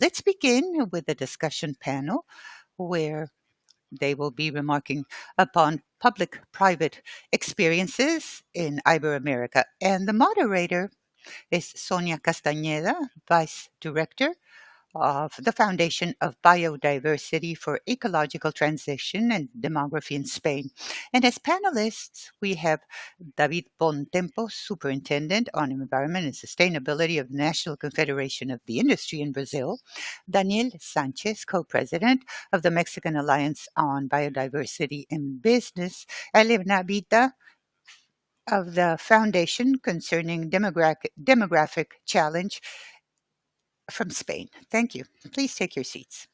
Let's begin with the discussion panel where they will be remarking upon public private experiences in Iberoamerica. And the moderator is Sonia Castañeda, Vice Director of the Foundation of Biodiversity for Ecological Transition and Demography in Spain. And as panelists, we have David Bontempo, Superintendent on Environment and Sustainability of the National Confederation of the Industry in Brazil, Daniel Sanchez, Co-President of the Mexican Alliance on Biodiversity in Business, Elena Vita, of the Foundation Concerning Demographic Challenge from Spain. Thank you. Please take your seats.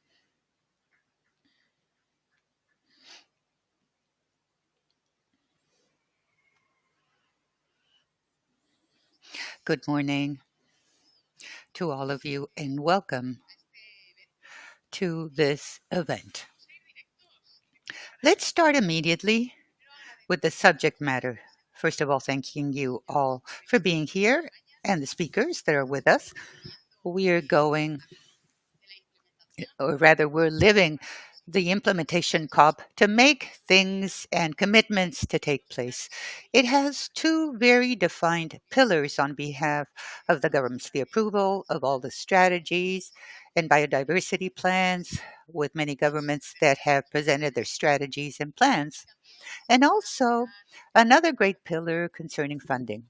Good morning to all of you and welcome to this event. Let's start immediately with the subject matter. First of all, thanking you all for being here and the speakers that are with us. We are going, or rather, we're living the implementation COP to make things and commitments to take place. It has two very defined pillars on behalf of the governments: the approval of all the strategies and biodiversity plans, with many governments that have presented their strategies and plans, and also another great pillar concerning funding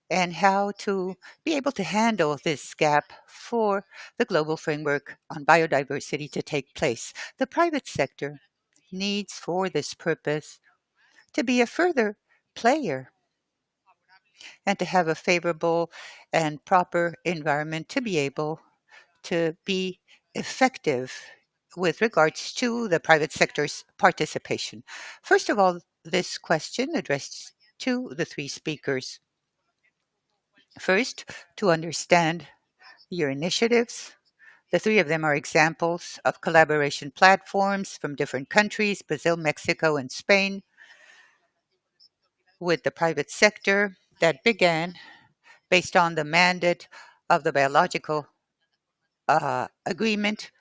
and how to be able to handle this gap for the global framework on biodiversity to take place. The private sector needs, for this purpose, to be a further player and to have a favorable and proper environment to be able to be effective with regards to the private sector's participation. First of all, this question addressed to the three speakers. First, to understand your initiatives. The three of them are examples of collaboration platforms from different countries: Brazil, Mexico, and Spain, with the private sector that began based on the mandate of the biological agreement.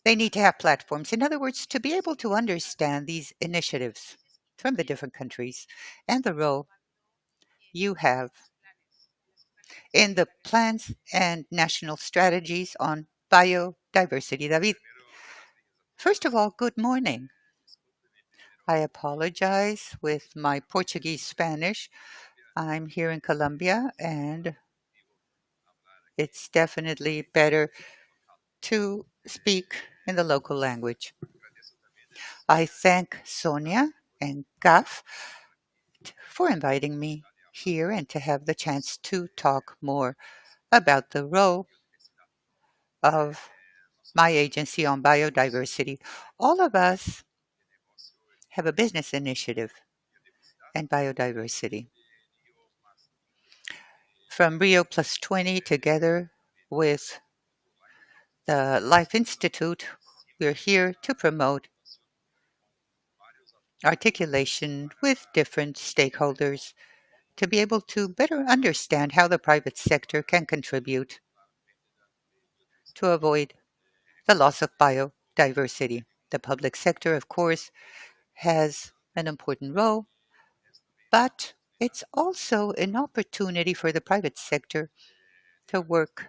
They need to have platforms. In other words, to be able to understand these initiatives from the different countries and the role you have in the plans and national strategies on biodiversity. David, first of all, good morning. I apologize with my Portuguese Spanish. I'm here in Colombia, and it's definitely better to speak in the local language. I thank Sonia and Gaf for inviting me here and to have the chance to talk more about the role of my agency on biodiversity. All of us have a business initiative and biodiversity. From Rio Plus 20, together with the Life Institute, we're here to promote articulation with different stakeholders to be able to better understand how the private sector can contribute to avoid the loss of biodiversity. The public sector, of course, has an important role, but it's also an opportunity for the private sector to work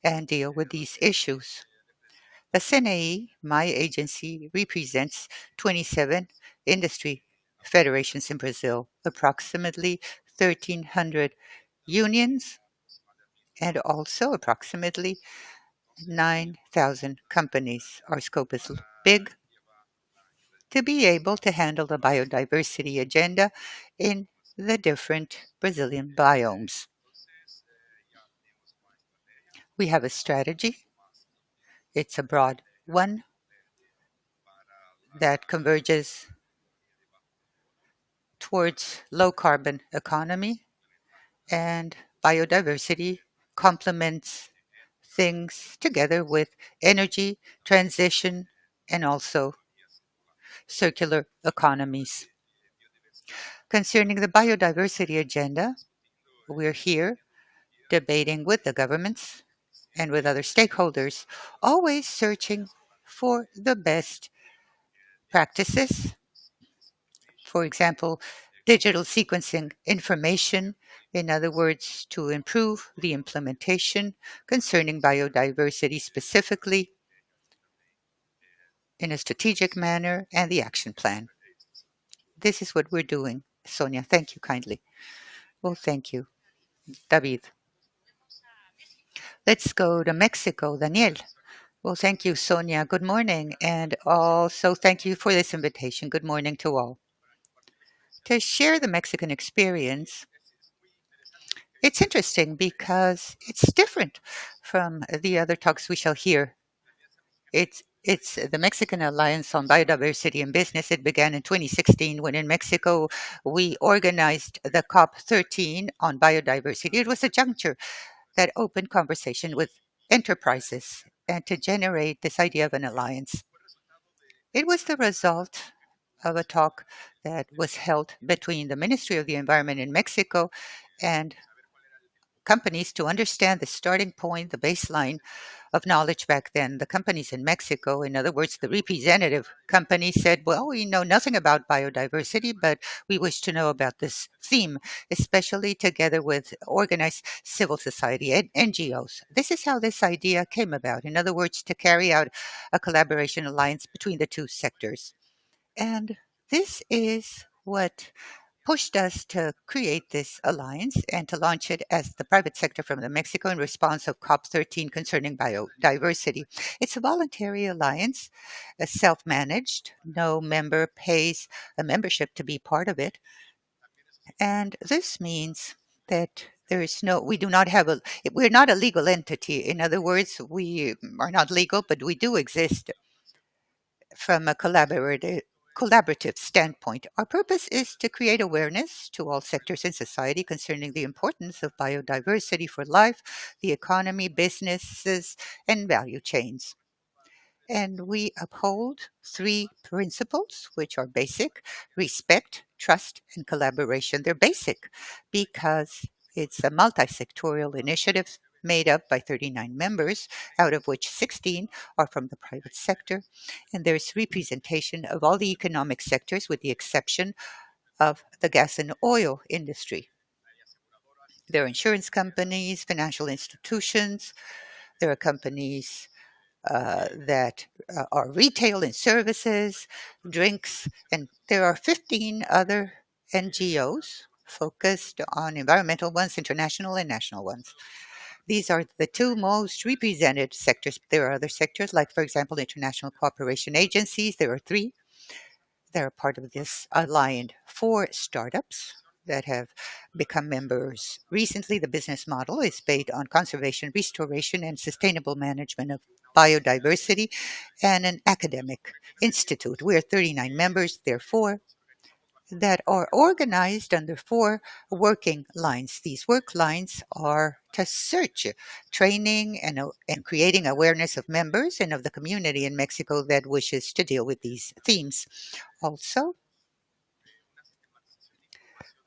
and deal with these issues. The CNE, my agency, represents 27 industry federations in Brazil, approximately 1,300 unions, and also approximately 9,000 companies. Our scope is big to be able to handle the biodiversity agenda in the different Brazilian biomes. We have a strategy. It's a broad one that converges towards low carbon economy, and biodiversity complements things together with energy transition and also circular economies. Concerning the biodiversity agenda, we're here debating with the governments and with other stakeholders, always searching for the best practices. For example, digital sequencing information, in other words, to improve the implementation concerning biodiversity specifically in a strategic manner, and the action plan. This is what we're doing. Sonia, thank you kindly. Well, thank you. David. Let's go to Mexico. Daniel. Well, thank you, Sonia. Good morning. And also, thank you for this invitation. Good morning to all. To share the Mexican experience, it's interesting because it's different from the other talks we shall hear. It's the Mexican Alliance on Biodiversity and Business. It began in 2016 when in Mexico we organized the COP13 on biodiversity. It was a juncture that opened conversation with enterprises and to generate this idea of an alliance. It was the result of a talk that was held between the Ministry of the Environment in Mexico and companies to understand the starting point, the baseline of knowledge back then. The companies in Mexico, in other words, the representative company said, well, we know nothing about biodiversity, but we wish to know about this theme, especially together with organized civil society and NGOs. This is how this idea came about. In other words, to carry out a collaboration alliance between the two sectors. And this is what pushed us to create this alliance and to launch it as the private sector from the Mexico in response of COP13 concerning biodiversity. It's a voluntary alliance, self-managed. No member pays a membership to be part of it. And this means that there is no, we do not have a, we're not a legal entity. In other words, we are not legal, but we do exist from a collaborative standpoint. Our purpose is to create awareness to all sectors in society concerning the importance of biodiversity for life, the economy, businesses, and value chains. And we uphold three principles, which are basic: respect, trust, and collaboration. They're basic because it's a multi sectorial initiative made up by 39 members, out of which 16 are from the private sector. And there's representation of all the economic sectors, with the exception of the gas and oil industry. There are insurance companies, financial institutions, there are companies that are retail and services, drinks, and there are 15 other NGOs focused on environmental ones, international and national ones. These are the two most represented sectors. There are other sectors, like, for example, international cooperation agencies. There are three. They're part of this aligned four startups that have become members recently. The business model is based on conservation, restoration, and sustainable management of biodiversity, and an academic institute. We are 39 members, therefore, that are organized under four working lines. These work lines are to search, training, and creating awareness of members and of the community in Mexico that wishes to deal with these themes. Also,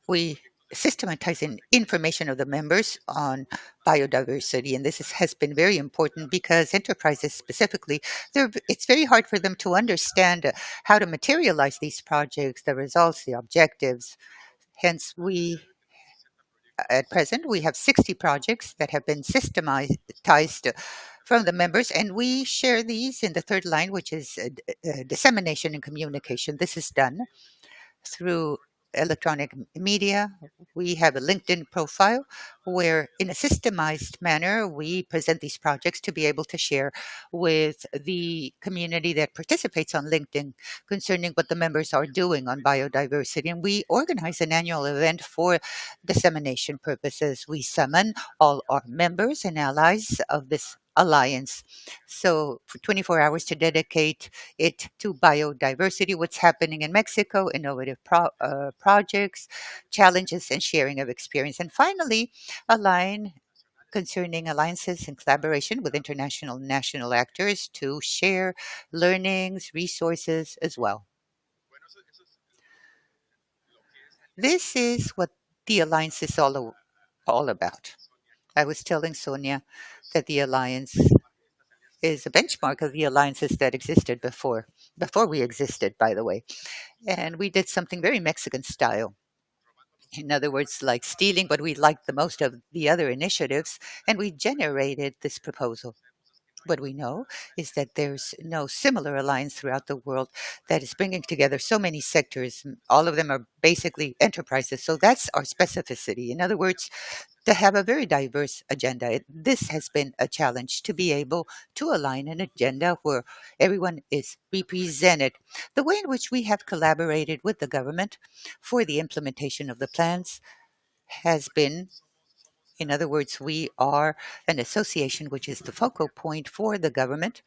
we systematize information of the members on biodiversity, and has been very important because enterprises specifically, it's very hard for them to understand how to materialize these projects, the results, the objectives. Hence, at present, we have 60 projects that have been systematized from the members, and we share these in the third line, which is dissemination and communication. This is done through electronic media. We have a LinkedIn profile where, in a systemized manner, we present these projects to be able to share with the community that participates on LinkedIn concerning what the members are doing on biodiversity. And we organize an annual event for dissemination purposes. We summon all our members and allies of this alliance. So, for 24 hours to dedicate it to biodiversity, what's happening in Mexico, innovative projects, challenges, and sharing of experience. And finally, a line concerning alliances and collaboration with international and national actors to share learnings, resources as well. This is what the alliance is all about. I was telling Sonia that the alliance is a benchmark of the alliances that existed before we existed, by the way. And we did something very Mexican style. In other words, like stealing what we liked the most of the other initiatives, and we generated this proposal. What we know is that there's no similar alliance throughout the world that is bringing together so many sectors. All of them are basically enterprises. So that's our specificity. In other words, to have a very diverse agenda. This has been a challenge to be able to align an agenda where everyone is represented. The way in which we have collaborated with the government for the implementation of the plans has been, in other words, we are an association which is the focal point for the government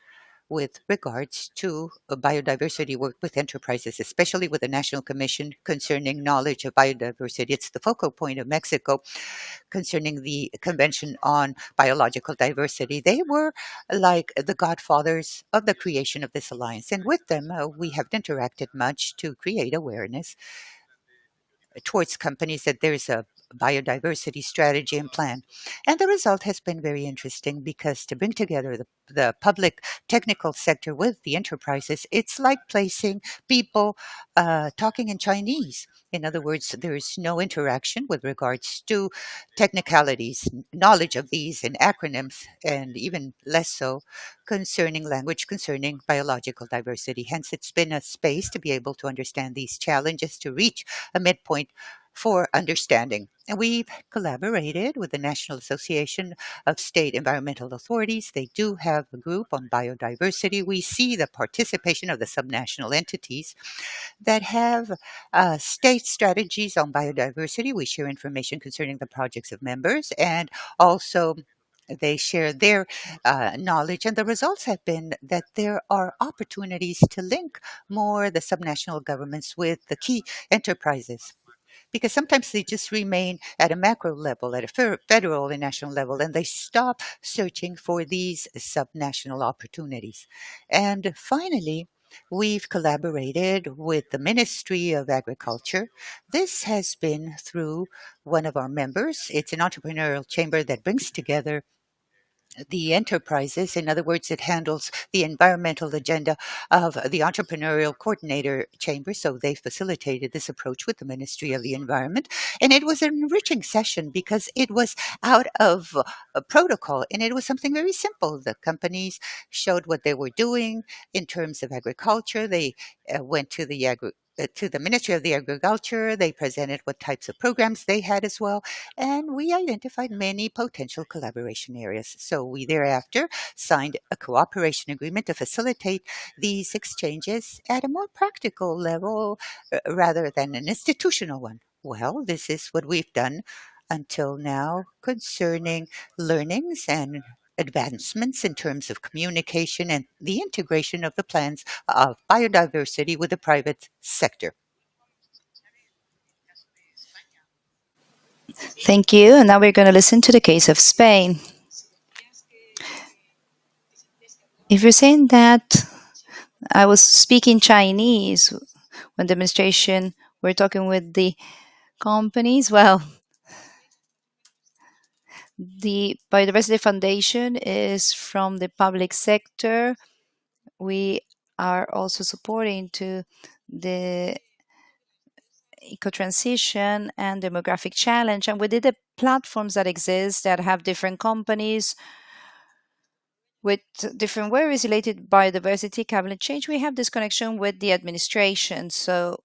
with regards to biodiversity work with enterprises, especially with the National Commission concerning knowledge of biodiversity. It's the focal point of Mexico concerning the Convention on Biological Diversity. They were like the godfathers of the creation of this alliance. And with them, we have interacted much to create awareness towards companies that there's a biodiversity strategy and plan. And the result has been very interesting because to bring together the public technical sector with the enterprises, it's like placing people talking in Chinese. In other words, there is no interaction with regards to technicalities, knowledge of these and acronyms, and even less so concerning language, concerning biological diversity. Hence, it's been a space to be able to understand these challenges, to reach a midpoint for understanding. And we've collaborated with the National Association of State Environmental Authorities. They do have a group on biodiversity. We see the participation of the subnational entities that have state strategies on biodiversity. We share information concerning the projects of members, and also they share their knowledge. And the results have been that there are opportunities to link more the subnational governments with the key enterprises, because sometimes they just remain at a macro level, at a federal and national level, and they stop searching for these subnational opportunities. And finally, we've collaborated with the Ministry of Agriculture. This has been through one of our members. It's an entrepreneurial chamber that brings together the enterprises. In other words, it handles the environmental agenda of the entrepreneurial coordinator chamber. So they facilitated this approach with the Ministry of the Environment. And it was an enriching session because it was out of a protocol and it was something very simple. The companies showed what they were doing in terms of agriculture. They went to the Ministry of the Agriculture. They presented what types of programs they had as well, and we identified many potential collaboration areas. So we thereafter signed a cooperation agreement to facilitate these exchanges at a more practical level rather than an institutional one. Well, this is what we've done until now concerning learnings and advancements in terms of communication and the integration of the plans of biodiversity with the private sector. Thank you. And now we're going to listen to the case of Spain. If you're saying that I was speaking Chinese when the administration were talking with the companies, well, the Biodiversity Foundation is from the public sector. We are also supporting to the eco transition and demographic challenge, and we did the platforms that exist that have different companies with different worries related biodiversity, climate change. We have this connection with the administration. So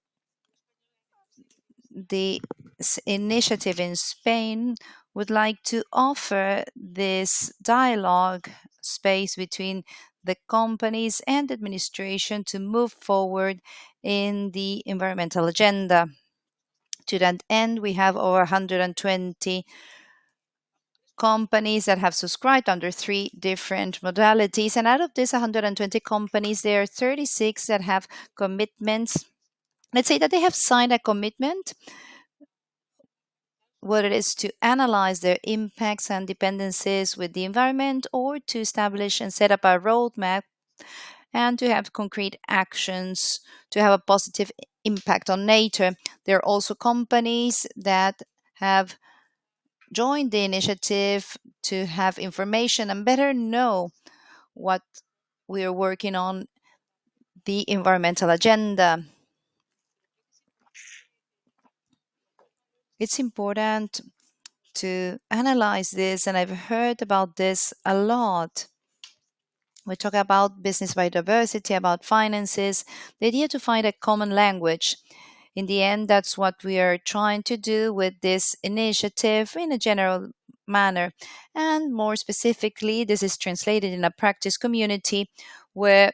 the initiative in Spain would like to offer this dialogue space between the companies and administration to move forward in the environmental agenda. To that end, we have over 120 companies that have subscribed under three different modalities. And out of these 120 companies, there are 36 that have commitments. Let's say that they have signed a commitment, what it is to analyze their impacts and dependencies with the environment, or to establish and set up a roadmap and to have concrete actions to have a positive impact on nature. There are also companies that have join the initiative to have information and better know what we are working on the environmental agenda. It's important to analyze this, and I've heard about this a lot. We talk about business biodiversity, about finances, the idea to find a common language. In the end, that's what we are trying to do with this initiative in a general manner. And more specifically, this is translated in a practice community where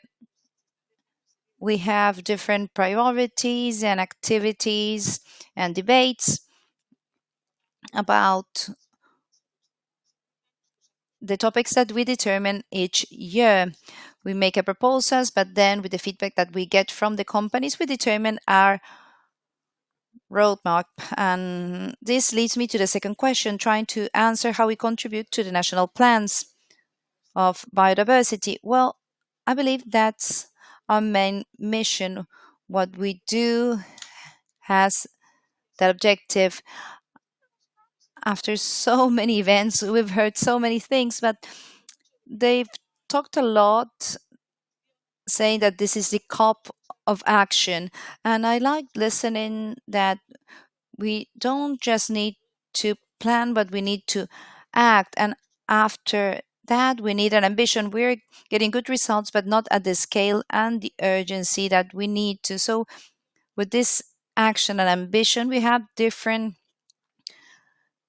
we have different priorities and activities and debates about the topics that we determine each year. We make a proposals, but then with the feedback that we get from the companies, we determine our roadmap. And this leads me to the second question, trying to answer how we contribute to the national plans of biodiversity. Well, I believe that's our main mission. What we do has that objective. After so many events, we've heard so many things, but they've talked a lot saying that this is the COP of action. And I like listening that we don't just need to plan, but we need to act. And after that, we need an ambition. We're getting good results, but not at the scale and the urgency that we need to. So, with this action and ambition, we have different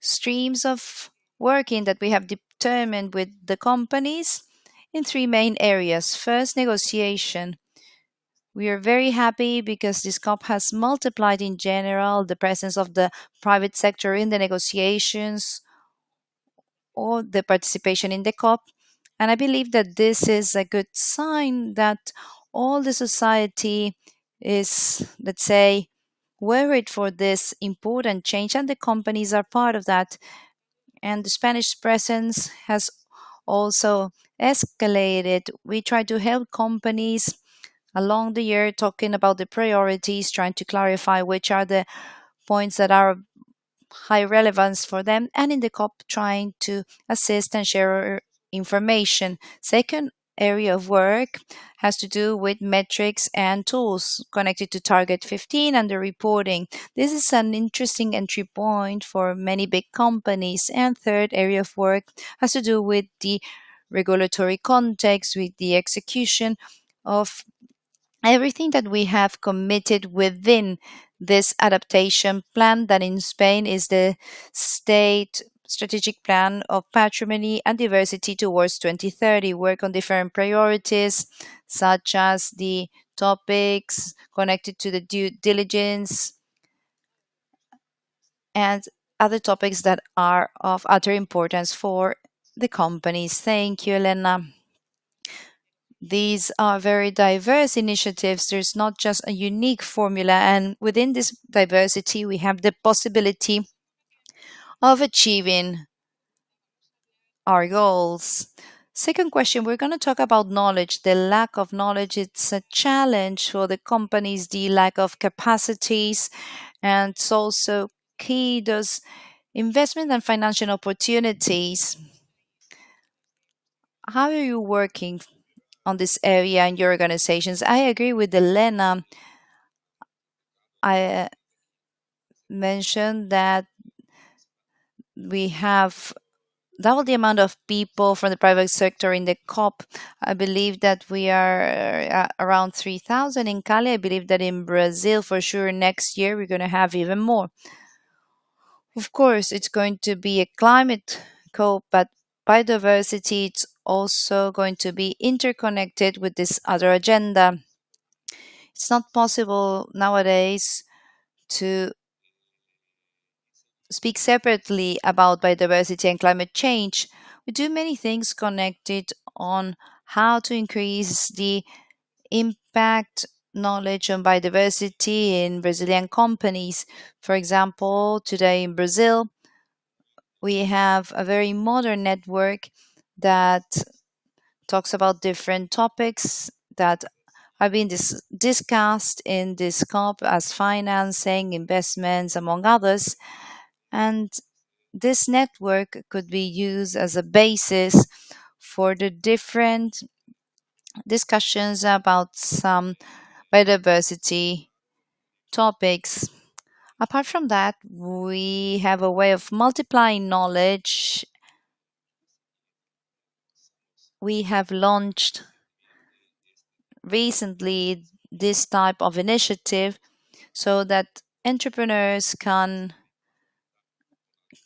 streams of working that we have determined with the companies in three main areas. First, negotiation. We are very happy because this COP has multiplied in general the presence of the private sector in the negotiations or the participation in the COP. And I believe that this is a good sign that all the society is, let's say, worried for this important change, and the companies are part of that. And the Spanish presence has also escalated. We try to help companies along the year talking about the priorities, trying to clarify which are the points that are of high relevance for them, and in the COP, trying to assist and share information. Second area of work has to do with metrics and tools connected to Target 15 and the reporting. This is an interesting entry point for many big companies. And third area of work has to do with the regulatory context, with the execution of everything that we have committed within this adaptation plan, that in Spain is the state strategic plan of patrimony and diversity towards 2030. Work on different priorities such as the topics connected to the due diligence and other topics that are of utter importance for the companies. Thank you, Elena. These are very diverse initiatives. There's not just a unique formula, and within this diversity, we have the possibility of achieving our goals. Second question, we're going to talk about knowledge. The lack of knowledge, it's a challenge for the companies, the lack of capacities, and it's also key, those investment and financial opportunities. How are you working on this area in your organizations? I agree with Elena. I mentioned that we have double the amount of people from the private sector in the COP. I believe that we are around 3,000 in Cali. I believe that in Brazil, for sure, next year we're going to have even more. Of course, it's going to be a climate COP, but biodiversity it's also going to be interconnected with this other agenda. It's not possible nowadays to speak separately about biodiversity and climate change. We do many things connected on how to increase the impact knowledge on biodiversity in Brazilian companies. For example, today in Brazil, we have a very modern network that talks about different topics that are being discussed in this COP as financing, investments, among others. And this network could be used as a basis for the different discussions about some biodiversity topics. Apart from that, we have a way of multiplying knowledge. We have launched recently this type of initiative so that entrepreneurs can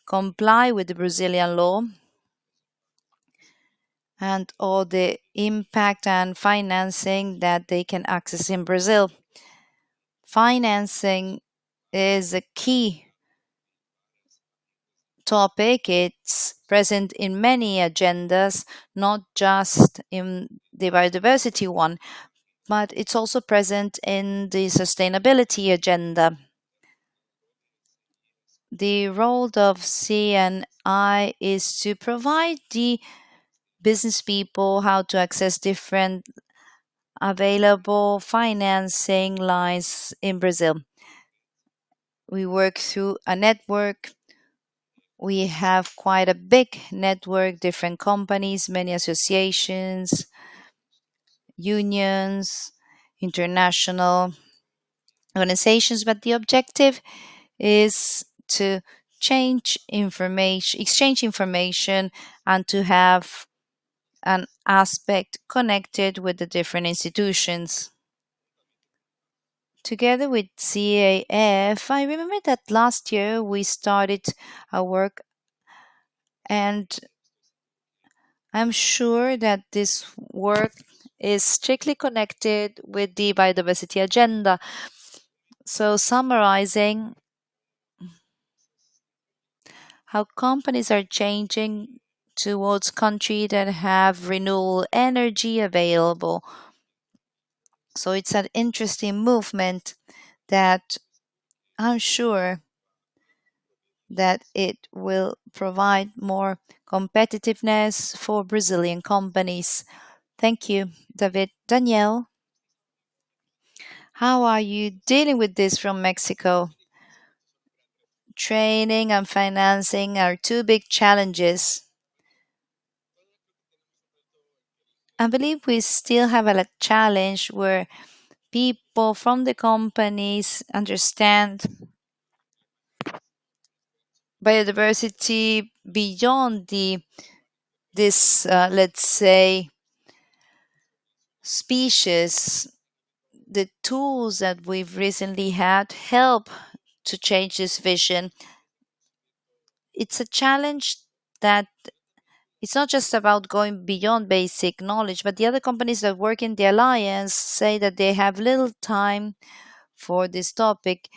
comply with the Brazilian law and all the impact and financing that they can access in Brazil. Financing is a key topic. It's present in many agendas, not just in the biodiversity one, but it's also present in the sustainability agenda. The role of CNI is to provide the business people how to access different available financing lines in Brazil. We work through a network. We have quite a big network, different companies, many associations, unions, international organizations, but the objective is to exchange information, and to have an aspect connected with the different institutions. Together with CAF, I remember that last year we started our work, and I'm sure that this work is strictly connected with the biodiversity agenda. So, summarizing how companies are changing towards countries that have renewable energy available. So, it's an interesting movement that I'm sure that it will provide more competitiveness for Brazilian companies. Thank you, David. Danielle, how are you dealing with this from Mexico? Training and financing are two big challenges. I believe we still have a challenge where people from the companies understand biodiversity beyond the this let's say species. The tools that we've recently had help to change this vision. It's a challenge that it's not just about going beyond basic knowledge, but the other companies that work in the alliance say that they have little time for this topic.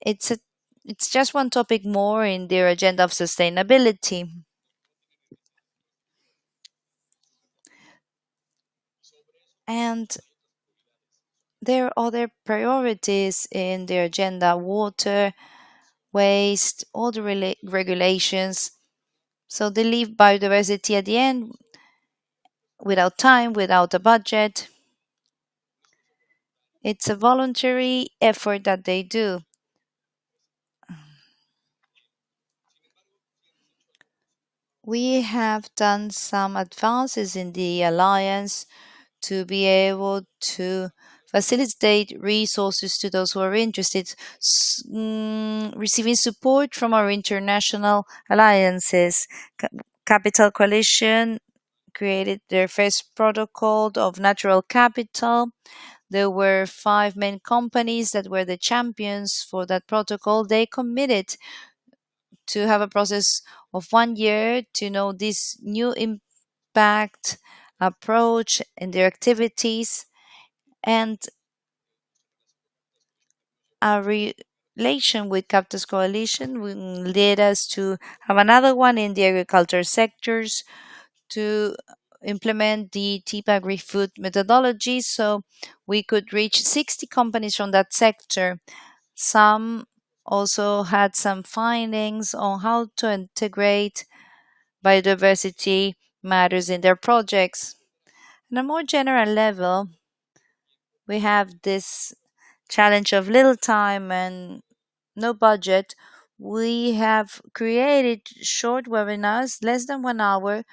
It's a it's just one topic more in their agenda of sustainability. And there are other priorities in their agenda: water, waste, all the regulations. So they leave biodiversity at the end without time, without a budget. It's a voluntary effort that they do. We have done some advances in the alliance to be able to facilitate resources to those who are interested, receiving support from our international alliances. Capital Coalition created their first protocol of natural capital. There were five main companies that were the champions for that protocol. They committed to have a process of 1 year to know this new impact approach in their activities, and our relation with Captors Coalition will lead us to have another one in the agriculture sectors to implement the TIP agri-food methodology, so we could reach 60 companies from that sector. Some also had some findings on how to integrate biodiversity matters in their projects. On a more general level, we have this challenge of little time and no budget. we have created short webinars, less than 1 hour,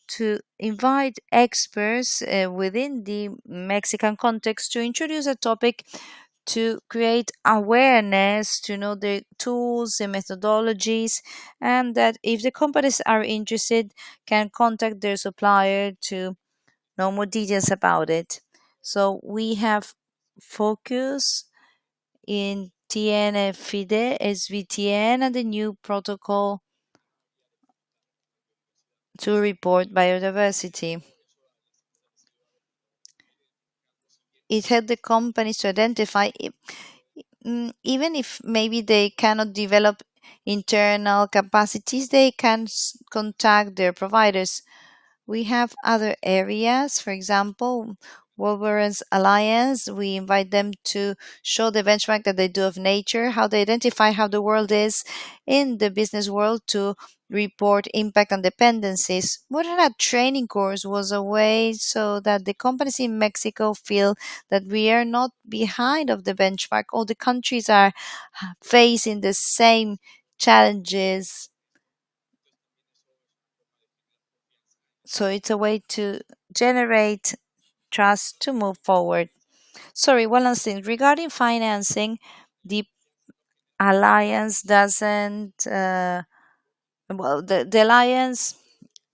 to invite experts within the Mexican context to introduce a topic, to create awareness, to know the tools, the methodologies, and that if the companies are interested, can contact their supplier to know more details about it. So we have focus in TNFIDE, SVTN, and the new protocol to report biodiversity. It helped the companies to identify, even if maybe they cannot develop internal capacities, they can contact their providers. We have other areas, for example, Wolverine's Alliance. We invite them to show the benchmark that they do of nature, how they identify how the world is in the business world, to report impact and dependencies. More than a training course, was a way so that the companies in Mexico feel that we are not behind of the benchmark. All the countries are facing the same challenges. So it's a way to generate trust to move forward. Sorry, one last thing regarding financing. The alliance doesn't. The alliance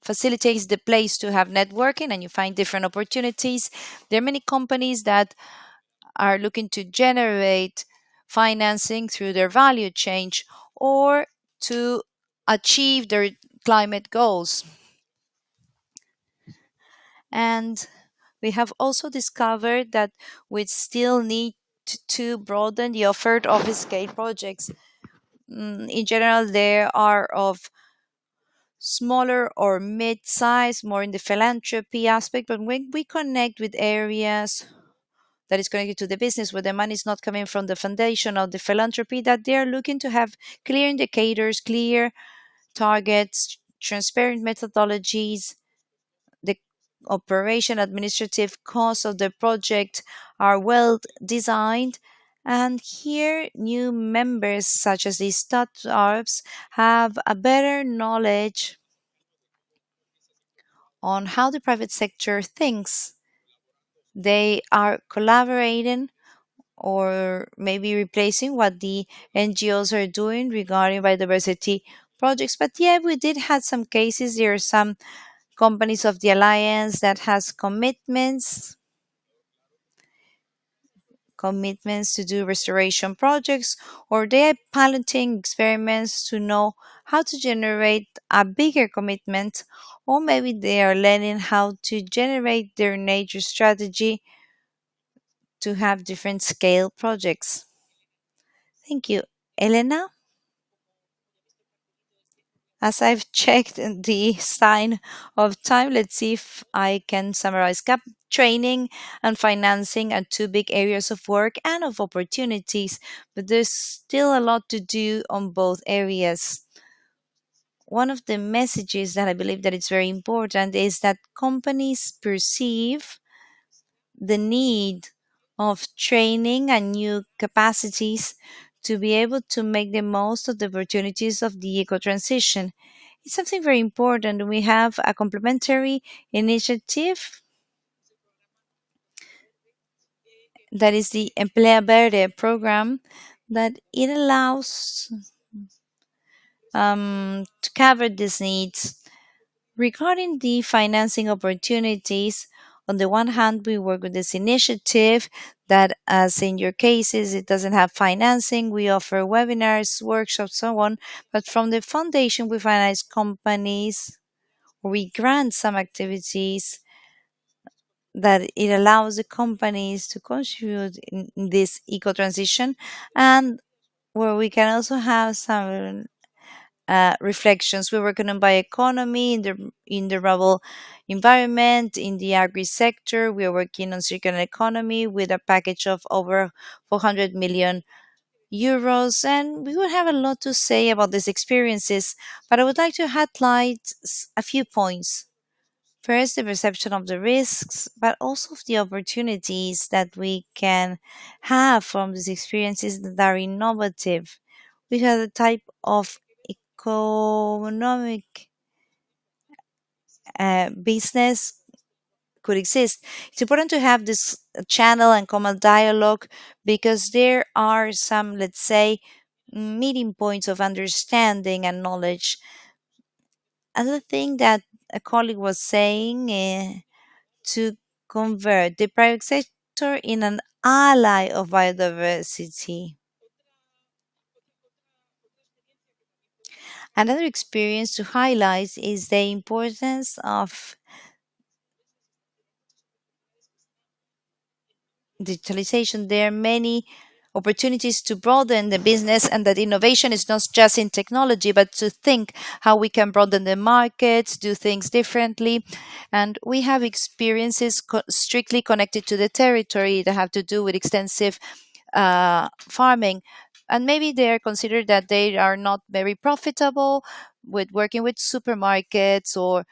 facilitates the place to have networking, and you find different opportunities. There are many companies that are looking to generate financing through their value chain or to achieve their climate goals. And we have also discovered that we still need to broaden the offer of scale projects. In general, they are of smaller or mid-size, more in the philanthropy aspect. But when we connect with areas that is connected to the business, where the money is not coming from the foundation of the philanthropy, that they are looking to have clear indicators, clear targets, transparent methodologies, the operation administrative costs of the project are well designed. And here, new members, such as these startups, have a better knowledge on how the private sector thinks. They are collaborating or maybe replacing what the NGOs are doing regarding biodiversity projects. But yeah, we did have some cases. There are some companies of the alliance that has commitments to do restoration projects, or they are piloting experiments to know how to generate a bigger commitment, or maybe they are learning how to generate their nature strategy to have different scale projects. Thank you. Elena, as I've checked the sign of time, let's see if I can summarize. Training and financing are two big areas of work and of opportunities, but there's still a lot to do on both areas. One of the messages that I believe that it's very important is that companies perceive the need of training and new capacities to be able to make the most of the opportunities of the eco transition. It's something very important. We have a complementary initiative that is the Emplea Verde program, that it allows to cover these needs. Regarding the financing opportunities, on the one hand, we work with this initiative that, as in your cases, it doesn't have financing. We offer webinars, workshops, so on. But from the foundation, we finance companies, we grant some activities that it allows the companies to contribute in this eco transition, and where we can also have some reflections. We're working on bioeconomy in the rural environment, in the agri sector. We are working on circular economy with a package of over 400 million euros, and we would have a lot to say about these experiences. But I would like to highlight a few points. First, the perception of the risks, but also of the opportunities that we can have from these experiences that are innovative. we have a type of economic business could exist. It's important to have this channel and common dialogue because there are some, let's say, meeting points of understanding and knowledge. Another thing that a colleague was saying to convert the private sector in an ally of biodiversity. Another experience to highlight is the importance of digitalization. There are many opportunities to broaden the business, and that innovation is not just in technology, but to think how we can broaden the markets, do things differently. And we have experiences strictly connected to the territory that have to do with extensive farming. And maybe they are considered that they are not very profitable with working with supermarkets or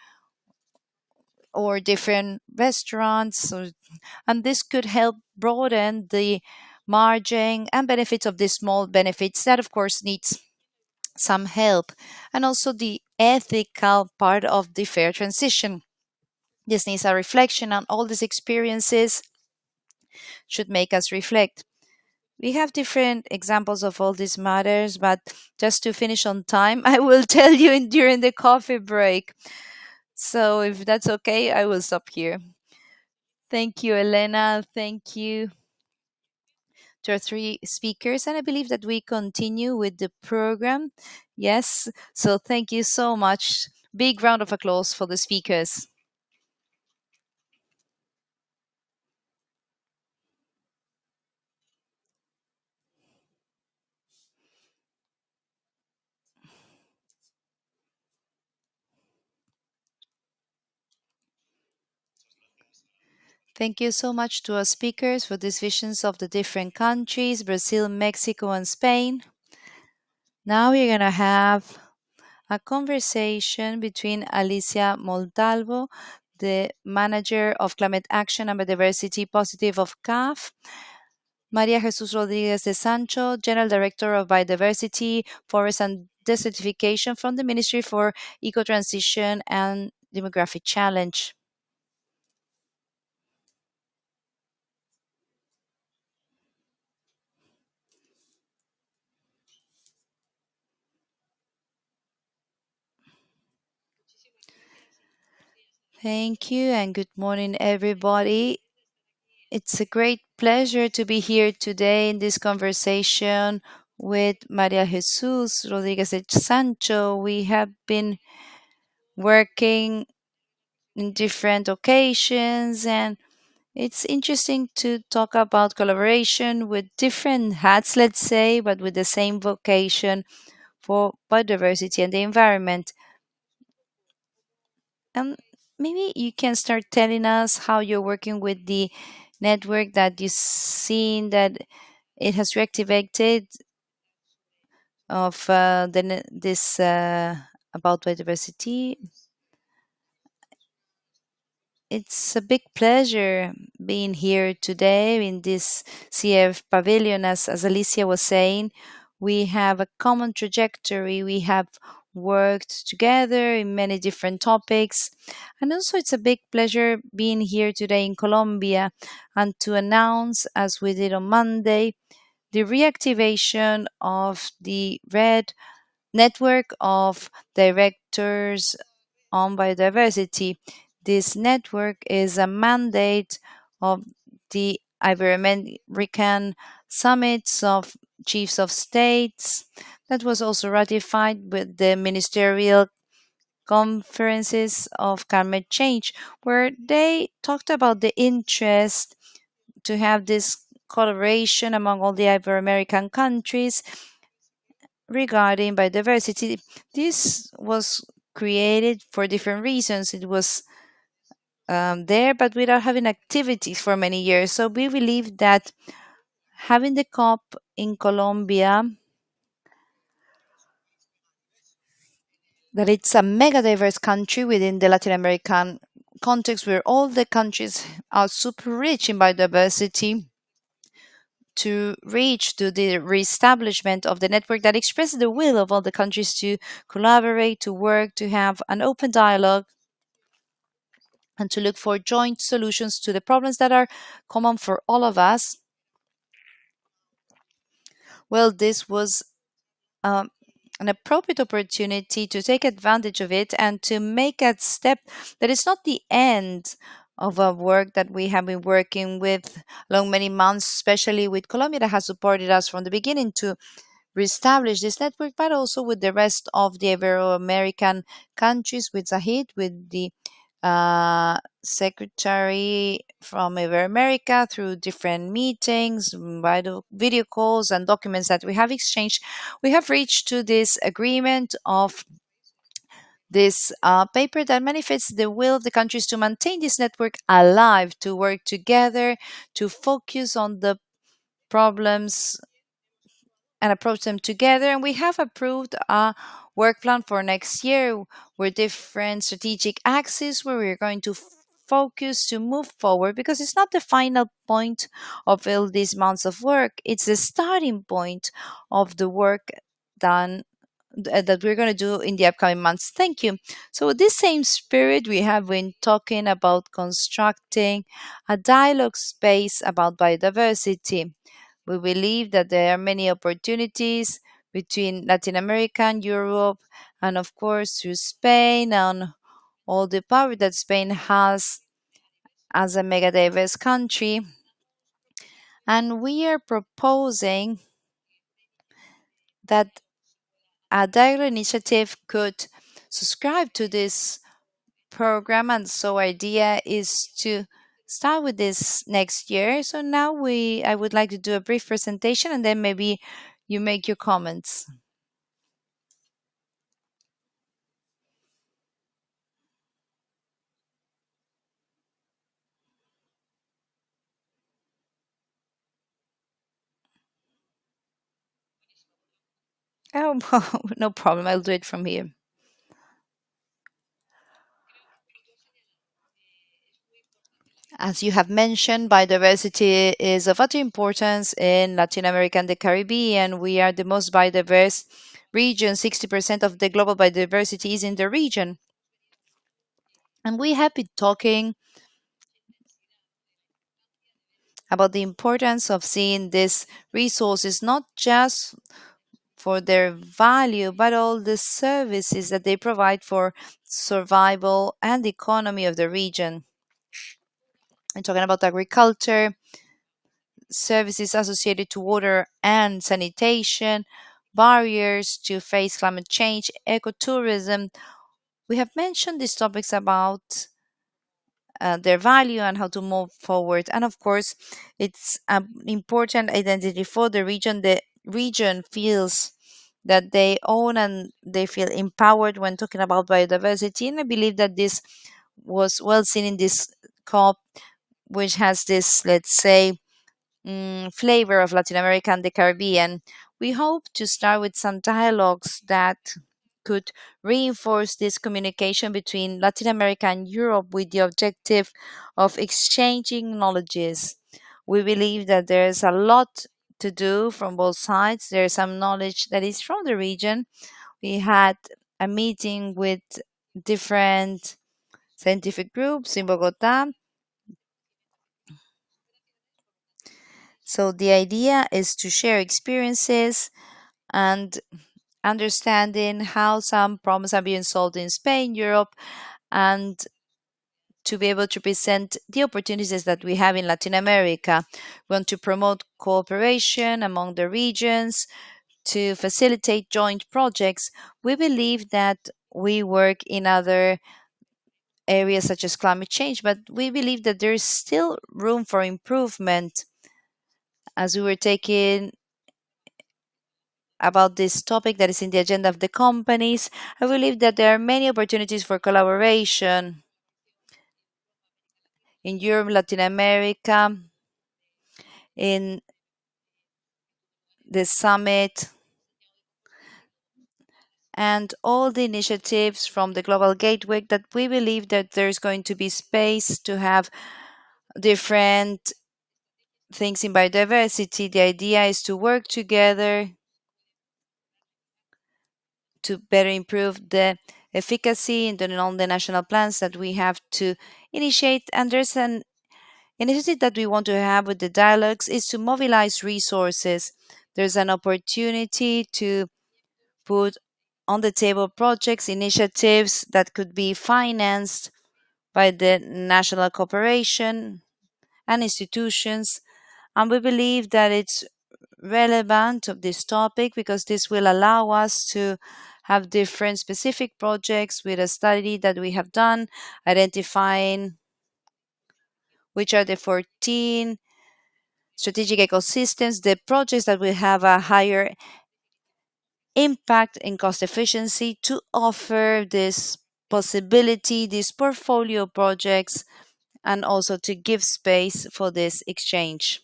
different restaurants, and this could help broaden the margin and benefits of these small benefits that of course needs some help, and also the ethical part of the fair transition. This needs a reflection, and all these experiences should make us reflect. We have different examples of all these matters, but just to finish on time, I will tell you during the coffee break. So if that's okay, I will stop here. Thank you, Elena. Thank you to our three speakers. And I believe that we continue with the program. Yes. So thank you so much. Big round of applause for the speakers. Thank you so much to our speakers for these visions of the different countries, Brazil, Mexico, and Spain. Now we're going to have a conversation between Alicia Montalvo, the manager of climate action and biodiversity positive of CAF, Maria Jesus Rodriguez de Sancho, general director of biodiversity, forest and desertification from the Ministry for Eco Transition and Demographic Challenge. Thank you and good morning, everybody. It's a great pleasure to be here today in this conversation with Maria Jesus Rodriguez de Sancho. We have been working in different occasions, and it's interesting to talk about collaboration with different hats, let's say, but with the same vocation for biodiversity and the environment. And maybe you can start telling us how you're working with the network that you've seen that it has reactivated of this about biodiversity. It's a big pleasure being here today in this CF Pavilion. As Alicia was saying, we have a common trajectory. We have worked together in many different topics. And also, it's a big pleasure being here today in Colombia and to announce, as we did on Monday, the reactivation of the RED network of directors on biodiversity. This network is a mandate of the Ibero-American summits of chiefs of states that was also ratified with the ministerial conferences of climate change, where they talked about the interest to have this collaboration among all the Ibero-American countries regarding biodiversity. This was created for different reasons. It was there, but without having activities for many years. So we believe that having the COP in Colombia, that it's a mega diverse country within the Latin American context where all the countries are super rich in biodiversity, to reach to the reestablishment of the network that expresses the will of all the countries to collaborate, to work, to have an open dialogue, and to look for joint solutions to the problems that are common for all of us. Well, this was um, an appropriate opportunity to take advantage of it and to make a step that is not the end of a work that we have been working with along many months, especially with Colombia that has supported us from the beginning to reestablish this network, but also with the rest of the Ibero-American countries, with Zahid, with the secretary from Ibero-America, through different meetings, video calls, and documents that we have exchanged. We have reached to this agreement of this paper that manifests the will of the countries to maintain this network alive, to work together, to focus on the problems and approach them together. And we have approved a work plan for next year with different strategic axes where we're going to focus to move forward, because it's not the final point of all these months of work, it's the starting point of the work done that we're going to do in the upcoming months. Thank you. So, with this same spirit, we have been talking about constructing a dialogue space about biodiversity. We believe that there are many opportunities between Latin America and Europe, and of course through Spain and all the power that Spain has as a mega diverse country. And we are proposing that a dialogue initiative could subscribe to this program. And so idea is to start with this next year. So now I would like to do a brief presentation, and then maybe you make your comments. Oh, no problem. I'll do it from here. As you have mentioned, biodiversity is of utter importance in Latin America and the Caribbean. We are the most biodiverse region. 60% of the global biodiversity is in the region. And we have been talking about the importance of seeing these resources not just for their value, but all the services that they provide for survival and the economy of the region. I'm talking about agriculture, services associated to water and sanitation, barriers to face climate change, ecotourism. We have mentioned these topics about their value and how to move forward. And of course, it's an important identity for the region. The region feels that they own and they feel empowered when talking about biodiversity. And I believe that this was well seen in this COP, which has this, let's say, flavor of Latin America and the Caribbean. We hope to start with some dialogues that could reinforce this communication between Latin America and Europe with the objective of exchanging knowledges. We believe that there's a lot to do from both sides. There's some knowledge that is from the region. We had a meeting with different scientific groups in Bogota. So the idea is to share experiences and understanding how some problems are being solved in Spain, Europe, and to be able to present the opportunities that we have in Latin America. We want to promote cooperation among the regions, to facilitate joint projects. We believe that we work in other areas such as climate change, but we believe that there is still room for improvement. As we were taking about this topic that is in the agenda of the companies, I believe that there are many opportunities for collaboration in Europe, Latin America, in the summit, and all the initiatives from the Global Gateway, that we believe that there's going to be space to have different things in biodiversity, the idea is to work together to better improve the efficacy in all the national plans that we have to initiate. And there's an initiative that we want to have with the dialogues is to mobilize resources. There's an opportunity to put on the table projects, initiatives that could be financed by the national cooperation and institutions. And we believe that it's relevant of this topic because this will allow us to have different specific projects with a study that we have done, identifying which are the 14 strategic ecosystems, the projects that will have a higher impact in cost efficiency to offer this possibility, these portfolio projects, and also to give space for this exchange.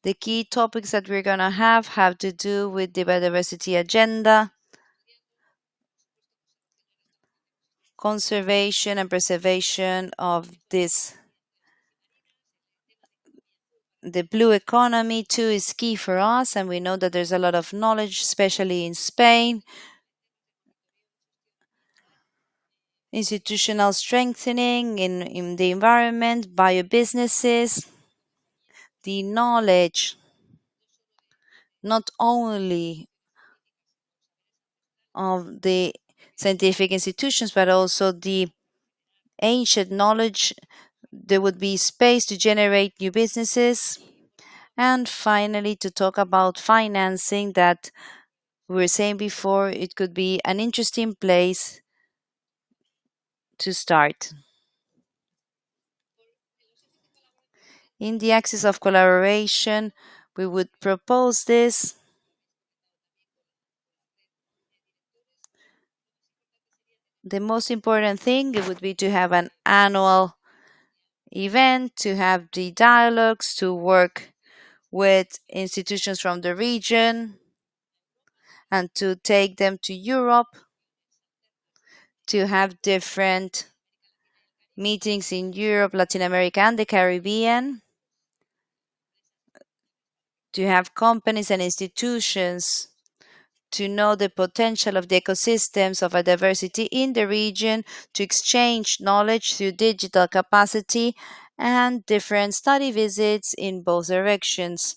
The key topics that we're going to have to do with the biodiversity agenda, conservation and preservation of this. The blue economy too is key for us, and we know that there's a lot of knowledge, especially in Spain. Institutional strengthening in the environment, biobusinesses, the knowledge not only of the scientific institutions but also the ancient knowledge. There would be space to generate new businesses. And finally, to talk about financing, that we were saying before, it could be an interesting place to start. In the axis of collaboration, we would propose this. The most important thing it would be to have an annual event, to have the dialogues, to work with institutions from the region, and to take them to Europe, to have different meetings in Europe, Latin America, and the Caribbean, to have companies and institutions to know the potential of the ecosystems of a diversity in the region, to exchange knowledge through digital capacity and different study visits in both directions.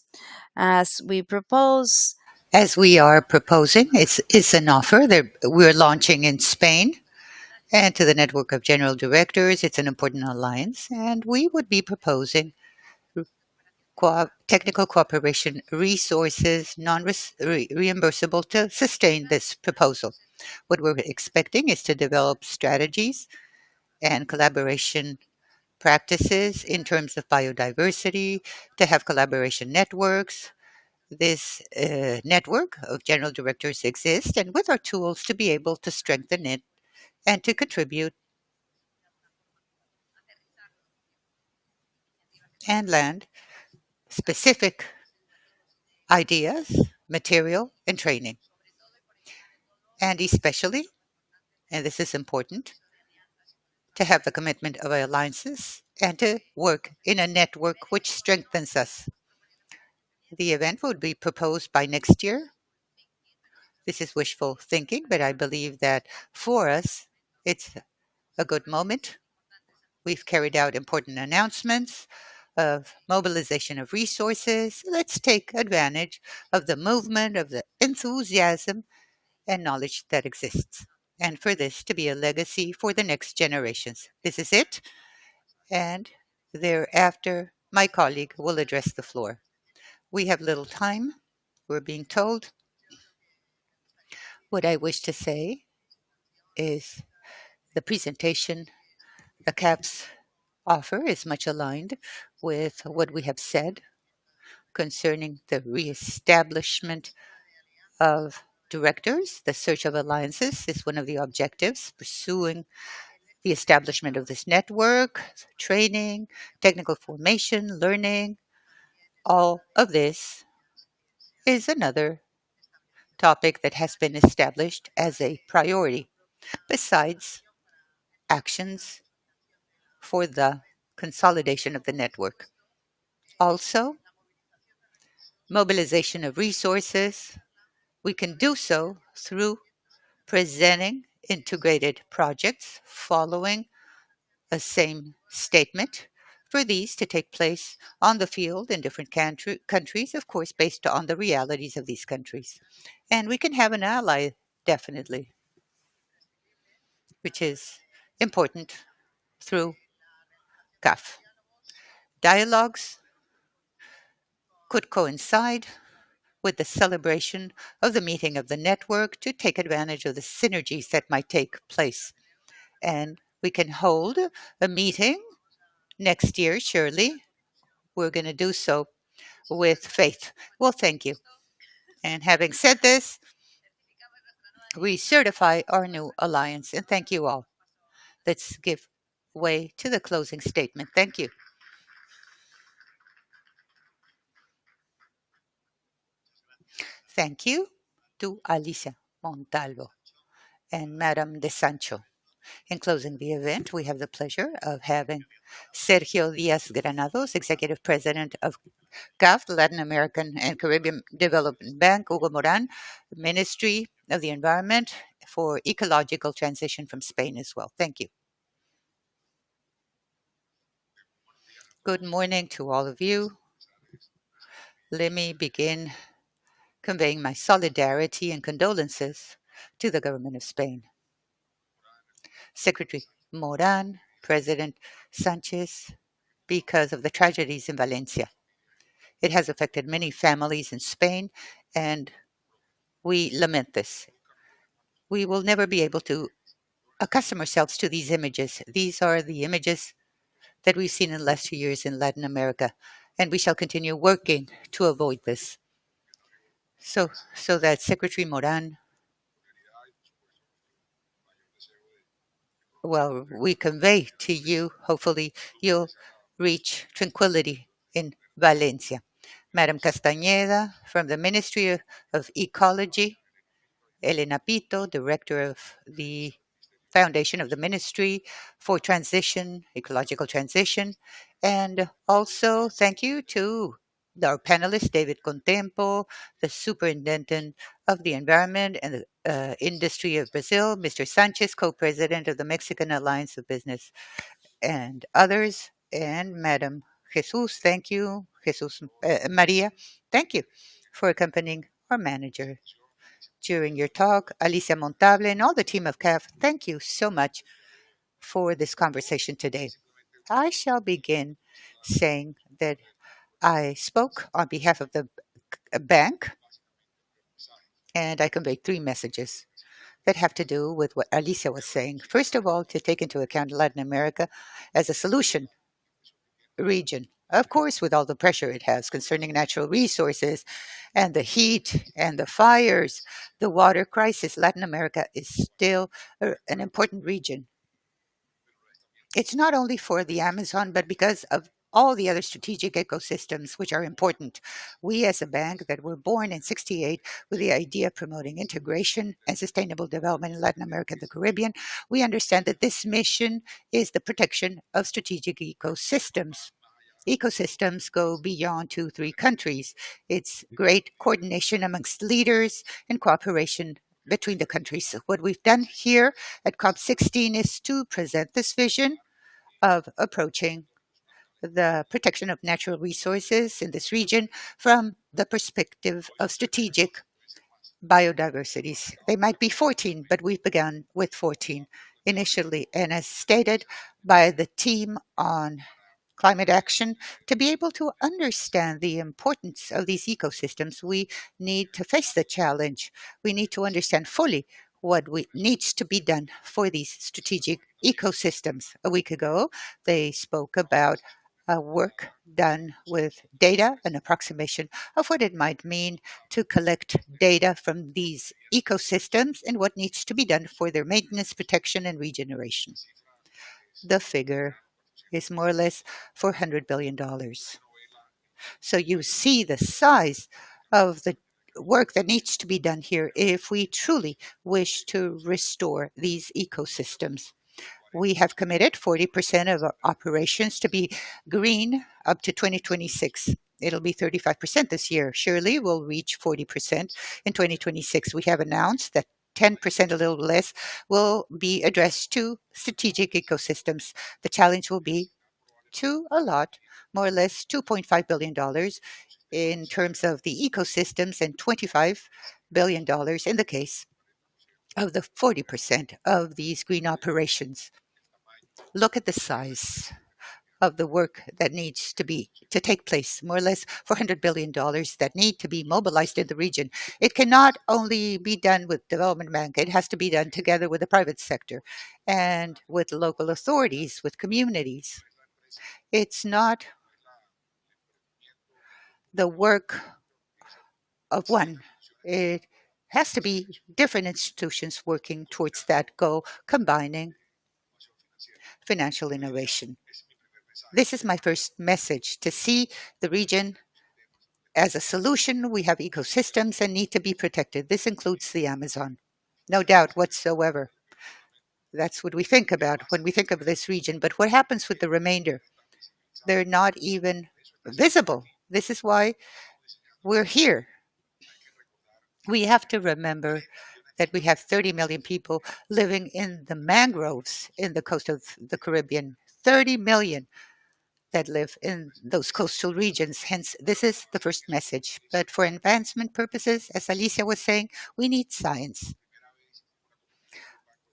As we propose, As we are proposing, it's an offer that we're launching in Spain. And to the network of general directors, it's an important alliance. And we would be proposing technical cooperation resources, reimbursable to sustain this proposal. What we're expecting is to develop strategies and collaboration practices in terms of biodiversity, to have collaboration networks. This network of general directors exists, and with our tools to be able to strengthen it and to contribute and land specific ideas, material, and training. And especially, and this is important, to have the commitment of alliances and to work in a network which strengthens us. The event would be proposed by next year. This is wishful thinking, but I believe that for us, it's a good moment. We've carried out important announcements of mobilization of resources. Let's take advantage of the movement, of the enthusiasm and knowledge that exists, and for this to be a legacy for the next generations. This is it, and thereafter, my colleague will address the floor. We have little time, we're being told. What I wish to say is the presentation, the CAP's offer is much aligned with what we have said concerning the reestablishment of directors. The search of alliances is one of the objectives, pursuing the establishment of this network, training, technical formation, learning. All of this is another topic that has been established as a priority, besides actions for the consolidation of the network. Also, mobilization of resources. We can do so through presenting integrated projects following a same statement for these to take place on the field in different countries, of course, based on the realities of these countries. And we can have an ally, definitely, which is important through CAF. Dialogues could coincide with the celebration of the meeting of the network to take advantage of the synergies that might take place. And we can hold a meeting next year, surely. We're going to do so with faith. Well, thank you. And having said this, we certify our new alliance. And thank you all. Let's give way to the closing statement. Thank you. Thank you to Alicia Montalvo and Madame de Sancho. In closing the event, we have the pleasure of having Sergio Diaz Granados, Executive President of CAF, the Latin American and Caribbean Development Bank, Hugo Moran, Ministry of the Environment for Ecological Transition from Spain as well. Thank you. Good morning to all of you. Let me begin conveying my solidarity and condolences to the government of Spain. Secretary Moran, President Sanchez, because of the tragedies in Valencia. It has affected many families in Spain, and we lament this. We will never be able to accustom ourselves to these images. These are the images that we've seen in the last 2 years in Latin America, and we shall continue working to avoid this. So that Secretary Moran, well, we convey to you, hopefully, you'll reach tranquility in Valencia. Madam Castañeda from the Ministry of Ecology, Elena Pito, Director of the Foundation of the Ministry for Transition, Ecological Transition. And also thank you to our panelist, David Contempo, the Superintendent of the Environment and the Industry of Brazil, Mr. Sanchez, Co-President of the Mexican Alliance of Business, and others, and Madam Jesus, thank you, Maria, thank you for accompanying our manager during your talk. Alicia Montable and all the team of CAF, thank you so much for this conversation today. I shall begin saying that I spoke on behalf of the bank and I conveyed three messages that have to do with what Alicia was saying. First of all, to take into account Latin America as a solution region. Of course, with all the pressure it has concerning natural resources and the heat and the fires, the water crisis, Latin America is still an important region. It's not only for the Amazon, but because of all the other strategic ecosystems which are important. We, as a bank that were born in '68 with the idea of promoting integration and sustainable development in Latin America and the Caribbean, we understand that this mission is the protection of strategic ecosystems. Ecosystems go beyond 2, 3 countries. It's great coordination amongst leaders and cooperation between the countries. So what we've done here at COP16 is to present this vision of approaching the protection of natural resources in this region from the perspective of strategic biodiversities. They might be 14, but we've begun with 14 initially. And as stated by the team on climate action, to be able to understand the importance of these ecosystems, we need to face the challenge. We need to understand fully needs to be done for these strategic ecosystems. A week ago, they spoke about work done with data, an approximation of what it might mean to collect data from these ecosystems and what needs to be done for their maintenance, protection, and regeneration. The figure is more or less $400 billion. So you see the size of the work that needs to be done here if we truly wish to restore these ecosystems. We have committed 40% of our operations to be green up to 2026. It'll be 35% this year. Surely we'll reach 40% in 2026. We have announced that 10%, a little less, will be addressed to strategic ecosystems. The challenge will be to allot more or less $2.5 billion in terms of the ecosystems and $25 billion in the case of the 40% of these green operations. Look at the size of the work that needs to take place, more or less $400 billion that need to be mobilized in the region. It cannot only be done with development bank, it has to be done together with the private sector and with local authorities, with communities. It's not the work of one. It has to be different institutions working towards that goal, combining financial innovation. This is my first message to see the region as a solution. We have ecosystems and need to be protected. This includes the Amazon. No doubt whatsoever. That's what we think about when we think of this region. But what happens with the remainder? They're not even visible. This is why we're here. We have to remember that we have 30 million people living in the mangroves in the coast of the Caribbean. 30 million that live in those coastal regions. Hence, this is the first message. But for advancement purposes, as Alicia was saying, we need science.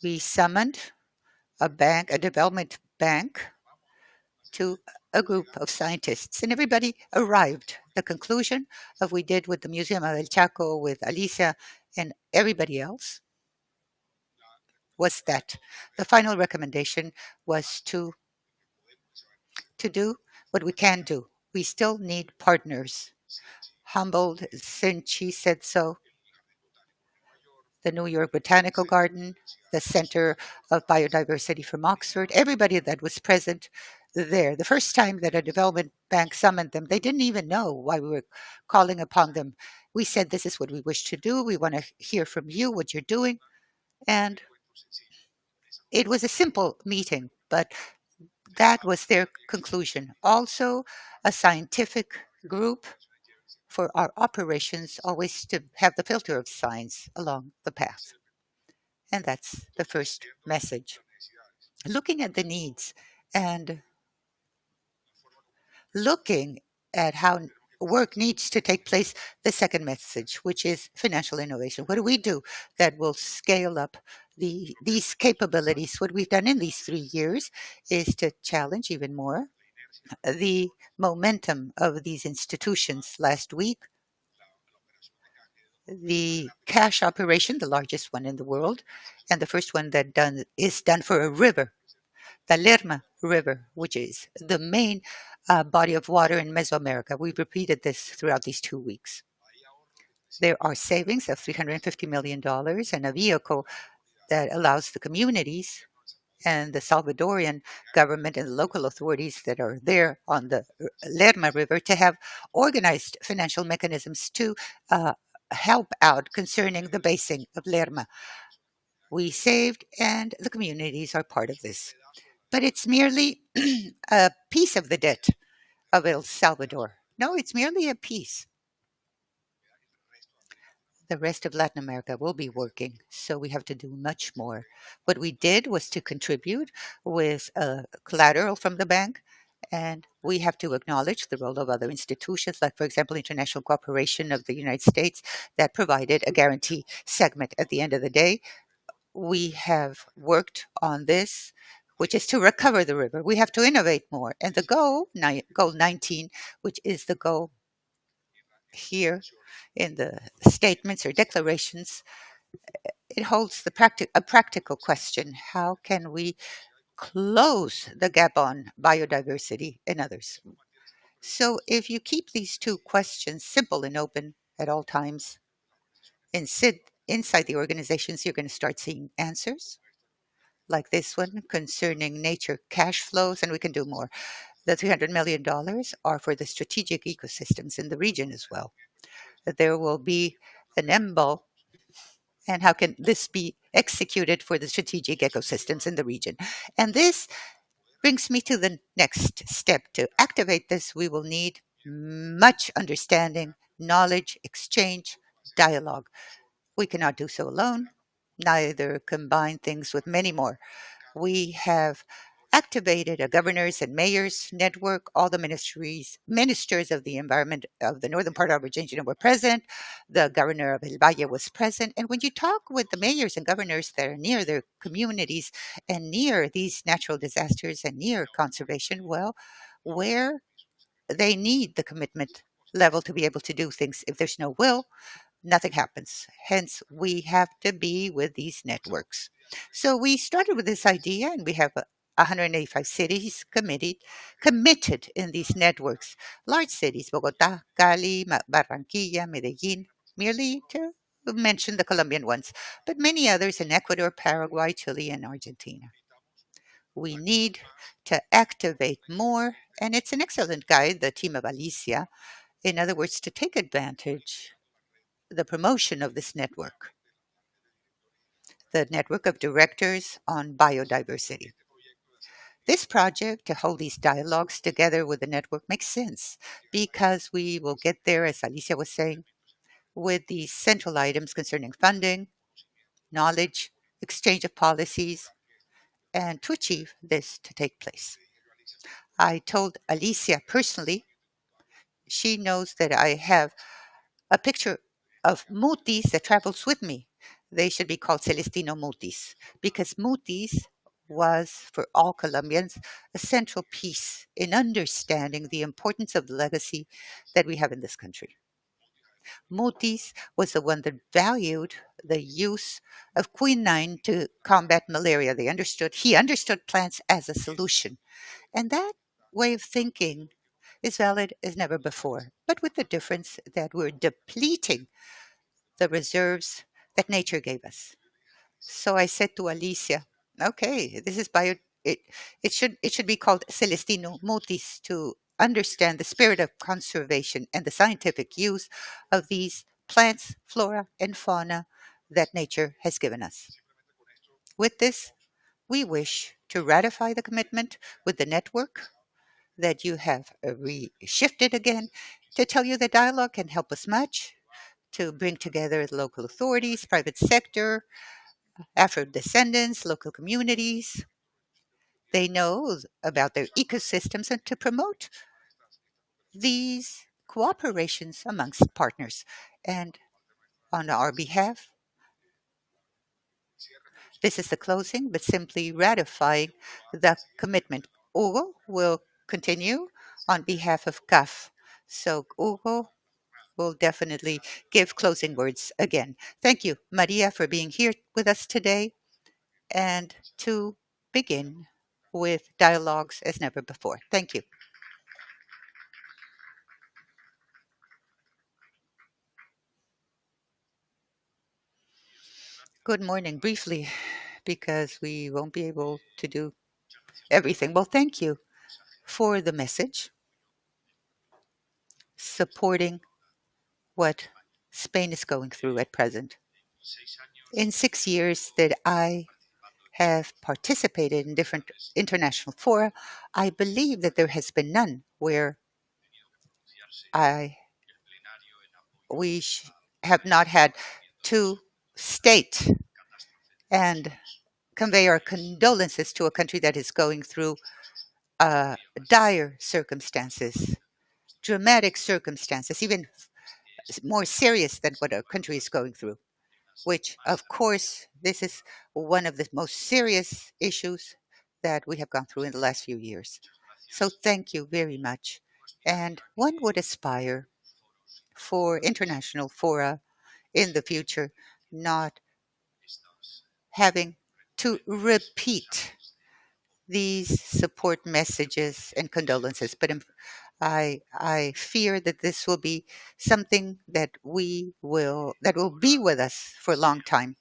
We summoned a development bank, to a group of scientists, and everybody arrived. The conclusion of we did with the Museum of El Chaco, with Alicia and everybody else, was that the final recommendation was to do what we can do. We still need partners. Humboldt, since she said so, the New York Botanical Garden, the Center of Biodiversity from Oxford, everybody that was present there. The first time that a development bank summoned them, they didn't even know why we were calling upon them. We said, this is what we wish to do. We want to hear from you what you're doing. And it was a simple meeting, but that was their conclusion. Also, a scientific group for our operations, always to have the filter of science along the path. And that's the first message. Looking at the needs and looking at how work needs to take place, the second message, which is financial innovation. What do we do that will scale up these capabilities? What we've done in these 3 years is to challenge even more the momentum of these institutions. Last week, the cash operation, the largest one in the world, and the first one that is done for a river, the Lerma River, which is the main body of water in Mesoamerica. We've repeated this throughout these 2 weeks. There are savings of $350 million and a vehicle that allows the communities and the Salvadorian government and the local authorities that are there on the Lerma River to have organized financial mechanisms to help out concerning the basing of Lerma. We saved, and the communities are part of this. But it's merely a piece of the debt of El Salvador. No, it's merely a piece. The rest of Latin America will be working, so we have to do much more. What we did was to contribute with collateral from the bank, and we have to acknowledge the role of other institutions, like, for example, International Cooperation of the United States, that provided a guarantee segment. At the end of the day, we have worked on this, which is to recover the river. We have to innovate more. And the goal 19, which is the goal here in the statements or declarations, it holds a practical question. How can we close the gap on biodiversity and others? So if you keep these two questions simple and open at all times and sit inside the organizations, you're going to start seeing answers like this one concerning nature cash flows, and we can do more. The $300 million are for the strategic ecosystems in the region as well. That there will be an EMBO And how can this be executed for the strategic ecosystems in the region? And this brings me to the next step. To activate this, we will need much understanding, knowledge, exchange, dialogue. We cannot do so alone, neither combine things with many more. We have activated a governors and mayors network. All the ministers of the environment of the northern part of Argentina were present. The governor of El Valle was present. And when you talk with the mayors and governors that are near their communities and near these natural disasters and near conservation, well, where they need the commitment level to be able to do things. If there's no will, nothing happens. Hence, we have to be with these networks. So we started with this idea, and we have 185 cities committed in these networks. Large cities, Bogota, Cali, Barranquilla, Medellin, merely to mention the Colombian ones, but many others in Ecuador, Paraguay, Chile, and Argentina. We need to activate more, and it's an excellent guide, the team of Alicia, in other words, to take advantage the promotion of this network, the network of directors on biodiversity. This project to hold these dialogues together with the network makes sense because we will get there, as Alicia was saying, with these central items concerning funding, knowledge, exchange of policies, and to achieve this to take place. I told Alicia personally, she knows that I have a picture of mutis that travels with me. They should be called Celestino mutis because mutis was for all Colombians a central piece in understanding the importance of the legacy that we have in this country. Mutis was the one that valued the use of quinine to combat malaria. He understood plants as a solution. And that way of thinking is valid as never before, but with the difference that we're depleting the reserves that nature gave us. So I said to Alicia, okay, this is it, it should be called Celestino Mutis to understand the spirit of conservation and the scientific use of these plants, flora, and fauna that nature has given us. With this, we wish to ratify the commitment with the network that you have reshifted again to tell you that dialogue can help us much to bring together the local authorities, private sector, Afro descendants, local communities. They know about their ecosystems and to promote these cooperations amongst partners. And on our behalf, this is the closing, but simply ratifying the commitment. Hugo will continue on behalf of CAF. So, Hugo will definitely give closing words again. Thank you, Maria, for being here with us today and to begin with dialogues as never before. Thank you. Good morning. Briefly, because we won't be able to do everything. Well, thank you for the message supporting what Spain is going through at present. In 6 years that I have participated in different international fora, I believe that there has been none where I we have not had to state and convey our condolences to a country that is going through dire circumstances, dramatic circumstances, even more serious than what our country is going through, which, of course, this is one of the most serious issues that we have gone through in the last few years. So thank you very much. And one would aspire for international fora in the future, not having to repeat these support messages and condolences. But I fear that this will be something that will be with us for a long time.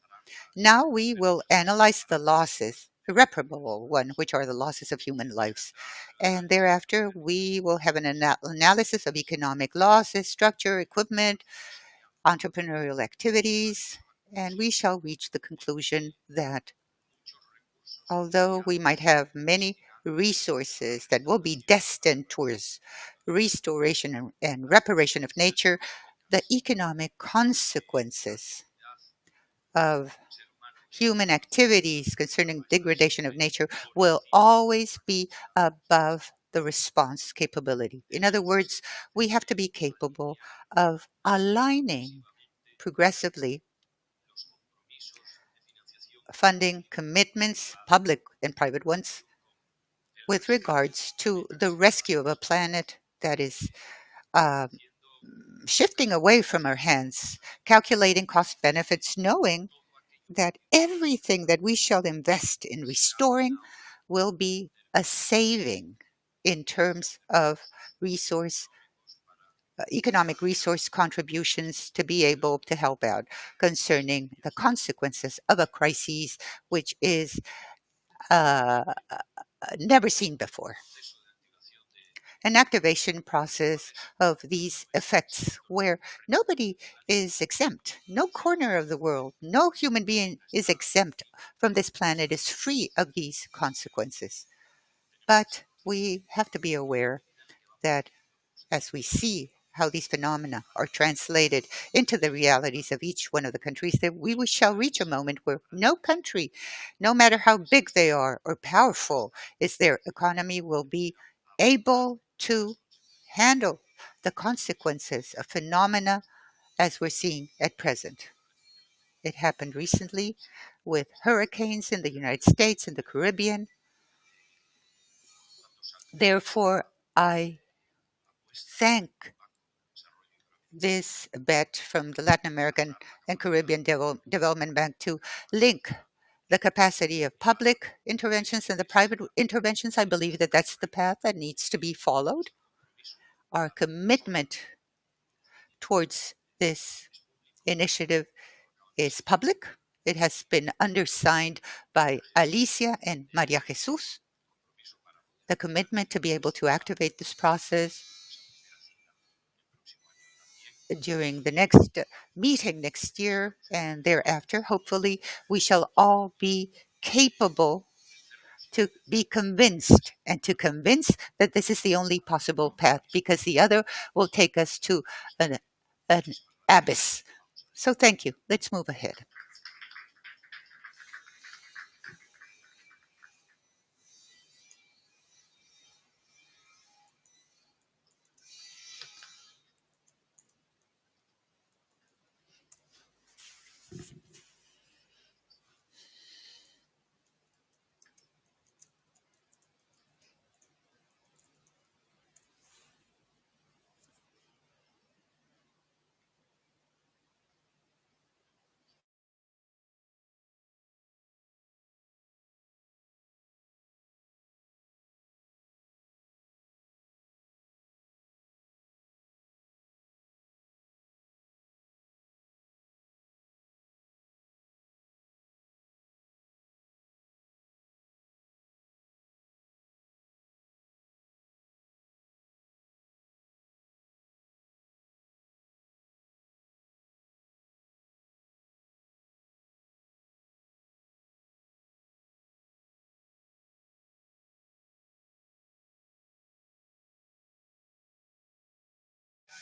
Now we will analyze the losses, irreparable one, which are the losses of human lives. And thereafter, we will have an analysis of economic losses, structure, equipment, entrepreneurial activities, and we shall reach the conclusion that although we might have many resources that will be destined towards restoration and reparation of nature, the economic consequences of human activities concerning degradation of nature will always be above the response capability. In other words, we have to be capable of aligning progressively funding commitments, public and private ones, with regards to the rescue of a planet that is uh, shifting away from our hands, calculating cost benefits, knowing that everything that we shall invest in restoring will be a saving in terms of resource economic resource contributions to be able to help out concerning the consequences of a crisis which is uh, never seen before. An activation process of these effects where nobody is exempt. No corner of the world, no human being is exempt from this planet, is free of these consequences. But we have to be aware that as we see how these phenomena are translated into the realities of each one of the countries, that we shall reach a moment where no country, no matter how big they are or powerful is their economy, will be able to handle the consequences of phenomena as we're seeing at present. It happened recently with hurricanes in the United States and the Caribbean. Therefore, I thank this bet from the Latin American and Caribbean Development Bank to link the capacity of public interventions and the private interventions. I believe that that's the path that needs to be followed. Our commitment towards this initiative is public. It has been undersigned by Alicia and Maria Jesus. The commitment to be able to activate this process during the next meeting next year and thereafter, hopefully, we shall all be capable to be convinced and to convince that this is the only possible path because the other will take us to an abyss. So, thank you. Let's move ahead.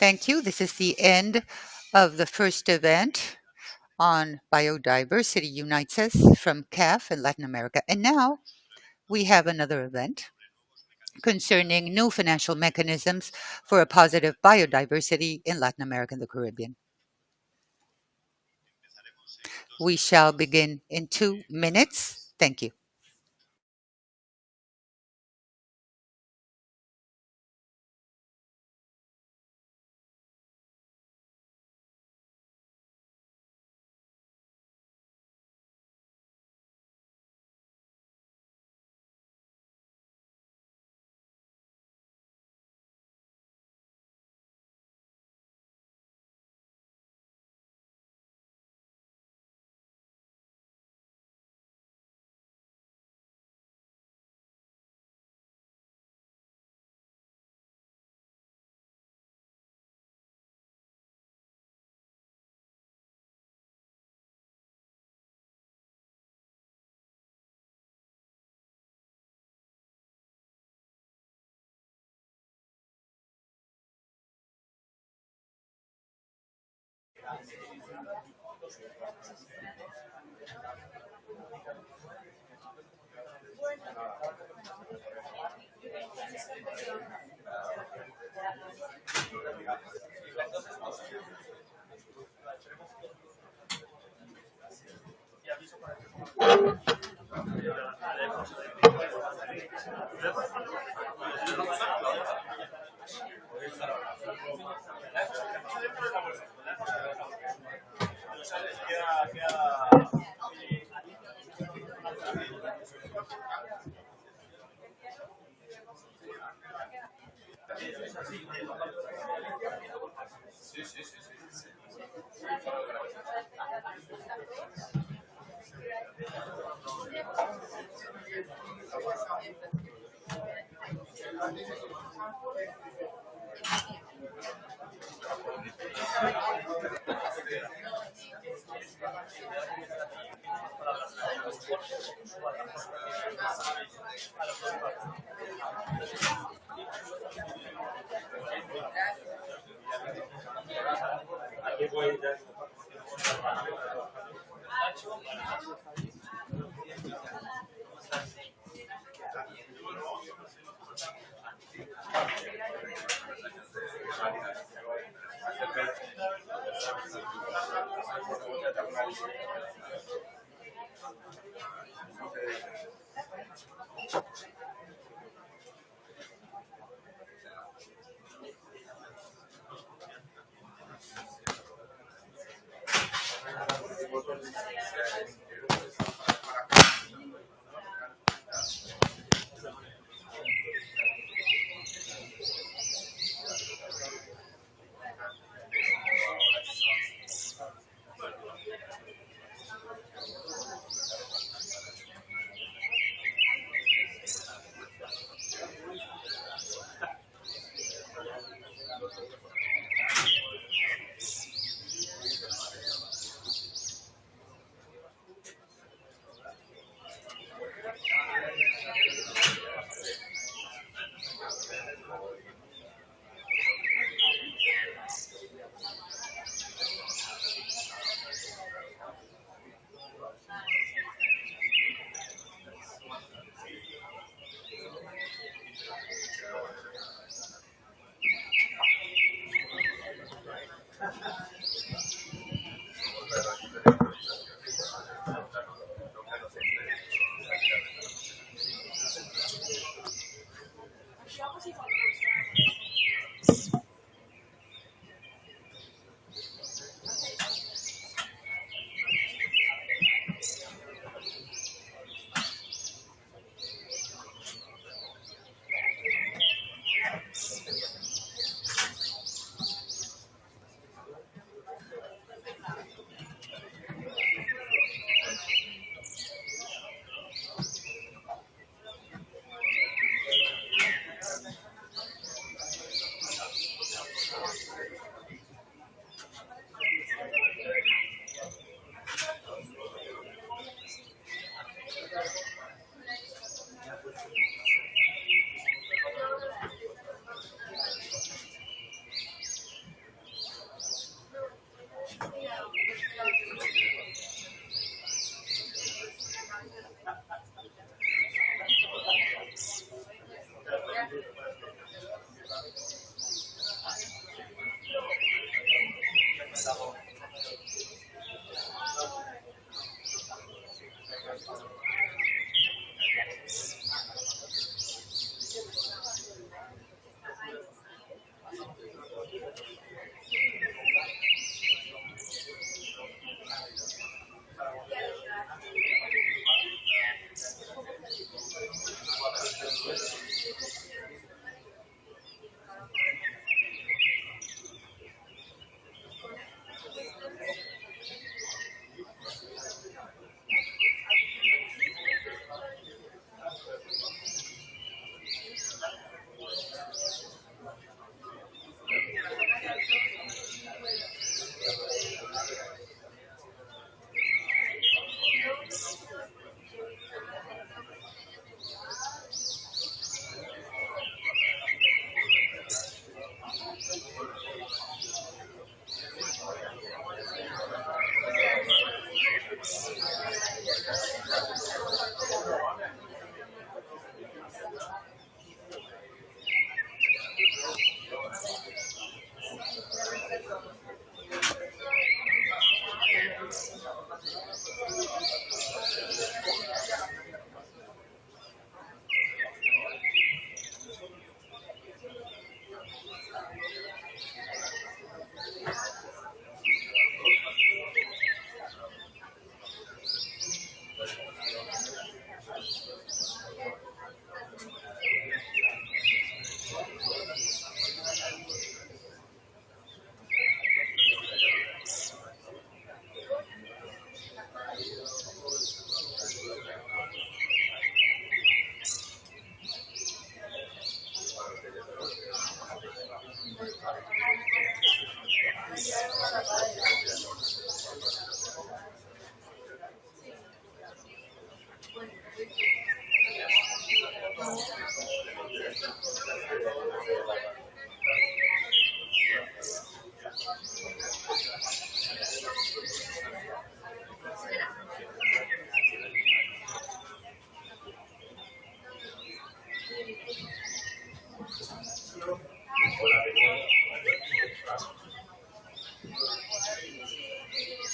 Thank you. This is the end of the first event on Biodiversity Unites Us from CAF in Latin America. And now we have another event concerning new financial mechanisms for a positive biodiversity in Latin America and the Caribbean. We shall begin in 2 minutes. Thank you.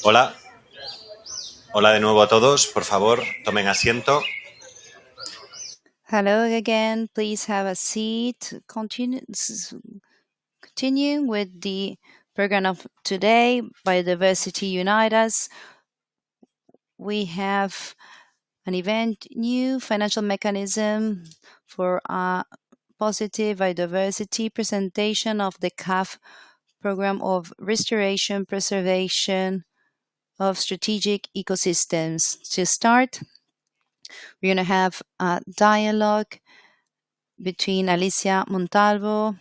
Hola, hola de nuevo a todos. Por favor, tomen asiento. Hello again. Please have a seat. Continuing with the program of today, Biodiversity Unite Us, we have an event, new financial mechanism for a positive biodiversity presentation of the CAF program of restoration, preservation of strategic ecosystems. To start, we're going to have a dialogue between Alicia Montalvo,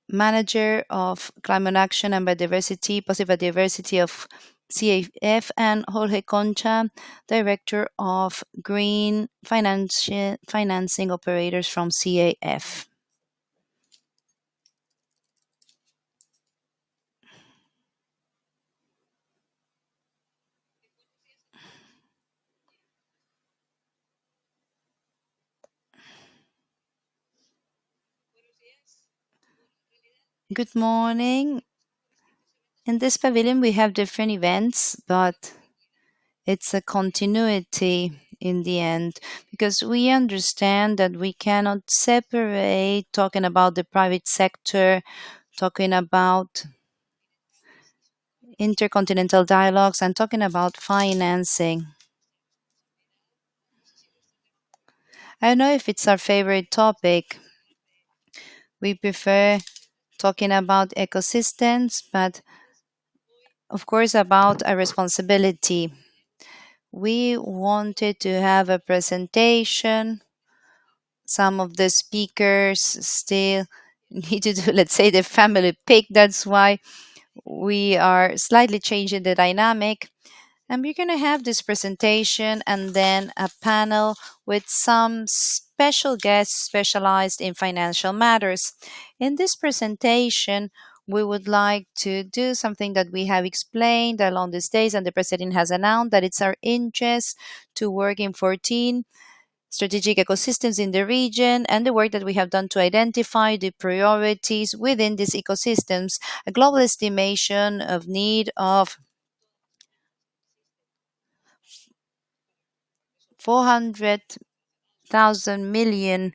Manager of Climate Action and Biodiversity, Positive Biodiversity of CAF, and Jorge Concha, Director of Green Financing Operators from CAF. Good morning. In this pavilion, we have different events, but it's a continuity in the end because we understand that we cannot separate talking about the private sector, talking about intercontinental dialogues, and talking about financing. I don't know if it's our favorite topic. We prefer talking about ecosystems, but of course, about a responsibility. We wanted to have a presentation. Some of the speakers still need to do, let's say, the family pick. That's why we are slightly changing the dynamic. And we're going to have this presentation and then a panel with some special guests specialized in financial matters. In this presentation, we would like to do something that we have explained along these days, and the president has announced that it's our interest to work in 14 strategic ecosystems in the region, and the work that we have done to identify the priorities within these ecosystems, a global estimation of need of 400,000 million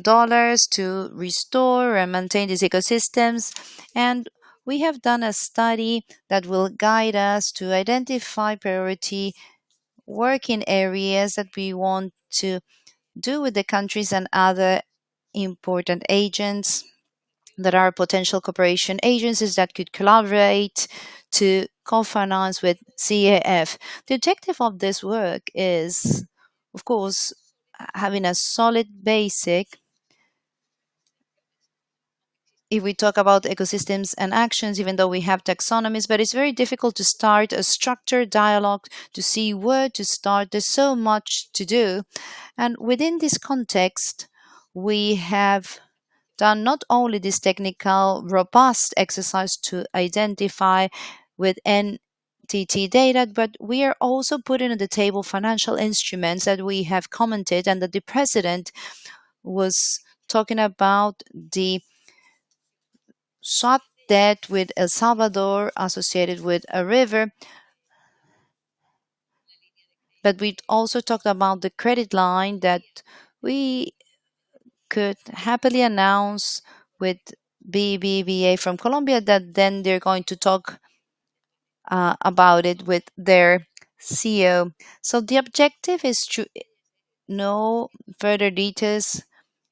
dollars to restore and maintain these ecosystems. And we have done a study that will guide us to identify priority working areas that we want to do with the countries and other important agents that are potential cooperation agencies that could collaborate to co-finance with CAF. The objective of this work is, of course, having a solid basic. If we talk about ecosystems and actions, even though we have taxonomies, but it's very difficult to start a structured dialogue to see where to start. There's so much to do. And within this context, we have done not only this technical, robust exercise to identify with NTT data, but we are also putting on the table financial instruments that we have commented and that the president was talking about the swap debt with El Salvador associated with a river, but we also talked about the credit line that we could happily announce with BBVA from Colombia, that then they're going to talk about it with their CEO. So the objective is to know further details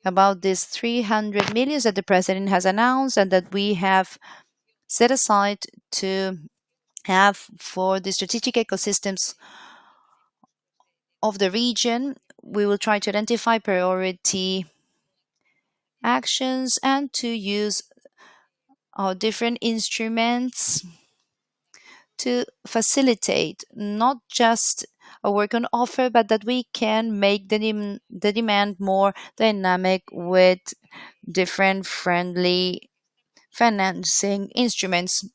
about this 300 million that the president has announced and that we have set aside to have for the strategic ecosystems of the region. We will try to identify priority actions and to use our different instruments to facilitate not just a work on offer, but that we can make the demand more dynamic with different friendly financing instruments.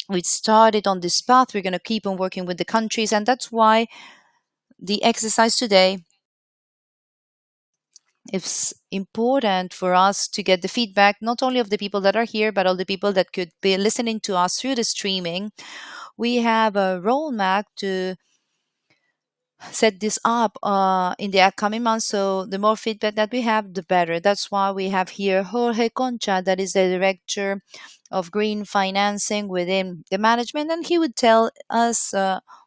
We started on this path. We're going to keep on working with the countries, and that's why the exercise today is important for us to get the feedback not only of the people that are here, but all the people that could be listening to us through the streaming. We have a roadmap to set this up in the upcoming months. So the more feedback that we have, the better. That's why we have here Jorge Concha, that is the director of green financing within the management, and he would tell us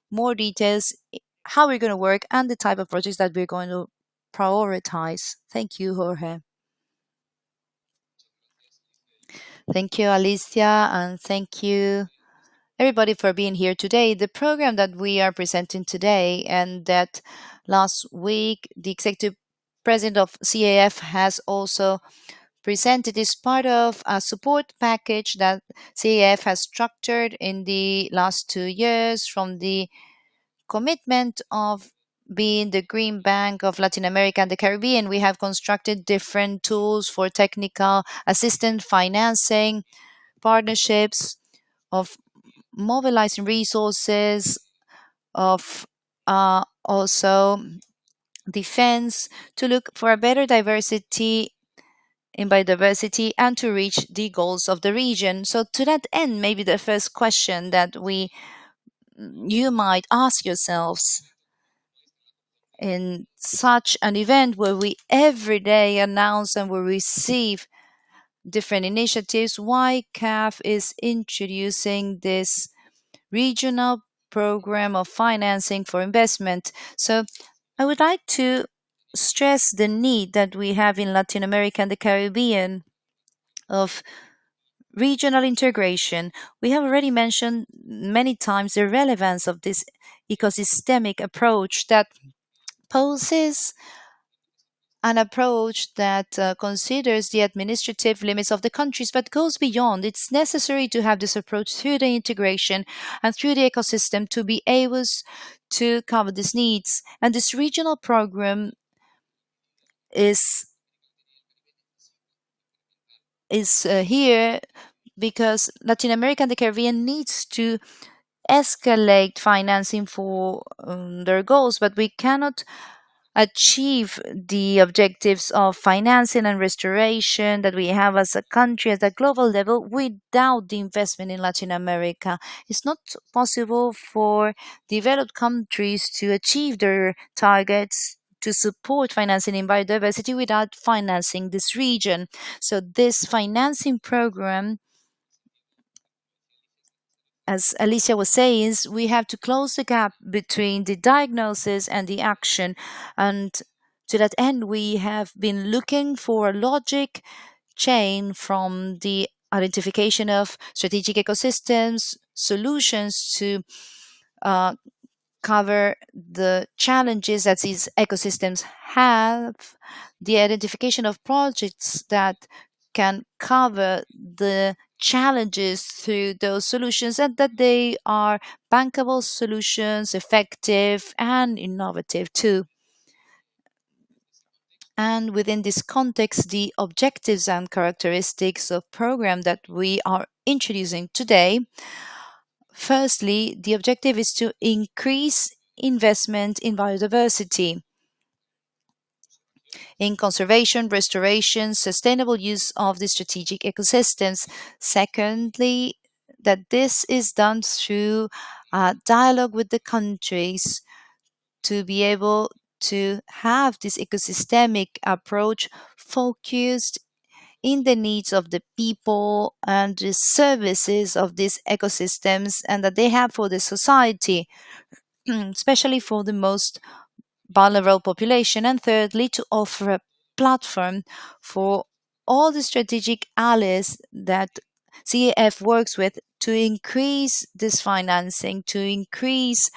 more details how we're going to work and the type of projects that we're going to prioritize. Thank you, Jorge. Thank you, Alicia, and thank you everybody for being here today. The program that we are presenting today and that last week the executive president of CAF has also presented is part of a support package that CAF has structured in the last 2 years from the commitment of being the green bank of Latin America and the Caribbean. We have constructed different tools for technical assistance, financing, partnerships, of mobilizing resources, of also defense, to look for a better diversity in biodiversity and to reach the goals of the region. So to that end, maybe the first question that you might ask yourselves in such an event where we every day announce and we receive different initiatives, why CAF is introducing this regional program of financing for investment. So I would like to stress the need that we have in Latin America and the Caribbean of regional integration. We have already mentioned many times the relevance of this ecosystemic approach that poses an approach that considers the administrative limits of the countries but goes beyond. It's necessary to have this approach through the integration and through the ecosystem to be able to cover these needs. And this regional program is here because Latin America and the Caribbean needs to escalate financing for their goals, but we cannot achieve the objectives of financing and restoration that we have as a country at a global level without the investment in Latin America. It's not possible for developed countries to achieve their targets to support financing in biodiversity without financing this region. So this financing program, as Alicia was saying, is we have to close the gap between the diagnosis and the action. And to that end, we have been looking for a logic chain from the identification of strategic ecosystems, solutions to uh, cover the challenges that these ecosystems have, the identification of projects that can cover the challenges through those solutions, and that they are bankable solutions, effective and innovative too. And within this context, the objectives and characteristics of program that we are introducing today. Firstly, the objective is to increase investment in biodiversity. in conservation, restoration, sustainable use of the strategic ecosystems. Secondly, that this is done through dialogue with the countries to be able to have this ecosystemic approach focused in the needs of the people and the services of these ecosystems and that they have for the society, especially for the most vulnerable population. And thirdly, to offer a platform for all the strategic allies that CAF works with to increase this financing, to increase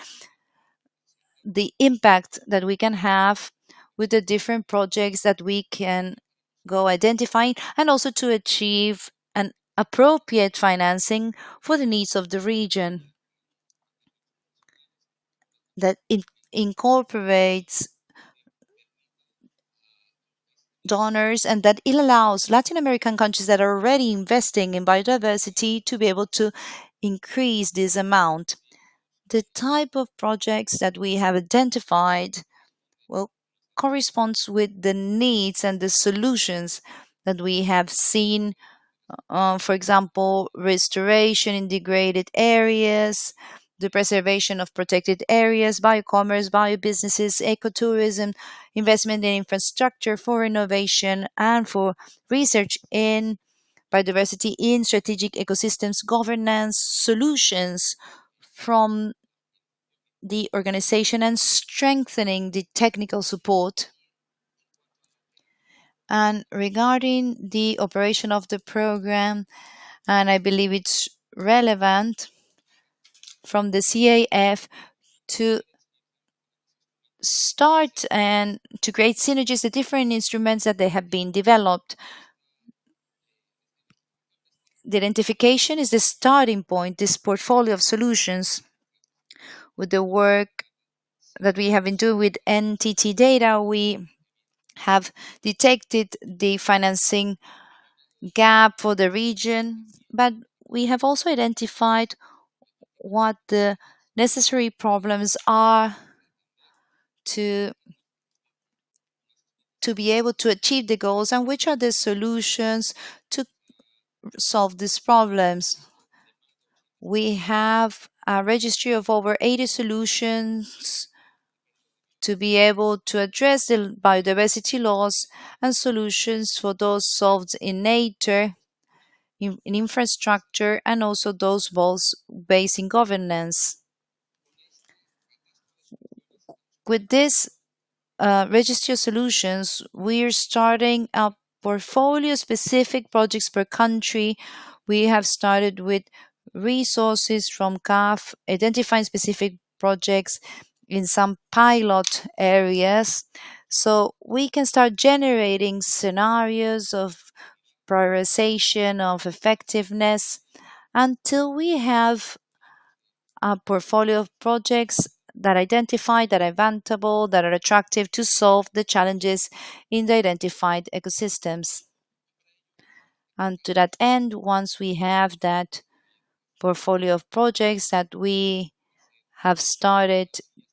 the impact that we can have with the different projects that we can go identifying, and also to achieve an appropriate financing for the needs of the region that incorporates donors and that it allows Latin American countries that are already investing in biodiversity to be able to increase this amount. The type of projects that we have identified well corresponds with the needs and the solutions that we have seen. For example, restoration in degraded areas, the preservation of protected areas, biocommerce, biobusinesses, ecotourism, investment in infrastructure for innovation and for research in biodiversity in strategic ecosystems governance solutions from the organization and strengthening the technical support. And regarding the operation of the program, and I believe it's relevant from the CAF to start and to create synergies, the different instruments that they have been developed. The identification is the starting point, this portfolio of solutions with the work that we have been doing with NTT data. We have detected the financing gap for the region, but we have also identified what the necessary problems are to be able to achieve the goals and which are the solutions to solve these problems. We have a registry of over 80 solutions to be able to address the biodiversity loss and solutions for those solved in nature, in infrastructure, and also those both based in governance. With this registry of solutions, we're starting a portfolio specific projects per country. We have started with resources from CAF, identifying specific projects in some pilot areas. So we can start generating scenarios of prioritization, of effectiveness, until we have a portfolio of projects that identify, that are bankable, that are attractive to solve the challenges in the identified ecosystems. And to that end, once we have that portfolio of projects that we have started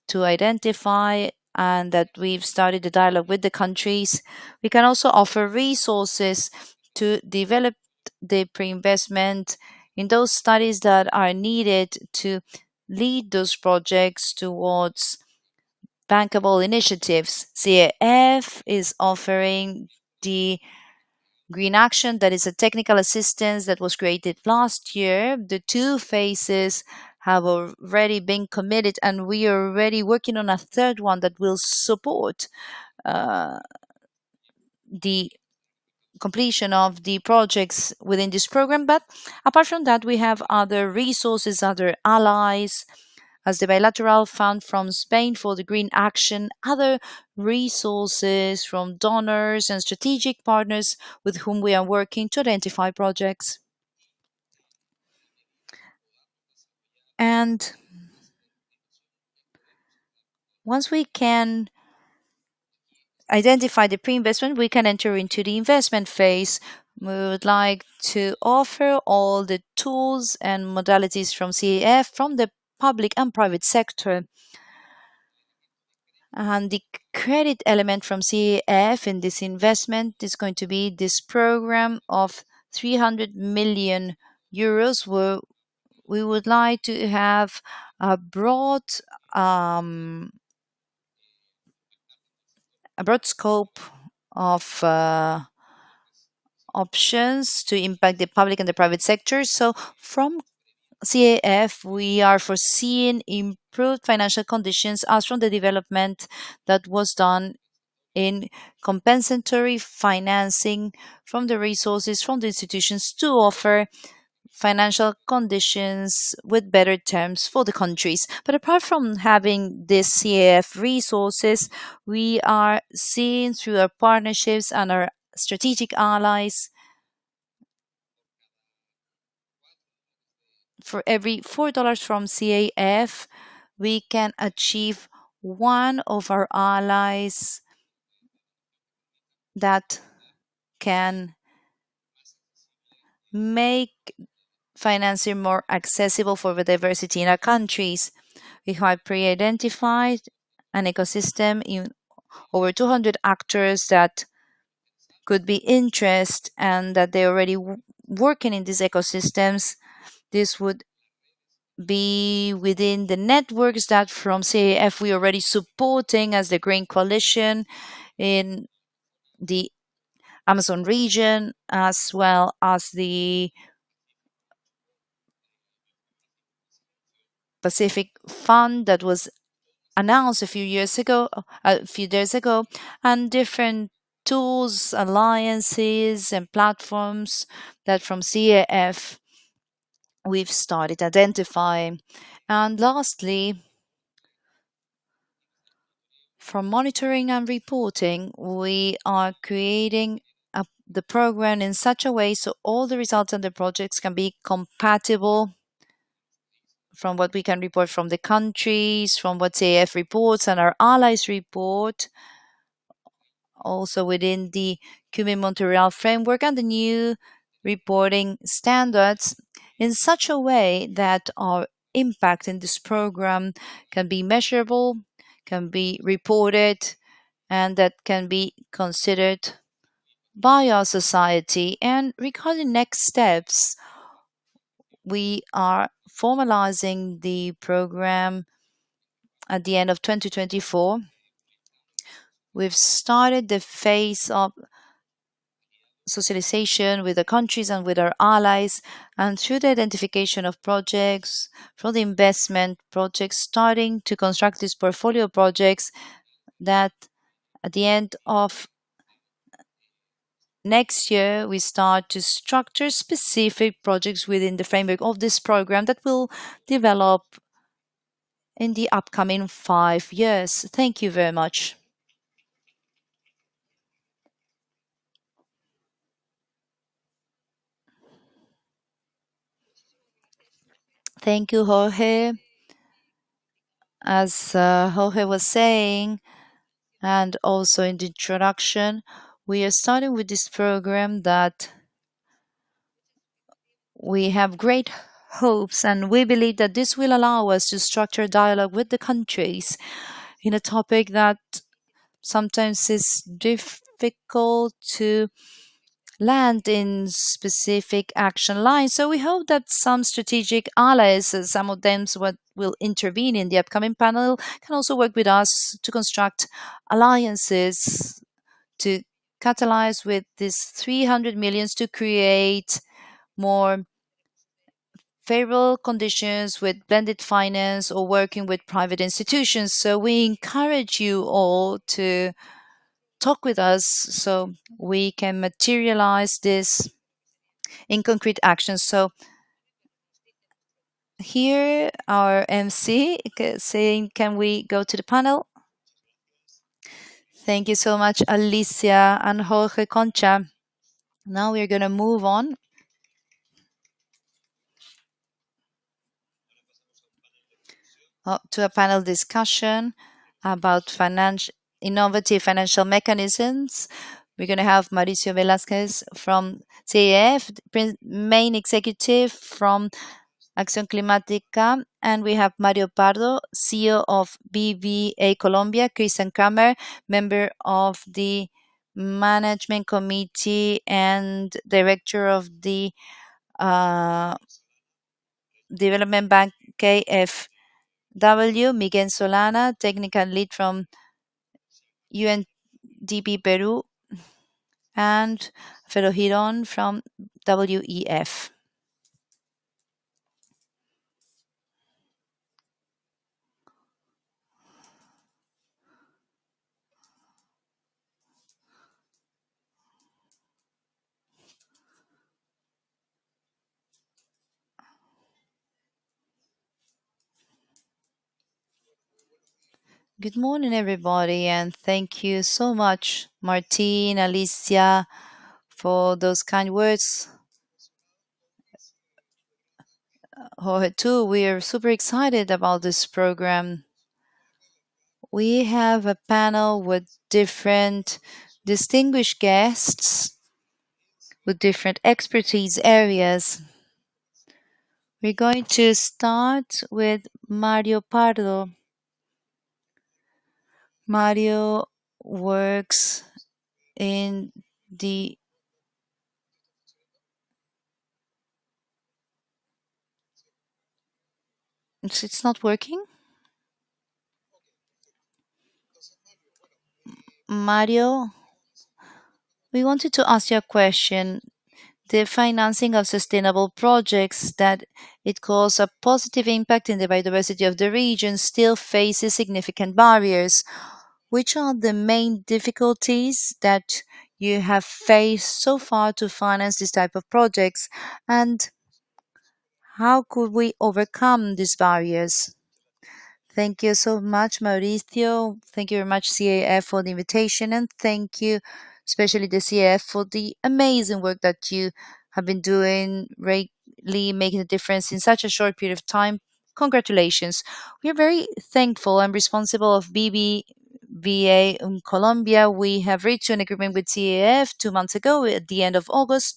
to identify and that we've started the dialogue with the countries, we can also offer resources to develop the pre-investment in those studies that are needed to lead those projects towards bankable initiatives. CAF is offering the Green Action, that is a technical assistance that was created last year. The two phases have already been committed, and we are already working on a third one that will support the completion of the projects within this program. But apart from that, we have other resources, other allies, as the bilateral fund from Spain for the Green Action, other resources from donors and strategic partners with whom we are working to identify projects. And once we can identify the pre-investment, we can enter into the investment phase. We would like to offer all the tools and modalities from CAF, from the public and private sector. And the credit element from CAF in this investment is going to be this program of 300 million euros, where we would like to have a um, broad scope of options to impact the public and the private sector. So from CAF, we are foreseeing improved financial conditions as from the development that was done in compensatory financing from the resources from the institutions to offer financial conditions with better terms for the countries. But apart from having this CAF resources, we are seeing through our partnerships and our strategic allies, for every $4 from CAF, we can achieve one of our allies that can make financing more accessible for the diversity in our countries. We have pre-identified an ecosystem in over 200 actors that could be interest and that they're already working in these ecosystems. This would be within the networks that from CAF we already supporting as the Green Coalition in the Amazon region, as well as the Pacific Fund that was announced a few days ago, and different tools, alliances, and platforms that from CAF we've started identifying. And lastly, for monitoring and reporting, we are creating the program in such a way so all the results and the projects can be compatible from what we can report from the countries, from what CAF reports and our allies report, also within the Cumin Montreal framework and the new reporting standards, in such a way that our impact in this program can be measurable, can be reported, and that can be considered by our society. And regarding next steps, we are formalizing the program at the end of 2024. We've started the phase of socialization with the countries and with our allies, and through the identification of projects, from the investment projects, starting to construct these portfolio projects that at the end of next year we start to structure specific projects within the framework of this program that will develop in the upcoming 5 years. Thank you very much. Thank you, Jorge. As Jorge was saying, and also in the introduction, we are starting with this program that we have great hopes, and we believe that this will allow us to structure dialogue with the countries in a topic that sometimes is difficult to land in specific action lines. So we hope that some strategic allies, some of them what will intervene in the upcoming panel, can also work with us to construct alliances to catalyze with this 300 millions to create more favorable conditions with blended finance or working with private institutions. So we encourage you all to talk with us so we can materialize this in concrete actions. So here our MC saying, can we go to the panel? Thank you so much, Alicia and Jorge Concha. Now we're going to move on to a panel discussion about innovative financial mechanisms. We're going to have Mauricio Velázquez from CAF, main executive from Acción Climática, and we have Mario Pardo, CEO of BBA Colombia, Christian Kramer, member of the management committee and director of the uh, development bank KfW, Miguel Solana, technical lead from UNDP Peru, and Fero Giron from WEF. Good morning, everybody, and thank you so much, Martin, Alicia, for those kind words. Jorge, too, we are super excited about this program. We have a panel with different distinguished guests with different expertise areas. We're going to start with Mario Pardo. Mario works in the it's not working. Mario, we wanted to ask you a question. The financing of sustainable projects that it cause a positive impact in the biodiversity of the region still faces significant barriers. Which are the main difficulties that you have faced so far to finance this type of projects, and how could we overcome these barriers? Thank you so much, Mauricio. Thank you very much, CAF, for the invitation, and thank you, especially the CAF, for the amazing work that you have been doing, really making a difference in such a short period of time. Congratulations. We are very thankful and responsible of BBVA in Colombia. We have reached an agreement with CAF 2 months ago at the end of August,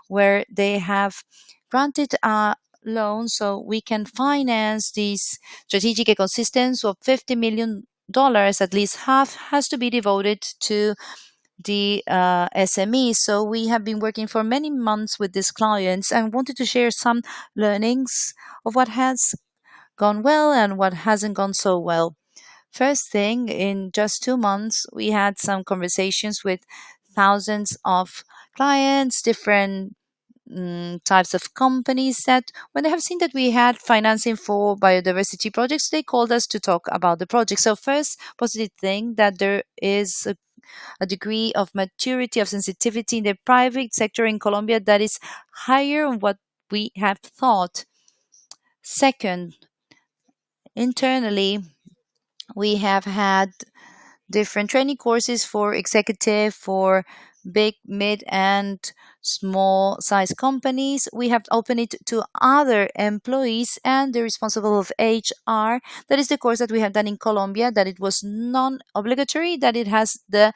where they have granted a loan so we can finance these strategic ecosystems of $50 million. At least half has to be devoted to the SME. So we have been working for many months with these clients and wanted to share some learnings of what has gone well and what hasn't gone so well. First thing, in just 2 months, we had some conversations with thousands of clients, different types of companies that when they have seen that we had financing for biodiversity projects, they called us to talk about the project. So first positive thing that there is a degree of maturity, of sensitivity in the private sector in Colombia that is higher than what we have thought. Second, internally, we have had different training courses for executive, for big, mid, and small size companies. We have opened it to other employees and the responsible of HR. That is the course that we have done in Colombia, that it was non-obligatory, that it has the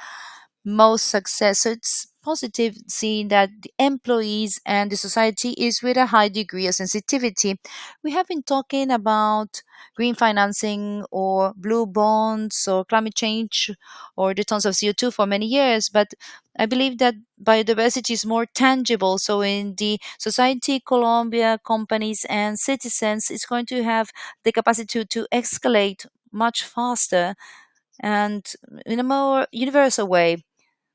most success. So it's positive seeing that the employees and the society is with a high degree of sensitivity. We have been talking about green financing or blue bonds or climate change or the tons of CO2 for many years, but I believe that biodiversity is more tangible. So in the society, Colombia, companies and citizens, it's going to have the capacity to escalate much faster and in a more universal way.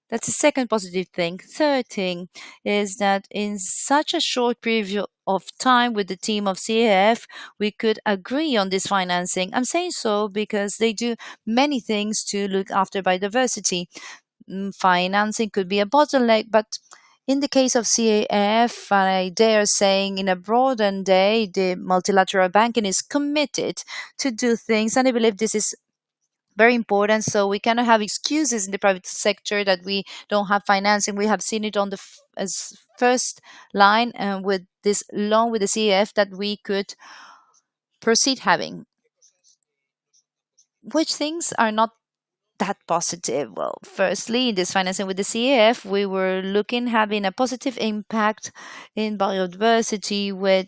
That's the second positive thing. Third thing is that in such a short period of time with the team of CAF, we could agree on this financing. I'm saying so because they do many things to look after biodiversity. Financing could be a bottleneck, but in the case of CAF, I dare saying in a broader day, the multilateral banking is committed to do things, and I believe this is very important. So we cannot have excuses in the private sector that we don't have financing. We have seen it on the as first line with this loan with the CEF that we could proceed having. Which things are not that positive? Well, firstly, in this financing with the CEF, we were looking having a positive impact in biodiversity with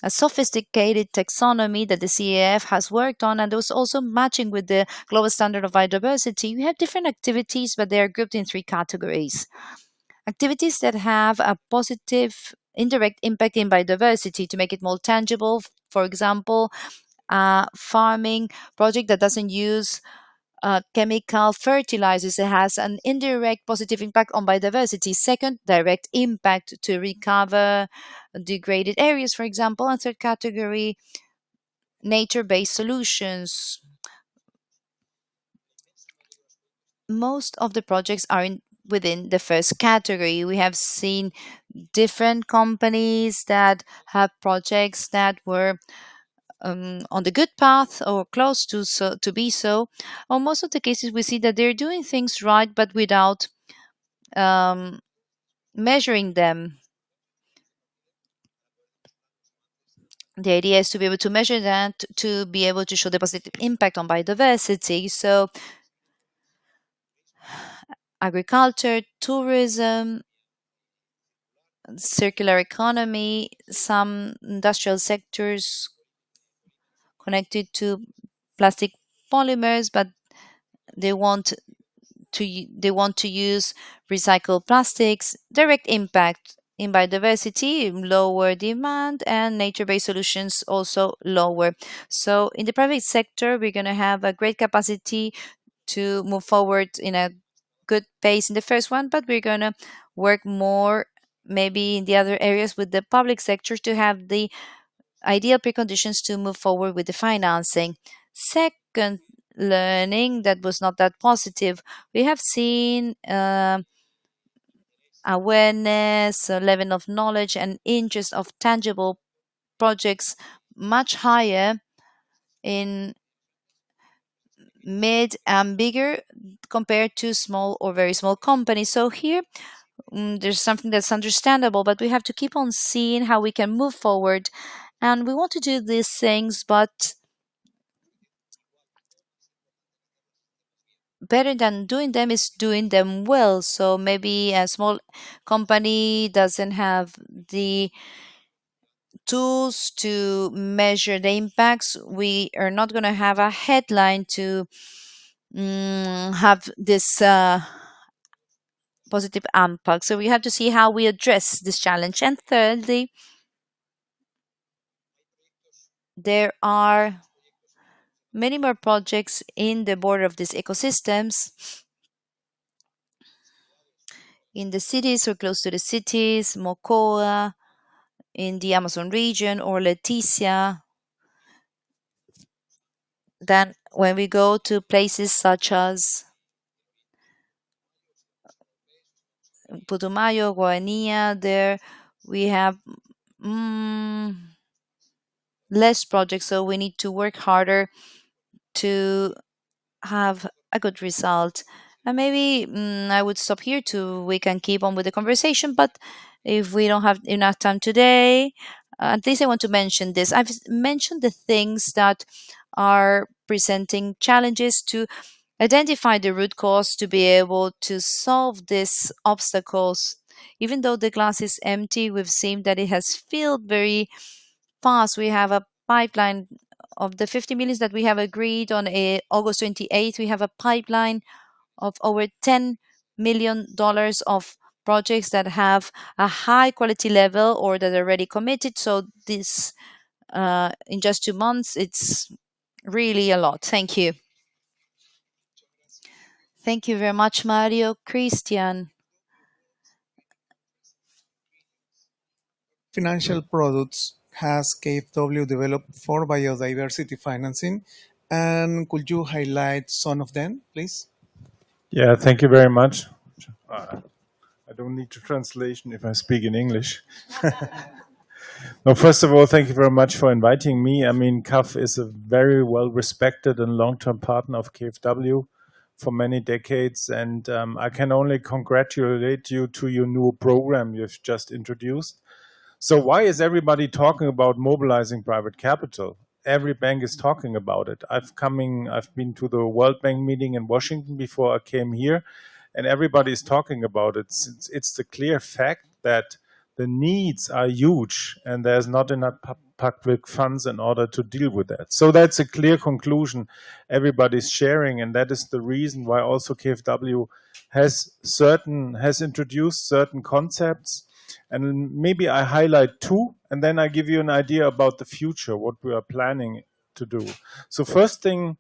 a sophisticated taxonomy that the CAF has worked on, and was also matching with the global standard of biodiversity. We have different activities, but they are grouped in three categories. Activities that have a positive indirect impact in biodiversity to make it more tangible. For example, a farming project that doesn't use chemical fertilizers. It has an indirect positive impact on biodiversity. Second, direct impact to recover degraded areas, for example. And third category, nature-based solutions. Most of the projects are within the first category. We have seen different companies that have projects that were on the good path or close to be so. On most of the cases, we see that they're doing things right, but without um, measuring them. The idea is to be able to measure that to be able to show the positive impact on biodiversity. So, agriculture, tourism, circular economy, some industrial sectors connected to plastic polymers, but they want they want to use recycled plastics. Direct impact in biodiversity, lower demand, and nature-based solutions also lower. So in the private sector, we're going to have a great capacity to move forward in a good pace in the first one, but we're going to work more maybe in the other areas with the public sector to have the ideal preconditions to move forward with the financing. Second, learning that was not that positive. We have seen awareness, a level of knowledge, and interest of tangible projects much higher in mid and bigger compared to small or very small companies. So here, there's something that's understandable, but we have to keep on seeing how we can move forward. And we want to do these things, but better than doing them is doing them well. So maybe a small company doesn't have the tools to measure the impacts. We are not going to have a headline to have this positive impact. So we have to see how we address this challenge. And thirdly, there are many more projects in the border of these ecosystems in the cities or close to the cities, Mocoa, in the Amazon region, or Leticia. Then, when we go to places such as Putumayo, Guainia, there we have mm, less projects, so we need to work harder to have a good result. And maybe I would stop here to we can keep on with the conversation. But if we don't have enough time today, at least I want to mention this. I've mentioned the things that are presenting challenges to identify the root cause to be able to solve these obstacles. Even though the glass is empty, we've seen that it has filled very fast. We have a pipeline of the 50 millions that we have agreed on August 28th. We have a pipeline of over $10 million of projects that have a high quality level or that are already committed. So this in just 2 months, it's really a lot. Thank you. Thank you very much, Mario. Christian. Financial products has KfW developed for biodiversity financing? And could you highlight some of them, please? Yeah, thank you very much. I don't need a translation if I speak in English. No, first of all, thank you very much for inviting me. I mean, CAF is a very well respected and long-term partner of KfW for many decades, and I can only congratulate you to your new program you've just introduced. So why is everybody talking about mobilizing private capital? Every bank is talking about it. I've been to the World Bank meeting in Washington before I came here, and everybody is talking about it. It's the clear fact that the needs are huge and there's not enough public funds in order to deal with that. So that's a clear conclusion everybody's sharing, and that is the reason why also KfW has introduced certain concepts. And maybe I highlight two, and then I give you an idea about the future, what we are planning to do. So first thing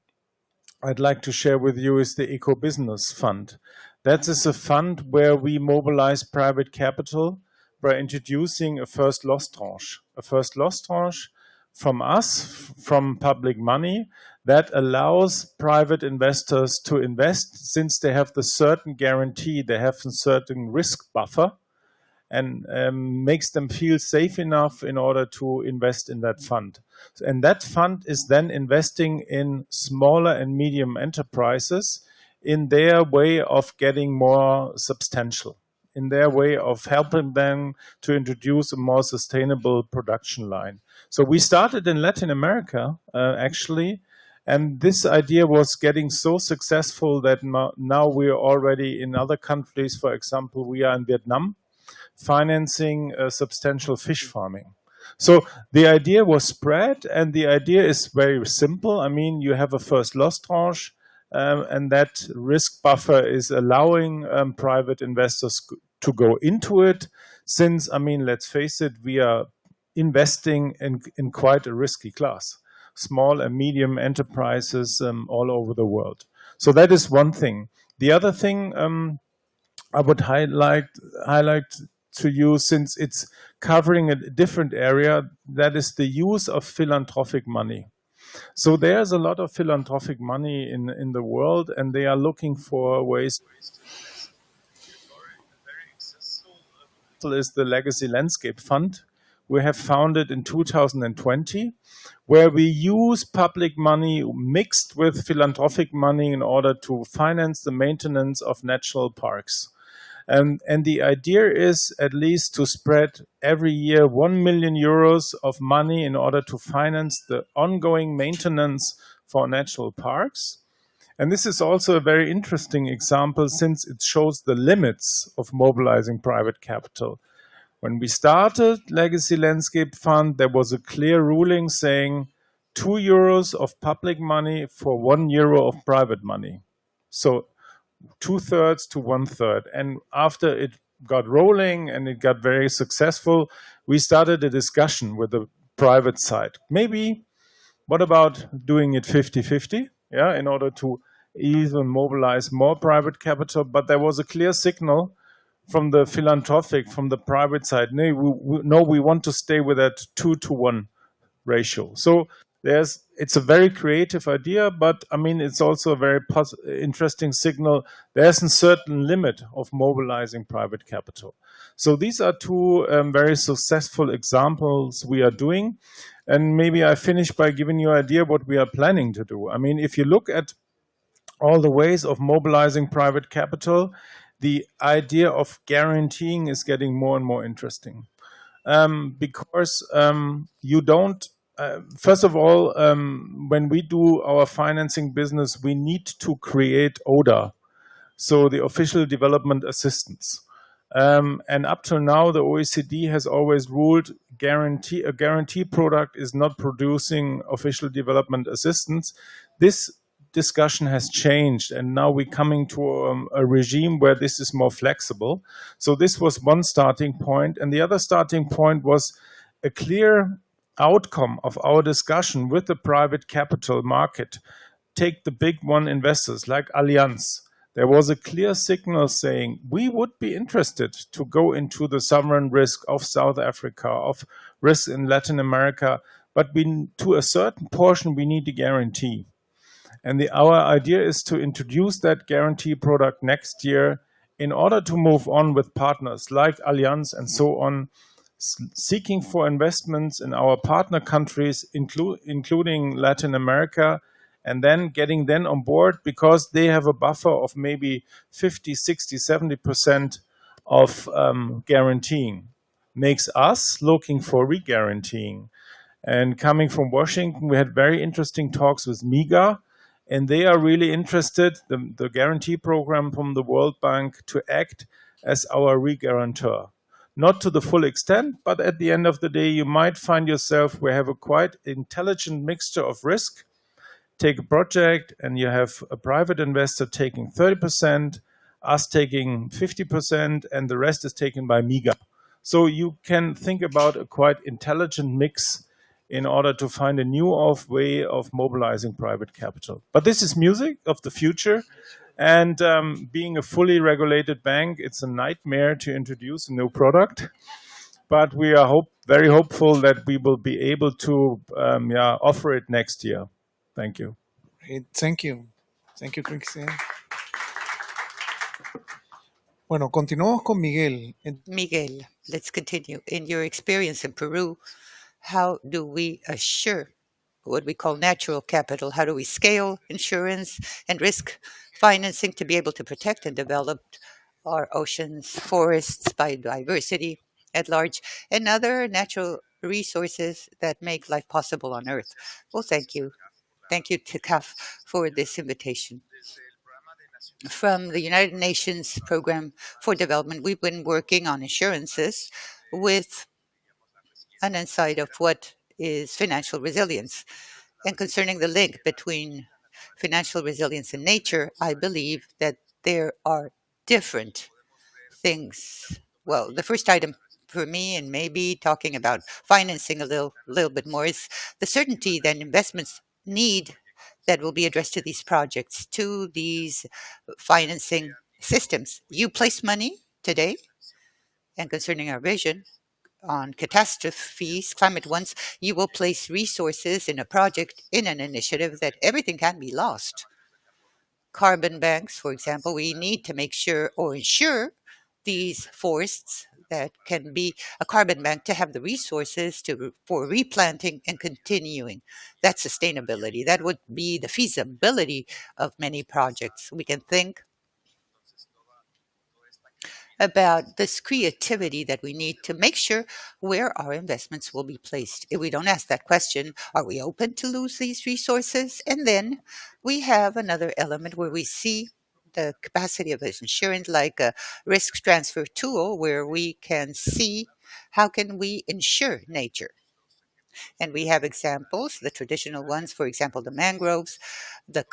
I'd like to share with you is the Eco Business Fund. That is a fund where we mobilize private capital by introducing a first loss tranche. A first loss tranche from us, from public money, that allows private investors to invest since they have the certain guarantee, they have a certain risk buffer, and makes them feel safe enough in order to invest in that fund. And that fund is then investing in smaller and medium enterprises in their way of getting more substantial, in their way of helping them to introduce a more sustainable production line. So we started in Latin America, actually, and this idea was getting so successful that now we are already in other countries. For example, we are in Vietnam, financing substantial fish farming. So the idea was spread, and the idea is very simple. I mean, you have a first loss tranche, and that risk buffer is allowing private investors to go into it. Since, I mean, let's face it, we are investing in quite a risky class, small and medium enterprises all over the world. So that is one thing. The other thing I would highlight to you, since it's covering a different area, that is the use of philanthropic money. So there's a lot of philanthropic money in the world, and they are looking for ways to invest. Very accessible is the Legacy Landscape Fund. We have founded in 2020, where we use public money mixed with philanthropic money in order to finance the maintenance of natural parks. And the idea is at least to spread every year 1 million euros of money in order to finance the ongoing maintenance for natural parks. And this is also a very interesting example, since it shows the limits of mobilizing private capital. When we started Legacy Landscape Fund, there was a clear ruling saying 2 euros of public money for 1 euro of private money. So 2/3 to 1/3. And after it got rolling and it got very successful, we started a discussion with the private side. Maybe, what about doing it 50-50? Yeah, in order to even mobilize more private capital. But there was a clear signal from the philanthropic, from the private side. No, we want to stay with that 2-to-1 ratio. So it's a very creative idea, but I mean, it's also a very interesting signal. There's a certain limit of mobilizing private capital. So these are two very successful examples we are doing. And maybe I finish by giving you an idea what we are planning to do. I mean, if you look at all the ways of mobilizing private capital, the idea of guaranteeing is getting more and more interesting. Because you don't, first of all, when we do our financing business, we need to create ODA, so the Official Development Assistance. And up till now, the OECD has always ruled a guarantee product is not producing official development assistance. This discussion has changed, and now we're coming to a regime where this is more flexible. So this was one starting point, and the other starting point was a clear outcome of our discussion with the private capital market. Take the big one investors like Allianz. There was a clear signal saying we would be interested to go into the sovereign risk of South Africa, of risk in Latin America, but to a certain portion we need a guarantee. And our idea is to introduce that guarantee product next year in order to move on with partners like Allianz and so on, seeking for investments in our partner countries, including Latin America, and then getting them on board because they have a buffer of maybe 50, 60, 70% of guaranteeing. Makes us looking for re-guaranteeing. And coming from Washington, we had very interesting talks with MIGA, and they are really interested, the guarantee program from the World Bank, to act as our re-guarantor, not to the full extent, but at the end of the day, you might find yourself we have a quite intelligent mixture of risk. Take a project and you have a private investor taking 30%, us taking 50%, and the rest is taken by MIGA. So you can think about a quite intelligent mix in order to find a new way of mobilizing private capital. But this is music of the future. And being a fully regulated bank, it's a nightmare to introduce a new product. But we are very hopeful that we will be able to offer it next year. Thank you. Great. Thank you. Thank you, Christian. Bueno, continuamos con Miguel. Miguel, let's continue. In your experience in Peru, how do we assure what we call natural capital? How do we scale insurance and risk financing to be able to protect and develop our oceans, forests, biodiversity at large, and other natural resources that make life possible on Earth? Well, thank you. Thank you to CAF for this invitation. From the United Nations Program for Development, we've been working on insurances with an insight of what is financial resilience. And concerning the link between financial resilience and nature, I believe that there are different things. Well, the first item for me, and maybe talking about financing a little bit more, is the certainty that investments need that will be addressed to these projects, to these financing systems. You place money today, and concerning our vision on catastrophes, climate ones, you will place resources in a project, in an initiative that everything can be lost. Carbon banks, for example, we need to make sure or ensure these forests that can be a carbon bank to have the resources for replanting and continuing. That's sustainability. That would be the feasibility of many projects. We can think about this creativity that we need to make sure where our investments will be placed. If we don't ask that question, are we open to lose these resources? And then we have another element where we see the capacity of this insurance like a risk transfer tool where we can see how can we insure nature. And we have examples, the traditional ones, for example, the mangroves, the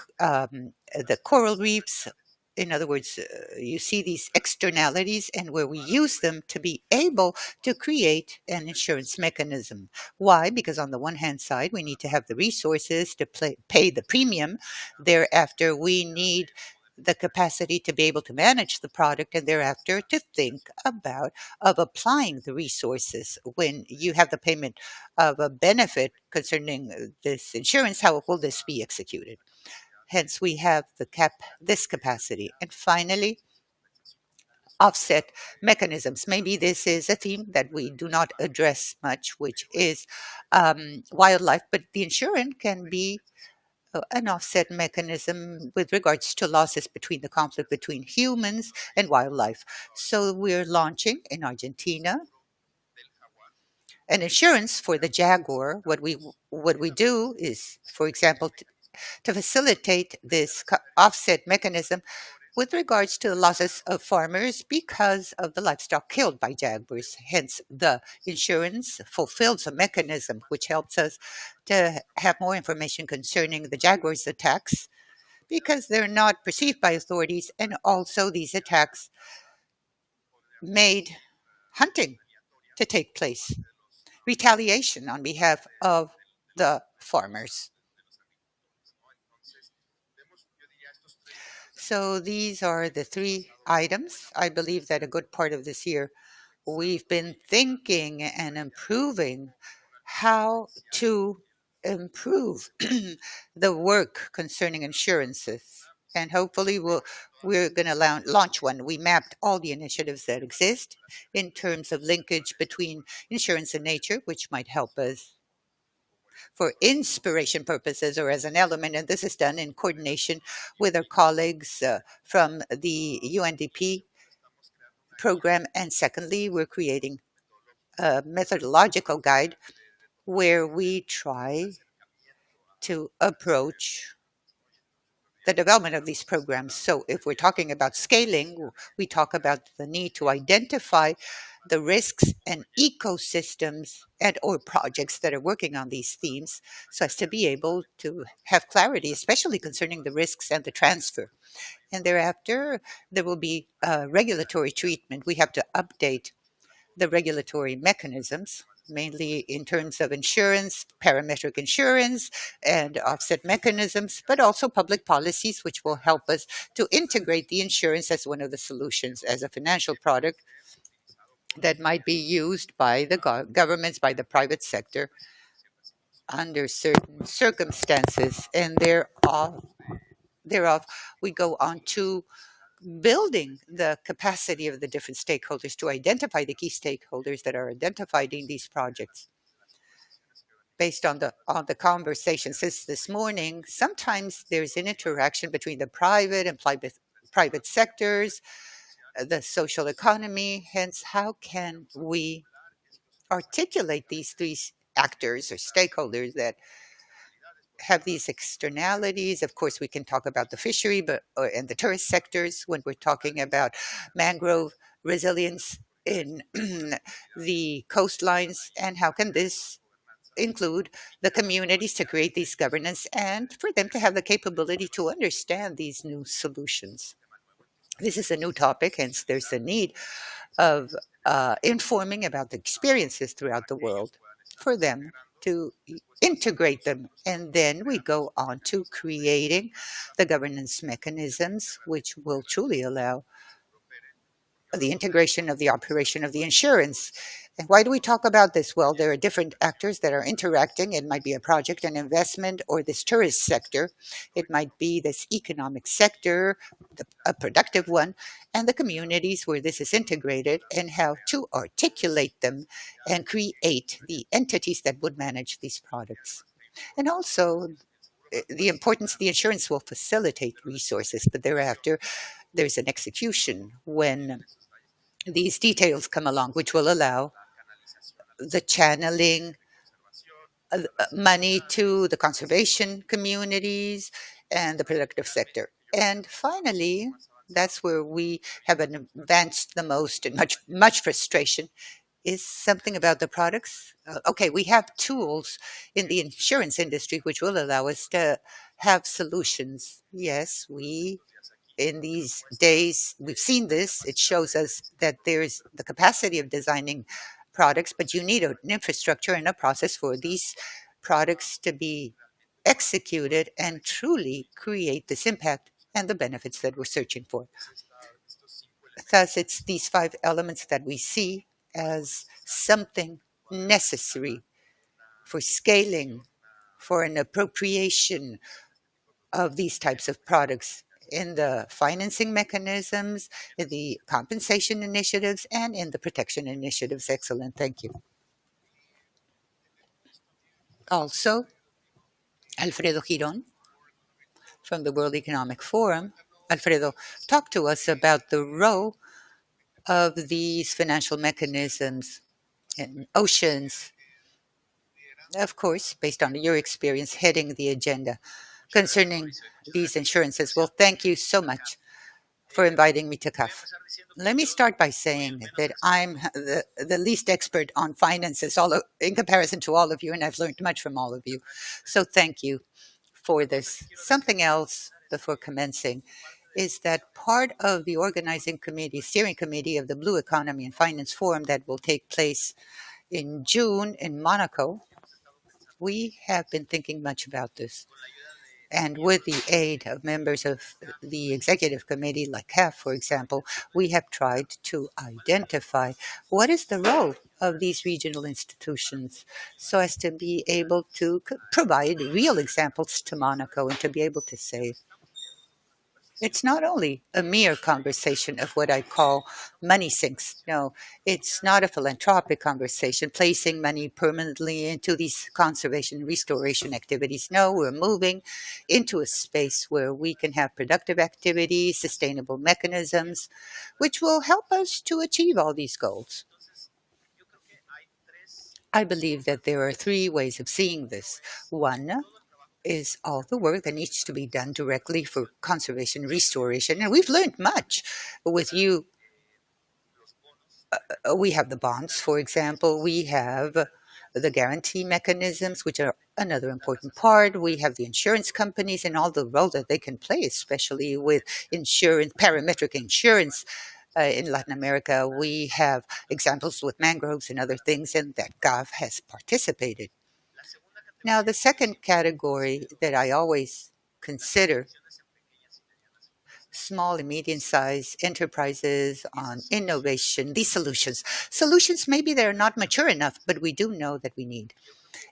coral reefs. In other words, you see these externalities and where we use them to be able to create an insurance mechanism. Why? Because on the one hand side, we need to have the resources to pay the premium. Thereafter, we need the capacity to be able to manage the product, and thereafter to think about of applying the resources. When you have the payment of a benefit concerning this insurance, how will this be executed? Hence, we have this capacity. And finally, offset mechanisms. Maybe this is a theme that we do not address much, which is wildlife, but the insurance can be an offset mechanism with regards to losses between the conflict between humans and wildlife. So we're launching in Argentina an insurance for the jaguar. What we do is, for example, to facilitate this offset mechanism with regards to the losses of farmers because of the livestock killed by jaguars. Hence, the insurance fulfills a mechanism which helps us to have more information concerning the jaguars' attacks because they're not perceived by authorities, and also these attacks made hunting to take place, retaliation on behalf of the farmers. So these are the three items. I believe that a good part of this year we've been thinking and improving how to improve the work concerning insurances. And hopefully we're going to launch one. We mapped all the initiatives that exist in terms of linkage between insurance and nature, which might help us for inspiration purposes or as an element. And this is done in coordination with our colleagues from the UNDP program. And secondly, we're creating a methodological guide where we try to approach the development of these programs. So if we're talking about scaling, we talk about the need to identify the risks and ecosystems and or projects that are working on these themes so as to be able to have clarity, especially concerning the risks and the transfer. And thereafter, there will be regulatory treatment. We have to update the regulatory mechanisms, mainly in terms of insurance, parametric insurance, and offset mechanisms, but also public policies, which will help us to integrate the insurance as one of the solutions as a financial product that might be used by the governments, by the private sector under certain circumstances. And thereof, we go on to building the capacity of the different stakeholders to identify the key stakeholders that are identified in these projects. Based on the conversation since this morning, sometimes there's an interaction between the private and private sectors, the social economy. Hence, how can we articulate these three actors or stakeholders that have these externalities? Of course, we can talk about the fishery, and the tourist sectors when we're talking about mangrove resilience in the coastlines, and how can this include the communities to create these governance and for them to have the capability to understand these new solutions. This is a new topic, hence there's a need of informing about the experiences throughout the world for them to integrate them. And then we go on to creating the governance mechanisms, which will truly allow the integration of the operation of the insurance. And why do we talk about this? Well, there are different actors that are interacting. It might be a project, an investment, or this tourist sector. It might be this economic sector, a productive one, and the communities where this is integrated, and how to articulate them and create the entities that would manage these products. And also, the importance the insurance will facilitate resources, but thereafter, there's an execution when these details come along, which will allow the channeling money to the conservation communities and the productive sector. And finally, that's where we have advanced the most and much frustration is something about the products. Okay, we have tools in the insurance industry which will allow us to have solutions. Yes, we in these days, we've seen this. It shows us that there's the capacity of designing products, but you need an infrastructure and a process for these products to be executed and truly create this impact and the benefits that we're searching for. Thus, it's these five elements that we see as something necessary for scaling, for an appropriation of these types of products in the financing mechanisms, in the compensation initiatives, and in the protection initiatives. Excellent. Thank you. Also, Alfredo Giron from the World Economic Forum. Alfredo, talk to us about the role of these financial mechanisms in oceans, of course, based on your experience heading the agenda concerning these insurances. Well, thank you so much for inviting me to CAF. Let me start by saying that I'm the least expert on finances in comparison to all of you, and I've learned much from all of you. So thank you for this. Something else before commencing is that part of the organizing committee, steering committee of the Blue Economy and Finance Forum that will take place in June in Monaco, we have been thinking much about this. And with the aid of members of the executive committee, like CAF, for example, we have tried to identify what is the role of these regional institutions so as to be able to provide real examples to Monaco and to be able to say, it's not only a mere conversation of what I call money sinks. No, it's not a philanthropic conversation, placing money permanently into these conservation and restoration activities. No, we're moving into a space where we can have productive activities, sustainable mechanisms, which will help us to achieve all these goals. I believe that there are three ways of seeing this. One is all the work that needs to be done directly for conservation restoration. And we've learned much with you we have the bonds, for example. We have the guarantee mechanisms, which are another important part. We have the insurance companies and all the role that they can play, especially with insurance, parametric insurance. In Latin America, we have examples with mangroves and other things, and that GAV has participated. Now, the second category that I always consider small and medium-sized enterprises on innovation, these solutions. Solutions maybe they're not mature enough, but we do know that we need.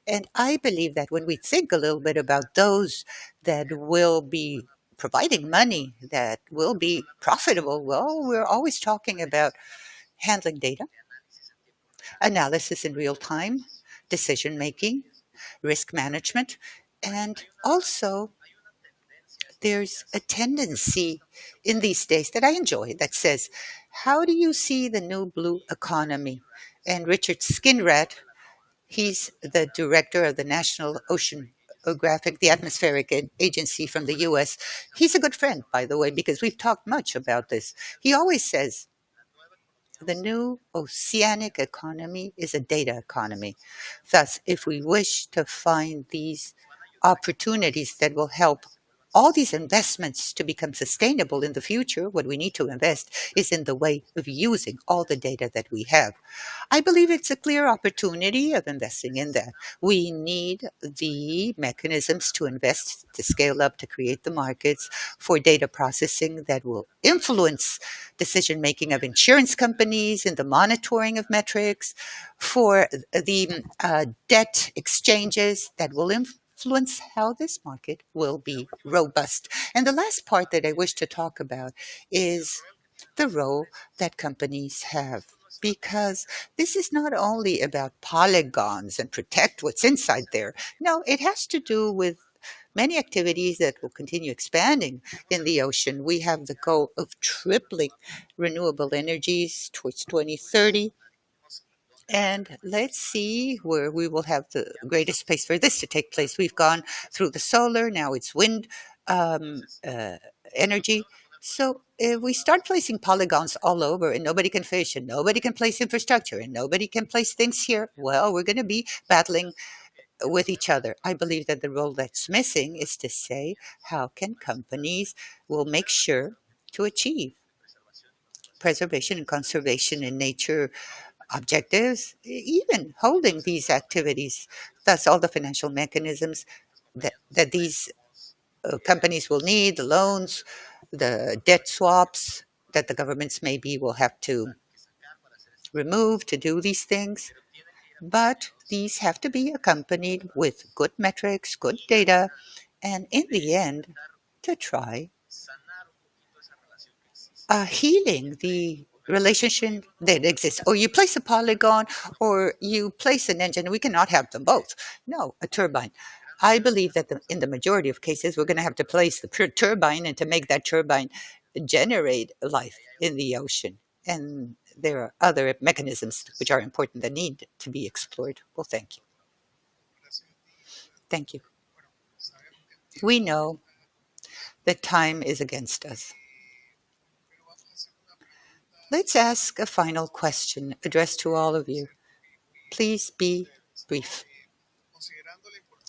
And I believe that when we think a little bit about those that will be providing money, that will be profitable, well, we're always talking about handling data, analysis in real time, decision making, risk management, and also there's a tendency in these days that I enjoy that says, how do you see the new blue economy? And Richard Skinrat, he's the director of the National Oceanographic, the Atmospheric Agency from the US. He's a good friend, by the way, because we've talked much about this. He always says, the new oceanic economy is a data economy. Thus, if we wish to find these opportunities that will help all these investments to become sustainable in the future, what we need to invest is in the way of using all the data that we have. I believe it's a clear opportunity of investing in that. We need the mechanisms to invest, to scale up, to create the markets for data processing that will influence decision making of insurance companies and the monitoring of metrics, for the debt exchanges that will influence how this market will be robust. And the last part that I wish to talk about is the role that companies have. Because this is not only about polygons and protect what's inside there. No, it has to do with many activities that will continue expanding in the ocean. We have the goal of tripling renewable energies towards 2030. And let's see where we will have the greatest space for this to take place. We've gone through the solar, now it's wind um, uh, energy. So if we start placing polygons all over and nobody can fish and nobody can place infrastructure and nobody can place things here, well, we're going to be battling with each other. I believe that the role that's missing is to say, how can companies will make sure to achieve preservation and conservation in nature objectives, even holding these activities, thus all the financial mechanisms that these companies will need, the loans, the debt swaps that the governments maybe will have to remove to do these things. But these have to be accompanied with good metrics, good data, and in the end, to try healing the relationship that exists. Or you place a polygon or you place an engine. We cannot have them both. No, a turbine. I believe that in the majority of cases, we're going to have to place the turbine and to make that turbine generate life in the ocean. And there are other mechanisms which are important that need to be explored. Well, thank you. Thank you. We know that time is against us. Let's ask a final question addressed to all of you. Please be brief.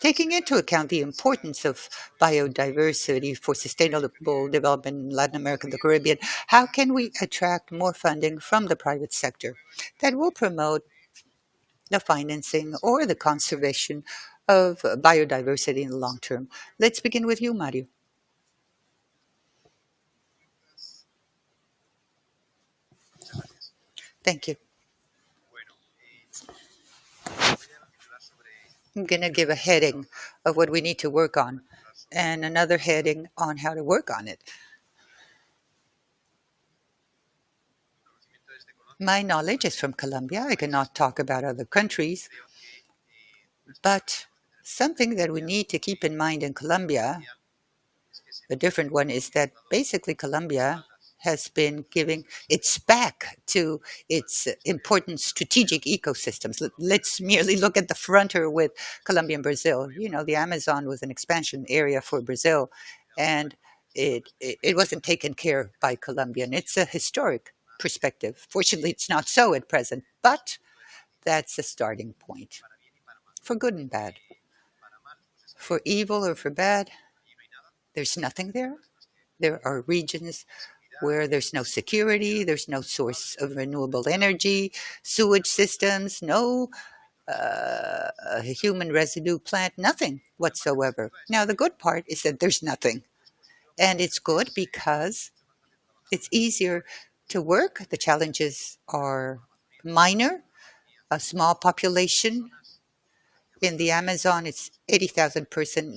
Taking into account the importance of biodiversity for sustainable development in Latin America and the Caribbean, how can we attract more funding from the private sector that will promote the financing or the conservation of biodiversity in the long term? Let's begin with you, Mario. Thank you. I'm going to give a heading of what we need to work on and another heading on how to work on it. My knowledge is from Colombia. I cannot talk about other countries, but something that we need to keep in mind in Colombia, a different one, is that basically Colombia has been giving its back to its important strategic ecosystems. Let's merely look at the frontier with Colombia and Brazil. You know, the Amazon was an expansion area for Brazil, and it wasn't taken care of by Colombia, and it's a historic perspective. Fortunately, it's not so at present, but that's a starting point for good and bad. For evil or for bad, there's nothing there. There are regions where there's no security, there's no source of renewable energy, sewage systems, no human residue plant, nothing whatsoever. Now, the good part is that there's nothing. And it's good because it's easier to work. The challenges are minor, a small population. In the Amazon, it's 80,000 person.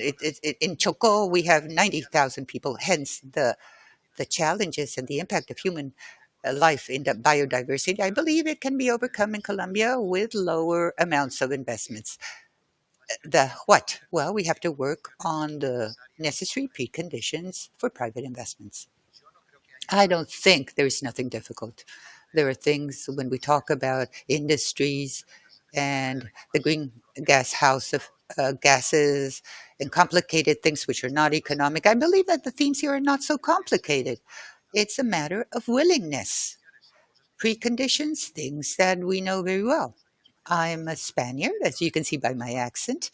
In Choco, we have 90,000 people. Hence, the challenges and the impact of human life in the biodiversity, I believe it can be overcome in Colombia with lower amounts of investments. The what? Well, we have to work on the necessary preconditions for private investments. I don't think there's nothing difficult. There are things when we talk about industries and the green gas house of gases and complicated things which are not economic. I believe that the themes here are not so complicated. It's a matter of willingness, preconditions, things that we know very well. I'm a Spaniard, as you can see by my accent.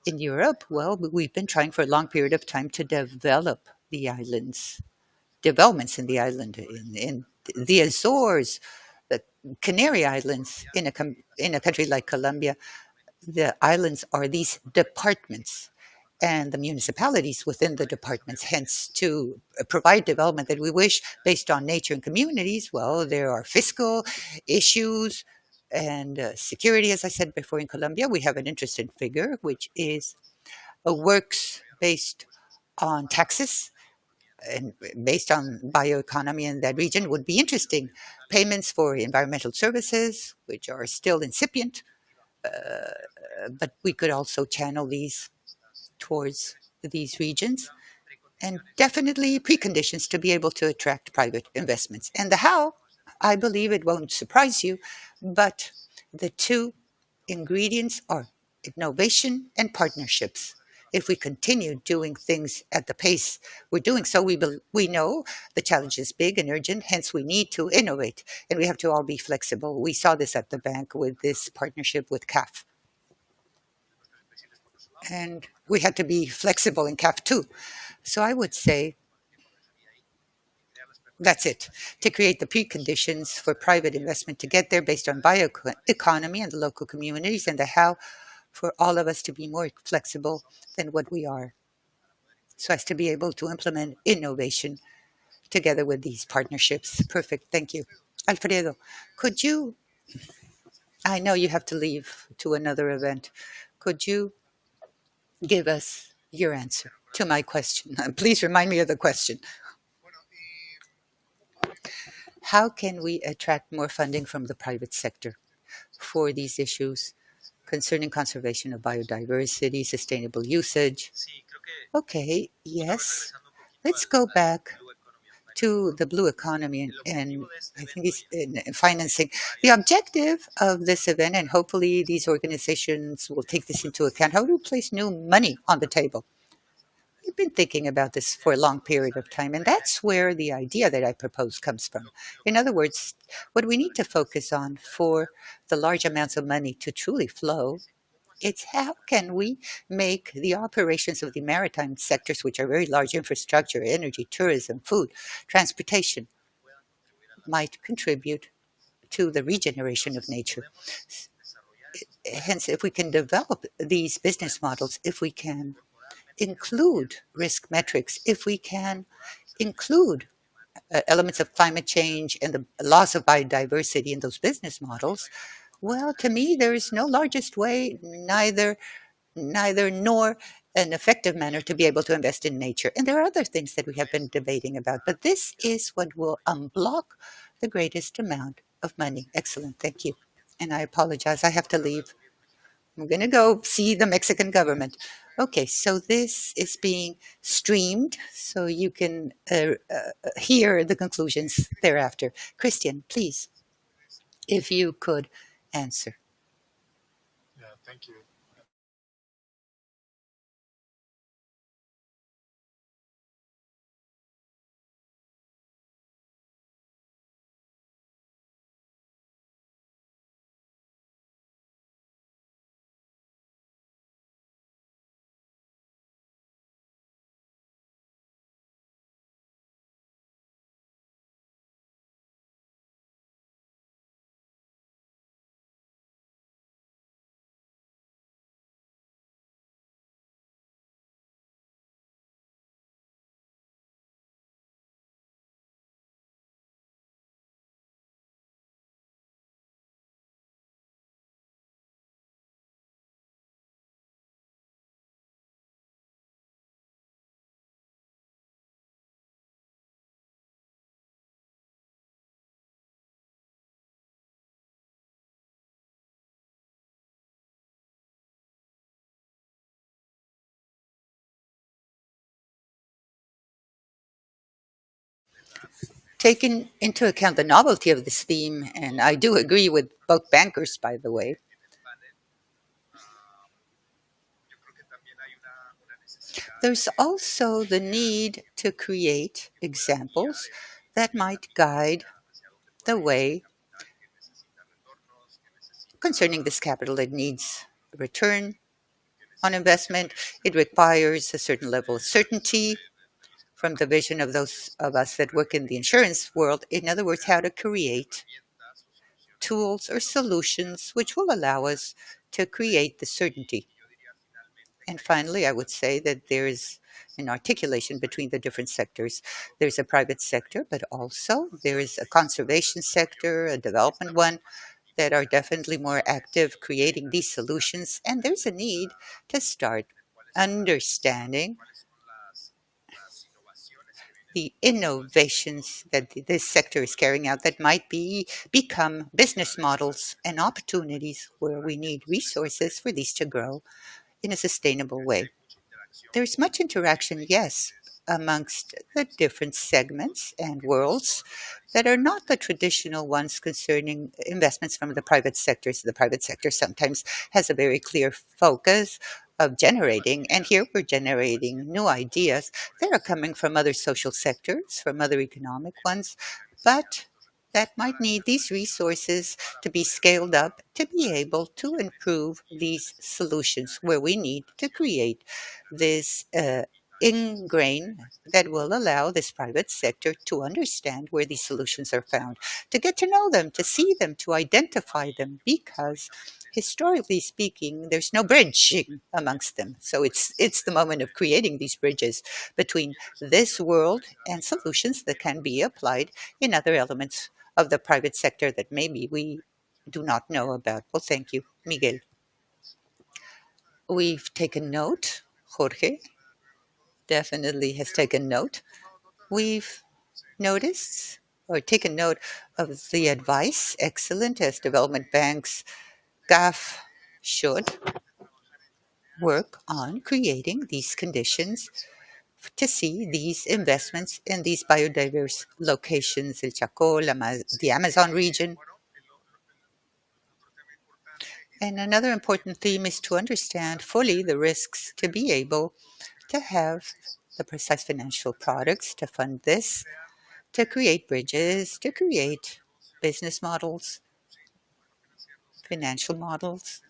In Europe, well, we've been trying for a long period of time to develop the islands, developments in the island, in the Azores, the Canary Islands, in a country like Colombia. The islands are these departments and the municipalities within the departments, hence to provide development that we wish based on nature and communities. Well, there are fiscal issues and security, as I said before. In Colombia, we have an interesting figure, which is works based on taxes and based on bioeconomy in that region would be interesting. Payments for environmental services, which are still incipient, but we could also channel these towards these regions, and definitely preconditions to be able to attract private investments. And the how, I believe it won't surprise you, but the two ingredients are innovation and partnerships. If we continue doing things at the pace we're doing so, we know the challenge is big and urgent, hence we need to innovate and we have to all be flexible. We saw this at the bank with this partnership with CAF. And we had to be flexible in CAF too. So I would say that's it, to create the preconditions for private investment to get there based on bioeconomy and the local communities, and the how for all of us to be more flexible than what we are, so as to be able to implement innovation together with these partnerships. Perfect. Thank you. Alfredo, could you, I know you have to leave to another event, could you give us your answer to my question? Please remind me of the question. How can we attract more funding from the private sector for these issues concerning conservation of biodiversity, sustainable usage? Okay, yes. Let's go back to the blue economy and I think it's in financing. The objective of this event, and hopefully these organizations will take this into account, how do we place new money on the table? We've been thinking about this for a long period of time, and that's where the idea that I propose comes from. In other words, what we need to focus on for the large amounts of money to truly flow, it's how can we make the operations of the maritime sectors, which are very large infrastructure, energy, tourism, food, transportation, might contribute to the regeneration of nature. Hence, if we can develop these business models, if we can include risk metrics, if we can include elements of climate change and the loss of biodiversity in those business models, well, to me, there is no largest way, neither nor an effective manner to be able to invest in nature. And there are other things that we have been debating about, but this is what will unblock the greatest amount of money. Excellent. Thank you. And I apologize. I have to leave. I'm going to go see the Mexican government. Okay, so this is being streamed, so you can hear the conclusions thereafter. Christian, please, if you could answer. Yeah, thank you. Taking into account the novelty of this theme, and I do agree with both bankers, by the way, there's also the need to create examples that might guide the way concerning this capital. It needs a return on investment. It requires a certain level of certainty from the vision of those of us that work in the insurance world. In other words, how to create tools or solutions which will allow us to create the certainty. And finally, I would say that there is an articulation between the different sectors. There's a private sector, but also there is a conservation sector, a development one, that are definitely more active creating these solutions. And there's a need to start understanding the innovations that this sector is carrying out that might become business models and opportunities where we need resources for these to grow in a sustainable way. There's much interaction, yes, amongst the different segments and worlds that are not the traditional ones concerning investments from the private sector. So the private sector sometimes has a very clear focus of generating, and here we're generating new ideas that are coming from other social sectors, from other economic ones, but that might need these resources to be scaled up to be able to improve these solutions where we need to create this ingrain that will allow this private sector to understand where these solutions are found, to get to know them, to see them, to identify them, because historically speaking, there's no bridging amongst them. So it's the moment of creating these bridges between this world and solutions that can be applied in other elements of the private sector that maybe we do not know about. Well, thank you, Miguel. We've taken note. Jorge definitely has taken note. We've noticed or taken note of the advice, excellent, as development banks, GAF should work on creating these conditions to see these investments in these biodiverse locations, El Chaco, the Amazon region. And another important theme is to understand fully the risks to be able to have the precise financial products to fund this, to create bridges, to create business models, financial models,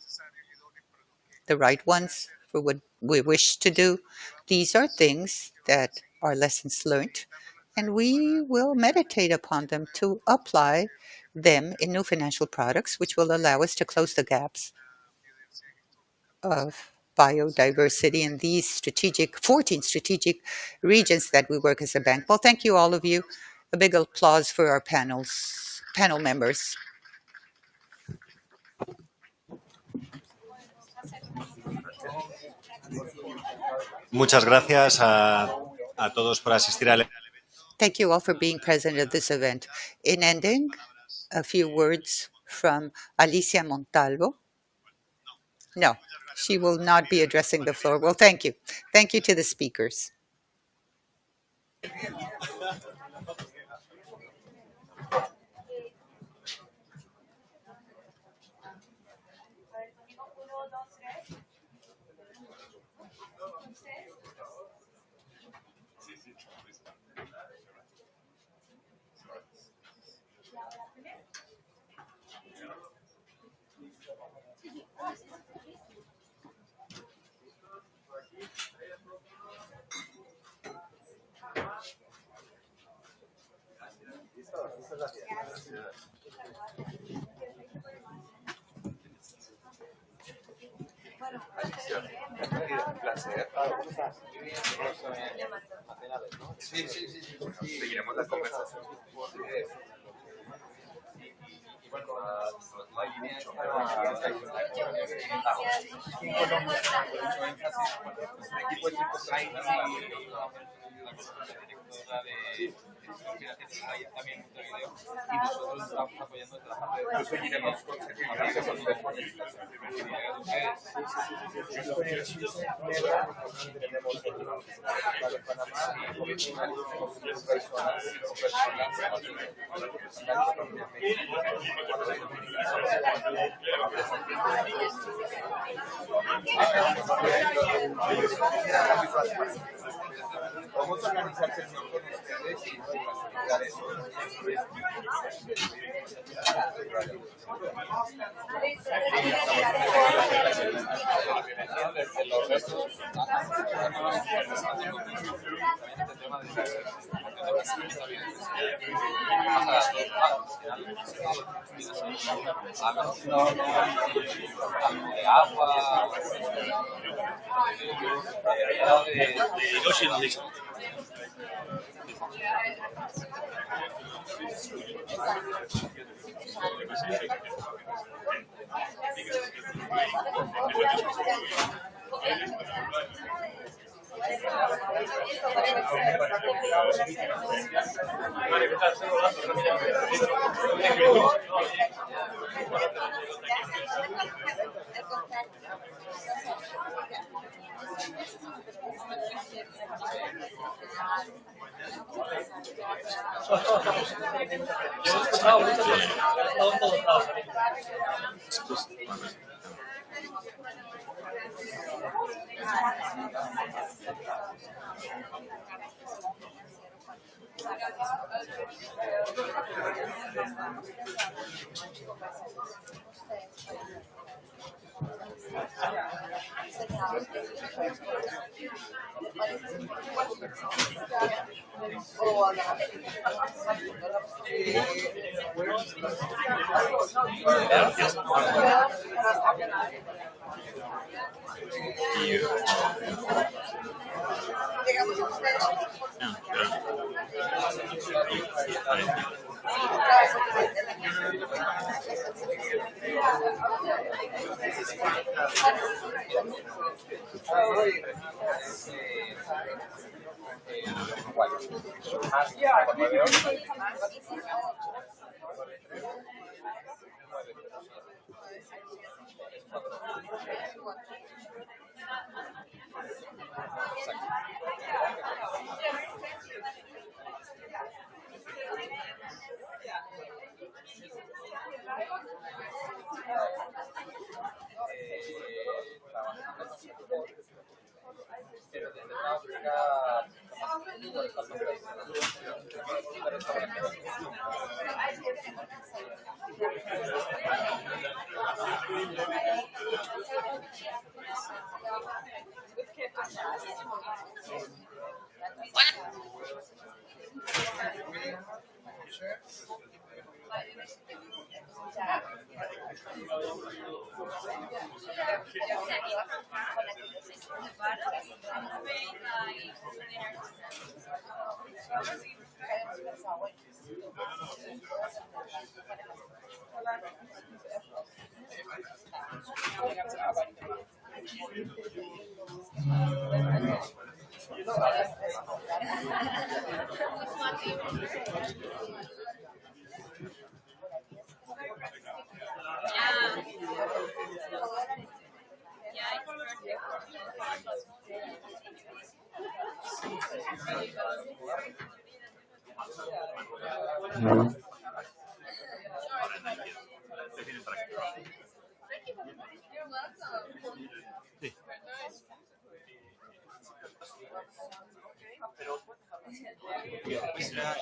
the right ones for what we wish to do. These are things that are lessons learned, and we will meditate upon them to apply them in new financial products, which will allow us to close the gaps of biodiversity in these 14 strategic regions that we work as a bank. Well, thank you, all of you. A big applause for our panel members. Muchas gracias a todos por asistir al. Thank you all for being present at this event. In ending, a few words from Alicia Montalvo. No, she will not be addressing the floor. Well, thank you. Thank you to the speakers.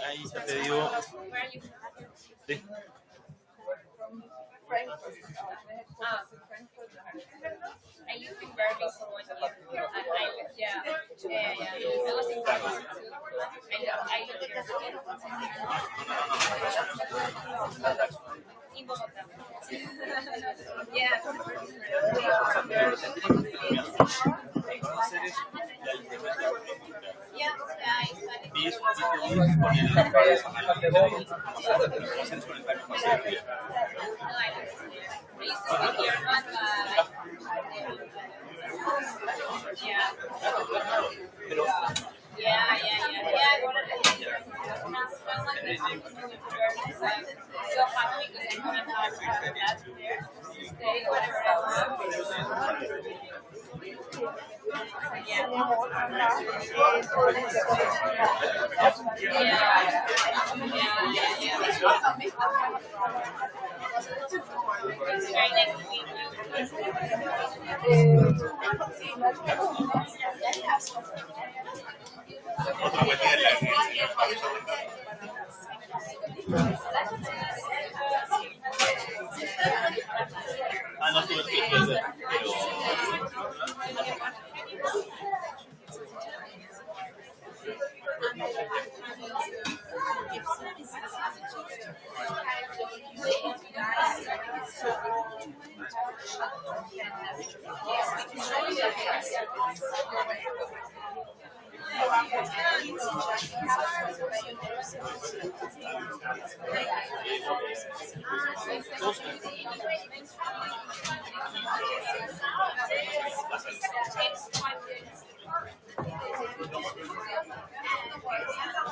Ahí ya te digo. Sí.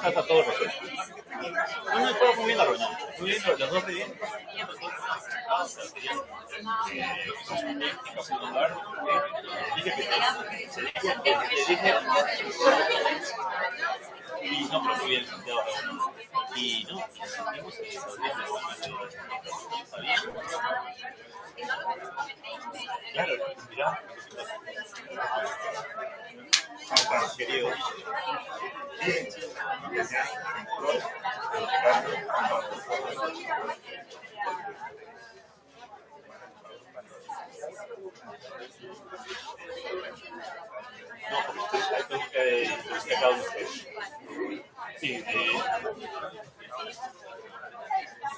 Está todo resuelto. No me puedo muy bien la reunión. Muy bien, los dos de bien. Y no, pero muy bien, y no, está bien. Claro, mirá. ¿Cómo están, queridos? No, porque estoy cada uno de ustedes. Sí,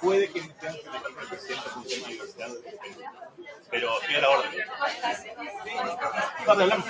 puede que me tengan que meter el presidente con un tema de diversidad, pero estoy a la orden. Dale, hablamos.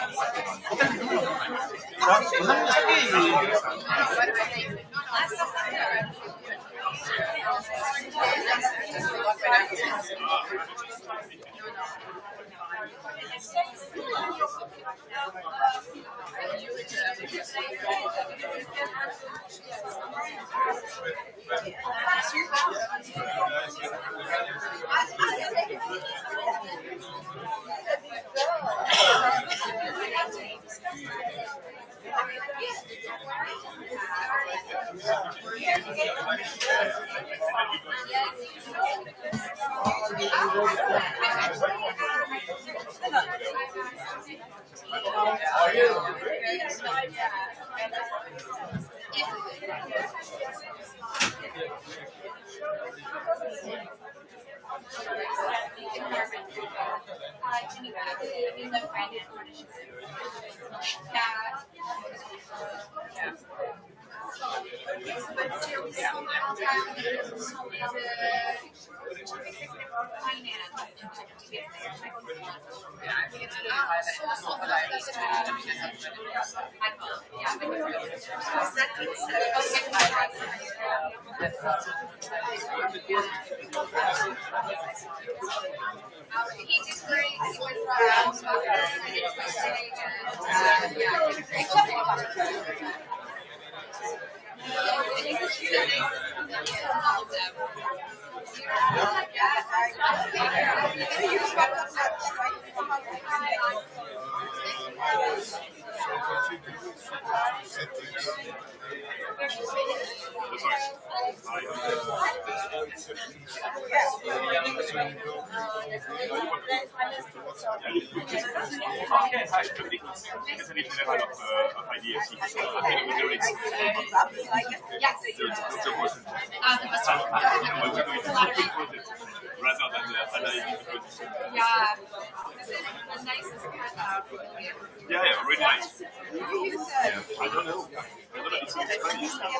Yeah, really nice. Yeah, I don't know. It's Spanish. I'm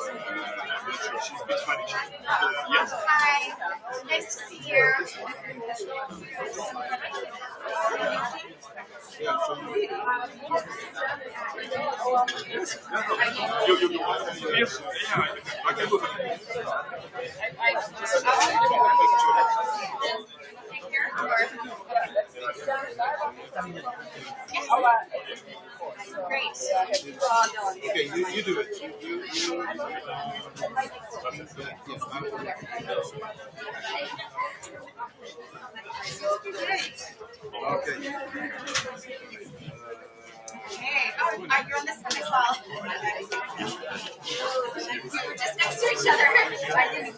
not sure. She speaks Spanish. Yes. Hi, nice to see you. Yes. Yeah, I can do it. Great. Okay, you do it. Hey, oh, you're on this one as well. We were just next to each other. I didn't.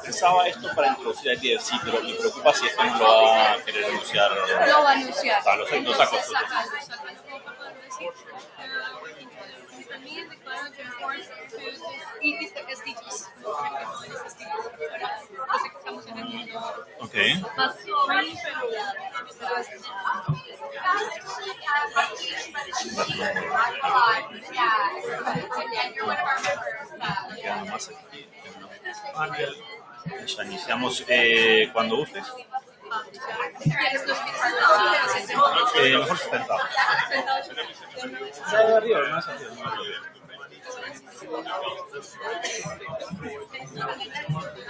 Pensaba esto para introducir a IDFC, pero me preocupa si esto no lo va a querer anunciar. Lo va a anunciar. Ah, lo saco. Entonces, sácalo. ¿Cómo puedo decir? También declaro to enforce y lista castillos. Para los que estamos en el mundo. Ok. Más free, Queda nomás aquí. Ya iniciamos cuando gustes. Mejor sentado. Más arriba.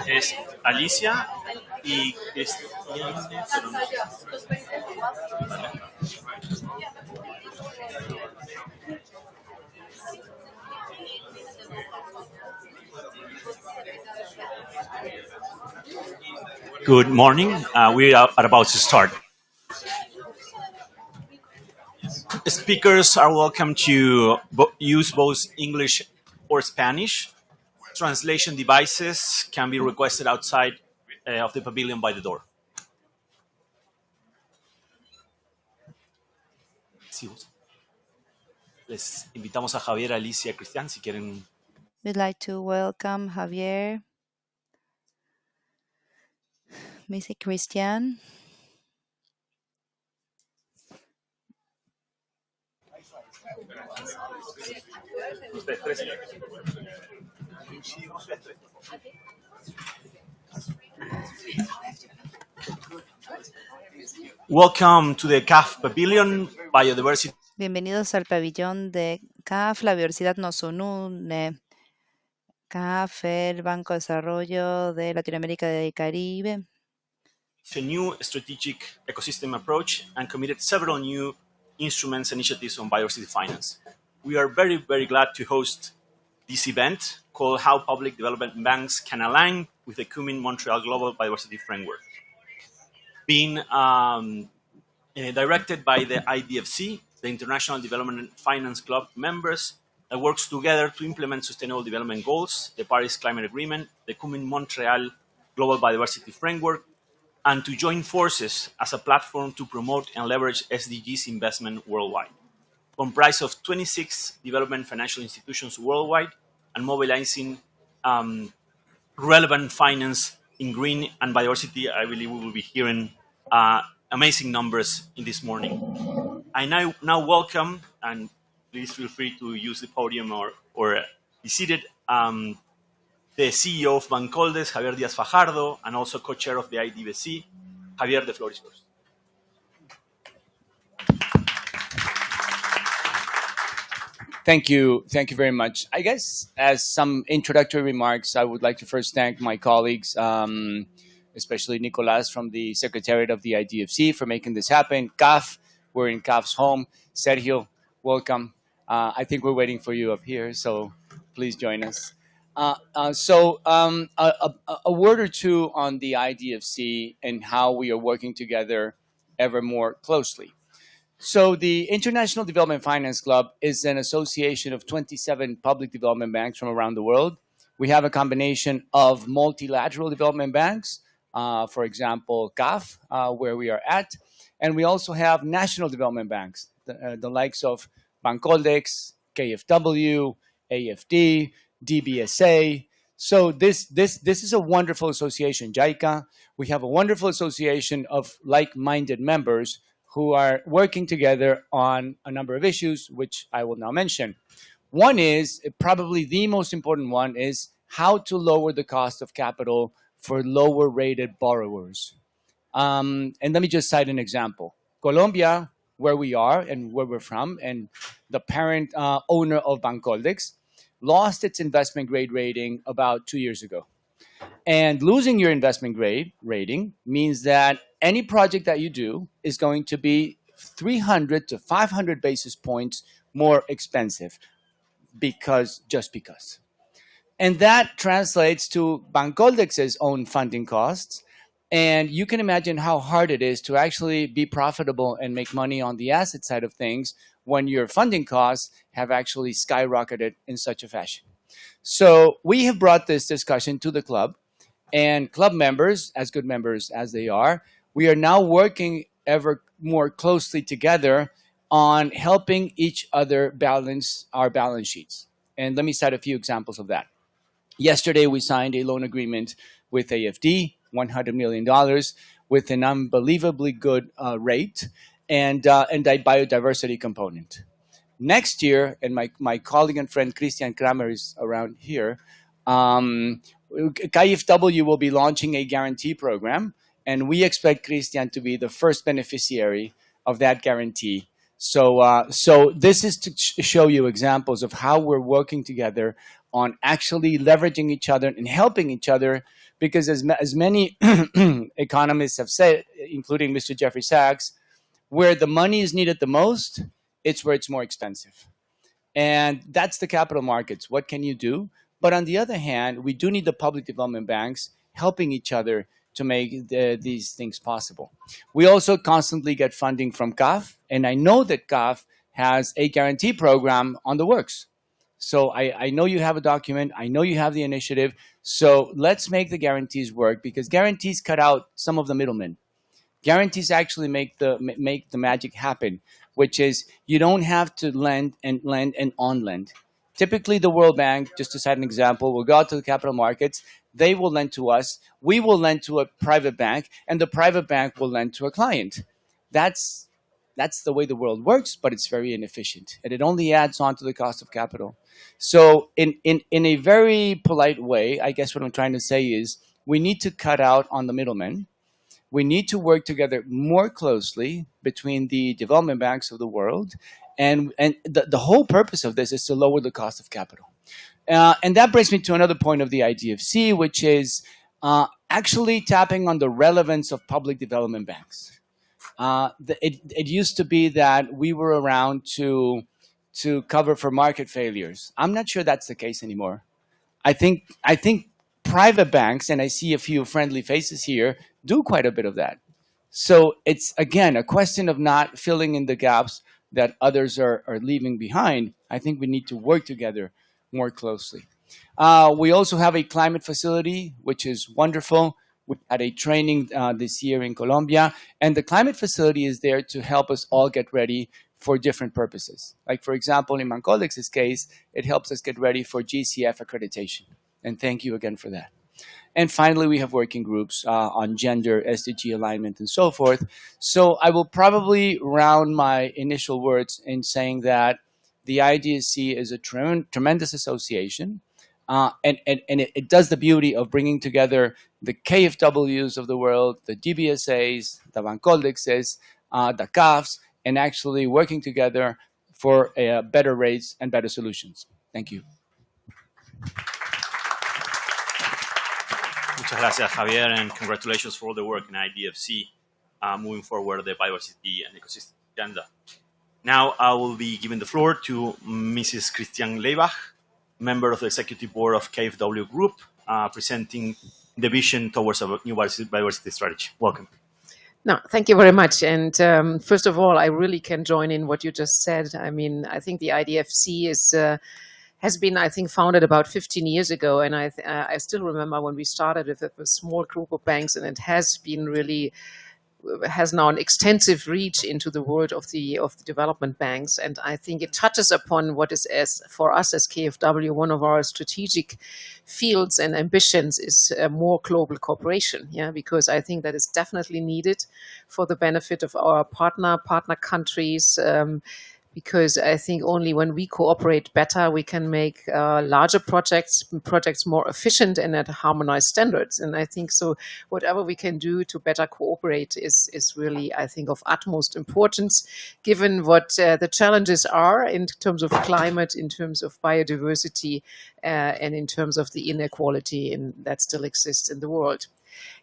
Es Alicia y Cristiane, pero no sé. Vale. Good morning. We are about to start. Speakers are welcome to use both English or Spanish. Translation devices can be requested outside of the pavilion by the door. Sí, les invitamos a Javier, Alicia, Cristian, si quieren. We'd like to welcome Javier, Miss Christian. Ustedes tres. Welcome to the CAF Pavilion, Biodiversity. Bienvenidos al pabellón de CAF, la biodiversidad nos une. CAF, el Banco de Desarrollo de Latinoamérica y Caribe. A new strategic ecosystem approach and committed several new instruments and initiatives on biodiversity finance. We are very, very glad to host this event called How Public Development Banks Can Align with the Cumin Montreal Global Biodiversity Framework. Being directed by the IDFC, the International Development Finance Club members, that works together to implement Sustainable Development Goals, the Paris Climate Agreement, the Cumin Montreal Global Biodiversity Framework, and to join forces as a platform to promote and leverage SDGs investment worldwide. Comprised of 26 development financial institutions worldwide and mobilizing relevant finance in green and biodiversity, I believe we will be hearing amazing numbers in this morning. I now welcome, and please feel free to use the podium or be seated, the CEO of Bancoldes, Javier Díaz Fajardo, and also co-chair of the IDBC, Javier, the floor is yours. Thank you very much. I guess as some introductory remarks, I would like to first thank my colleagues, especially Nicolas from the Secretariat of the IDFC for making this happen. CAF, we're in CAF's home. Sergio, welcome. I think we're waiting for you up here, so please join us. A word or two on the IDFC and how we are working together ever more closely. So, the International Development Finance Club is an association of 27 public development banks from around the world. We have a combination of multilateral development banks, for example, CAF, where we are at, and we also have national development banks, the likes of Bancoldex, KFW, AFD, DBSA. So this is a wonderful association, JICA. We have a wonderful association of like-minded members who are working together on a number of issues, which I will now mention. One is, probably the most important one, is how to lower the cost of capital for lower rated borrowers. And let me just cite an example. Colombia, where we are and where we're from, and the parent owner of Bancoldex, lost its investment grade rating about 2 years ago. And losing your investment grade rating means that any project that you do is going to be 300 to 500 basis points more expensive just because. And that translates to Bancoldex's own funding costs. And you can imagine how hard it is to actually be profitable and make money on the asset side of things when your funding costs have actually skyrocketed in such a fashion. So we have brought this discussion to the club, and club members, as good members as they are, we are now working ever more closely together on helping each other balance our balance sheets. And let me cite a few examples of that. Yesterday, we signed a loan agreement with AFD, $100 million, with an unbelievably good rate and a biodiversity component. Next year, and my colleague and friend Christian Kramer is around here, KFW will be launching a guarantee program, and we expect Christian to be the first beneficiary of that guarantee. So this is to show you examples of how we're working together on actually leveraging each other and helping each other, because as many economists have said, including Mr. Jeffrey Sachs, where the money is needed the most, it's where it's more expensive. And that's the capital markets. What can you do? But on the other hand, we do need the public development banks helping each other to make these things possible. We also constantly get funding from CAF, and I know that CAF has a guarantee program on the works. So I know you have a document. I know you have the initiative. So let's make the guarantees work, because guarantees cut out some of the middlemen. Guarantees actually make the magic happen, which is you don't have to lend and on lend. Typically, the World Bank, just to cite an example, will go out to the capital markets. They will lend to us. We will lend to a private bank, and the private bank will lend to a client. That's the way the world works, but it's very inefficient, and it only adds on to the cost of capital. So in a very polite way, I guess what I'm trying to say is we need to cut out on the middlemen. We need to work together more closely between the development banks of the world. And the whole purpose of this is to lower the cost of capital. And that brings me to another point of the IDFC, which is actually tapping on the relevance of public development banks. It used to be that we were around to cover for market failures. I'm not sure that's the case anymore. I think private banks, and I see a few friendly faces here, do quite a bit of that. So it's, again, a question of not filling in the gaps that others are leaving behind. I think we need to work together more closely. We also have a climate facility, which is wonderful. We had a training this year in Colombia, and the climate facility is there to help us all get ready for different purposes. Like, for example, in Mancoldex's case, it helps us get ready for GCF accreditation. And thank you again for that. And finally, we have working groups on gender, SDG alignment, and so forth. So I will probably round my initial words in saying that the IDSC is a tremendous association. And it does the beauty of bringing together the KFWs of the world, the DBSAs, the Bancoldexes, the CAFs, and actually working together for better rates and better solutions. Thank you. Muchas gracias, Javier, and congratulations for all the work in IDFC moving forward the biodiversity and ecosystem agenda. Now I will be giving the floor to Mrs. Christian Leibach, member of the executive board of KfW Group, presenting the vision towards a new biodiversity strategy. Welcome. No, thank you very much. And first of all, I really can join in what you just said. I mean, I think the IDFC has been, I think, founded about 15 years ago, and I still remember when we started with a small group of banks, and it has been really has now an extensive reach into the world of the development banks, and I think it touches upon what is, as for us as KfW, one of our strategic fields and ambitions is more global cooperation. Yeah, because I think that is definitely needed for the benefit of our partner countries. Because I think only when we cooperate better, we can make larger projects more efficient and at harmonized standards. And I think so whatever we can do to better cooperate is really, I think, of utmost importance, given what the challenges are in terms of climate, in terms of biodiversity, and in terms of the inequality that still exists in the world.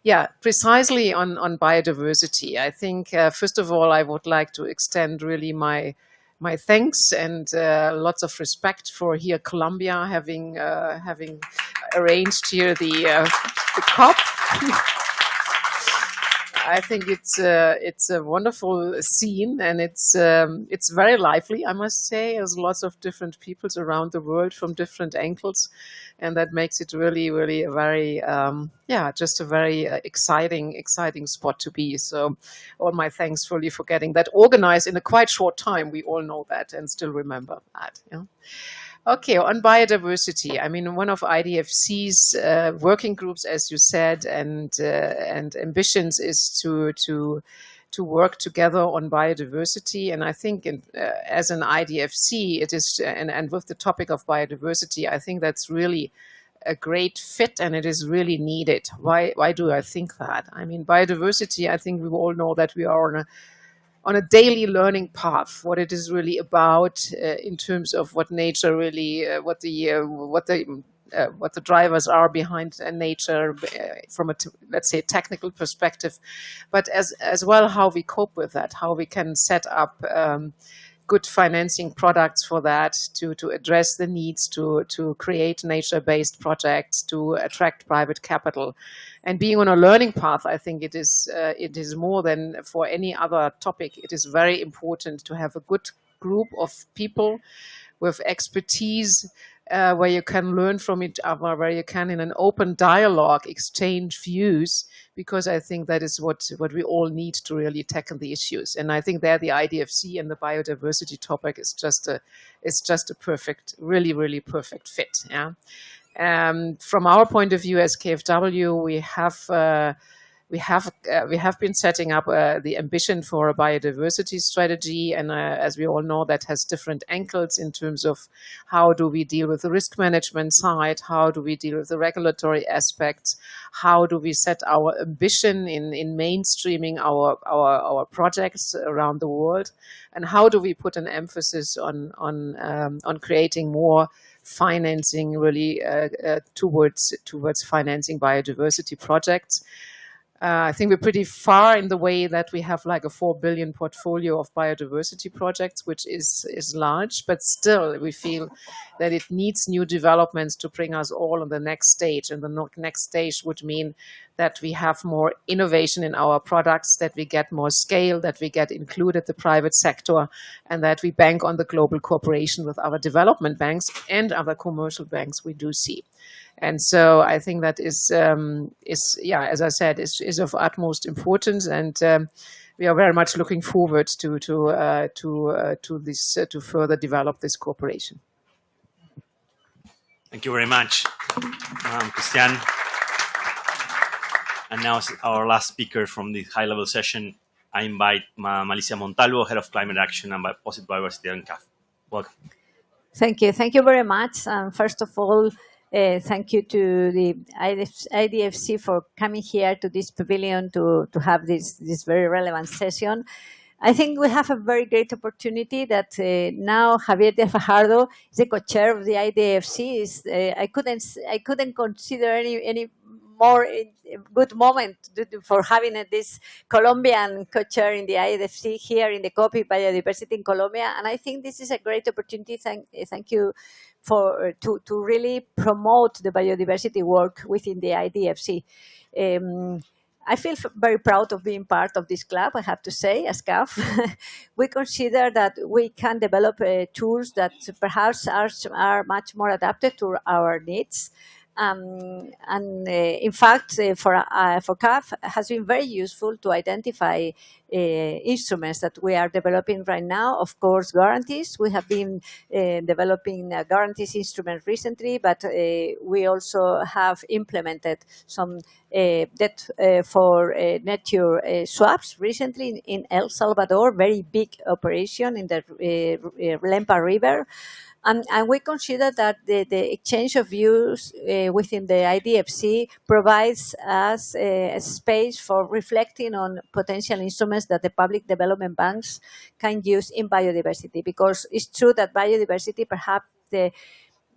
Yeah, precisely on biodiversity. I think, first of all, I would like to extend really my thanks and lots of respect for here Colombia having arranged here the COP. I think it's a wonderful scene, and it's very lively, I must say. There's lots of different peoples around the world from different angles, and that makes it really, really a very just a very exciting spot to be. So, all my thanks fully for getting that organized in a quite short time. We all know that and still remember that. Yeah. Okay, on biodiversity, I mean, one of IDFC's working groups, as you said, and ambitions is to work together on biodiversity. And I think as an IDFC, it is, and with the topic of biodiversity, I think that's really a great fit, and it is really needed. Why do I think that? I mean, biodiversity, I think we all know that we are on a daily learning path, what it is really about in terms of what nature really, what the drivers are behind nature from let's say technical perspective, but as well how we cope with that, how we can set up good financing products for that to address the needs to create nature-based projects, to attract private capital. And being on a learning path, I think it is more than for any other topic. It is very important to have a good group of people with expertise where you can learn from each other, where you can, in an open dialogue, exchange views, because I think that is what we all need to really tackle the issues. And I think there the IDFC and the biodiversity topic is just a perfect, really, really perfect fit. Yeah. From our point of view as KfW, we have been setting up the ambition for a biodiversity strategy, and as we all know, that has different angles in terms of how do we deal with the risk management side, how do we deal with the regulatory aspects, how do we set our ambition in mainstreaming our projects around the world, and how do we put an emphasis on creating more financing really towards financing biodiversity projects. I think we're pretty far in the way that we have like a 4 billion portfolio of biodiversity projects, which is large, but still we feel that it needs new developments to bring us all on the next stage. And the next stage would mean that we have more innovation in our products, that we get more scale, that we get included the private sector, and that we bank on the global cooperation with our development banks and other commercial banks we do see. And so I think that is as I said, is of utmost importance, and we are very much looking forward to further develop this cooperation. Thank you very much, Christian. And now, as our last speaker from this high-level session, I invite Malicia Montalvo, Head of Climate Action and Positive Biodiversity and CAF. Welcome. Thank you very much. First of all, thank you to the IDFC for coming here to this pavilion to have this very relevant session. I think we have a very great opportunity that now Javier de Fajardo is the co-chair of the IDFC. I couldn't consider any more good moment for having this Colombian co-chair in the IDFC here in the COP Biodiversity in Colombia, and I think this is a great opportunity. Thank you to really promote the biodiversity work within the IDFC. I feel very proud of being part of this club, I have to say, as CAF. We consider that we can develop tools that perhaps are much more adapted to our needs. In fact, for CAF, has been very useful to identify instruments that we are developing right now. Of course, guarantees. We have been developing a guarantees instrument recently, but we also have implemented some debt for nature swaps recently in El Salvador, very big operation in the Lempa River. And we consider that the exchange of views within the IDFC provides us a space for reflecting on potential instruments that the public development banks can use in biodiversity. Because it's true that biodiversity perhaps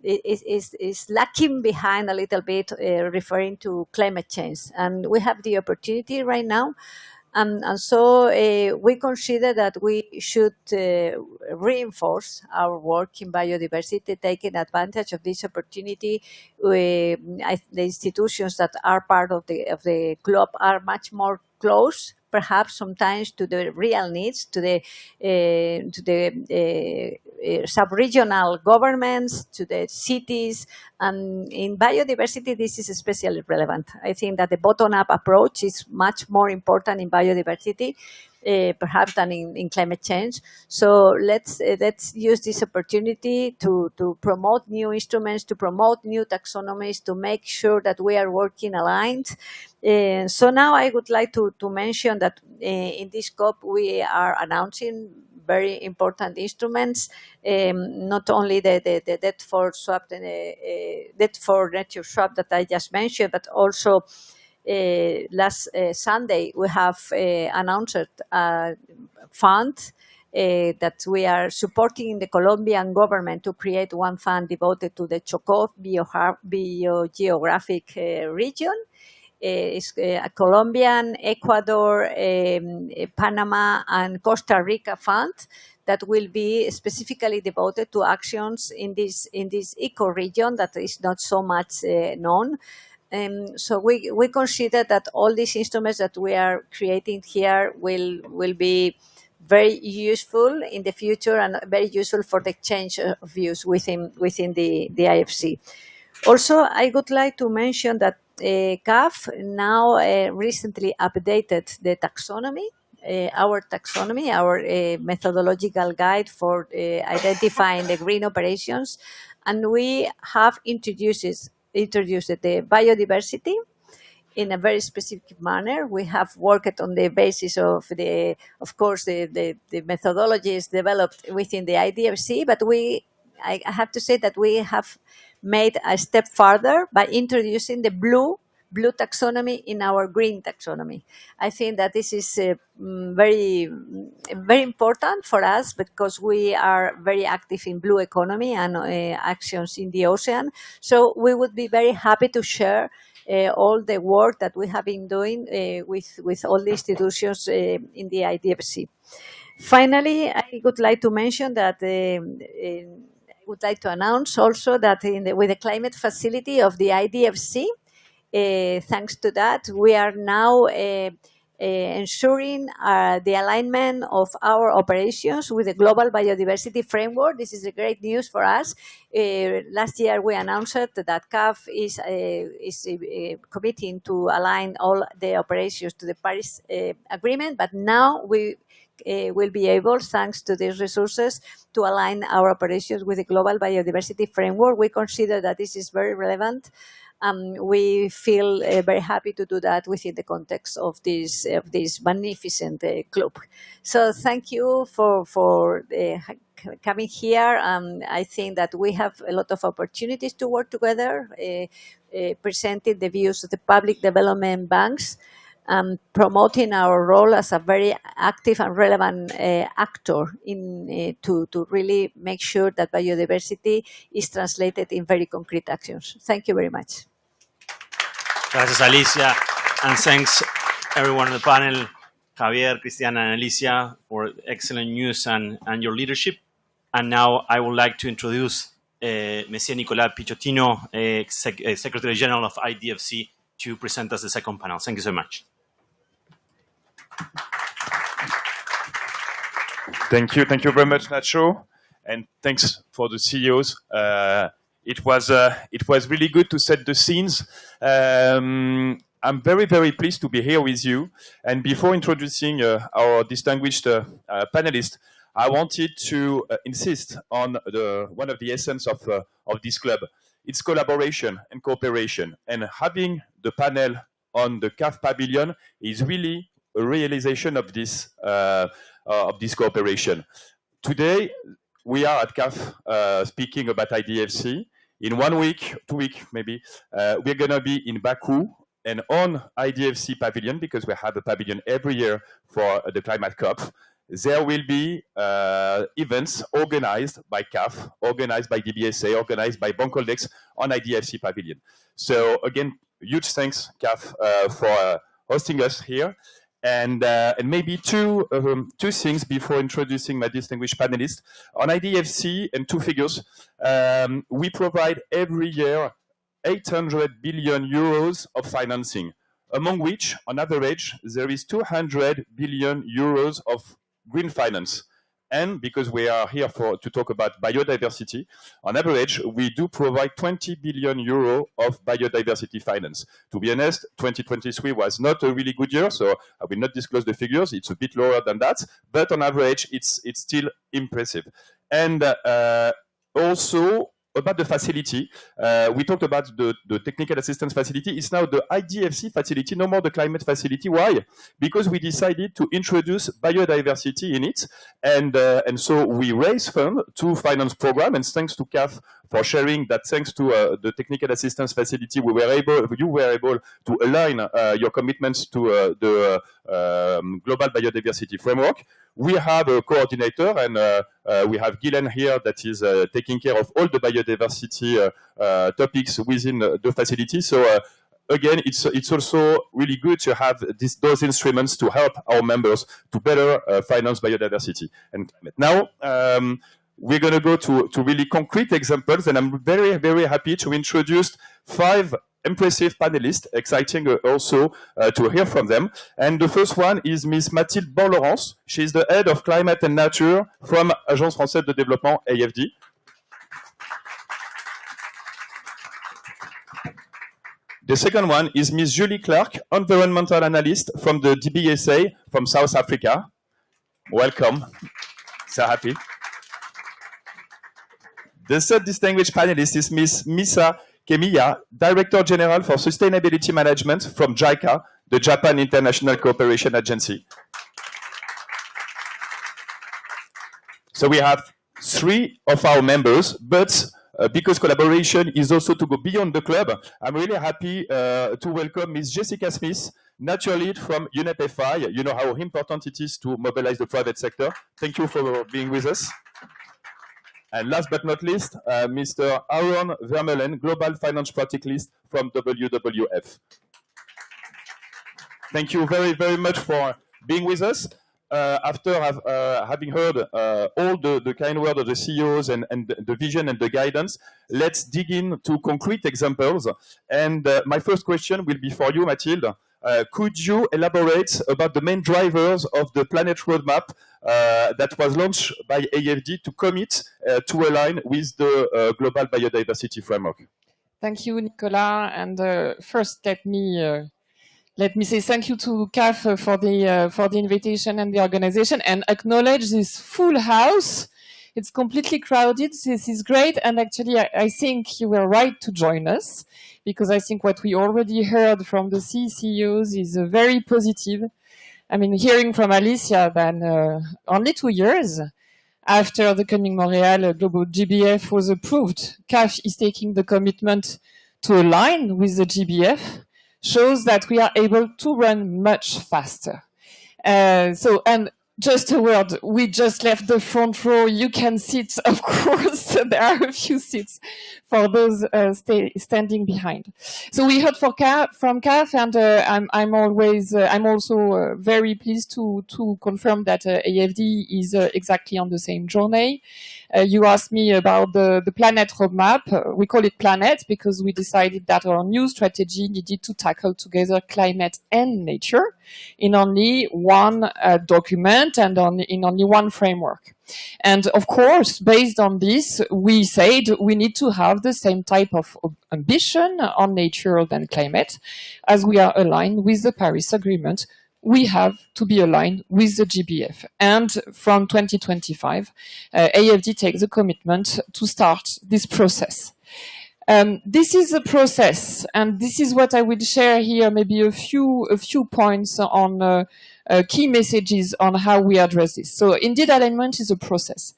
is lacking behind a little bit, referring to climate change. And we have the opportunity right now. And so we consider that we should reinforce our work in biodiversity, taking advantage of this opportunity. The institutions that are part of the club are much more close, perhaps sometimes, to the real needs, to the sub-regional governments, to the cities. And in biodiversity, this is especially relevant. I think that the bottom-up approach is much more important in biodiversity, perhaps than in climate change. So let's use this opportunity to promote new instruments, to promote new taxonomies, to make sure that we are working aligned. So now I would like to mention that in this COP we are announcing very important instruments, not only the debt for swap, debt for nature swap that I just mentioned, but also last Sunday we have announced a fund that we are supporting the Colombian government to create one fund devoted to the Chocó biogeographic region. It's a Colombian, Ecuador, Panama, and Costa Rica fund that will be specifically devoted to actions in this eco-region that is not so much known. So we consider that all these instruments that we are creating here will be very useful in the future and very useful for the exchange of views within the IFC. Also, I would like to mention that CAF now recently updated the taxonomy, our taxonomy, our methodological guide for identifying the green operations, and we have introduced the biodiversity in a very specific manner. We have worked on the basis of the methodologies developed within the IDFC, but I have to say that we have made a step further by introducing the blue taxonomy in our green taxonomy. I think that this is very, very important for us because we are very active in blue economy and actions in the ocean. So we would be very happy to share all the work that we have been doing with all the institutions in the IDFC. Finally, I would like to mention that I would like to announce also that with the climate facility of the IDFC, thanks to that, we are now ensuring the alignment of our operations with the global biodiversity framework. This is a great news for us. Last year, we announced that CAF is committing to align all the operations to the Paris Agreement, but now we will be able, thanks to these resources, to align our operations with the global biodiversity framework. We consider that this is very relevant. We feel very happy to do that within the context of this magnificent club. So thank you for coming here. I think that we have a lot of opportunities to work together, presenting the views of the public development banks, promoting our role as a very active and relevant actor to really make sure that biodiversity is translated in very concrete actions. Thank you very much. Gracias, Alicia. And thanks everyone on the panel, Javier, Cristiana, and Alicia, for excellent news and your leadership. And now I would like to introduce Monsieur Nicolas Picciottino, Secretary General of IDFC, to present us the second panel. Thank you so much. Thank you very much, Nacho, and thanks for the CEOs. It was really good to set the scenes. I'm very pleased to be here with you. And before introducing our distinguished panelists, I wanted to insist on one of the essence of this club. It's collaboration and cooperation. And having the panel on the CAF Pavilion is really a realization of this cooperation. Today, we are at CAF speaking about IDFC. In 1 week, 2 weeks maybe, we're going to be in Baku and on IDFC Pavilion, because we have a pavilion every year for the Climate COP. There will be events organized by CAF, organized by DBSA, organized by Bancoldex on IDFC Pavilion. So again, huge thanks, CAF, for hosting us here. And maybe two things before introducing my distinguished panelists. On IDFC, and two figures, we provide every year 800 billion euros of financing, among which, on average, there is 200 billion euros of green finance. And because we are here to talk about biodiversity, on average, we do provide 20 billion euro of biodiversity finance. To be honest, 2023 was not a really good year, so I will not disclose the figures. It's a bit lower than that, but on average, it's still impressive. And also, about the facility, we talked about the technical assistance facility. It's now the IDFC facility, no more the climate facility. Why? Because we decided to introduce biodiversity in it, and so we raise funds to finance program. And thanks to CAF for sharing that. Thanks to the technical assistance facility, you were able to align your commitments to the global biodiversity framework. We have a coordinator, and we have Guylaine here that is taking care of all the biodiversity topics within the facility. So again, it's also really good to have those instruments to help our members to better finance biodiversity. And now we're going to go to really concrete examples, and I'm very happy to introduce 5 impressive panelists, exciting also to hear from them. And the first one is Ms. Mathilde Borlaurence. She's the head of climate and nature from Agence Française de Développement, AFD. The second one is Ms. Julie Clark, environmental analyst from the DBSA from South Africa. Welcome. So happy. The third distinguished panelist is Ms. Misa Kemiya, Director General for Sustainability Management from JICA, the Japan International Cooperation Agency. So we have 3 of our members, but because collaboration is also to go beyond the club, I'm really happy to welcome Ms. Jessica Smith, Nature Lead from UNEP-FI. You know how important it is to mobilize the private sector. Thank you for being with us. And last but not least, Mr. Aaron Vermeulen, Global Finance Practice from WWF. Thank you very much for being with us. After having heard all the kind word of the CEOs and the vision and the guidance, let's dig into concrete examples. And my first question will be for you, Mathilde. Could you elaborate about the main drivers of the Planet Roadmap that was launched by AFD to commit to align with the Global Biodiversity Framework? Thank you, Nicolas. And first, let me say thank you to CAF for the invitation and the organization, and acknowledge this full house. It's completely crowded. This is great. And actually, I think you were right to join us, because I think what we already heard from the CEOs is very positive. I mean, hearing from Alicia that only 2 years after the Coming Montreal Global GBF was approved, CAF is taking the commitment to align with the GBF, shows that we are able to run much faster. And just a word. We just left the front row. You can sit, of course. There are a few seats for those standing behind. So we heard from CAF, and I'm also very pleased to confirm that AFD is exactly on the same journey. You asked me about the planet roadmap. We call it planet because we decided that our new strategy needed to tackle together climate and nature in only one document and in only one framework. And of course, based on this, we said we need to have the same type of ambition on nature and climate as we are aligned with the Paris Agreement. We have to be aligned with the GBF. And from 2025, AFD takes the commitment to start this process. This is a process, and this is what I will share here, maybe a few points on key messages on how we address this. So indeed, alignment is a process.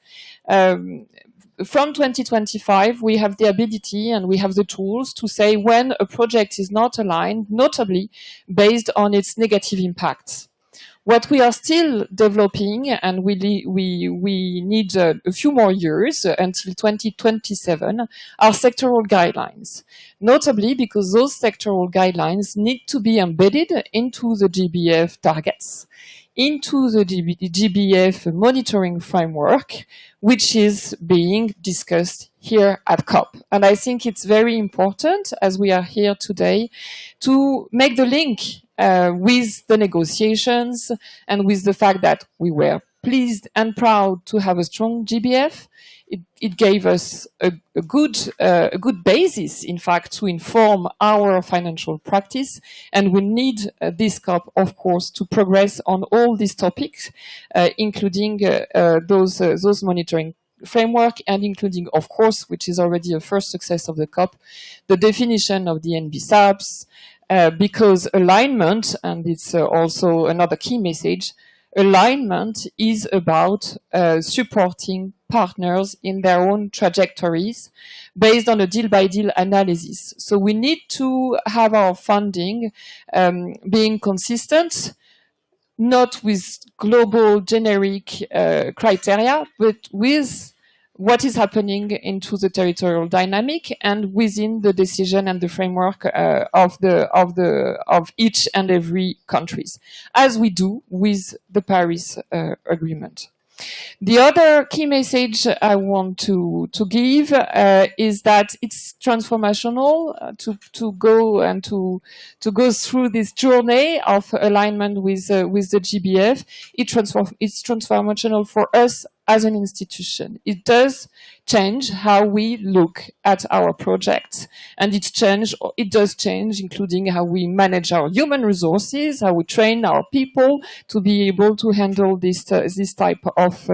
From 2025, we have the ability and we have the tools to say when a project is not aligned, notably based on its negative impacts. What we are still developing, and we need a few more years until 2027, are sectoral guidelines. Notably because those sectoral guidelines need to be embedded into the GBF targets, into the GBF monitoring framework, which is being discussed here at COP. And I think it's very important, as we are here today, to make the link with the negotiations and with the fact that we were pleased and proud to have a strong GBF. It gave us a good basis, in fact, to inform our financial practice. And we need this COP, of course, to progress on all these topics, including those monitoring framework and including, of course, which is already a first success of the COP, the definition of the NBSAPs, because alignment, and it's also another key message, alignment is about supporting partners in their own trajectories based on a deal-by-deal analysis. So we need to have our funding being consistent, not with global generic criteria, but with what is happening into the territorial dynamic and within the decision and the framework of each and every countries, as we do with the Paris Agreement. The other key message I want to give is that it's transformational to go and to go through this journey of alignment with the GBF. It's transformational for us as an institution. It does change how we look at our projects, and it does change, including how we manage our human resources, how we train our people to be able to handle this type of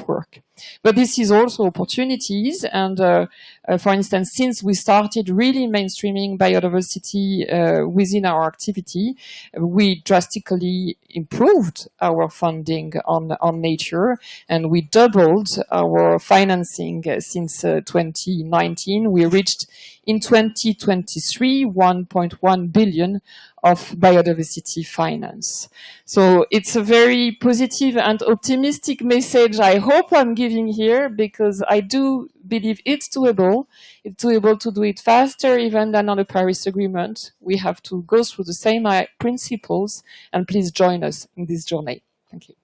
work. But this is also opportunities, and for instance, since we started really mainstreaming biodiversity within our activity, we drastically improved our funding on nature, and we doubled our financing since 2019. We reached in 2023 1.1 billion of biodiversity finance. So it's a very positive and optimistic message I hope I'm giving here, because I do believe it's doable. It's doable to do it faster even than on the Paris Agreement. We have to go through the same principles, and please join us in this journey. Thank you.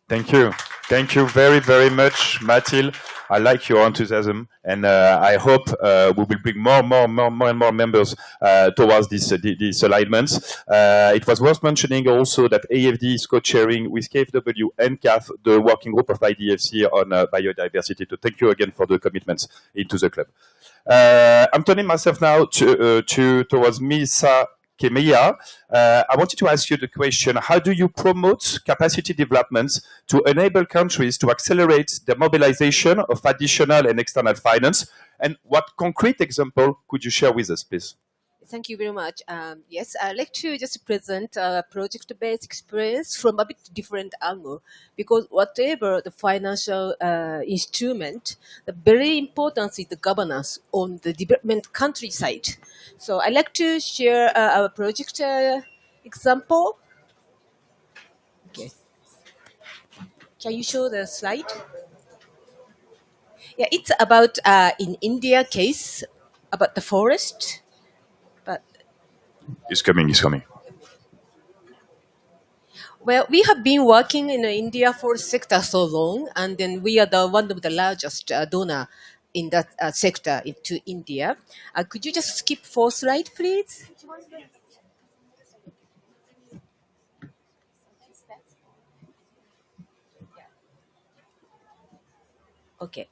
Thank you. Thank you very, very much, Mathilde. I like your enthusiasm, and I hope we will bring more and more members towards these alignments. It was worth mentioning also that AFD is co-chairing with KfW and CAF the working group of IDFC on biodiversity. So thank you again for the commitments into the club. I'm turning myself now towards Misa Kemiya. I wanted to ask you the question, how do you promote capacity developments to enable countries to accelerate the mobilization of additional and external finance? And what concrete example could you share with us, please? Thank you very much. Yes, I'd like to just present a project-based experience from a bit different angle, because whatever the financial instrument, the very important is the governance on the development country side. So I'd like to share our project example. Okay. Can you show the slide? Yeah, it's about in India case about the forest, but It's coming. It's coming. well, we have been working in the India forest sector so long, and then we are the one of the largest donor in that sector into India. Could you just skip 4 slide, please? Okay,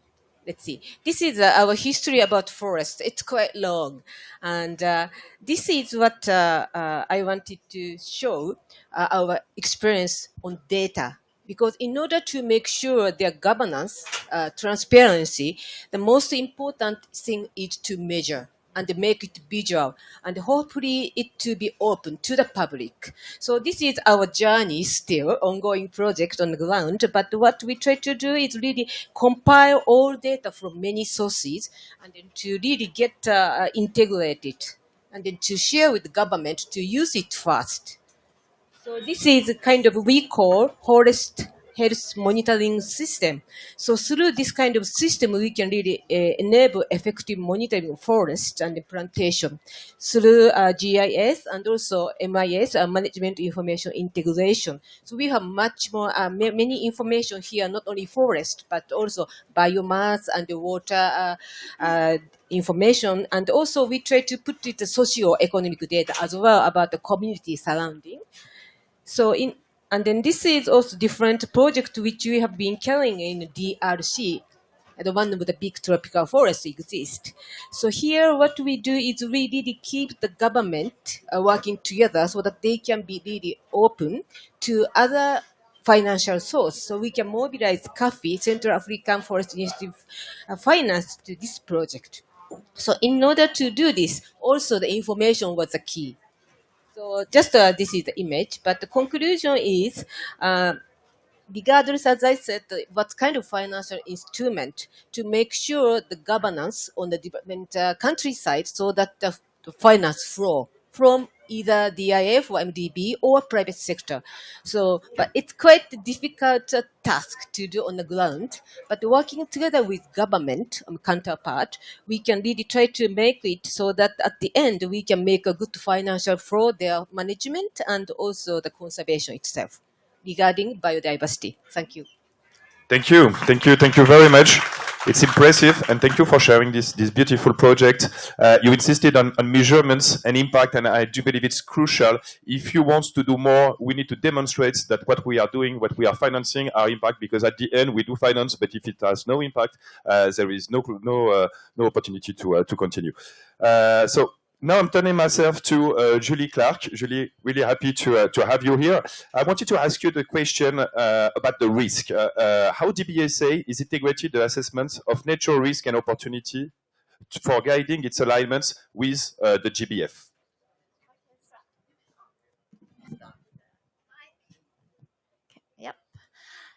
let's see. This is our history about forest. It's quite long, and this is what I wanted to show our experience on data. Because in order to make sure their governance, transparency, the most important thing is to measure and make it visual and hopefully it to be open to the public. So this is our journey still, ongoing project on the ground, but what we try to do is really compile all data from many sources and then to really get integrated and then to share with the government to use it fast. So this is kind of we call forest health monitoring system. So through this kind of system, we can really enable effective monitoring of forest and plantation through GIS and also MIS, management information integration. So we have much more, many information here, not only forest, but also biomass and water information. And also we try to put it socio-economic data as well about the community surrounding. So and then this is also different project which we have been carrying in DRC. The one with the big tropical forest exists. So here what we do is we really keep the government working together so that they can be really open to other financial source. So we can mobilize CAFI, Central African Forest Initiative, finance to this project. So in order to do this, also the information was the key. So just this is the image, but the conclusion is, regardless, as I said, what kind of financial instrument to make sure the governance on the development countryside so that the finance flow from either DIF or MDB or private sector. So, but it's quite a difficult task to do on the ground. But working together with government counterpart, we can really try to make it so that at the end we can make a good financial flow, their management and also the conservation itself regarding biodiversity. Thank you. Thank you. Thank you. Thank you very much. It's impressive, and thank you for sharing this beautiful project. You insisted on measurements and impact, and I do believe it's crucial. If you want to do more, we need to demonstrate that what we are doing, what we are financing, our impact. Because at the end, we do finance, but if it has no impact, there is no opportunity to continue. So. Now I'm turning myself to Julie Clark. Julie, really happy to have you here. I wanted to ask you the question about the risk. How DBSA is integrated the assessments of natural risk and opportunity for guiding its alignments with the GBF? Yep.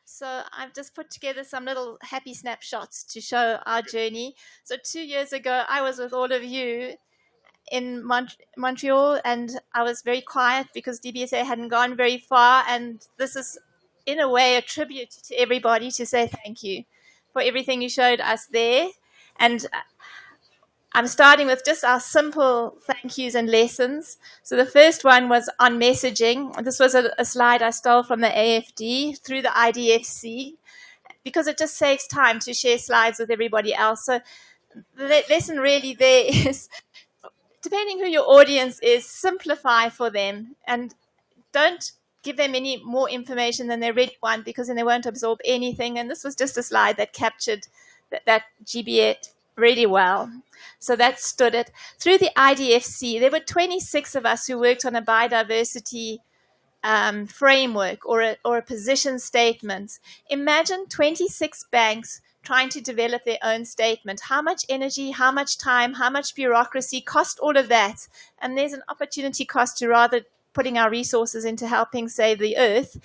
So I've just put together some little happy snapshots to show our journey. So 2 years ago, I was with all of you in Montreal, and I was very quiet because DBSA hadn't gone very far, and this is in a way a tribute to everybody to say thank you for everything you showed us there. And I'm starting with just our simple thank yous and lessons. So the first one was on messaging. This was a slide I stole from the AFD through the IDFC because it just saves time to share slides with everybody else. So the lesson really there is, depending who your audience is, simplify for them and don't give them any more information than they really want, because then they won't absorb anything. And this was just a slide that captured that GBF really well. So that stood it. Through the IDFC, there were 26 of us who worked on a biodiversity framework or a position statement. Imagine 26 banks trying to develop their own statement. How much energy, how much time, how much bureaucracy, cost all of that. And there's an opportunity cost to rather putting our resources into helping save the earth.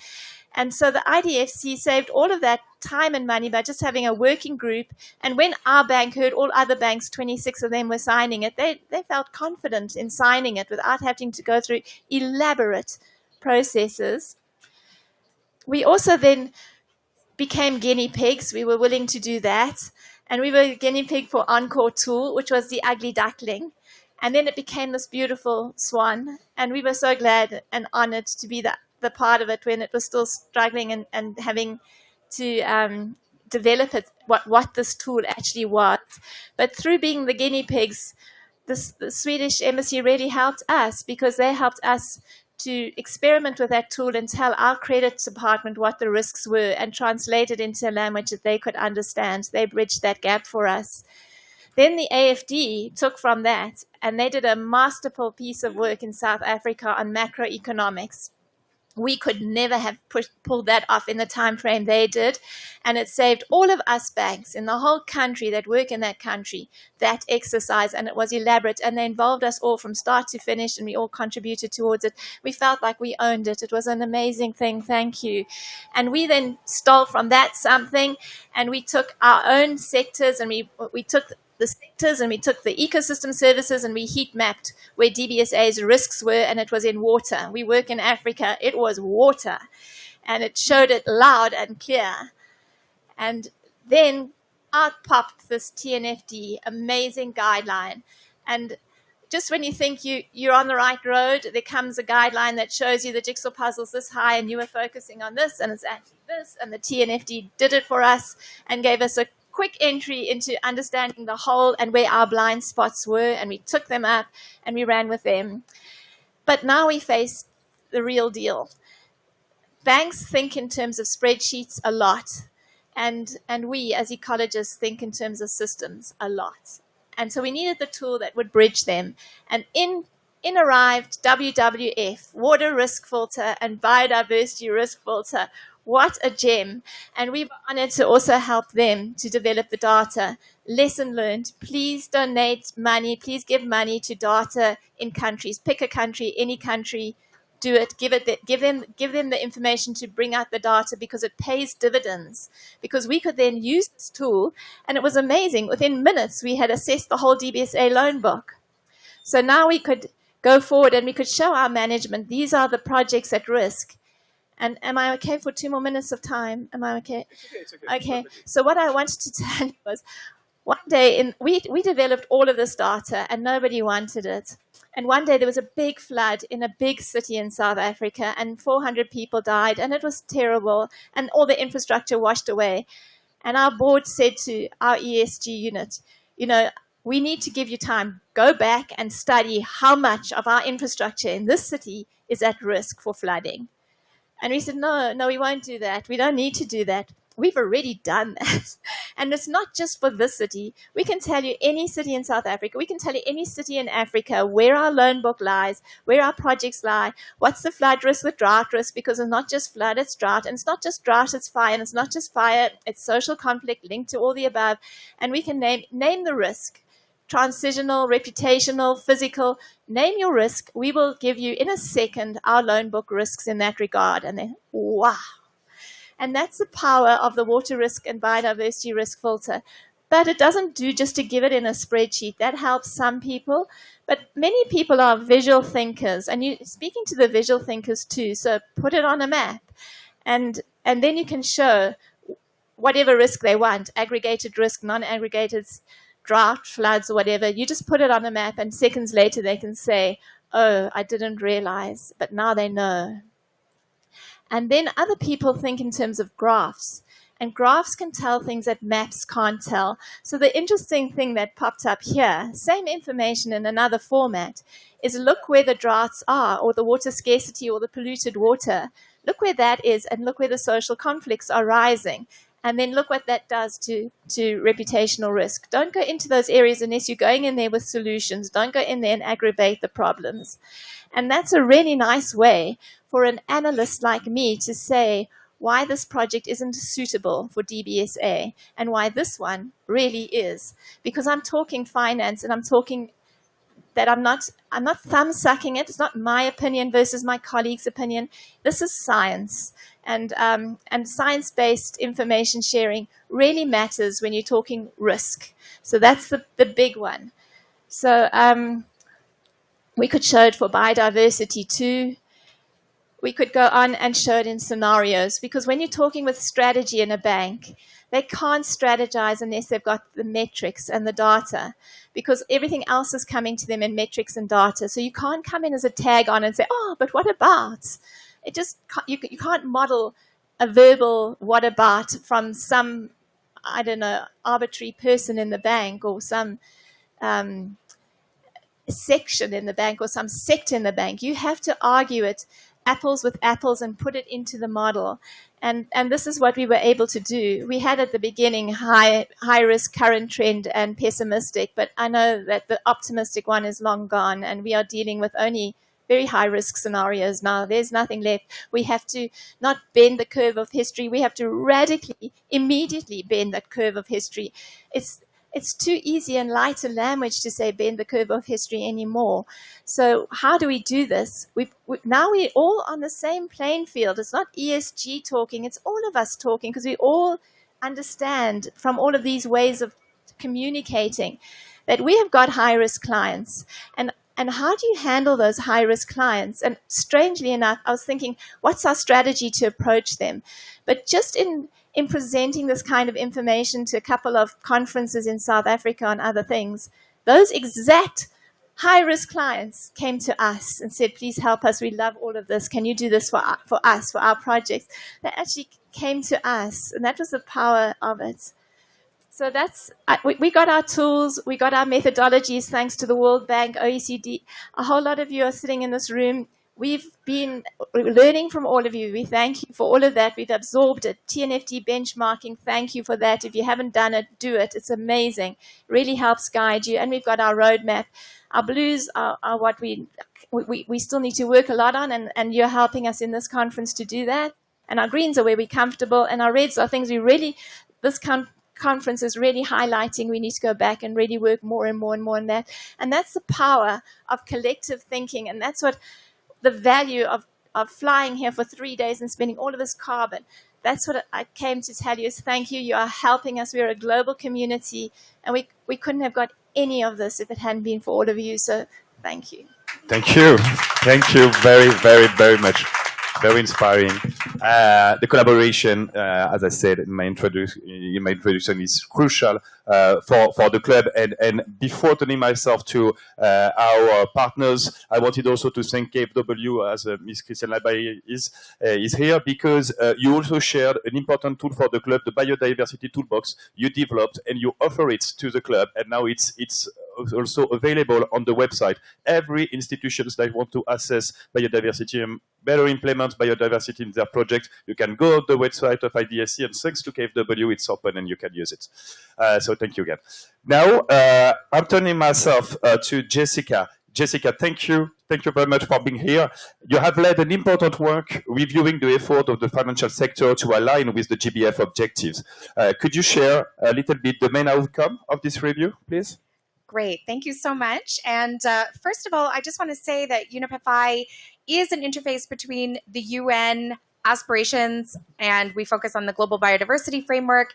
And so the IDFC saved all of that time and money by just having a working group. And when our bank heard all other banks, 26 of them were signing it, they felt confident in signing it without having to go through elaborate processes. We also then became guinea pigs. We were willing to do that. And we were a guinea pig for Encore Tool, which was the ugly duckling. And then it became this beautiful swan. And we were so glad and honored to be the part of it when it was still struggling and having to develop it, what this tool actually was. But through being the guinea pigs, the Swedish embassy really helped us, because they helped us to experiment with that tool and tell our credit department what the risks were and translate it into a language that they could understand. They bridged that gap for us. Then the AFD took from that, and they did a masterful piece of work in South Africa on macroeconomics. We could never have pulled that off in the time frame they did, and it saved all of us banks in the whole country that work in that country that exercise, and it was elaborate, and they involved us all from start to finish, and we all contributed towards it. We felt like we owned it. It was an amazing thing. Thank you. And we then stole from that something, and we took our own sectors, and we took the sectors, and we took the ecosystem services, and we heat mapped where DBSA's risks were, and it was in water. We work in Africa, it was water, and it showed it loud and clear. And then out popped this TNFD, amazing guideline. And just when you think you're on the right road, there comes a guideline that shows you the jigsaw puzzle's this high, and you were focusing on this, and it's actually this, and the TNFD did it for us and gave us a quick entry into understanding the whole and where our blind spots were, and we took them up and we ran with them. But now we face the real deal. Banks think in terms of spreadsheets a lot, and we as ecologists think in terms of systems a lot. And so we needed the tool that would bridge them. And in arrived WWF, Water Risk Filter and Biodiversity Risk Filter. What a gem. And we were honored to also help them to develop the data. Lesson learned, please donate money, please give money to data in countries. Pick a country, any country, do it, give them the information to bring out the data, because it pays dividends. Because we could then use this tool, and it was amazing. Within minutes, we had assessed the whole DBSA loan book. So now we could go forward and we could show our management, these are the projects at risk. And am I okay for 2 more minutes of time? Am I okay? It's okay. Okay. So what I wanted to tell you was, one day we developed all of this data and nobody wanted it. And one day there was a big flood in a big city in South Africa, and 400 people died, and it was terrible, and all the infrastructure washed away. And our board said to our ESG unit, we need to give you time. Go back and study how much of our infrastructure in this city is at risk for flooding. And we said, no, we won't do that. We don't need to do that. We've already done that. And it's not just for this city. We can tell you any city in South Africa. We can tell you any city in Africa where our loan book lies, where our projects lie, what's the flood risk, the drought risk, because it's not just flood, it's drought. And it's not just drought, it's fire. And it's not just fire, it's social conflict linked to all the above. And we can name the risk. Transitional, reputational, physical, name your risk. We will give you in a second our loan book risks in that regard. And then, wow. And that's the power of the water risk and biodiversity risk filter. But it doesn't do just to give it in a spreadsheet. That helps some people. But many people are visual thinkers. And you're speaking to the visual thinkers too. So put it on a map. And then you can show whatever risk they want, aggregated risk, non-aggregated, drought, floods, or whatever. You just put it on a map, and seconds later they can say, oh, I didn't realize, but now they know. And then other people think in terms of graphs, and graphs can tell things that maps can't tell. So the interesting thing that popped up here, same information in another format, is look where the droughts are, or the water scarcity, or the polluted water. Look where that is, and look where the social conflicts are rising. And then look what that does to reputational risk. Don't go into those areas unless you're going in there with solutions. Don't go in there and aggravate the problems. And that's a really nice way for an analyst like me to say why this project isn't suitable for DBSA and why this one really is. Because I'm talking finance, and I'm talking that I'm not thumb-sucking it. It's not my opinion versus my colleague's opinion. This is science. And science-based information sharing really matters when you're talking risk. So that's the big one. So we could show it for biodiversity too. we could go on and show it in scenarios, because when you're talking with strategy in a bank, they can't strategize unless they've got the metrics and the data, because everything else is coming to them in metrics and data. So you can't come in as a tag on and say, oh, but what about? It just, you can't model a verbal what about from some, I don't know, arbitrary person in the bank, or some section in the bank, or some sector in the bank. You have to argue it apples with apples and put it into the model. And this is what we were able to do. We had at the beginning high risk, current trend, and pessimistic, but I know that the optimistic one is long gone, and we are dealing with only very high risk scenarios now. There's nothing left. We have to not bend the curve of history. We have to radically, immediately bend that curve of history. It's too easy and light a language to say bend the curve of history anymore. So how do we do this? Now we're all on the same playing field. It's not ESG talking. It's all of us talking, because we all understand from all of these ways of communicating that we have got high-risk clients. And how do you handle those high-risk clients? And strangely enough, I was thinking, what's our strategy to approach them? But just in presenting this kind of information to a couple of conferences in South Africa on other things, those exact high-risk clients came to us and said, please help us. We love all of this. Can you do this for us, for our projects? They actually came to us, and that was the power of it. So that's, we got our tools, we got our methodologies, thanks to the World Bank, OECD. A whole lot of you are sitting in this room. We've been learning from all of you. We thank you for all of that. We've absorbed it. TNFD benchmarking, thank you for that. If you haven't done it, do it. It's amazing. It really helps guide you. And we've got our roadmap. Our blues are what we still need to work a lot on, and you're helping us in this conference to do that. And our greens are where we're comfortable, and our reds are things we really, this conference is really highlighting. We need to go back and really work more and more and more on that. And that's the power of collective thinking, and that's what the value of flying here for 3 days and spending all of this carbon. That's what I came to tell you, is thank you. You are helping us. We're a global community, and we couldn't have got any of this if it hadn't been for all of you. So thank you. Thank you. Thank you very, very, very much. Very inspiring. The collaboration, as I said in my introduction, is crucial for the club. And before turning myself to our partners, I wanted also to thank KfW, as Ms. Christiane Labay is here, because you also shared an important tool for the club, the Biodiversity Toolbox you developed, and you offer it to the club. And now it's also available on the website. Every institutions that want to assess biodiversity and better implement biodiversity in their project, you can go to the website of IDFC, and thanks to KfW, it's open and you can use it. So thank you again. Now, I'm turning myself to Jessica. Jessica, thank you. Thank you very much for being here. You have led an important work reviewing the effort of the financial sector to align with the GBF objectives. Could you share a little bit the main outcome of this review, please? Great. Thank you so much. And first of all, I just want to say that UNEP-FI is an interface between the UN aspirations, and we focus on the Global Biodiversity Framework,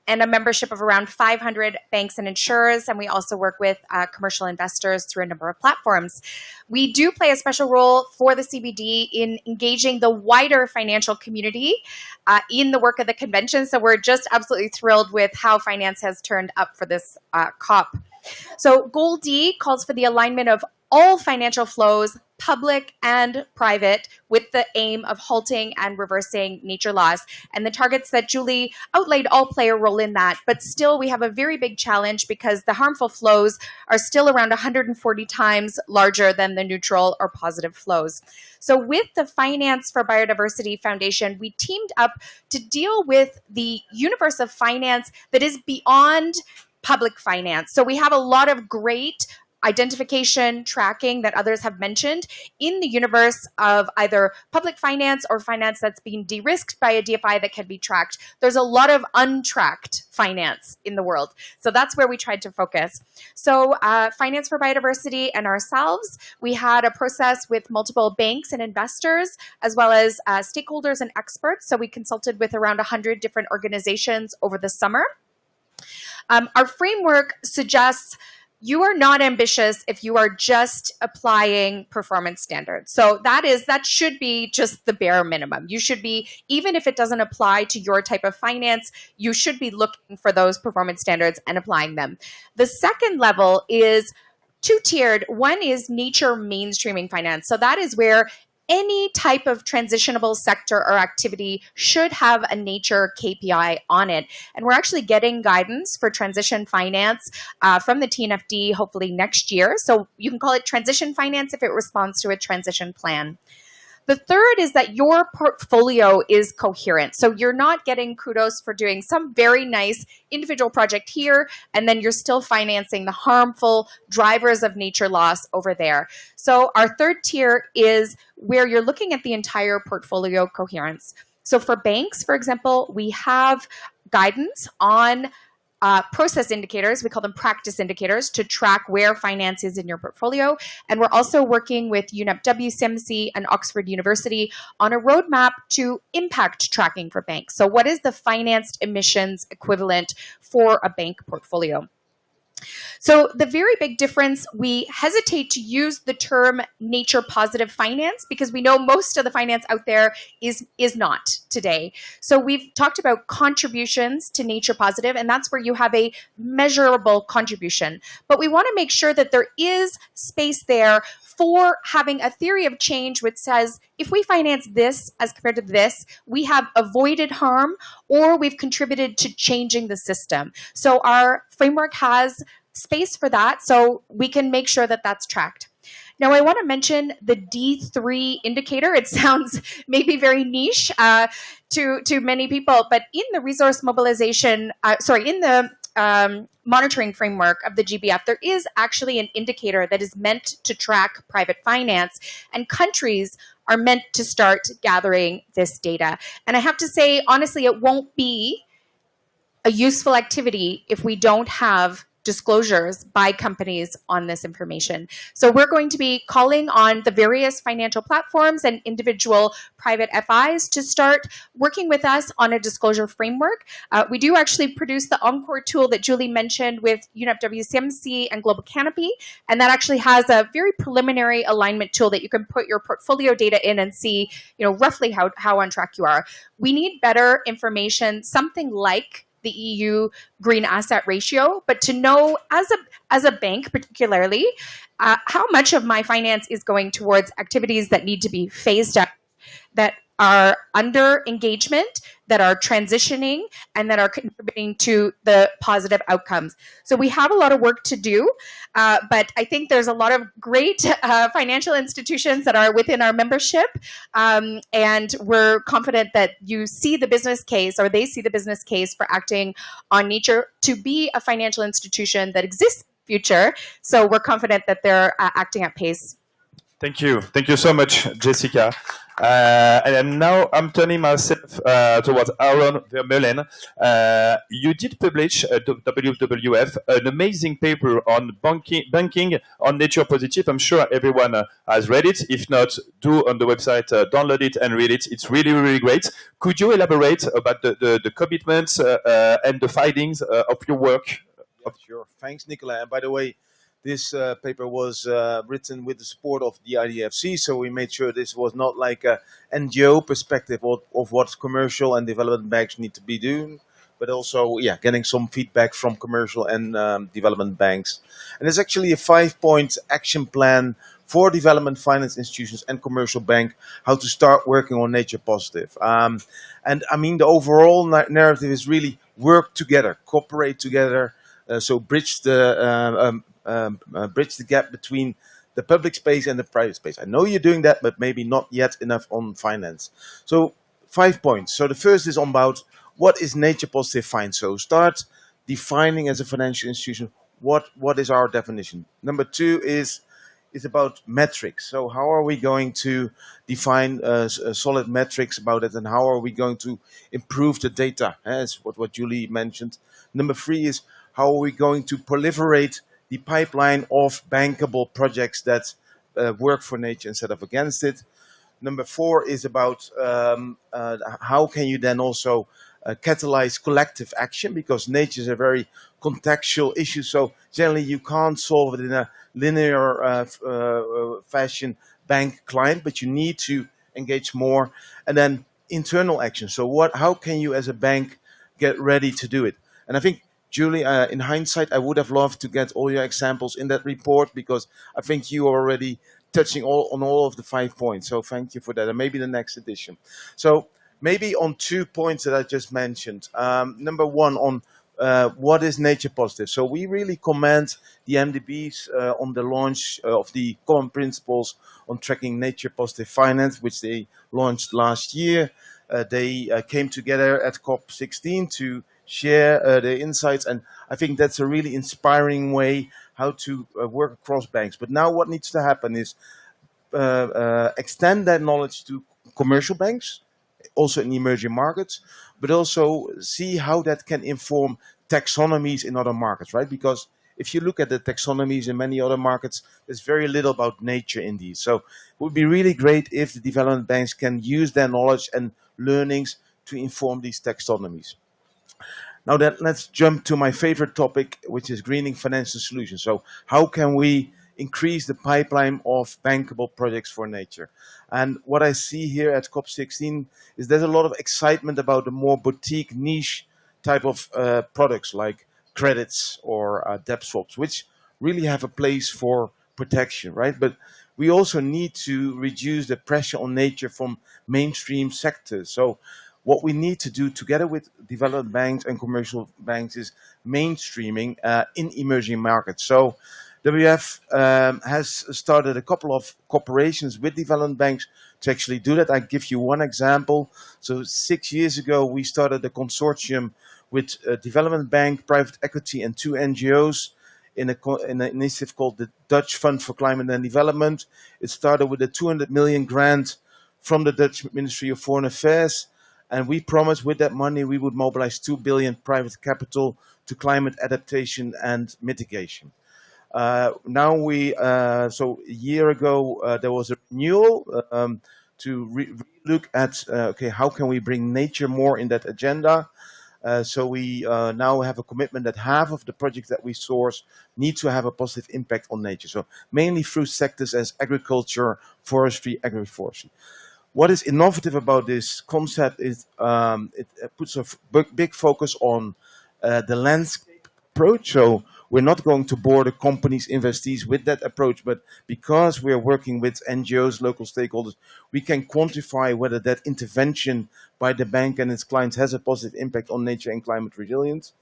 and a membership of around 500 banks and insurers. And we also work with commercial investors through a number of platforms. We do play a special role for the CBD in engaging the wider financial community in the work of the convention. So we're just absolutely thrilled with how finance has turned up for this COP. So Goal D calls for the alignment of all financial flows, public and private, with the aim of halting and reversing nature loss. And the targets that Julie outlaid all play a role in that. But still, we have a very big challenge because the harmful flows are still around 140 times larger than the neutral or positive flows. So with the Finance for Biodiversity Foundation, we teamed up to deal with the universe of finance that is beyond public finance. So we have a lot of great identification, tracking that others have mentioned in the universe of either public finance or finance that's being de-risked by a DFI that can be tracked. There's a lot of untracked finance in the world. So that's where we tried to focus. So Finance for Biodiversity and ourselves, we had a process with multiple banks and investors, as well as stakeholders and experts. So we consulted with around 100 different organizations over the summer. Our framework suggests you are not ambitious if you are just applying performance standards. So that should be just the bare minimum. You should be, even if it doesn't apply to your type of finance, you should be looking for those performance standards and applying them. The second level is two-tiered. One is nature mainstreaming finance. So that is where any type of transitionable sector or activity should have a nature KPI on it. And we're actually getting guidance for transition finance from the TNFD hopefully next year. So you can call it transition finance if it responds to a transition plan. The third is that your portfolio is coherent. So you're not getting kudos for doing some very nice individual project here, and then you're still financing the harmful drivers of nature loss over there. So our third tier is where you're looking at the entire portfolio coherence. So for banks, for example, we have guidance on process indicators, we call them practice indicators, to track where finance is in your portfolio. And we're also working with UNEP WCMC and Oxford University on a roadmap to impact tracking for banks. So what is the financed emissions equivalent for a bank portfolio? So the very big difference, we hesitate to use the term nature positive finance because we know most of the finance out there is not today. So we've talked about contributions to nature positive, and that's where you have a measurable contribution. But we want to make sure that there is space there for having a theory of change which says, if we finance this as compared to this, we have avoided harm or we've contributed to changing the system. So our framework has space for that, so we can make sure that that's tracked. Now, I want to mention the D3 indicator. It sounds maybe very niche to many people, but in the resource mobilization, in the monitoring framework of the GBF, there is actually an indicator that is meant to track private finance, and countries are meant to start gathering this data. And I have to say, honestly, it won't be a useful activity if we don't have disclosures by companies on this information. So we're going to be calling on the various financial platforms and individual private FIs to start working with us on a disclosure framework. We do actually produce the Encore tool that Julie mentioned with UNEP WCMC and Global Canopy, and that actually has a very preliminary alignment tool that you can put your portfolio data in and see, roughly how on track you are. We need better information, something like the EU green asset ratio, but to know as a bank particularly, how much of my finance is going towards activities that need to be phased out, that are under engagement, that are transitioning, and that are contributing to the positive outcomes. So we have a lot of work to do, but I think there's a lot of great financial institutions that are within our membership, and we're confident that you see the business case, or they see the business case for acting on nature to be a financial institution that exists in the future. So we're confident that they're acting at pace. Thank you. Thank you so much, Jessica. And now I'm turning myself towards Aaron Vermeulen. You did publish at WWF an amazing paper on banking on nature positive. I'm sure everyone has read it. If not, do on the website, download it and read it. It's really, really great. Could you elaborate about the commitments and the findings of your work? Yeah, sure. Thanks, Nicola. And by the way, this paper was written with the support of the IDFC, so we made sure this was not like an NGO perspective of what commercial and development banks need to be doing, but also, getting some feedback from commercial and development banks. And it's actually a 5-point action plan for development finance institutions and commercial bank, how to start working on nature positive. And I mean, the overall narrative is really work together, cooperate together, so bridge the gap between the public space and the private space. I know you're doing that, but maybe not yet enough on finance. So 5 points. So the first is about what is nature positive finance. So start defining as a financial institution what is our definition. Number 2 is about metrics. So how are we going to define solid metrics about it, and how are we going to improve the data? As what Julie mentioned. Number 3 is how are we going to proliferate the pipeline of bankable projects that work for nature instead of against it. Number 4 is about how can you then also catalyze collective action, because nature is a very contextual issues. So generally, you can't solve it in a linear fashion, bank client, but you need to engage more. And then internal action. So how can you as a bank get ready to do it? And I think, Julie, in hindsight, I would have loved to get all your examples in that report, because I think you are already touching on all of the 5 points. So thank you for that. And maybe the next edition. So maybe on 2 points that I just mentioned. Number one, on what is nature positive. So we really commend the MDBs on the launch of the common principles on tracking nature positive finance, which they launched last year. They came together at COP16 to share their insights, and I think that's a really inspiring way how to work across banks. But now what needs to happen is extend that knowledge to commercial banks, also in emerging markets, but also see how that can inform taxonomies in other markets, right? Because if you look at the taxonomies in many other markets, there's very little about nature in these. So it would be really great if the development banks can use their knowledge and learnings to inform these taxonomies. Now let's jump to my favorite topic, which is greening financial solutions. So how can we increase the pipeline of bankable projects for nature? And what I see here at COP16 is there's a lot of excitement about the more boutique niche type of products like credits or debt swaps, which really have a place for protection, right? But we also need to reduce the pressure on nature from mainstream sectors. So what we need to do together with development banks and commercial banks is mainstreaming in emerging markets. So WF has started a couple of cooperations with development banks to actually do that. I give you one example. So 6 years ago, we started a consortium with a development bank, private equity, and 2 NGOs in an initiative called the Dutch Fund for Climate and Development. It started with a 200 million grant from the Dutch Ministry of Foreign Affairs. And we promised with that money we would mobilize 2 billion private capital to climate adaptation and mitigation. Now so a year ago, there was a renewal to look at, okay, how can we bring nature more in that agenda? So we now have a commitment that half of the projects that we source need to have a positive impact on nature. So mainly through sectors as agriculture, forestry, agroforestry. What is innovative about this concept is it puts a big focus on the landscape approach. So we're not going to bore the companies, investees with that approach, but because we are working with NGOs, local stakeholders, we can quantify whether that intervention by the bank and its clients has a positive impact on nature and climate resilience.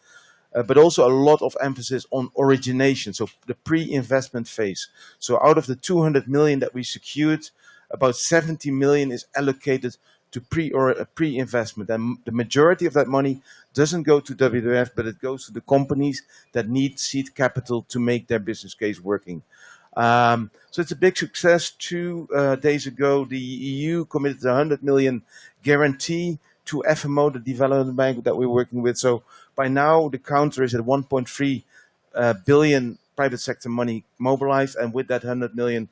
But also a lot of emphasis on origination, so the pre-investment phase. So out of the 200 million that we secured, about 70 million is allocated to pre-investment. And the majority of that money doesn't go to WWF, but it goes to the companies that need seed capital to make their business case working. So it's a big success. 2 days ago, the EU committed a 100 million guarantee to FMO, the development bank that we're working with. So by now, the counter is at 1.3 billion private sector money mobilized, and with that 100 million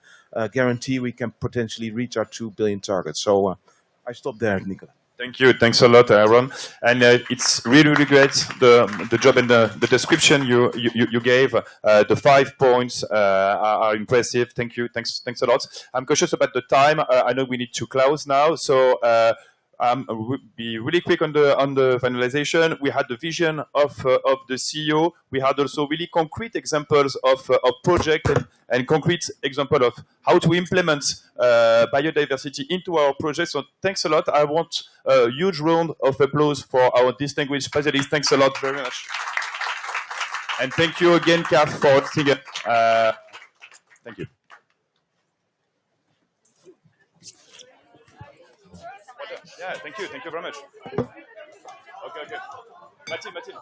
guarantee, we can potentially reach our 2 billion target. So I stop there, Nicola. Thank you. Thanks a lot, Aaron. And it's really, really great, the job and the description you gave. The 5 points are impressive. Thank you. Thanks a lot. I'm cautious about the time. I know we need to close now. So we'll be really quick on the finalization. We had the vision of the CEO. We had also really concrete examples of project and concrete example of how to implement biodiversity into our projects. So thanks a lot. I want a huge round of applause for our distinguished specialists. Thanks a lot very much. And thank you again, CAF, for hosting. Thank you. Yeah, thank you. Thank you very much. Okay. Mathilde.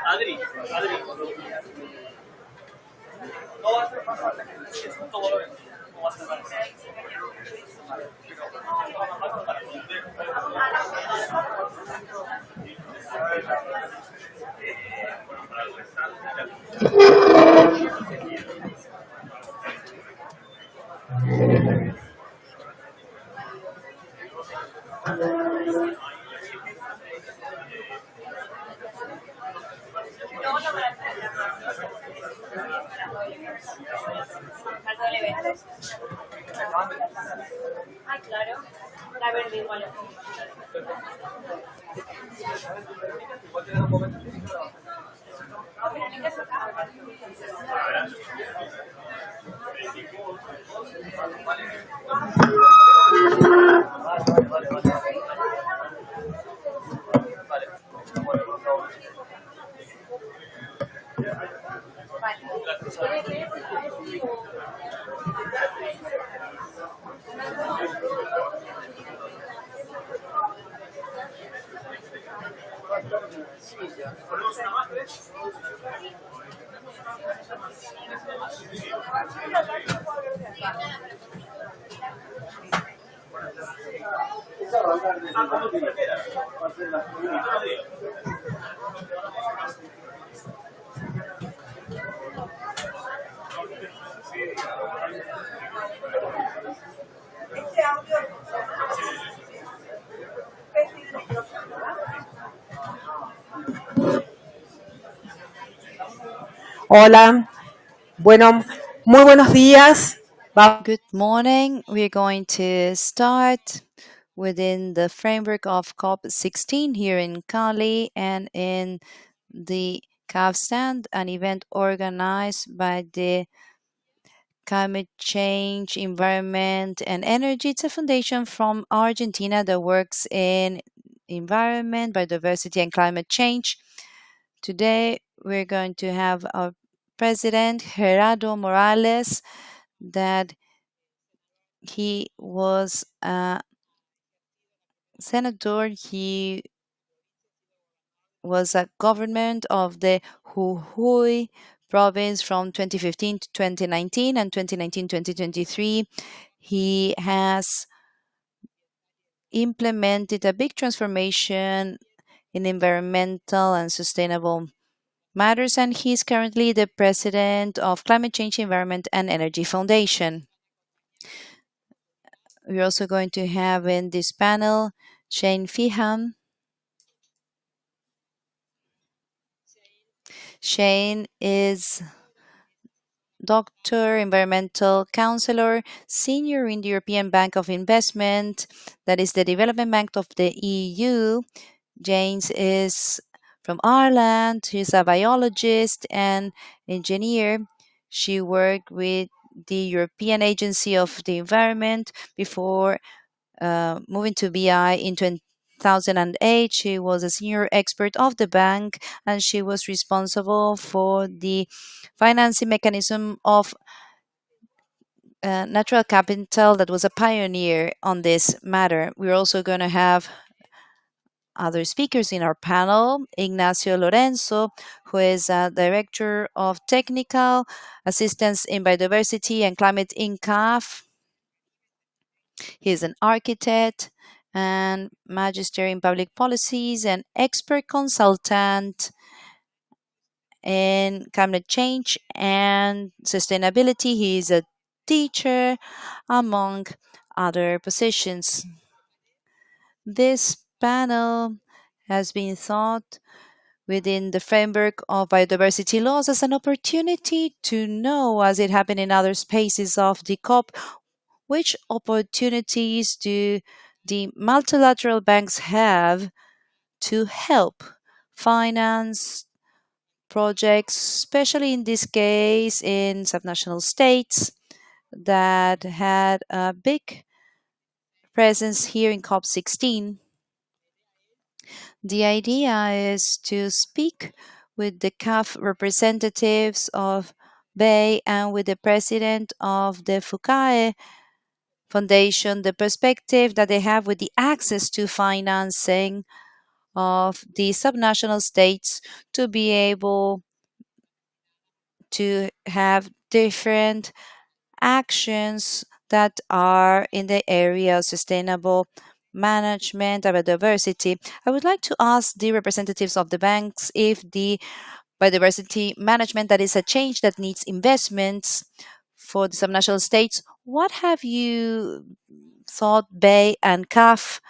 Adri, Adri. No va a ser más fácil. Todo lo ven. No va a ser más fácil. Ah, claro. La verde igual. Hola, bueno, muy buenos días. Good morning. We're going to start within the framework of COP16 here in Cali and in the CAF stand, an event organized by the Climate Change, Environment, and Energy. It's a foundation from Argentina that works in environment, biodiversity, and climate change. Today, we're going to have our president, Gerardo Morales, that he was a senator. He was a government of the Jujuy province from 2015 to 2019 and 2019-2023. He has implemented a big transformation in environmental and sustainable matters, and he's currently the president of Climate Change, Environment, and Energy Foundation. We're also going to have in this panel Shane Feehan. Shane is doctor, environmental counselor, senior in the European Bank of Investment, that is the development bank of the EU. James is from Ireland. She's a biologist and engineer. She worked with the European Agency of the Environment before moving to BI in 2008. She was a senior expert of the bank, and she was responsible for the financing mechanism of natural capital that was a pioneer on this matter. We're also going to have other speakers in our panel. Ignacio Lorenzo, who is a Director of Technical Assistance in Biodiversity and Climate in CAF. He is an architect and magister in public policies and expert consultant in climate change and sustainability. He is a teacher, among other positions. This panel has been thought within the framework of biodiversity laws as an opportunity to know, as it happened in other spaces of the COP, which opportunities do the multilateral banks have to help finance projects, especially in this case in subnational states that had a big presence here in COP16. The idea is to speak with the CAF representatives of BEI and with the president of the FUCAE Foundation, the perspective that they have with the access to financing of the subnational states to be able to have different actions that are in the area of sustainable management of biodiversity. I would like to ask the representatives of the banks if the biodiversity management, that is a change that needs investments for the subnational states, what have you thought BEI and CAF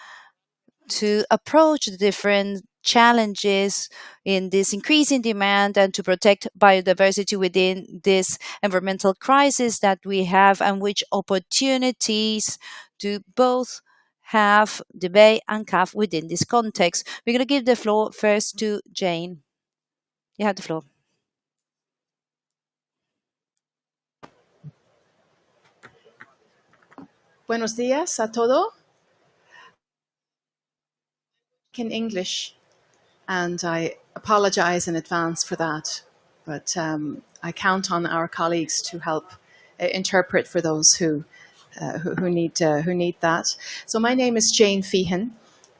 to approach the different challenges in this increasing demand and to protect biodiversity within this environmental crisis that we have, and which opportunities do both have the BEI and CAF within this context? We're going to give the floor first to Jane. You have the floor. Buenos días a todo. In English, and I apologize in advance for that, but I count on our colleagues to help interpret for those who need that. So my name is Jane Feehan.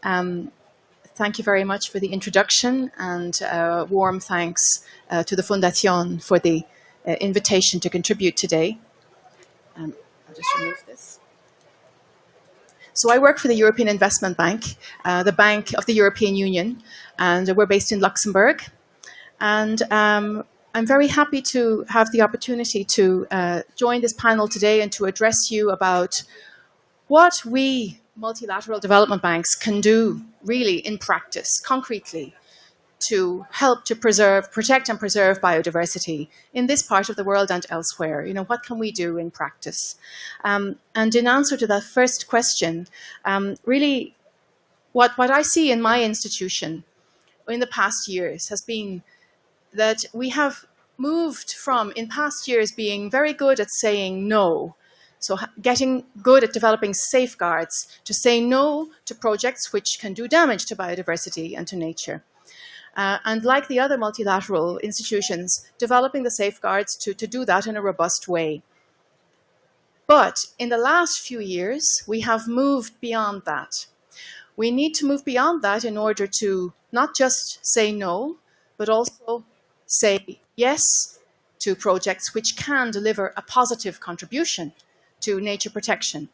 Thank you very much for the introduction, and warm thanks to the Fundación for the invitation to contribute today. I'll just remove this. So I work for the European Investment Bank, the Bank of the European Union, and we're based in Luxembourg. And I'm very happy to have the opportunity to join this panel today and to address you about what we multilateral development banks can do really in practice, concretely, to help to protect and preserve biodiversity in this part of the world and elsewhere. You know, what can we do in practice? And in answer to that first question, really what I see in my institution in the past years has been that we have moved from, in past years, being very good at saying no, so getting good at developing safeguards to say no to projects which can do damage to biodiversity and to nature. And like the other multilateral institutions, developing the safeguards to do that in a robust way. But in the last few years, we have moved beyond that. We need to move beyond that in order to not just say no, but also say yes to projects which can deliver a positive contribution to nature protection.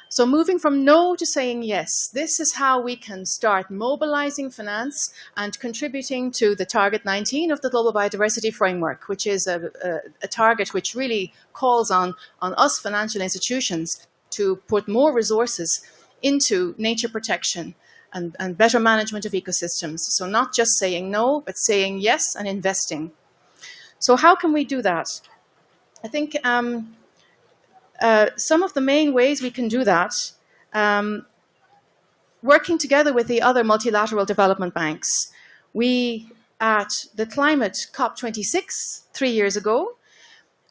So moving from no to saying yes, this is how we can start mobilizing finance and contributing to the target 19 of the Global Biodiversity Framework, which is a target which really calls on us financial institutions to put more resources into nature protection and better management of ecosystems. So not just saying no, but saying yes and investing. So how can we do that? I think some of the main ways we can do that, working together with the other multilateral development banks. We, at the climate COP26 3 years ago,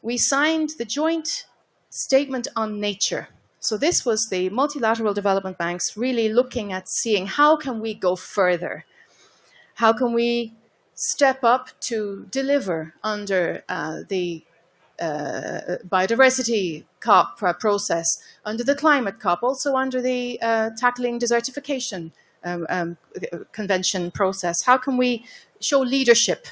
we signed the joint statement on nature. So this was the multilateral development banks really looking at seeing how can we go further? How can we step up to deliver under the biodiversity COP process, under the climate COP, also under the tackling desertification convention process? How can we show leadership?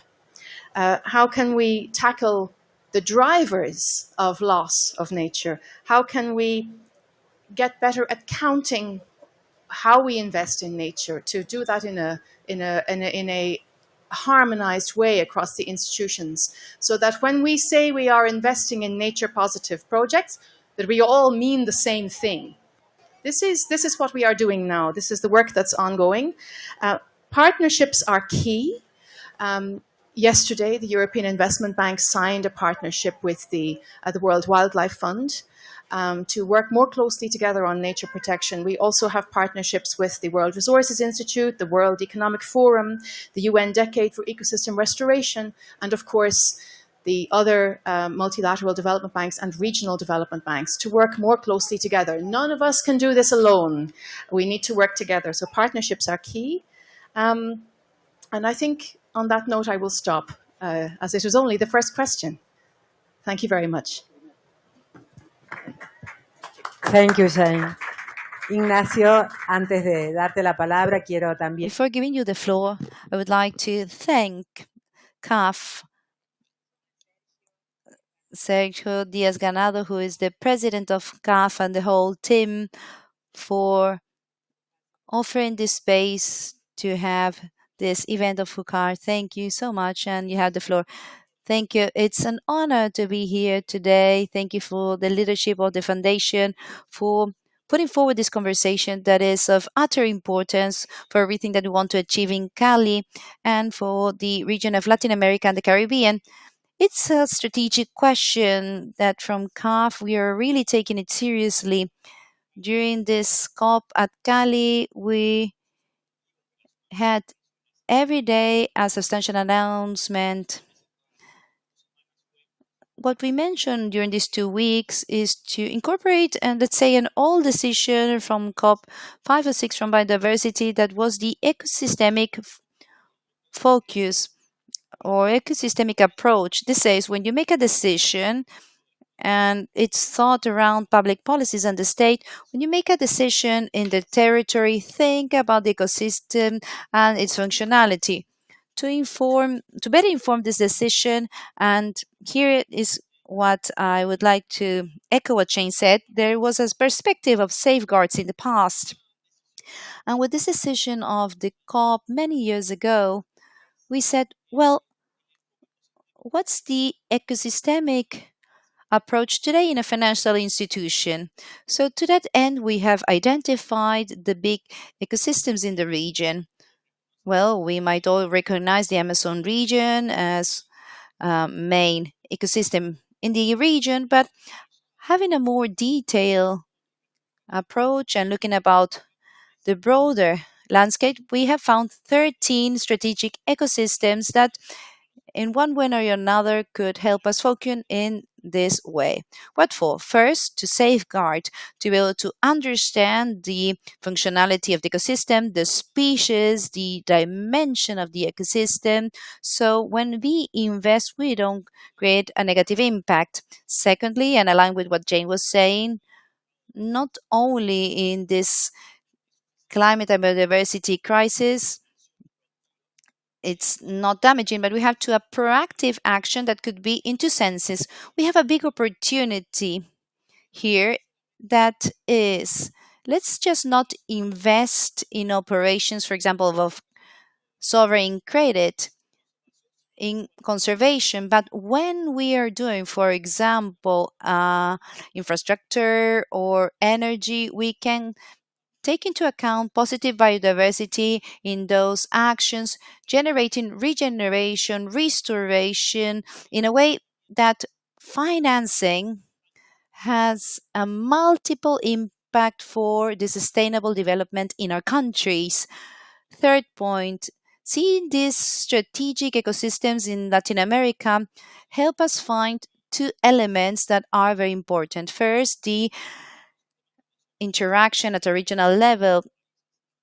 How can we tackle the drivers of loss of nature? How can we get better at counting how we invest in nature, to do that in a harmonized way across the institutions, so that when we say we are investing in nature positive projects, that we all mean the same thing. This is what we are doing now. This is the work that's ongoing. Partnerships are key. Yesterday, the European Investment Bank signed a partnership with the World Wildlife Fund to work more closely together on nature protection. We also have partnerships with the World Resources Institute, the World Economic Forum, the UN Decade for Ecosystem Restoration, and of course, the other multilateral development banks and regional development banks to work more closely together. None of us can do this alone. We need to work together. So partnerships are key. And I think on that note, I will stop, as it was only the first question. Thank you very much. Thank you, Jane. Ignacio, antes de darte la palabra, quiero también. Before giving you the floor, I would like to thank CAF, Sergio Diaz-Ganado, who is the president of CAF, and the whole team for offering this space to have this event of FUCAR. Thank you so much, and you have the floor. Thank you. It's an honor to be here today. Thank you for the leadership of the foundation, for putting forward this conversation that is of utter importance for everything that we want to achieve in Cali and for the region of Latin America and the Caribbean. It's a strategic question that from CAF we are really taking it seriously. During this COP at Cali, we had every day a substantial announcement. What we mentioned during these 2 weeks is to incorporate, and let's say, an old decision from COP 5 or 6 from biodiversity, that was the ecosystemic focus or ecosystemic approach. This says when you make a decision and it's thought around public policies and the state, when you make a decision in the territory, think about the ecosystem and its functionality to better inform this decision. And here is what I would like to echo what Shane said. There was a perspective of safeguards in the past. And with this decision of the COP many years ago, we said, well, what's the ecosystemic approach today in a financial institution? So to that end, we have identified the big ecosystems in the region. Well, we might all recognize the Amazon region as main ecosystem in the region, but having a more detailed approach and looking about the broader landscape, we have found 13 strategic ecosystems that in one way or another could help us focus in this way. What for? First, to safeguard, to be able to understand the functionality of the ecosystem, the species, the dimension of the ecosystem. So when we invest, we don't create a negative impact. Secondly, and aligned with what Jane was saying, not only in this climate and biodiversity crisis, it's not damaging, but we have to have proactive action that could be in two senses. We have a big opportunity here that is, let's just not invest in operations, for example, of sovereign credit in conservation, but when we are doing, for example, infrastructure or energy, we can take into account positive biodiversity in those actions, generating regeneration, restoration in a way that financing has a multiple impact for the sustainable development in our countries. Third point, seeing these strategic ecosystems in Latin America help us find two elements that are very important. First, the interaction at a regional level.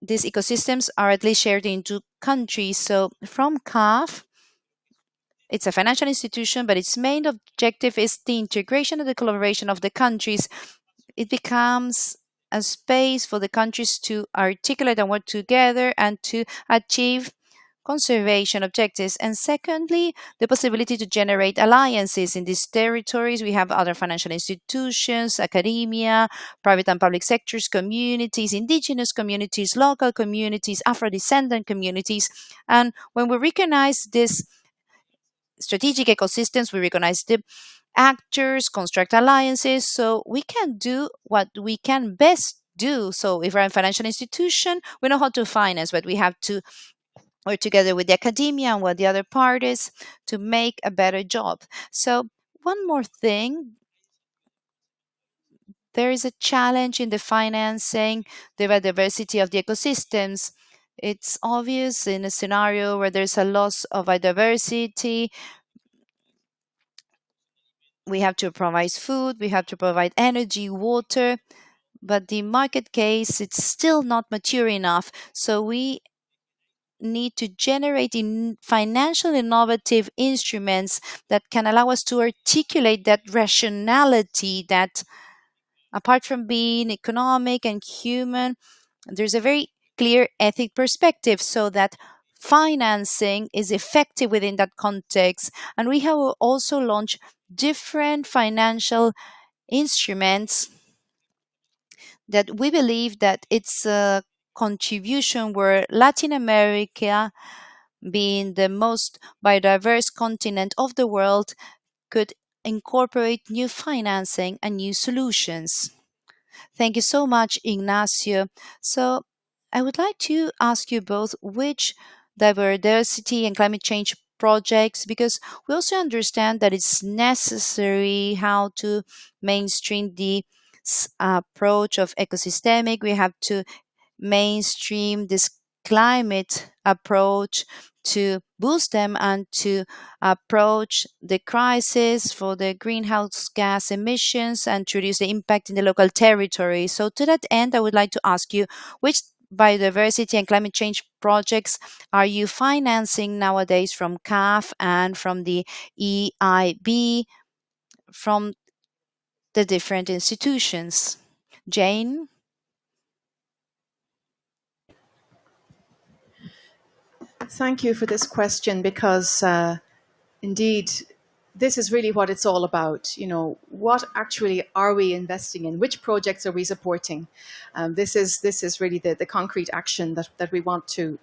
These ecosystems are at least shared in two countries. So from CAF, it's a financial institution, but its main objective is the integration and the collaboration of the countries. It becomes a space for the countries to articulate and work together and to achieve conservation objectives. And secondly, the possibility to generate alliances in these territories. We have other financial institutions, academia, private and public sectors, communities, indigenous communities, local communities, Afro-descendant communities. And when we recognize these strategic ecosystems, we recognize the actors, construct alliances, so we can do what we can best do. So if we're a financial institution, we know how to finance, but we have to work together with the academia and with the other parties to make a better job. So one more thing, there is a challenge in the financing the biodiversity of the ecosystems. It's obvious in a scenario where there's a loss of biodiversity, we have to provide food, we have to provide energy, water, but the market case, it's still not mature enough. So we need to generate financial innovative instruments that can allow us to articulate that rationality that, apart from being economic and human, there's a very clear ethic perspective so that financing is effective within that context. And we have also launched different financial instruments that we believe that it's a contribution where Latin America, being the most biodiverse continent of the world, could incorporate new financing and new solutions. Thank you so much, Ignacio. So I would like to ask you both which diversity and climate change projects, because we also understand that it's necessary how to mainstream the approach of ecosystemic. We have to mainstream this climate approach to boost them and to approach the crisis for the greenhouse gas emissions and to reduce the impact in the local territory. So, to that end, I would like to ask you which biodiversity and climate change projects are you financing nowadays from CAF and from the EIB, from the different institutions? Jane? Thank you for this question because indeed, this is really what it's all about. You know, what actually are we investing in? Which projects are we supporting? This is really the concrete action that we want to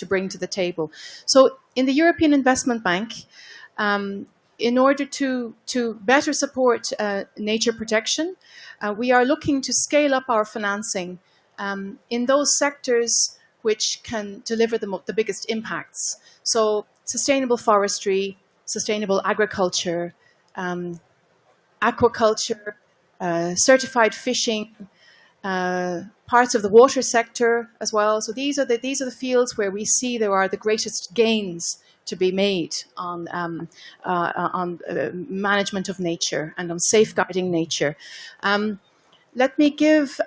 bring to the table. So, in the European Investment Bank, in order to better support nature protection, we are looking to scale up our financing in those sectors which can deliver the biggest impacts. So, sustainable forestry, sustainable agriculture, aquaculture, certified fishing, parts of the water sector as well. So these are the fields where we see there are the greatest gains to be made on management of nature and on safeguarding nature. Let me give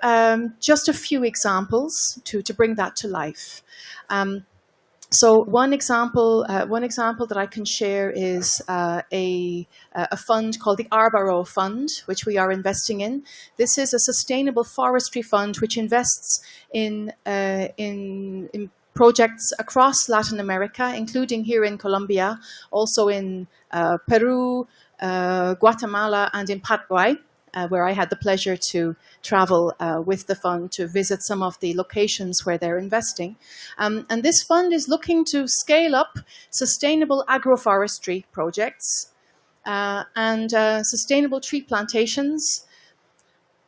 just a few examples to bring that to life. So one example that I can share is a fund called the Arbaro Fund, which we are investing in. This is a sustainable forestry fund which invests in projects across Latin America, including here in Colombia, also in Peru, Guatemala, and in Paraguay. Where I had the pleasure to travel with the fund to visit some of the locations where they're investing. And this fund is looking to scale up sustainable agroforestry projects and sustainable tree plantations,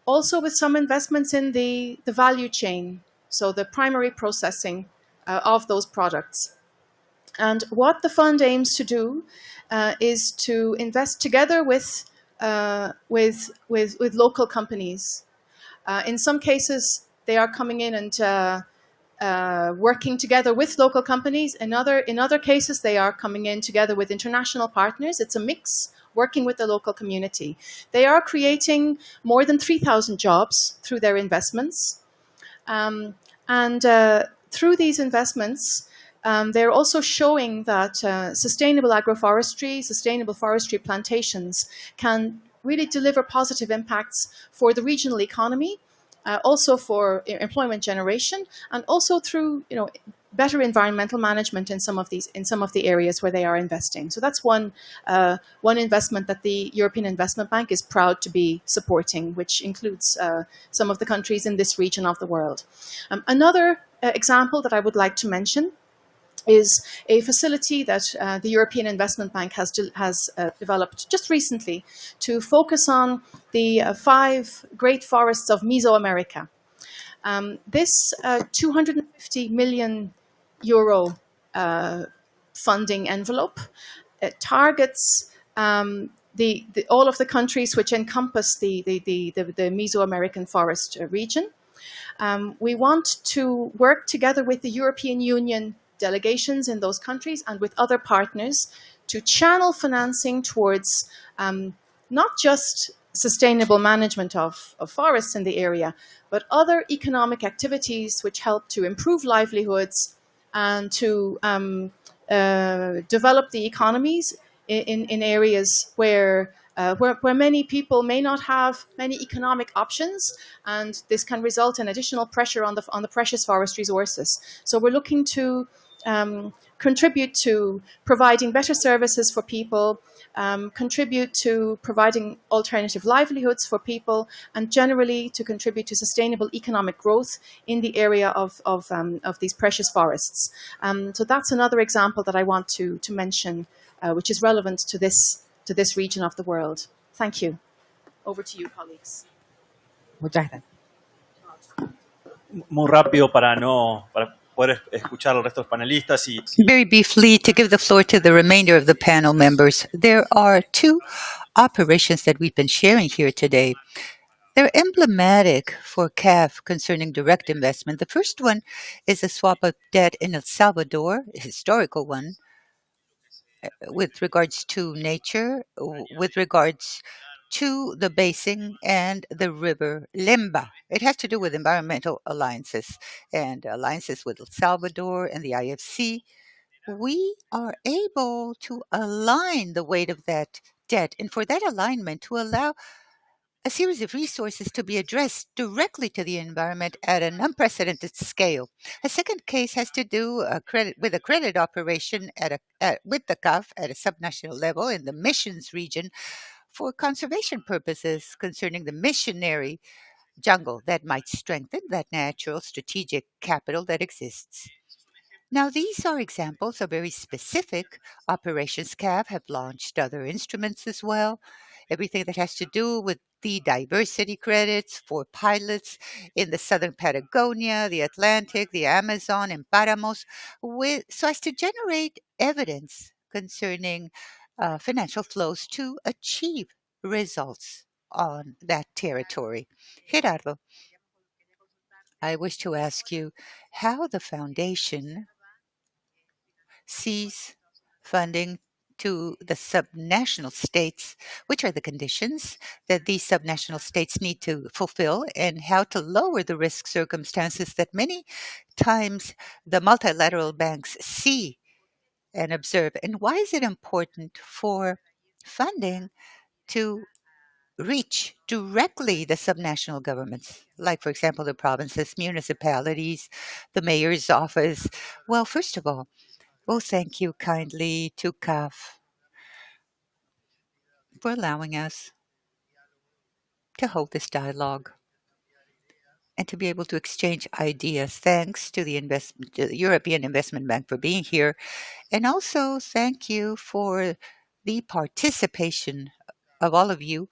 also with some investments in the value chain, so the primary processing of those products. And what the fund aims to do is to invest together with local companies. In some cases, they are coming in and working together with local companies. In other cases, they are coming in together with international partners. It's a mix, working with the local community. They are creating more than 3,000 jobs through their investments. And through these investments, they're also showing that sustainable agroforestry, sustainable forestry plantations can really deliver positive impacts for the regional economy, also for employment generation, and also through better environmental management in some of the areas where they are investing. So that's one investment that the European Investment Bank is proud to be supporting, which includes some of the countries in this region of the world. Another example that I would like to mention is a facility that the European Investment Bank has developed just recently to focus on the 5 great forests of Mesoamerica. This 250 million euro funding envelope targets all of the countries which encompass the Mesoamerican forest region. We want to work together with the European Union delegations in those countries and with other partners to channel financing towards not just sustainable management of forests in the area, but other economic activities which help to improve livelihoods and to develop the economies in areas where many people may not have many economic options, and this can result in additional pressure on the precious forest resources. So we're looking to contribute to providing better services for people, contribute to providing alternative livelihoods for people, and generally to contribute to sustainable economic growth in the area of these precious forests. So that's another example that I want to mention, which is relevant to this region of the world. Thank you. Over to you, colleagues. Muchas gracias. Muy rápido para poder escuchar al resto de los panelistas y Very briefly, to give the floor to the remainder of the panel members, there are 2 operations that we've been sharing here today. They're emblematic for CAF concerning direct investment. The first one is a swap of debt in El Salvador, a historical one, with regards to nature, with regards to the basin and the river Lemba. It has to do with environmental alliances and alliances with El Salvador and the IFC. We are able to align the weight of that debt, and for that alignment to allow a series of resources to be addressed directly to the environment at an unprecedented scale. A second case has to do with a credit operation with the CAF at a subnational level in the missions region for conservation purposes concerning the missionary jungle that might strengthen that natural strategic capital that exists. Now, these are examples of very specific operations. CAV have launched other instruments as well. Everything that has to do with the diversity credits for pilots in the southern Patagonia, the Atlantic, the Amazon, and Paramos, so as to generate evidence concerning financial flows to achieve results on that territory. Gerardo, I wish to ask you how the foundation sees funding to the subnational states, which are the conditions that these subnational states need to fulfill, and how to lower the risk circumstances that many times the multilateral banks see and observe. And why is it important for funding to reach directly the subnational governments, like, for example, the provinces, municipalities, the mayor's office? Well, first of all, well, thank you kindly to CAF for allowing us to hold this dialogue and to be able to exchange ideas. Thanks to to the European Investment Bank for being here. And also thank you for the participation of all of you,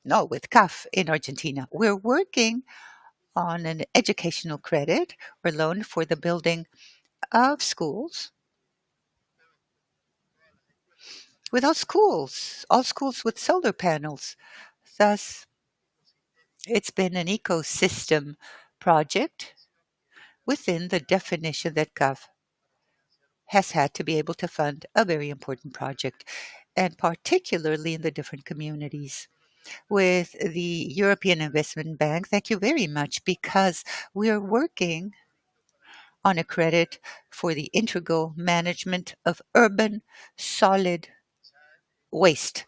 no, with CAF in Argentina. We're working on an educational credit or loan for the building of schools. With all schools with solar panels. Thus, it's been an ecosystem project within the definition that CAF has had to be able to fund a very important project, and particularly in the different communities. With the European Investment Bank, thank you very much, because we are working on a credit for the integral management of urban solid waste.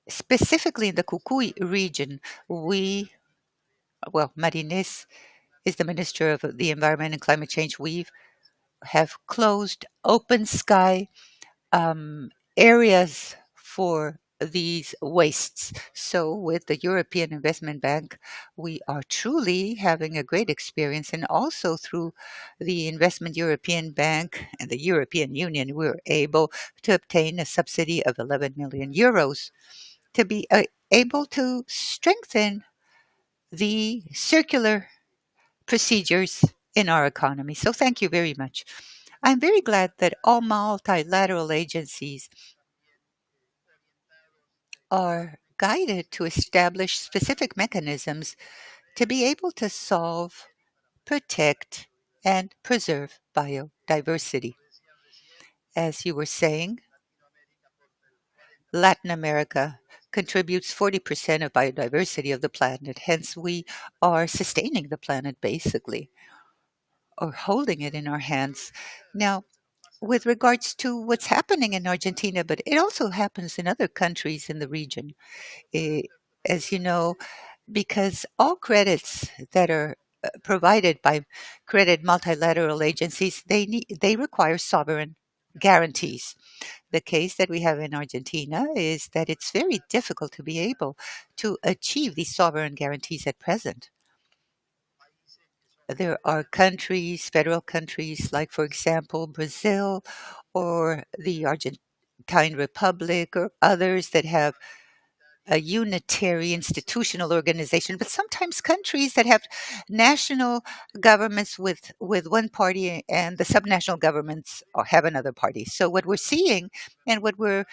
Specifically in the Cucuy region, Marines is the Minister of the Environment and Climate Change. We have closed open sky areas for these wastes. So, with the European Investment Bank, we are truly having a great experience. And also through the Investment European Bank and the European Union, we were able to obtain a subsidy of 11 million euros to be able to strengthen the circular procedures in our economy. So, thank you very much. I'm very glad that all multilateral agencies are guided to establish specific mechanisms to be able to solve, protect, and preserve biodiversity. As you were saying, Latin America contributes 40% of biodiversity of the planet. Hence, we are sustaining the planet basically, or holding it in our hands. Now, with regards to what's happening in Argentina, but it also happens in other countries in the region. Eh, as you know, because all credits that are provided by credit multilateral agencies, they require sovereign guarantees. The case that we have in Argentina is that it's very difficult to be able to achieve these sovereign guarantees at present. There are countries, federal countries, like, for example, Brazil or the Argentine Republic or others that have a unitary institutional organization, but sometimes countries that have national governments with one party and the subnational governments have another party. So what we're seeing and what we're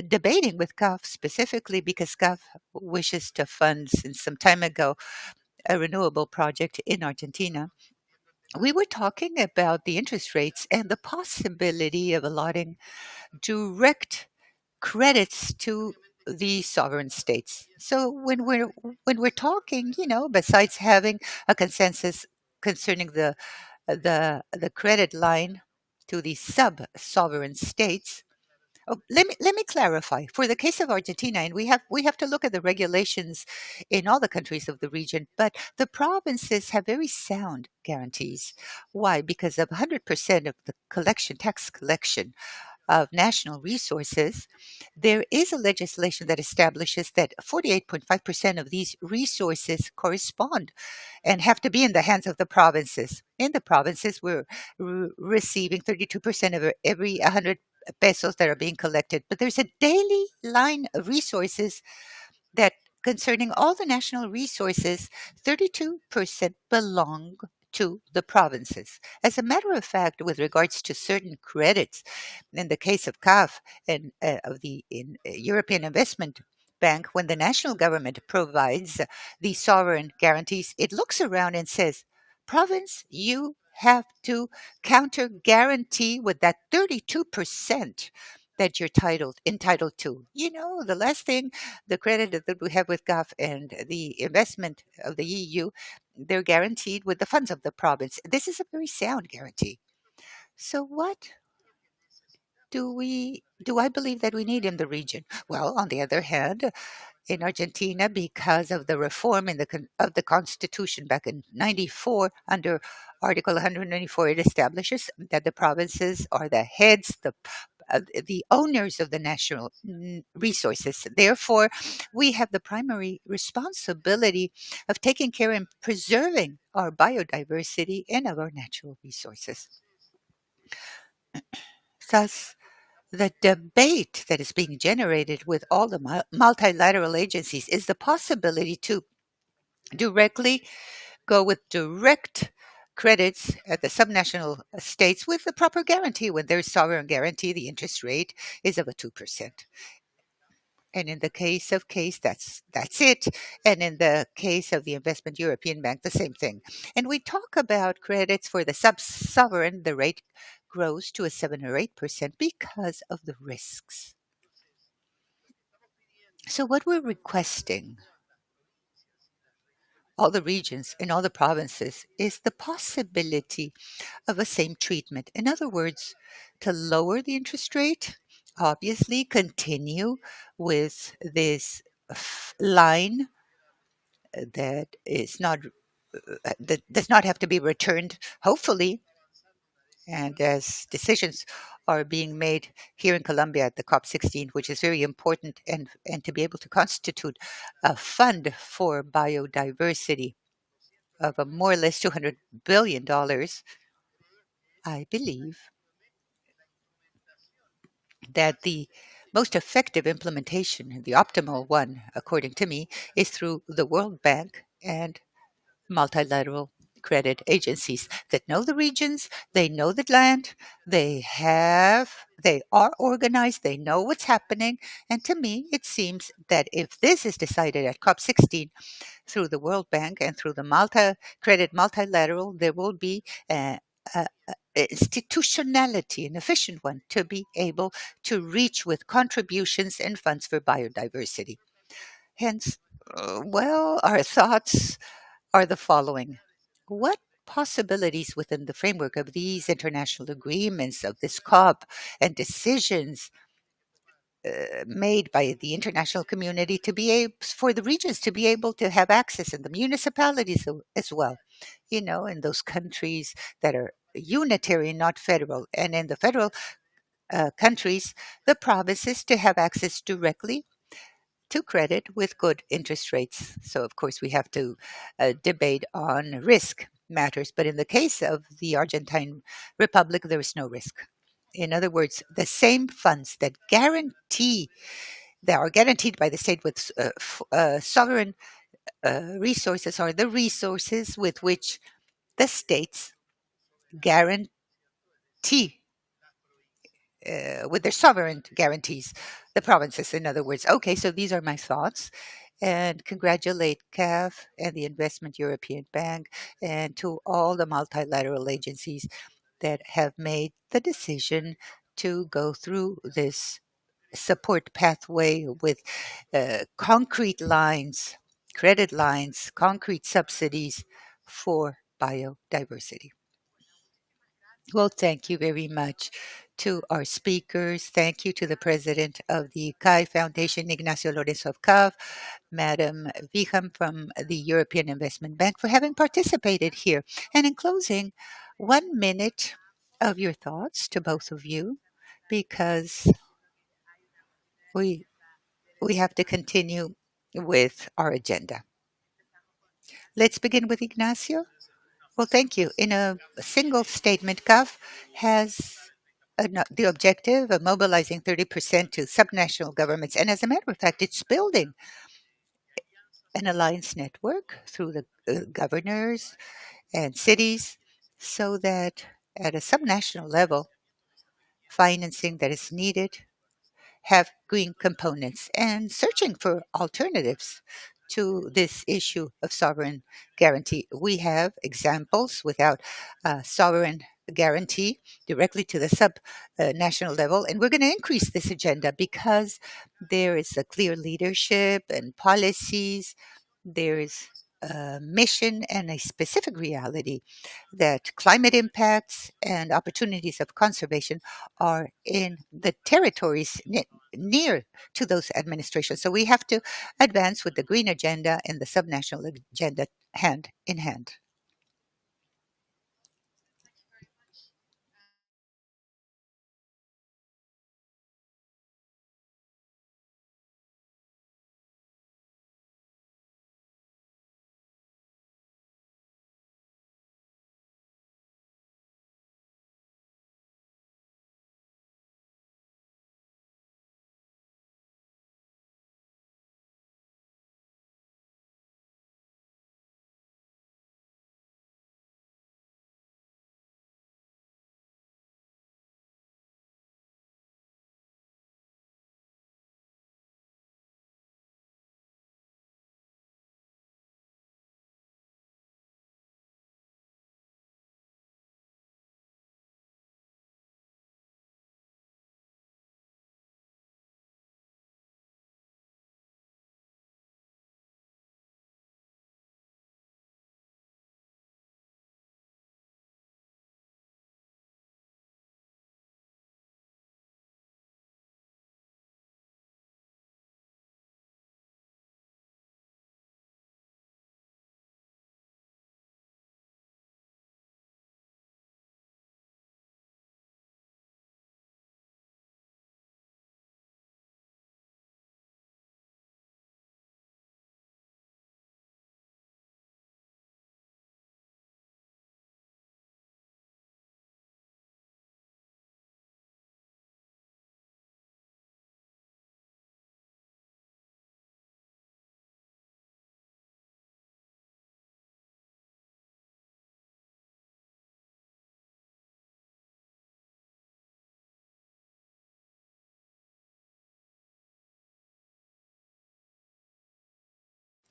debating with CAF specifically, because CAF wishes to fund since some time ago a renewable project in Argentina, we were talking about the interest rates and the possibility of allotting direct credits to the sovereign states. So when we're talking, besides having a consensus concerning the credit line to the sub-sovereign states. Oh, let me clarify. For the case of Argentina, and we have to look at the regulations in all the countries of the region, but the provinces have very sound guarantees. Why? Because of 100% of the tax collection of national resources, there is a legislation that establishes that 48.5% of these resources correspond and have to be in the hands of the provinces. In the provinces, we're receiving 32% of every 100 pesos that are being collected. But there's a daily line of resources that concerning all the national resources, 32% belong to the provinces. As a matter of fact, with regards to certain credits, in the case of CAF and of the European Investment Bank, when the national government provides the sovereign guarantees, it looks around and says, province, you have to counter guarantee with that 32% that you're entitled to. You know, the last thing, the credit that we have with GAF and the investment of the EU, they're guaranteed with the funds of the province. This is a very sound guarantee. So what do I believe that we need in the region? Well, on the other hand, in Argentina, because of the reform of the constitution back in 94, under Article 194, it establishes that the provinces are the heads, the owners of the national resources. Therefore, we have the primary responsibility of taking care and preserving our biodiversity and of our natural resources. Thus, the debate that is being generated with all the multilateral agencies is the possibility to directly go with direct credits at the subnational states with the proper guarantee. When there's sovereign guarantee, the interest rate is of a 2%. And in the case, that's it. And in the case of the Investment European Bank, the same thing. And we talk about credits for the sub-sovereign, the rate grows to a 7 or 8% because of the risks. So what we're requesting, all the regions and all the provinces, is the possibility of a same treatment. In other words, to lower the interest rate, obviously continue with this line that is not that does not have to be returned, hopefully, and as decisions are being made here in Colombia at the COP16, which is very important, and to be able to constitute a fund for biodiversity of a more or less $200 billion, I believe that the most effective implementation, the optimal one, according to me, is through the World Bank and multilateral credit agencies that know the regions, they know the land, they are organized, they know what's happening. And to me, it seems that if this is decided at COP16 through the World Bank and through the credit multilateral, there will be a institutionality, an efficient one, to be able to reach with contributions and funds for biodiversity. Hence, our thoughts are the following. What possibilities within the framework of these international agreements, of this COP, and decisions made by the international community to be able, for the regions to be able to have access, and the municipalities as well, you know, in those countries that are unitary, not federal, and in the federal countries, the provinces to have access directly to credit with good interest rates. So, of course, we have to debate on risk matters. But in the case of the Argentine Republic, there is no risk. In other words, the same funds that are guaranteed by the state with sovereign resources are the resources with which the states guarantee with their sovereign guarantees, the provinces, in other words. Okay, so these are my thoughts. And congratulate CAF and the Investment European Bank and to all the multilateral agencies that have made the decision to go through this support pathway with concrete lines, credit lines, concrete subsidies for biodiversity. Well, thank you very much to our speakers. Thank you to the president of the CAI Foundation, Ignacio Lorenzo of CAF, Madam Viham from the European Investment Bank for having participated here. And in closing, 1 minute of your thoughts to both of you, because we have to continue with our agenda. Let's begin with Ignacio. Well, thank you. In a single statement, CAF has the objective of mobilizing 30% to subnational governments. And as a matter of fact, it's building an alliance network through the governors and cities so that at a subnational level, financing that is needed have green components and searching for alternatives to this issue of sovereign guarantee. We have examples without sovereign guarantee directly to the sub-national level, and we're going to increase this agenda because there is a clear leadership and policies. There is a mission and a specific reality that climate impacts and opportunities of conservation are in the territories near to those administrations. So we have to advance with the green agenda and the subnational agenda hand in hand.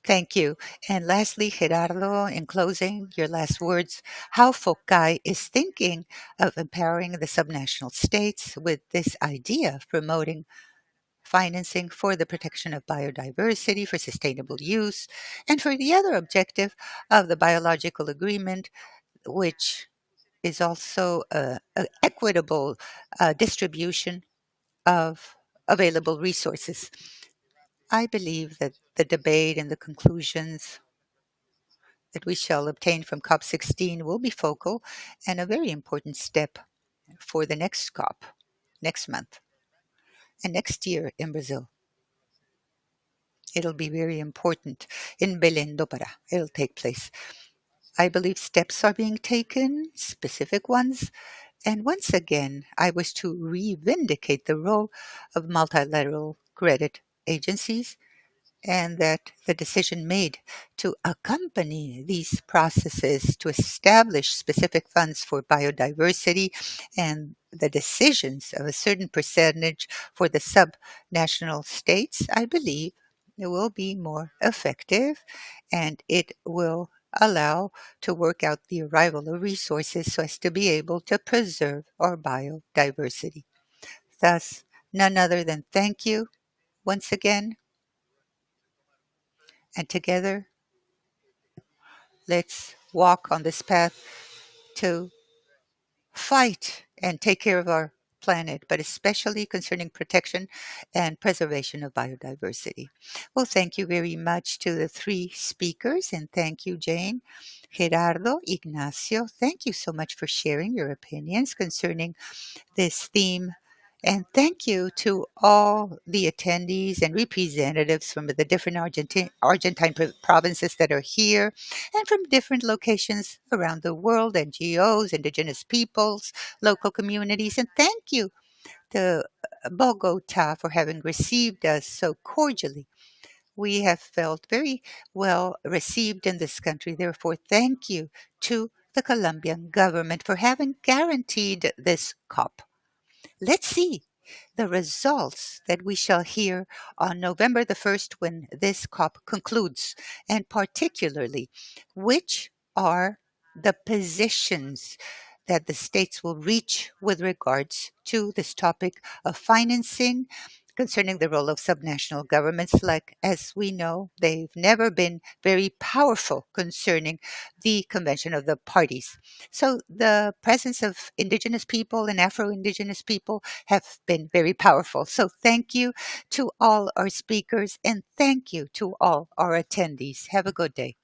Thank you. And lastly, Gerardo, in closing, your last words, how FOCAI is thinking of empowering the subnational states with this idea of promoting financing for the protection of biodiversity, for sustainable use, and for the other objective of the biological agreement, which is also an equitable distribution of available resources. I believe that the debate and the conclusions that we shall obtain from COP16 will be focal and a very important step for the next COP next month and next year in Brazil. It'll be very important in Belém do Pará. It'll take place. I believe steps are being taken, specific ones. And once again, I wish to revindicate the role of multilateral credit agencies and that the decision made to accompany these processes to establish specific funds for biodiversity and the decisions of a certain percentage for the subnational states, I believe it will be more effective and it will allow to work out the arrival of resources so as to be able to preserve our biodiversity. Thus, none other than thank you once again, and together let's walk on this path to fight and take care of our planet, but especially concerning protection and preservation of biodiversity. Well, thank you very much to the three speakers, and thank you, Jane, Gerardo, Ignacio. Thank you so much for sharing your opinions concerning this theme. And thank you to all the attendees and representatives from the different Argentine provinces that are here and from different locations around the world, NGOs, indigenous peoples, local communities. And thank you to Bogota for having received us so cordially. We have felt very well received in this country. Therefore, thank you to the Colombian government for having guaranteed this COP. Let's see the results that we shall hear on November the 1st when this COP concludes, and particularly which are the positions that the states will reach with regards to this topic of financing concerning the role of subnational governments. Like, as we know, they've never been very powerful concerning the Convention of the Parties. So the presence of indigenous people and Afro-Indigenous people have been very powerful. So thank you to all our speakers and thank you to all our attendees. Have a good day.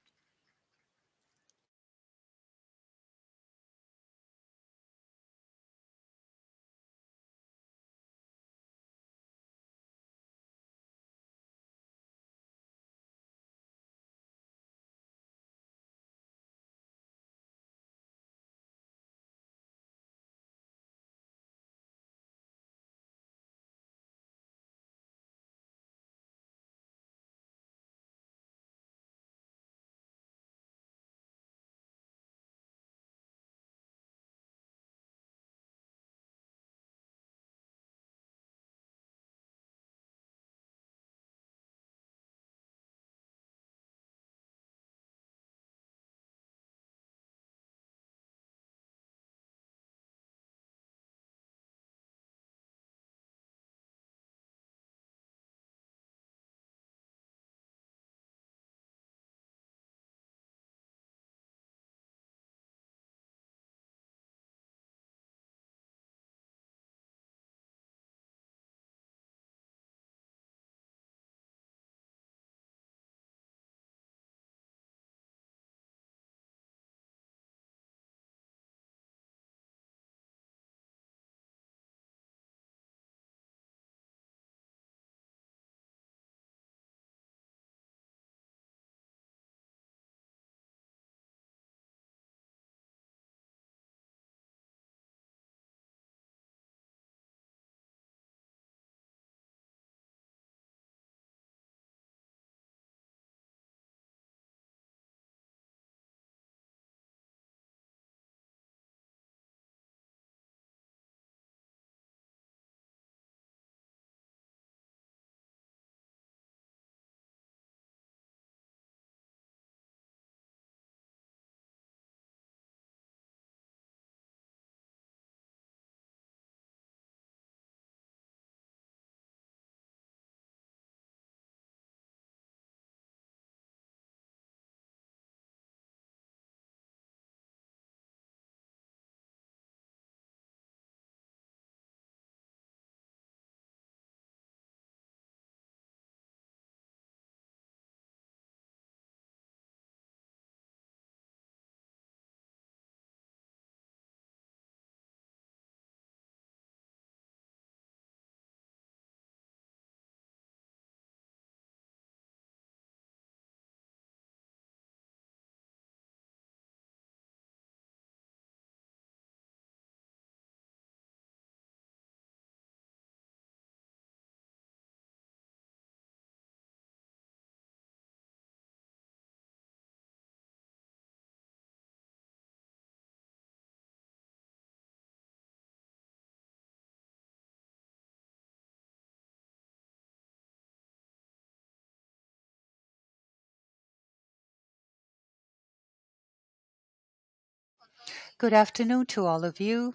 Good afternoon to all of you.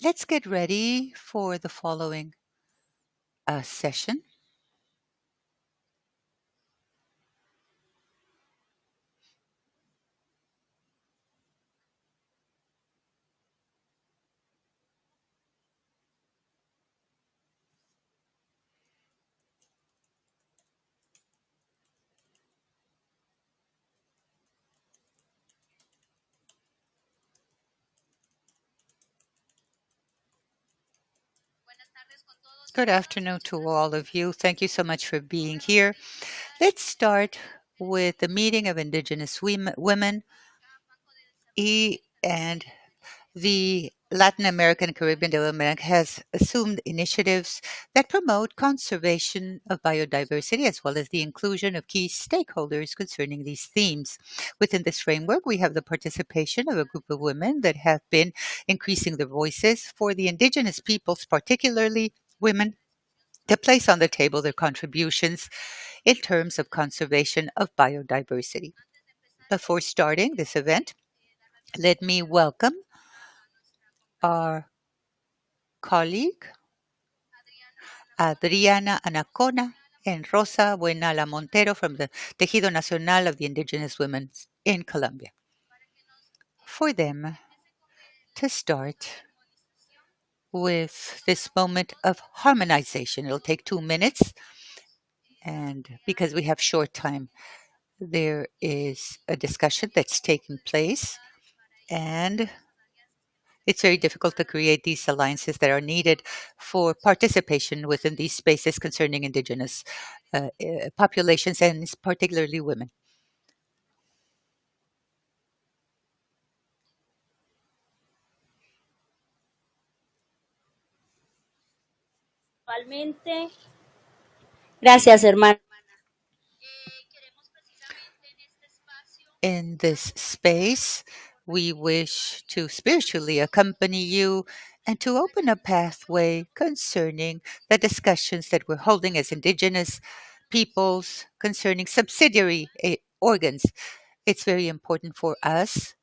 Let's get ready for the following session. Good afternoon to all of you. Thank you so much for being here. Let's start with the meeting of Indigenous women and the Latin American and Caribbean development has assumed initiatives that promote conservation of biodiversity as well as the inclusion of key stakeholders concerning these themes. Within this framework, we have the participation of a group of women that have been increasing their voices for the indigenous peoples, particularly women, to place on the table their contributions in terms of conservation of biodiversity. Before starting this event, let me welcome our colleague, Adriana Anacona and Rosa Buenala Montero from the Tejido Nacional of the Indigenous Women in Colombia. For them to start with this moment of harmonization. It'll take 2 minutes, and because we have short time, there is a discussion that's taking place, and it's very difficult to create these alliances that are needed for participation within these spaces concerning indigenous populations and particularly women. Igualmente. Gracias, hermano. In this space, we wish to spiritually accompany you and to open a pathway concerning the discussions that we're holding as indigenous peoples concerning subsidiary organs. It's very important for us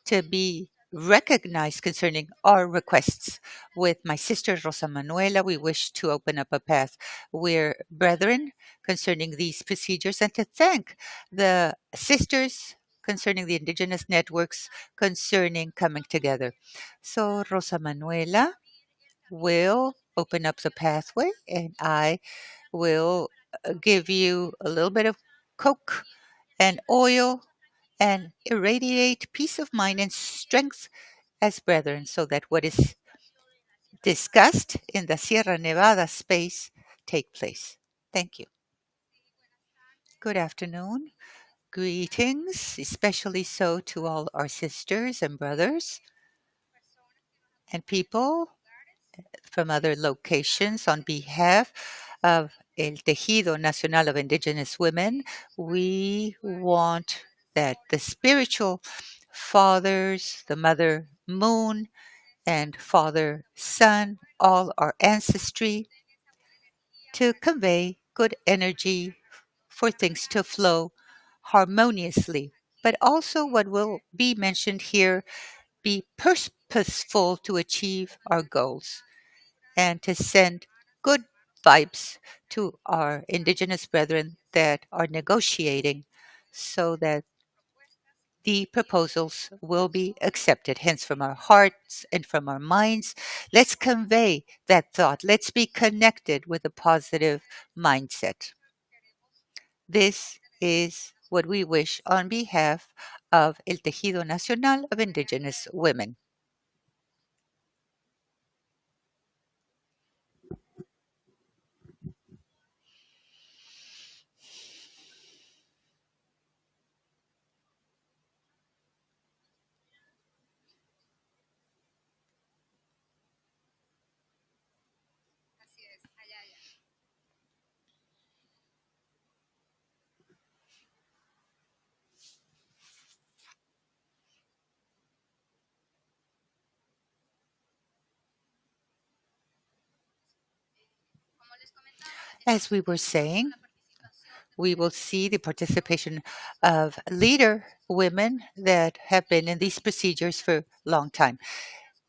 to be recognized concerning our requests. With my sister Rosa Manuela, we wish to open up a path. We're brethren concerning these procedures and to thank the sisters concerning the indigenous networks concerning coming together. So Rosa Manuela will open up the pathway and I will give you a little bit of coke and oil and irradiate peace of mind and strength as brethren, so that what is discussed in the Sierra Nevada space take place. Thank you. Good afternoon. Greetings, especially so to all our sisters and brothers and people from other locations. On behalf of El Tejido Nacional of Indigenous Women, we want that the spiritual fathers, the Mother Moon, and Father Sun, all our ancestry, to convey good energy for things to flow harmoniously. But also, what will be mentioned here, be purposeful to achieve our goals and to send good vibes to our indigenous brethren that are negotiating so that the proposals will be accepted. Hence, from our hearts and from our minds, let's convey that thought. Let's be connected with a positive mindset. This is what we wish on behalf of El Tejido Nacional of Indigenous Women. As we were saying, we will see the participation of leader women that have been in these procedures for a long time.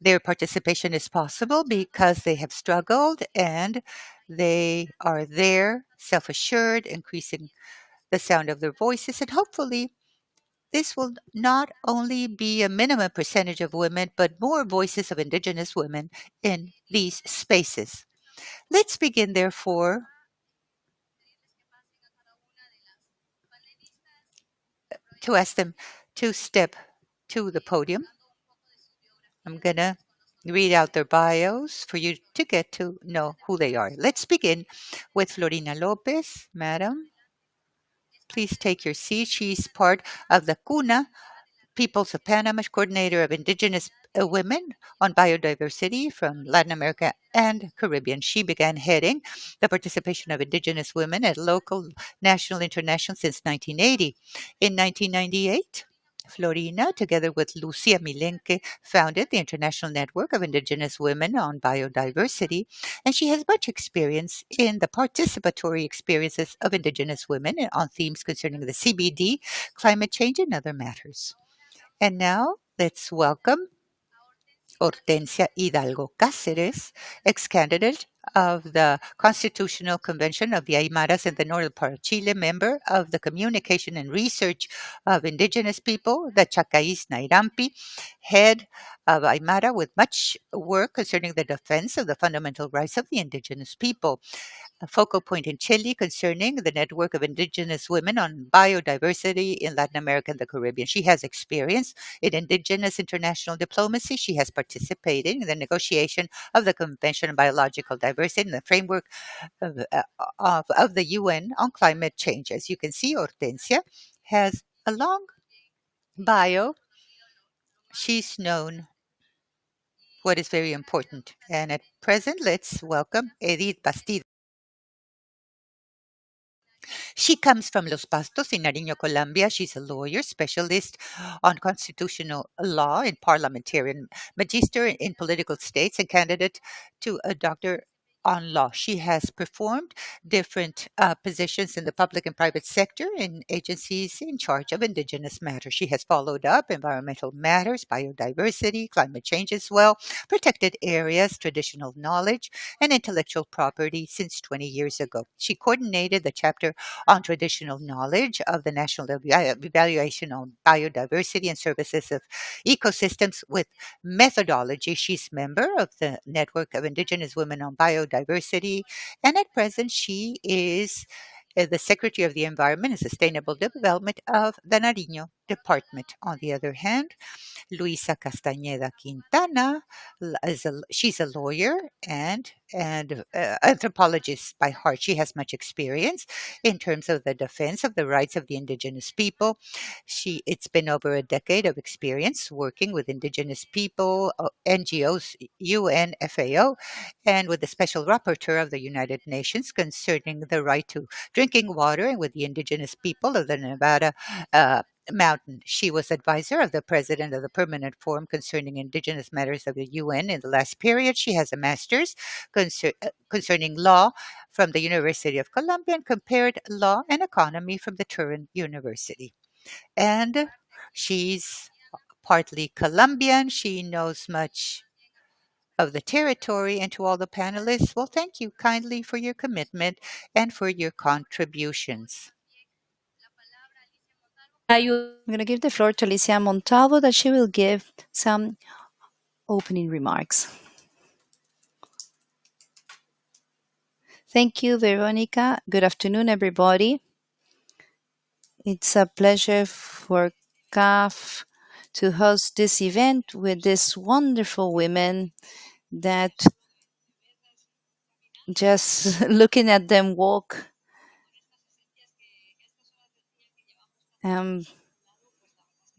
Their participation is possible because they have struggled and they are there, self assured, increasing the sound of their voices. And hopefully, this will not only be a minimum percentage of women, but more voices of Indigenous women in these spaces. Let's begin, therefore, to ask them to step to the podium. I'm going to read out their bios for you to get to know who they are. Let's begin with Florina Lopez. Madam, please take your seat. She's part of the CUNA, Peoples of Panama, coordinator of Indigenous women on biodiversity from Latin America and Caribbean. She began heading the participation of indigenous women at local, national, international since 1980. In 1998, Florina, together with Lucia Milenque, founded the International Network of Indigenous Women on Biodiversity, and she has much experience in the participatory experiences of Indigenous women on themes concerning the CBD, climate change, and other matters. And now let's welcome Hortensia Hidalgo Cáceres, ex-candidate of the Constitutional Convention of the Aymaras in the northern part of Chile, member of the Communication and Research of Indigenous People, the Chacaís Nairampi, head of Aymara with much work concerning the defense of the fundamental rights of the indigenous people. A focal point in Chile concerning the network of indigenous women on biodiversity in Latin America and the Caribbean. She has experience in indigenous international diplomacy. She has participated in the negotiation of the Convention on Biological Diversity in the framework of the UN on climate change. As you can see, Hortensia has a long bio. She's known what is very important. And at present, let's welcome Edith Bastida. She comes from Los Pastos in Nariño, Colombia. She's a lawyer, specialist on constitutional law and parliamentarian, magister in political states, and candidate to a doctor on law. She has performed different positions in the public and private sector in agencies in charge of indigenous matters. She has followed up environmental matters, biodiversity, climate change as well, protected areas, traditional knowledge, and intellectual property since 20 years ago. She coordinated the chapter on traditional knowledge of the National Evaluation on Biodiversity and Services of Ecosystems with methodology. She's member of the Network of Indigenous Women on Biodiversity, and at present she is the Secretary of the Environment and Sustainable Development of the Nariño Department. On the other hand, Luisa Castañeda Quintana she's a lawyer and anthropologist by heart. She has much experience in terms of the defense of the rights of the indigenous people. It's been over a decade of experience working with indigenous people, NGOs, UN, FAO, and with the special rapporteur of the United Nations concerning the right to drinking water and with the indigenous people of the Nevada Mountain. She was advisor of the president of the Permanent Forum concerning indigenous matters of the UN in the last period. She has a master's concerning law from the University of Columbia and compared law and economy from the Turin University. And she's partly Colombian. She knows much of the territory. And to all the panelists, well, thank you kindly for your commitment and for your contributions. I'm going to give the floor to Alicia Montalvo that she will give some opening remarks. Thank you, Veronica. Good afternoon, everybody. It's a pleasure for CAF to host this event with these wonderful women that just looking at them walk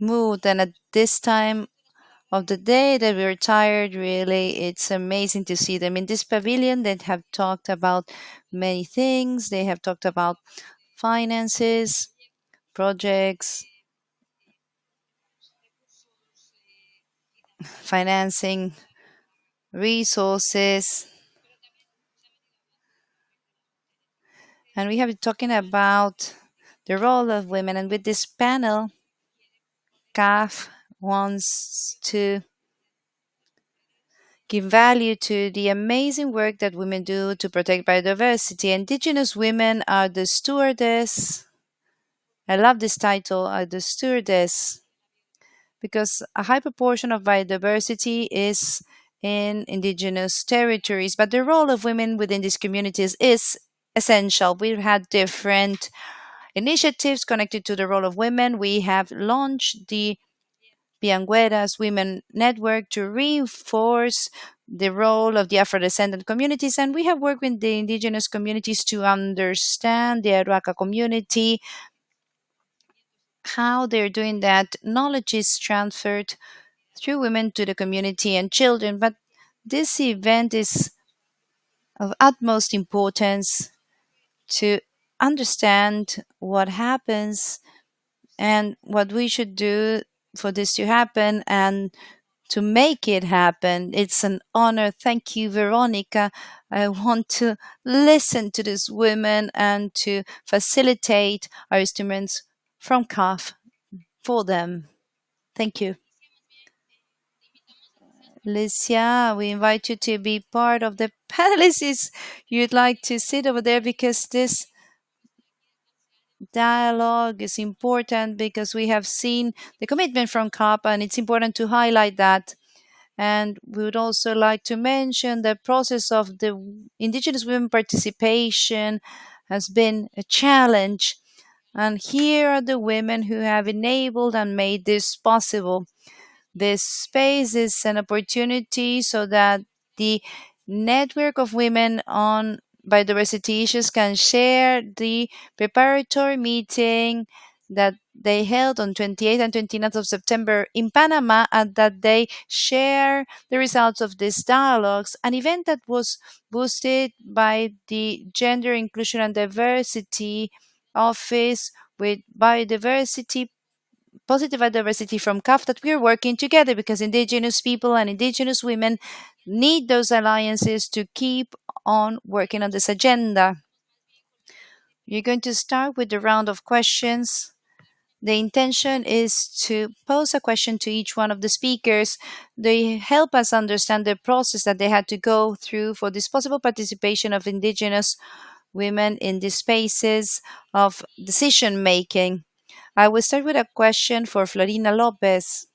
mood. And at this time of the day that we're tired, really, it's amazing to see them in this pavilion that have talked about many things. They have talked about finances, projects, financing, resources. And we have been talking about the role of women. And with this panel, CAF wants to give value to the amazing work that women do to protect biodiversity. Indigenous women are the stewardess. I love this title, the stewardess, because a high proportion of biodiversity is in indigenous territories, but the role of women within these communities is essential. We've had different initiatives connected to the role of women. We have launched the Piangueras Women Network to reinforce the role of the Afro-descendant communities, and we have worked with the indigenous communities to understand the Aruaca community, how they're doing that. Knowledge is transferred through women to the community and children. But this event is of utmost importance to understand what happens and what we should do for this to happen and to make it happen. It's an honor. Thank you, Veronica. I want to listen to these women and to facilitate our instruments from CAF for them. Thank you. Licia, we invite you to be part of the panelists. You'd like to sit over there because this dialogue is important because we have seen the commitment from CAP and it's important to highlight that. And we would also like to mention the process of the indigenous women participation has been a challenge. And here are the women who have enabled and made this possible. This space is an opportunity so that the network of women on biodiversity issues can share the preparatory meeting that they held on 28th and 29th of September in Panama, and that they share the results of these dialogues, an event that was boosted by the Gender Inclusion and Diversity Office with biodiversity positive biodiversity from CAF, that we're working together because indigenous people and indigenous women need those alliances to keep on working on this agenda. You're going to start with the round of questions. The intention is to pose a question to each one of the speakers. They help us understand the process that they had to go through for this possible participation of indigenous women in these spaces of decision making. I will start with a question for Florina Lopez.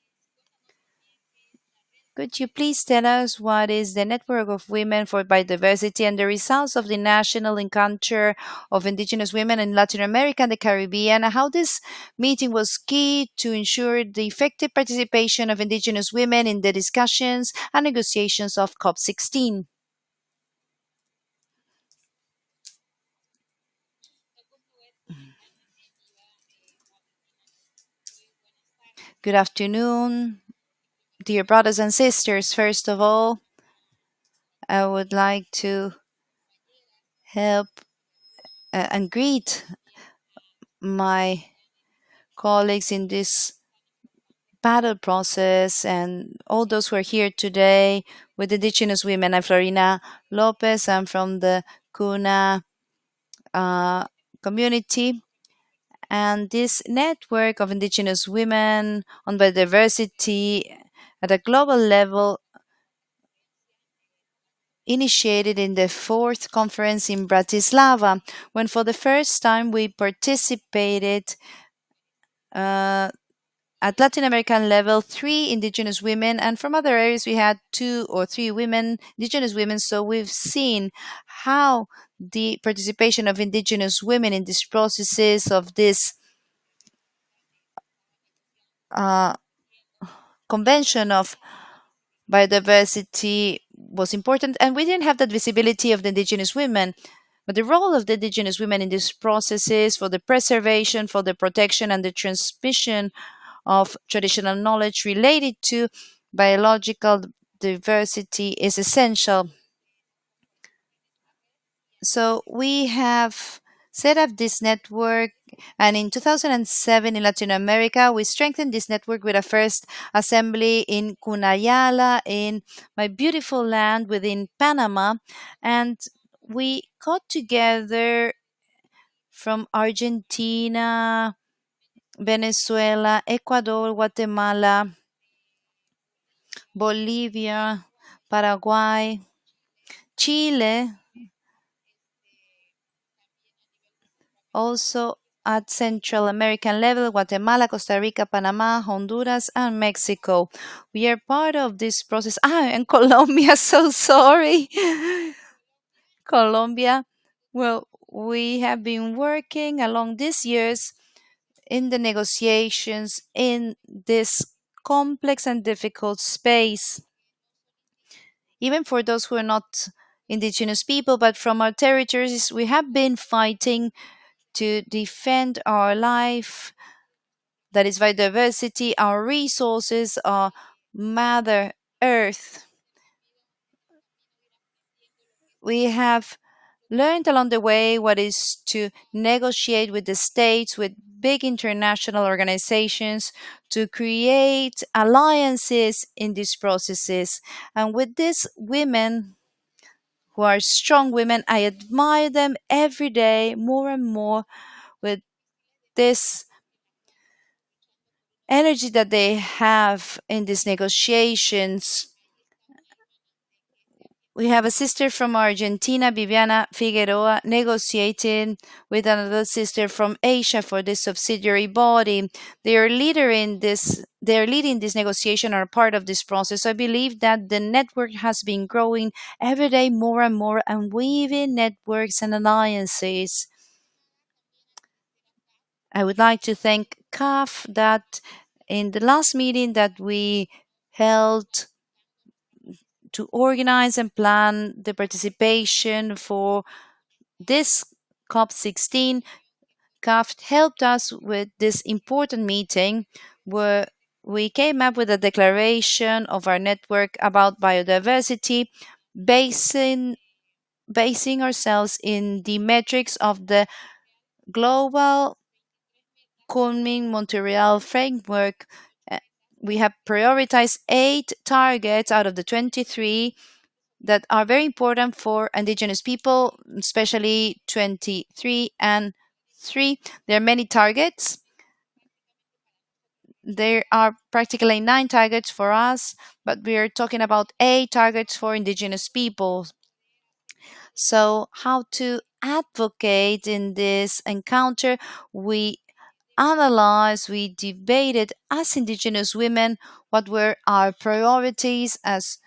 Could you please tell us what is the Network of Women for Biodiversity and the results of the National Encounter of Indigenous Women in Latin America and the Caribbean, and how this meeting was key to ensure the effective participation of Indigenous women in the discussions and negotiations of COP16? Good afternoon, dear brothers and sisters. First of all, I would like to help and greet my colleagues in this battle process and all those who are here today with indigenous women. I'm Florina Lopez. I'm from the Kuna community. And this network of indigenous women on biodiversity at a global level initiated in the 4th conference in Bratislava, when for the first time we participated at Latin American level, 3 indigenous women, and from other areas we had 2 or 3 women, indigenous women. So we've seen how the participation of indigenous women in these processes of this convention of biodiversity was important, and we didn't have that visibility of the indigenous women. But the role of the indigenous women in these processes for the preservation, for the protection, and the transmission of traditional knowledge related to biological diversity is essential. So we have set up this network, and in 2007 in Latin America, we strengthened this network with a first assembly in Cunayala, in my beautiful land within Panama, and we got together from Argentina, Venezuela, Ecuador, Guatemala, Bolivia, Paraguay, Chile, also at Central American level, Guatemala, Costa Rica, Panama, Honduras, and Mexico. We are part of this process. And Colombia, so sorry. Colombia. Well, we have been working along these years in the negotiations in this complex and difficult space. Even for those who are not indigenous people, but from our territories, we have been fighting to defend our life, that is biodiversity, our resources, our Mother Earth. We have learned along the way what is to negotiate with the states, with big international organizations, to create alliances in these processes. And with these women, who are strong women, I admire them every day more and more with this energy that they have in these negotiations. We have a sister from Argentina, Viviana Figueroa, negotiating with another sister from Asia for this subsidiary body. They are leading this negotiation, are part of this process. I believe that the network has been growing every day more and more and weaving networks and alliances. I would like to thank CAF that in the last meeting that we held to organize and plan the participation for this COP16, CAF helped us with this important meeting where we came up with a declaration of our network about biodiversity, basing ourselves in the metrics of the global Kunming Montreal framework. We have prioritized 8 targets out of the 23 that are very important for indigenous people, especially 23 and 3. There are many targets. There are practically 9 targets for us, but we are talking about 8 targets for indigenous people. So, how to advocate in this encounter? We analyzed, we debated as indigenous women what were our priorities as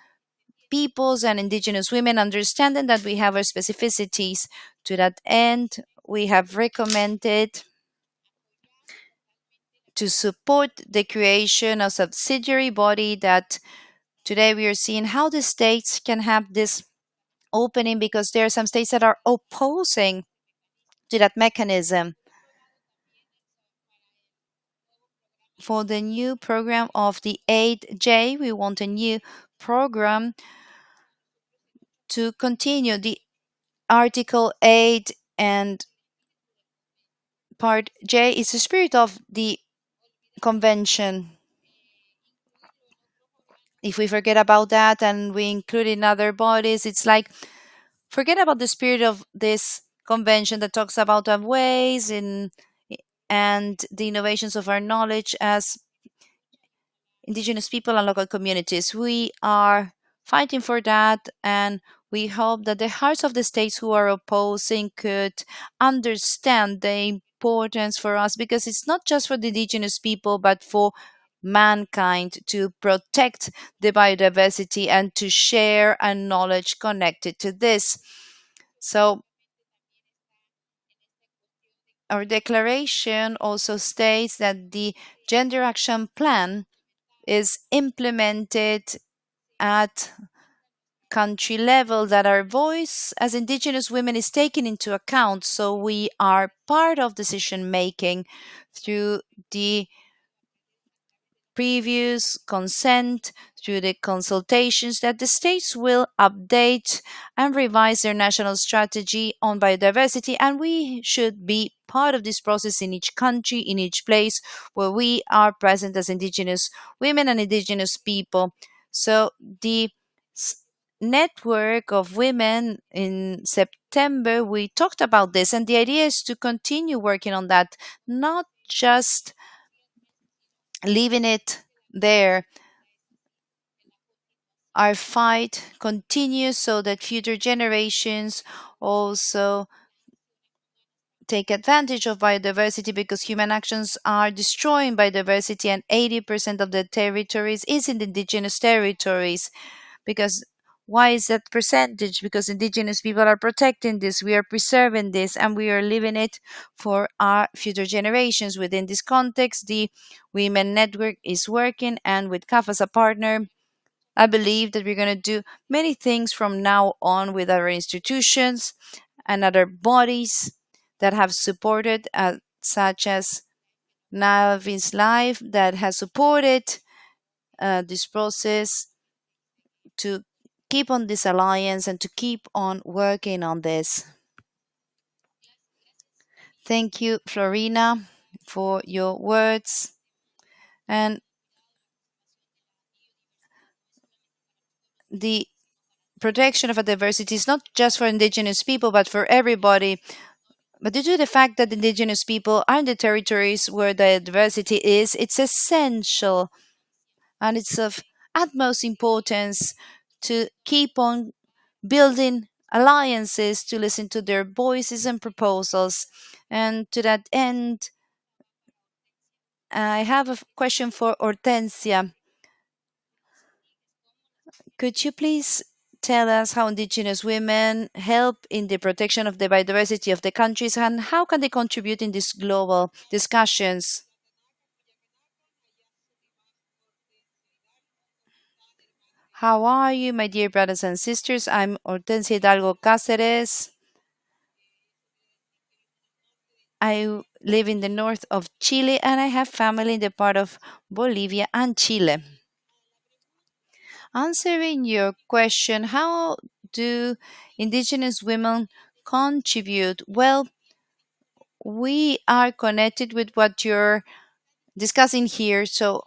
peoples and indigenous women, understanding that we have our specificities. To that end, we have recommended to support the creation of subsidiary body that today we are seeing how the states can have this opening because there are some states that are opposing to that mechanism. For the new program of the 8J, we want a new program to continue the Article 8 and Part J is the spirit of the convention. If we forget about that and we include in other bodies, it's like forget about the spirit of this convention that talks about our ways and the innovations of our knowledge as indigenous people and local communities. We are fighting for that, and we hope that the hearts of the states who are opposing could understand the importance for us because it's not just for the indigenous people but for mankind to protect the biodiversity and to share a knowledge connected to this. So our declaration also states that the Gender Action Plan is implemented at country level, that our voice as indigenous women is taken into account, so we are part of decision making through the previous consent, through the consultations that the states will update and revise their national strategy on biodiversity, and we should be part of this process in each country, in each place where we are present as indigenous women and indigenous people. So the network of women in September, we talked about this, and the idea is to continue working on that, not just leaving it there. Our fight continues so that future generations also take advantage of biodiversity because human actions are destroying biodiversity, and 80% of the territories is in the indigenous territories. Because why is that percentage? Because indigenous people are protecting this, we are preserving this, and we are leaving it for our future generations. Within this context, the Women Network is working, and with CAF as a partner, I believe that we're going to do many things from now on with our institutions and other bodies that have supported, such as Navins Life, that has supported this process, to keep on this alliance, and to keep on working on this. Thank you, Florina, for your words. And the protection of a diversity is not just for indigenous people, but for everybody. But due to the fact that indigenous people are in the territories where the diversity is, it's essential and it's of utmost importance to keep on building alliances, to listen to their voices and proposals. And to that end, I have a question for Hortensia. Could you please tell us how indigenous women help in the protection of the biodiversity of the countries, and how can they contribute in these global discussions? How are you, my dear brothers and sisters? I'm Hortensia Hidalgo Cáceres. I live in the north of Chile, and I have family in the part of Bolivia and Chile. Answering your question, how do indigenous women contribute? Well, we are connected with what you're discussing here. So,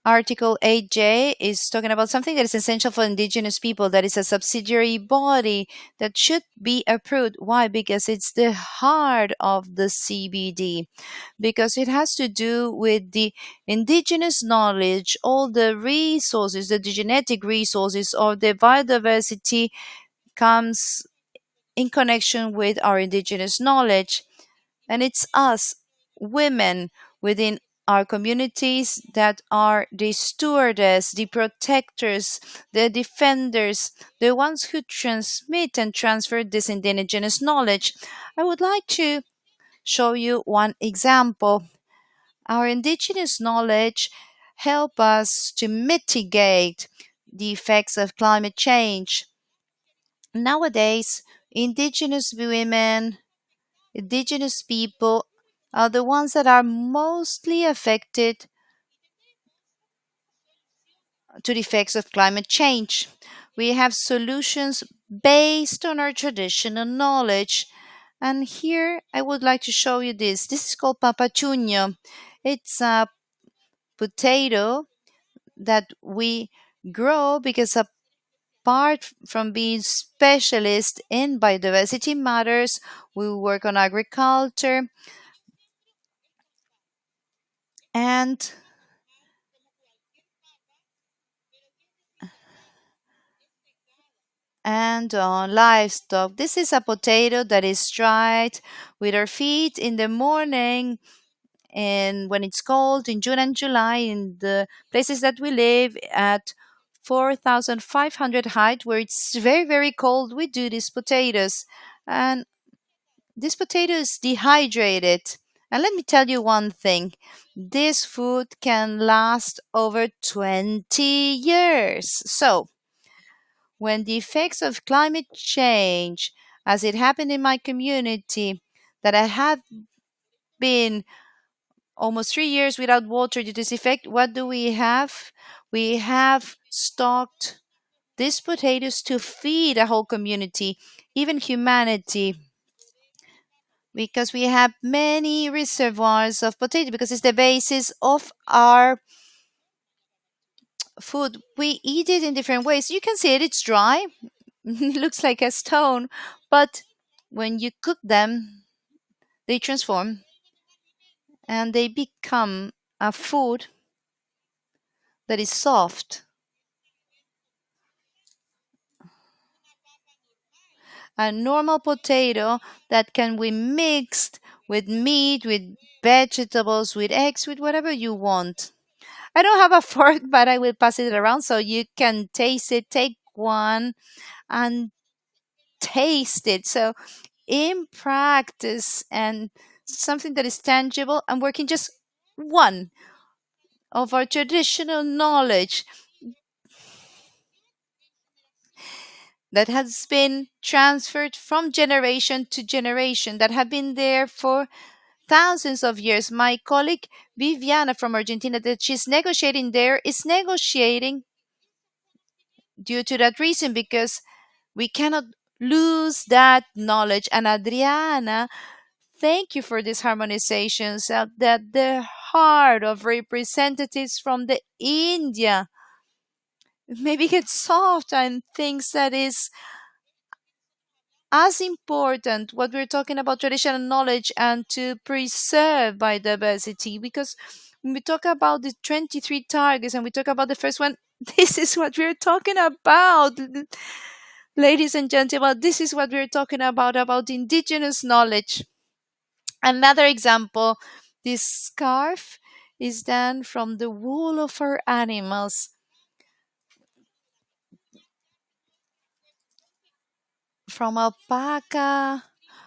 Article 8J is talking about something that is essential for indigenous people, that is a subsidiary body that should be approved. Why? Because it's the heart of the CBD, because it has to do with the indigenous knowledge, all the resources, the genetic resources of the biodiversity comes in connection with our indigenous knowledge. And it's us, women, within our communities that are the stewardess, the protectors, the defenders, the ones who transmit and transfer this indigenous knowledge. I would like to show you one example. Our indigenous knowledge help us to mitigate the effects of climate change. Nowadays, indigenous women, indigenous people are the ones that are mostly affected to the effects of climate change. We have solutions based on our traditional knowledge. And here I would like to show you this. This is called papachuño. It's a potato that we grow because apart from being specialists in biodiversity matters, we work on agriculture and on livestock. This is a potato that is dried with our feet in the morning, and when it's cold in June and July in the places that we live at 4,500 height, where it's very, very cold, we do these potatoes. And this potato is dehydrated. And let me tell you one thing, this food can last over 20 years. So, when the effects of climate change, as it happened in my community, that I have been almost 3 years without water due to this effect, what do we have? We have stocked these potatoes to feed a whole community, even humanity, because we have many reservoirs of potato, because it's the basis of our food. We eat it in different ways. You can see it, it's dry. It looks like a stone, but when you cook them, they transform and they become a food that is soft. A normal potato that can be mixed with meat, with vegetables, with eggs, with whatever you want. I don't have a fork, but I will pass it around so you can taste it. Take one and taste it. So, in practice and something that is tangible, I'm working just one of our traditional knowledge that has been transferred from generation to generation, that have been there for thousands of years. My colleague Viviana from Argentina, that she's negotiating there, is negotiating due to that reason, because we cannot lose that knowledge. And Adriana, thank you for these harmonizations that the heart of representatives from the India maybe get soft and things that is as important what we're talking about traditional knowledge and to preserve biodiversity, because when we talk about the 23 targets and we talk about the first one, this is what we're talking about. Ladies and gentlemen, this is what we're talking about indigenous knowledge. Another example, this scarf is done from the wool of our animals, from alpaca,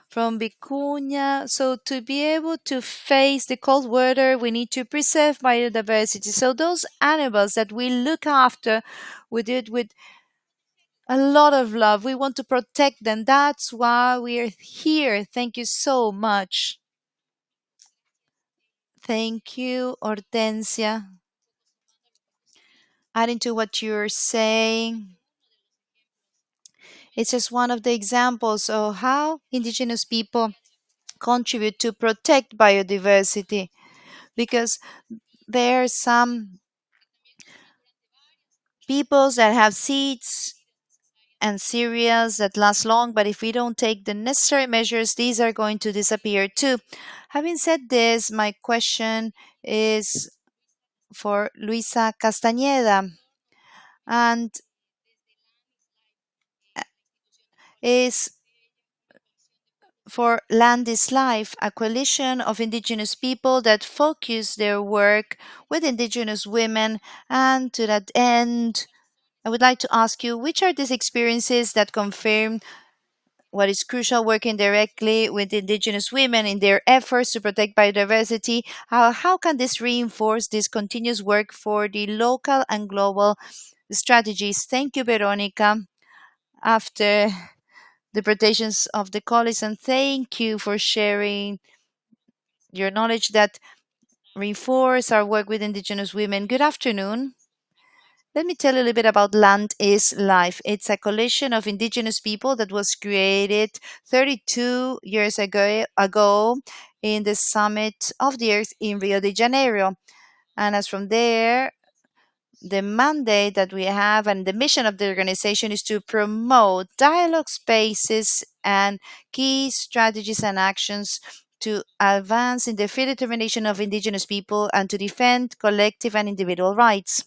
from vicuña. So to be able to face the cold weather, we need to preserve biodiversity. So those animals that we look after, we do it with a lot of love. We want to protect them. That's why we're here. Thank you so much. Thank you, Hortensia. Adding to what you're saying, it's just one of the examples of how indigenous people contribute to protect biodiversity, because there are some peoples that have seeds and cereals that last long, but if we don't take the necessary measures, these are going to disappear too. Having said this, my question is for Luisa Castañeda, and is for Land is Life, a coalition of indigenous people that focus their work with indigenous women. And to that end, I would like to ask you, which are these experiences that confirm what is crucial, working directly with indigenous women in their efforts to protect biodiversity? How can this reinforce this continuous work for the local and global strategies? Thank you, Veronica. After the presentations of the colleagues, and thank you for sharing your knowledge that reinforce our work with indigenous women. Good afternoon. Let me tell you a little bit about Land is Life. It's a coalition of indigenous people that was created 32 years ago in the Summit of the Earth in Rio de Janeiro. And as from there, the mandate that we have and the mission of the organization is to promote dialogue spaces and key strategies and actions to advance in the free determination of indigenous people and to defend collective and individual rights.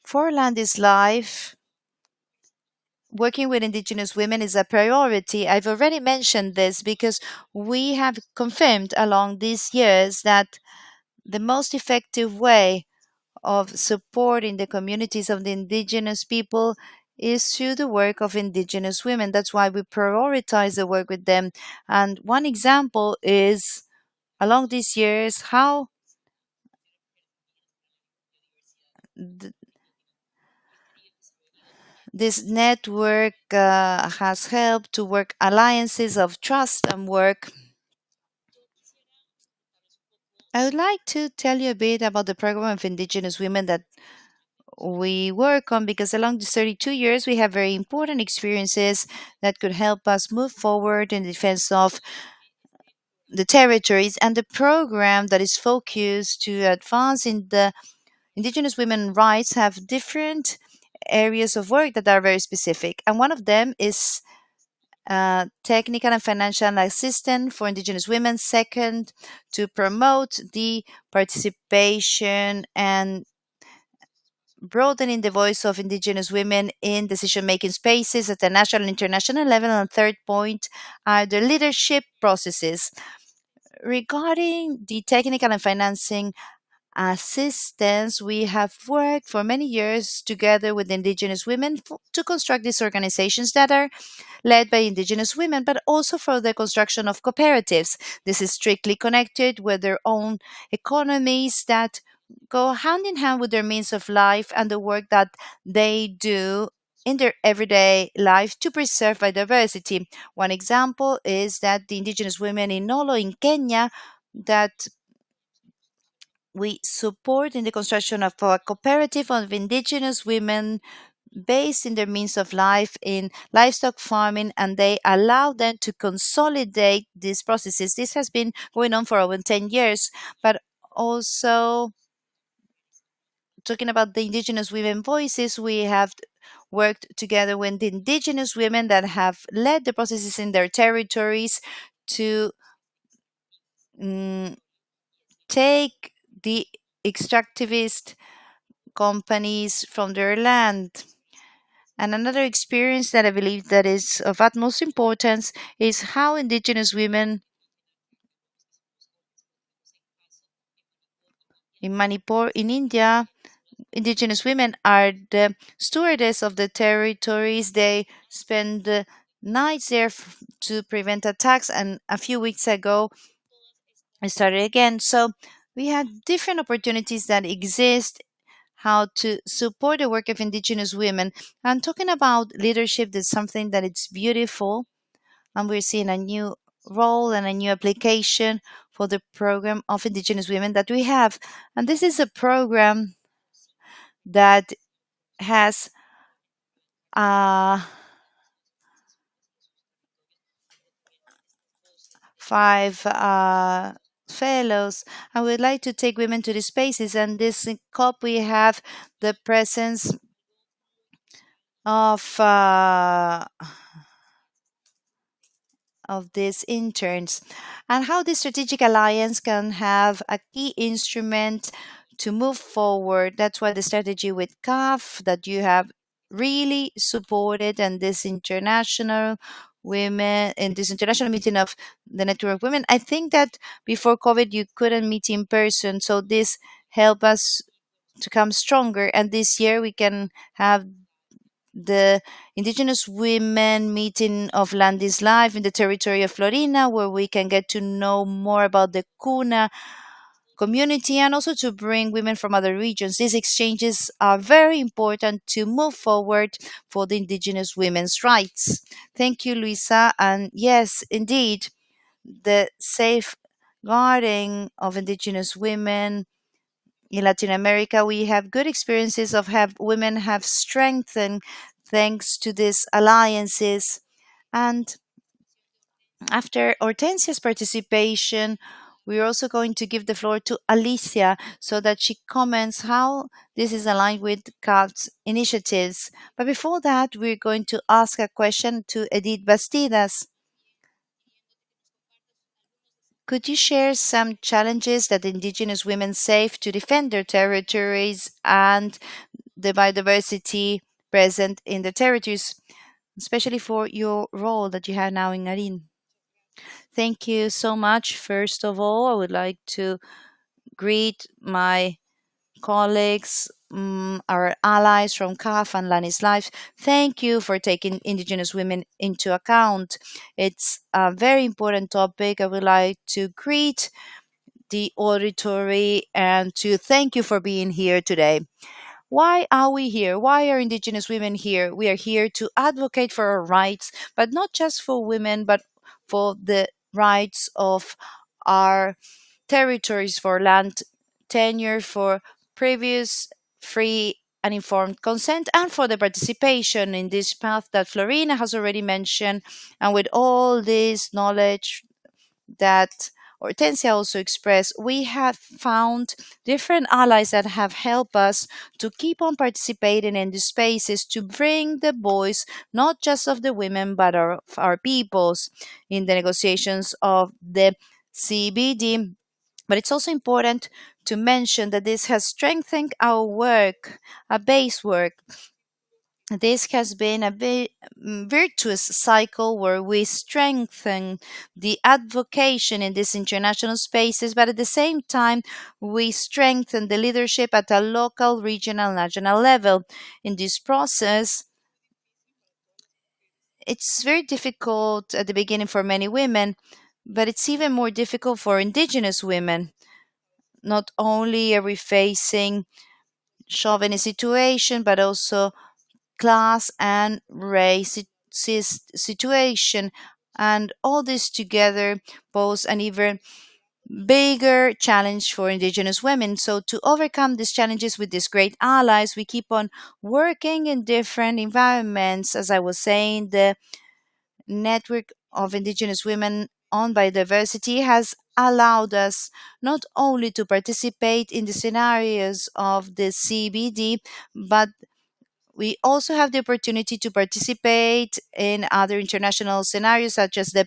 For Land is Life, working with indigenous women is a priority. I've already mentioned this because we have confirmed along these years that the most effective way of supporting the communities of the indigenous people is through the work of indigenous women. That's why we prioritize the work with them. And one example is along these years how this network has helped to work alliances of trust and work. I would like to tell you a bit about the program of indigenous women that we work on, because along these 32 years we have very important experiences that could help us move forward in defense of the territories, and the program that is focused to advance in the indigenous women rights have different areas of work that are very specific, and one of them is technical and financial assistance for indigenous women. Second, to promote the participation and broadening the voice of indigenous women in decision-making spaces at the national and international level. And third point are the leadership processes. Regarding the technical and financing assistance, we have worked for many years together with indigenous women to construct these organizations that are led by indigenous women, but also for the construction of cooperatives. This is strictly connected with their own economies that go hand in hand with their means of life and the work that they do in their everyday life to preserve biodiversity. One example is that the indigenous women in Nolo in Kenya that we support in the construction of a cooperative of indigenous women based in their means of life in livestock farming, and they allow them to consolidate these processes. This has been going on for over 10 years, but also talking about the indigenous women voices, we have worked together with the indigenous women that have led the processes in their territories to take the extractivist companies from their land. And another experience that I believe that is of utmost importance is how indigenous women in Manipur in India, indigenous women are the stewardess of the territories. They spend the nights there to prevent attacks, and a few weeks ago I started again. So we have different opportunities that exist how to support the work of indigenous women. And talking about leadership, that's something that it's beautiful, and we're seeing a new role and a new application for the program of indigenous women that we have. And this is a program that has 5 fellows. I would like to take women to the spaces, and this COP we have the presence of these interns, and how this strategic alliance can have a key instrument to move forward. That's why the strategy with CAF that you have really supported, and this international women in this international meeting of the network of women. I think that before COVID you couldn't meet in person, so this helped us to come stronger, and this year we can have the Indigenous Women Meeting of Land is Life in the territory of Florina, where we can get to know more about the Kuna community and also to bring women from other regions. These exchanges are very important to move forward for the Indigenous women's rights. Thank you, Luisa. And yes, indeed, the safeguarding of Indigenous women in Latin America, we have good experiences of have women have strengthened thanks to these alliances. And after Hortensia's participation, we're also going to give the floor to Alicia so that she comments how this is aligned with CAP's initiatives. But before that, we're going to ask a question to Edith Bastidas. Could you share some challenges that Indigenous women face to defend their territories and the biodiversity present in the territories, especially for your role that you have now in Narin? Thank you so much. First of all, I would like to greet my colleagues, our allies from CAF and Lanis Life. Thank you for taking Indigenous women into account. It's a very important topic. I would like to greet the auditory and to thank you for being here today. Why are we here? Why are Indigenous women here? We are here to advocate for our rights, but not just for women, but for the rights of our territories, for land tenure, for previous free and informed consent, and for the participation in this path that Florina has already mentioned. And with all this knowledge that Hortensia also expressed, we have found different allies that have helped us to keep on participating in these spaces to bring the voice not just of the women but of our peoples in the negotiations of the CBD. But it's also important to mention that this has strengthened our work, our base work. This has been a virtuous cycle where we strengthen the advocation in these international spaces, but at the same time, we strengthen the leadership at a local, regional, national level. In this process, it's very difficult at the beginning for many women, but it's even more difficult for Indigenous women. Not only are we facing chauvinist situation, but also class and race situation. And all this together pose an even bigger challenge for indigenous women. So to overcome these challenges with these great allies, we keep on working in different environments. As I was saying, the network of indigenous women on biodiversity has allowed us not only to participate in the scenarios of the CBD, but we also have the opportunity to participate in other international scenarios such as the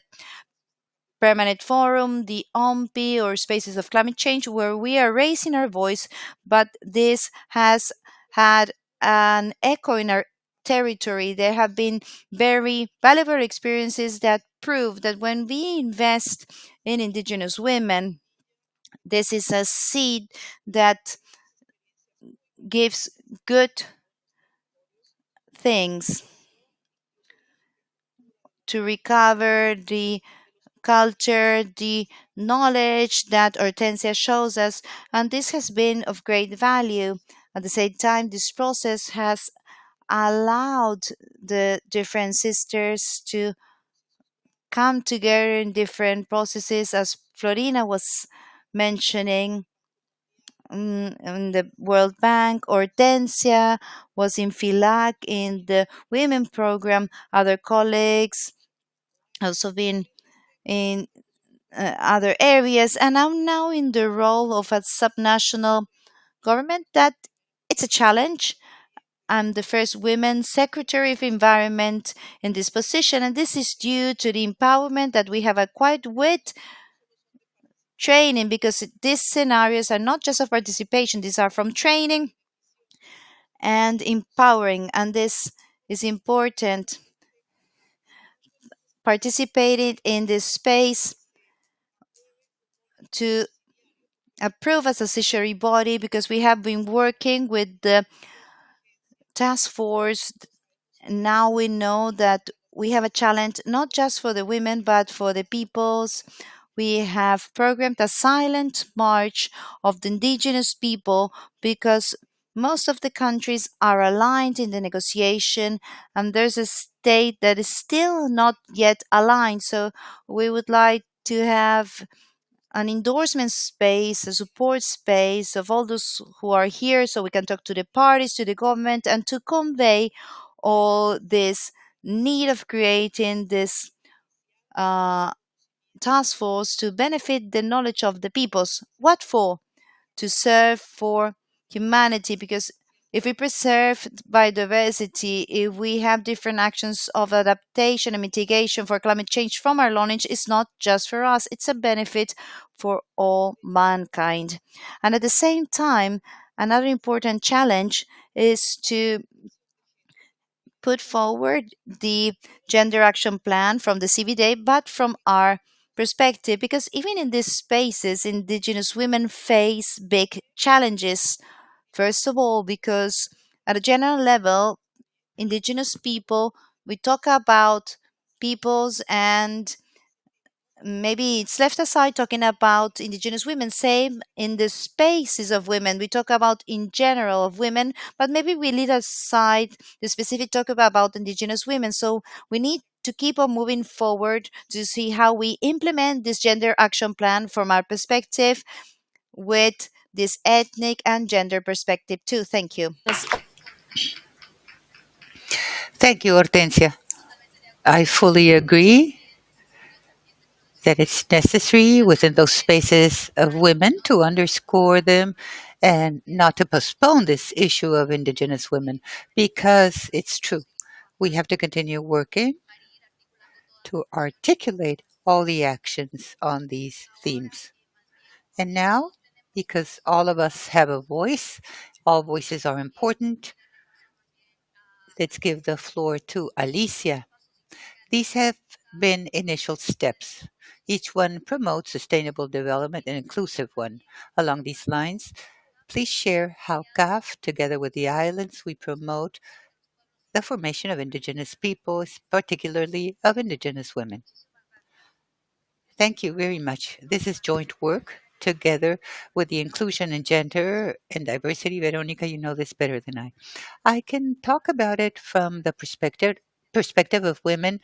Permanent Forum, the OMPI, or Spaces of Climate Change, where we are raising our voice, but this has had an echo in our territory. There have been very valuable experiences that prove that when we invest in indigenous women, this is a seed that gives good things to recover the culture, the knowledge that Hortensia shows us, and this has been of great value. At the same time, this process has allowed the different sisters to come together in different processes, as Florina was mentioning. In the World Bank, Hortensia was in FILAC in the women program. Other colleagues also been in other areas, and I'm now in the role of a subnational government. That it's a challenge. I'm the first women secretary of environment in this position, and this is due to the empowerment that we have acquired with training, because these scenarios are not just of participation, these are from training and empowering, and this is important. Participating in this space to approve as a statutory body, because we have been working with the task force. Now we know that we have a challenge not just for the women but for the peoples. We have programmed a silent march of the indigenous people, because most of the countries are aligned in the negotiation, and there's a state that is still not yet aligned. So we would like to have an endorsement space, a support space of all those who are here, so we can talk to the parties, to the government, and to convey all this need of creating this uh, task force to benefit the knowledge of the peoples. What for? To serve for humanity, because if we preserve biodiversity, if we have different actions of adaptation and mitigation for climate change from our knowledge, it's not just for us, it's a benefit for all mankind. And at the same time, another important challenge is to put forward the gender action plan from the CVD, but from our perspective, because even in these spaces, indigenous women face big challenges. First of all, because at a general level, indigenous people, we talk about peoples, and maybe it's left aside talking about indigenous women. Same in the spaces of women, we talk about in general of women, but maybe we leave aside the specific talk about indigenous women. So we need to keep on moving forward to see how we implement this gender action plan from our perspective, with this ethnic and gender perspective too. Thank you. Thank you, Hortensia. I fully agree that it's necessary within those spaces of women to underscore them and not to postpone this issue of Indigenous women, because it's true. We have to continue working to articulate all the actions on these themes. And now, because all of us have a voice, all voices are important, let's give the floor to Alicia. These have been initial steps. Each one promotes sustainable development, an inclusive one. Along these lines, please share how CAF, together with the islands, we promote the formation of indigenous peoples, particularly of indigenous women. Thank you very much. This is joint work together with the inclusion and gender and diversity. Veronica, you know this better than I. I can talk about it from the perspective of women's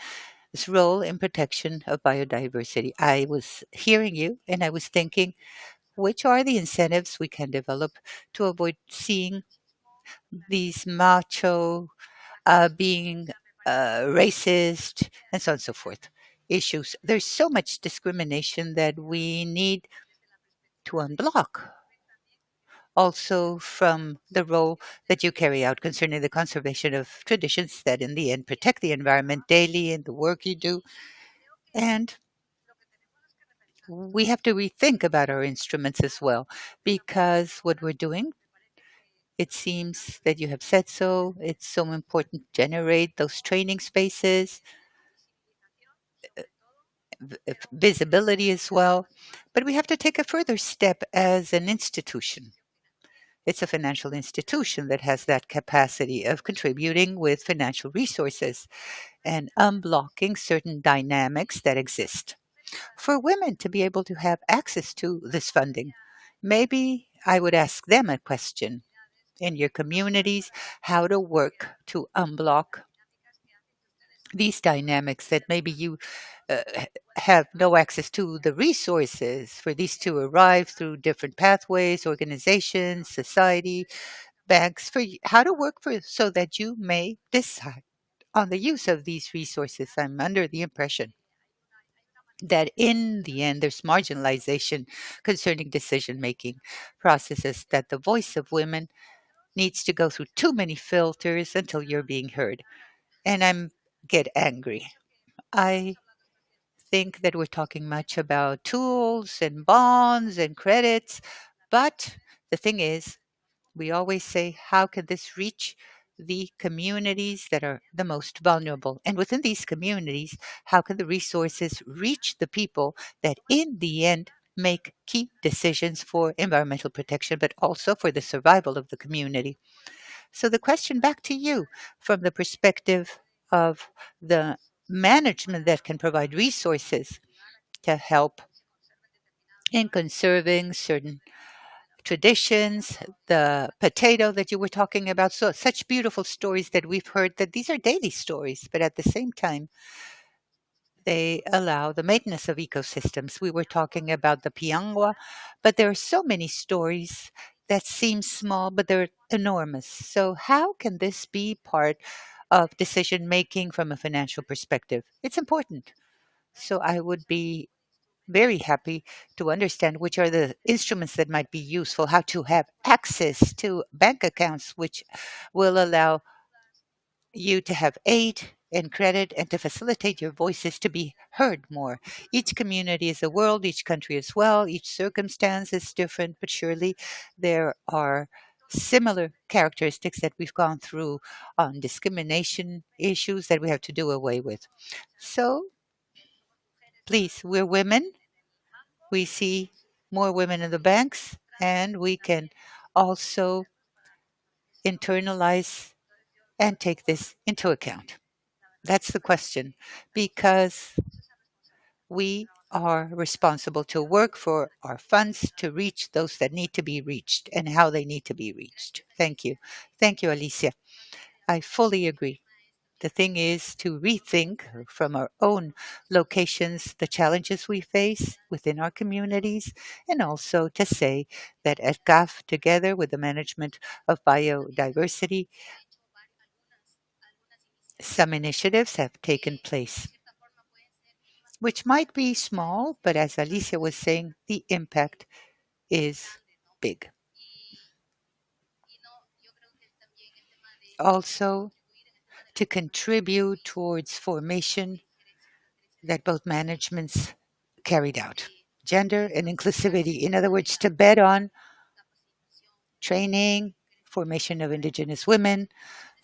role in protection of biodiversity. I was hearing you and I was thinking, which are the incentives we can develop to avoid seeing these macho being racist and so on and so forth issues? There's so much discrimination that we need to unblock. Also, from the role that you carry out concerning the conservation of traditions that, in the end, protect the environment daily in the work you do. And we have to rethink about our instruments as well, because what we're doing, it seems that you have said so, it's so important to generate those training spaces, visibility as well. But we have to take a further step as an institution. It's a financial institution that has that capacity of contributing with financial resources and unblocking certain dynamics that exist. For women to be able to have access to this funding, maybe I would ask them a question in your communities, how to work to unblock these dynamics that maybe you have no access to the resources for these to arrive through different pathways, organizations, society, banks, for how to work for so that you may decide on the use of these resources. I'm under the impression that in the end there's marginalization concerning decision making processes, that the voice of women needs to go through too many filters until you're being heard. And I'm get angry. I think that we're talking much about tools and bonds and credits, but the thing is, we always say, how can this reach the communities that are the most vulnerable? And within these communities, how can the resources reach the people that in the end make key decisions for environmental protection, but also for the survival of the community? So the question back to you from the perspective of the management that can provide resources to help in conserving certain traditions, the potato that you were talking about. So, such beautiful stories that we've heard, that these are daily stories, but at the same time, they allow the maintenance of ecosystems. We were talking about the piangua, but there are so many stories that seem small, but they're enormous. So, how can this be part of decision making from a financial perspective? It's important. So, I would be very happy to understand which are the instruments that might be useful, how to have access to bank accounts, which will allow you to have aid and credit and to facilitate your voices to be heard more. Each community is a world, each country as well, each circumstance is different, but surely there are similar characteristics that we've gone through on discrimination issues that we have to do away with. So, please, we're women. We see more women in the banks, and we can also internalize and take this into account. That's the question, because we are responsible to work for our funds to reach those that need to be reached and how they need to be reached. Thank you. Thank you, Alicia. I fully agree. The thing is to rethink from our own locations the challenges we face within our communities, and also to say that at CAF, together with the management of biodiversity, some initiatives have taken place, which might be small, but as Alicia was saying, the impact is big. Also, to contribute towards formation that both managements carried out. Gender and inclusivity, in other words, to bet on training, formation of indigenous women,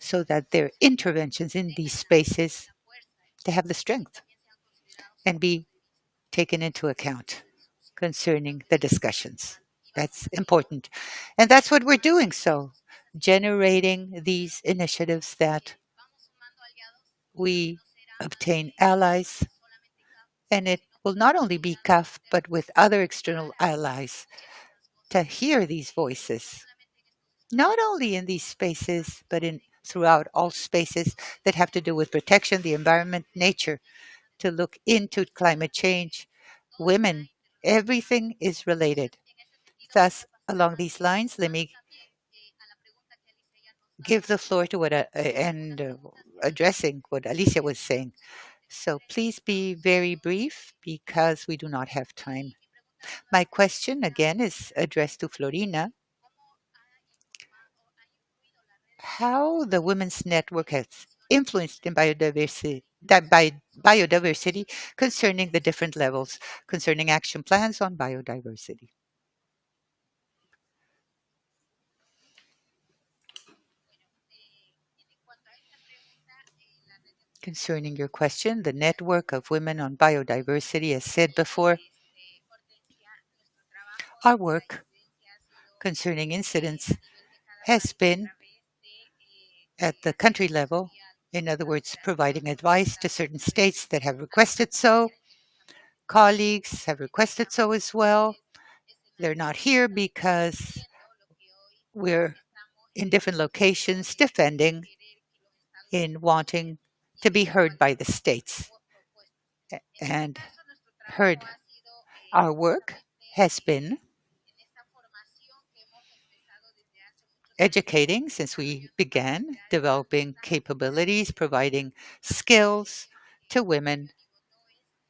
so that their interventions in these spaces to have the strength and be taken into account concerning the discussions. That's important. And that's what we're doing. So, generating these initiatives that we obtain allies, and it will not only be CAF, but with other external allies to hear these voices, not only in these spaces, but in throughout all spaces that have to do with protection, the environment, nature, to look into climate change, women, everything is related. Thus, along these lines, let me give the floor to addressing what Alicia was saying. So please be very brief because we do not have time. My question again is addressed to Florina. How the Women's Network has influenced in biodiversity concerning the different levels, concerning action plans on biodiversity. Concerning your question, the network of women on biodiversity, as said before, our work concerning incidents has been at the country level, in other words, providing advice to certain states that have requested so. Colleagues have requested so as well. They're not here because we're in different locations defending in wanting to be heard by the states and heard. Our work has been educating since we began, developing capabilities, providing skills to women.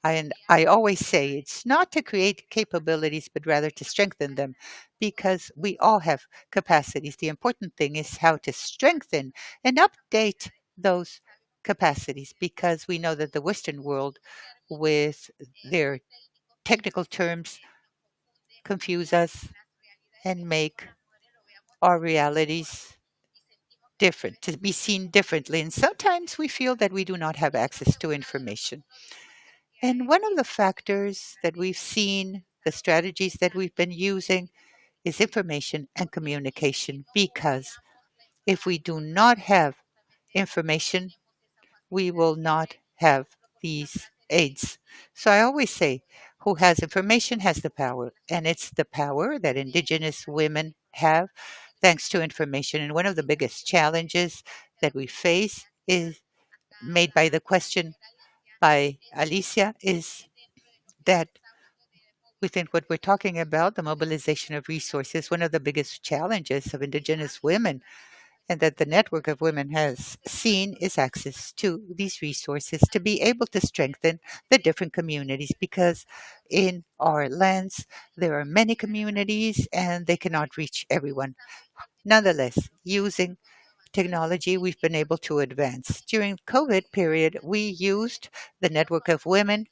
And I always say it's not to create capabilities, but rather to strengthen them because we all have capacities. The important thing is how to strengthen and update those capacities because we know that the Western world, with their technical terms, confuse us and make our realities different, to be seen differently. And sometimes we feel that we do not have access to information. And one of the factors that we've seen, the strategies that we've been using, is information and communication. Because if we do not have information, we will not have these aids. So I always say, who has information has the power. And it's the power that Indigenous women have thanks to information. And one of the biggest challenges that we face is made by the question by Alicia is that within what we're talking about, the mobilization of resources, one of the biggest challenges of Indigenous women and that the network of women has seen is access to these resources to be able to strengthen the different communities because in our lands there are many communities and they cannot reach everyone. Nonetheless, using technology, we've been able to advance. During COVID period, we used the network of women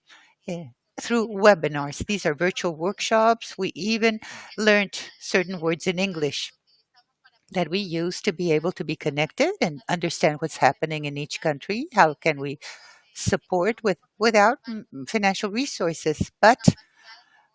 eh, through webinars. These are virtual workshops. We even learned certain words in English that we use to be able to be connected and understand what's happening in each country. How can we support without financial resources, but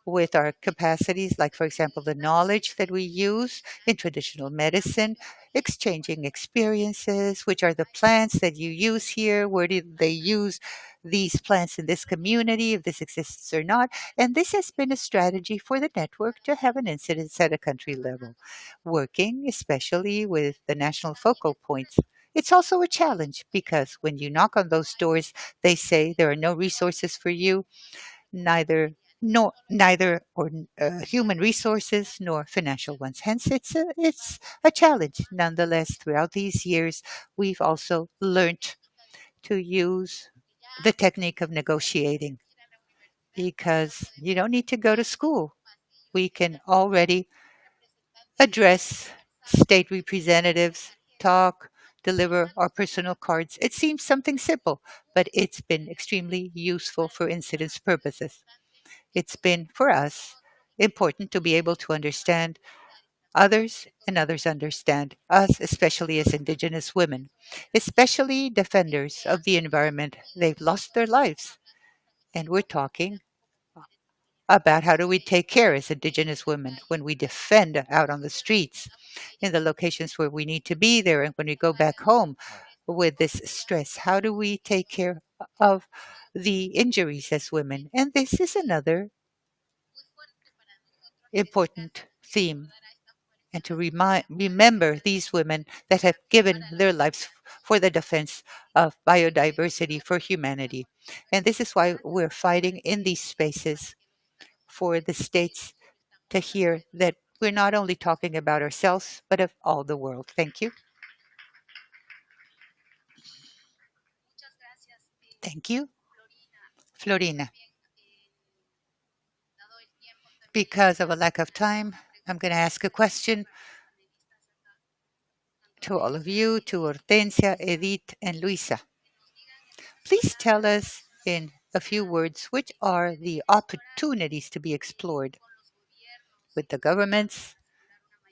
with our capacities, like, for example, the knowledge that we use in traditional medicine, exchanging experiences, which are the plants that you use here, where did they use these plants in this community, if this exists or not. And this has been a strategy for the network to have an incidence at a country level, working especially with the national focal points. It's also a challenge because when you knock on those doors, they say there are no resources for you, neither neither or human resources nor financial ones. Hence, it's a challenge. Nonetheless, throughout these years, we've also learned to use the technique of negotiating because you don't need to go to school. We can already address state representatives, talk, deliver our personal cards. It seems something simple, but it's been extremely useful for incidence purposes. It's been for us important to be able to understand others and others understand us, especially as Indigenous women, especially defenders of the environment. They've lost their lives. And we're talking about how do we take care as Indigenous women when we defend out on the streets in the locations where we need to be there and when we go back home with this stress. How do we take care of the injuries as women. And this is another important theme. And to remember these women that have given their lives for the defense of biodiversity for humanity. And this is why we're fighting in these spaces for the states to hear that we're not only talking about ourselves, but of all the world. Thank you. Thank you, Florina. Because of a lack of time, I'm going to ask a question to all of you, to Hortensia, Edith, and Luisa. Please tell us in a few words which are the opportunities to be explored with the governments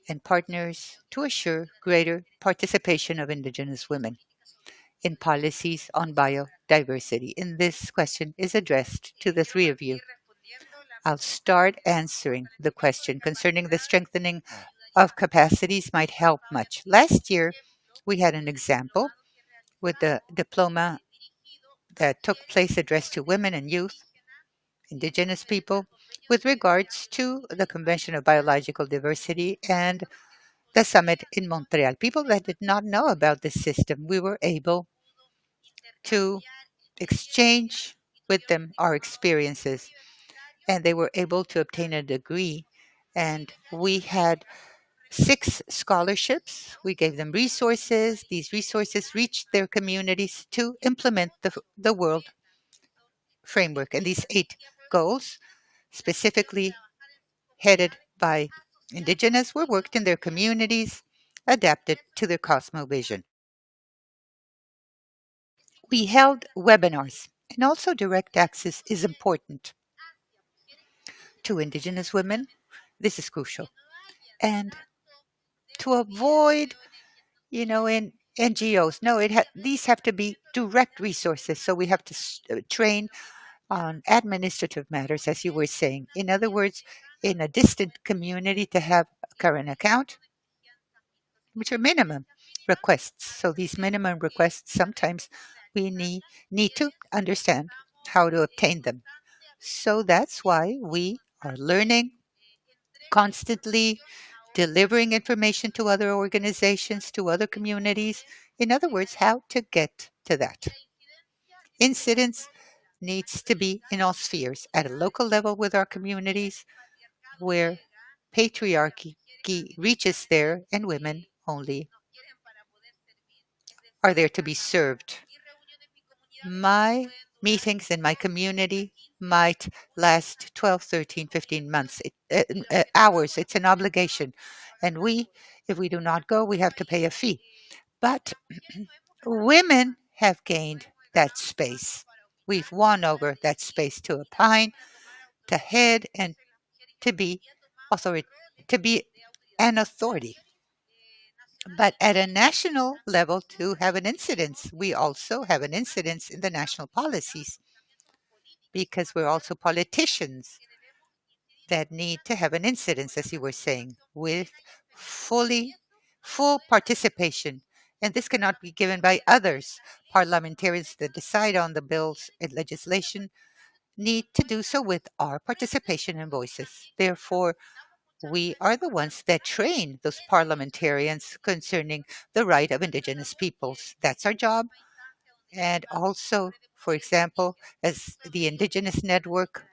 and partners to assure greater participation of indigenous women in policies on biodiversity. And this question is addressed to the three of you. I'll start answering the question concerning the strengthening of capacities might help much. Last year, we had an example with the diploma that took place addressed to women and youth, indigenous people, with regards to the Convention of Biological Diversity and the summit in Montreal. People that did not know about this system, we were able to exchange with them our experiences, and they were able to obtain a degree. And we had 6 scholarships. We gave them resources. These resources reached their communities to implement the world framework. And these 8 goals, specifically headed by indigenous, were worked in their communities, adapted to their cosmovision. We held webinars, and also direct access is important to indigenous women. This is crucial. And to avoid, in NGOs, no, these have to be direct resources. So we have to train on administrative matters, as you were saying. In other words, in a distant community to have a current account, which are minimum requests. So these minimum requests, sometimes we need to understand how to obtain them. So that's why we are learning constantly, delivering information to other organizations, to other communities. In other words, how to get to that. Incidence needs to be in all spheres, at a local level with our communities, where patriarchy reaches there and women only are there to be served. My meetings in my community might last 12, 13, 15 months, hours. It's an obligation. And if we do not go, we have to pay a fee. But women have gained that space. We've won over that space to opine, to head, and to be to be an authority. But at a national level, to have an incidence, we also have an incidence in the national policies because we're also politicians that need to have an incidence, as you were saying, with full participation. And this cannot be given by others. Parliamentarians that decide on the bills and legislation need to do so with our participation and voices. Therefore, we are the ones that train those parliamentarians concerning the right of indigenous peoples. That's our job. And also, for example, as the indigenous network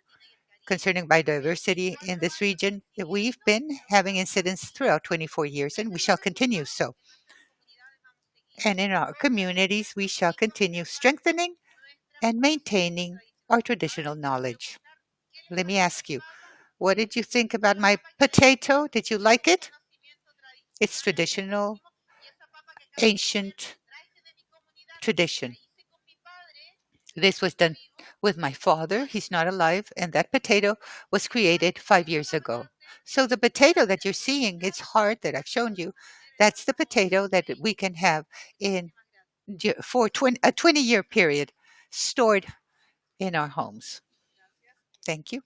concerning biodiversity in this region, we've been having incidents throughout 24 years, and we shall continue so. And in our communities, we shall continue strengthening and maintaining our traditional knowledge. Let me ask you, what did you think about my potato? Did you like it? It's traditional, ancient tradition. This was done with my father. He's not alive, and that potato was created 5 years ago. So the potato that you're seeing, it's hard that I've shown you. That's the potato that we can have for a 20-year period stored in our homes. Thank you.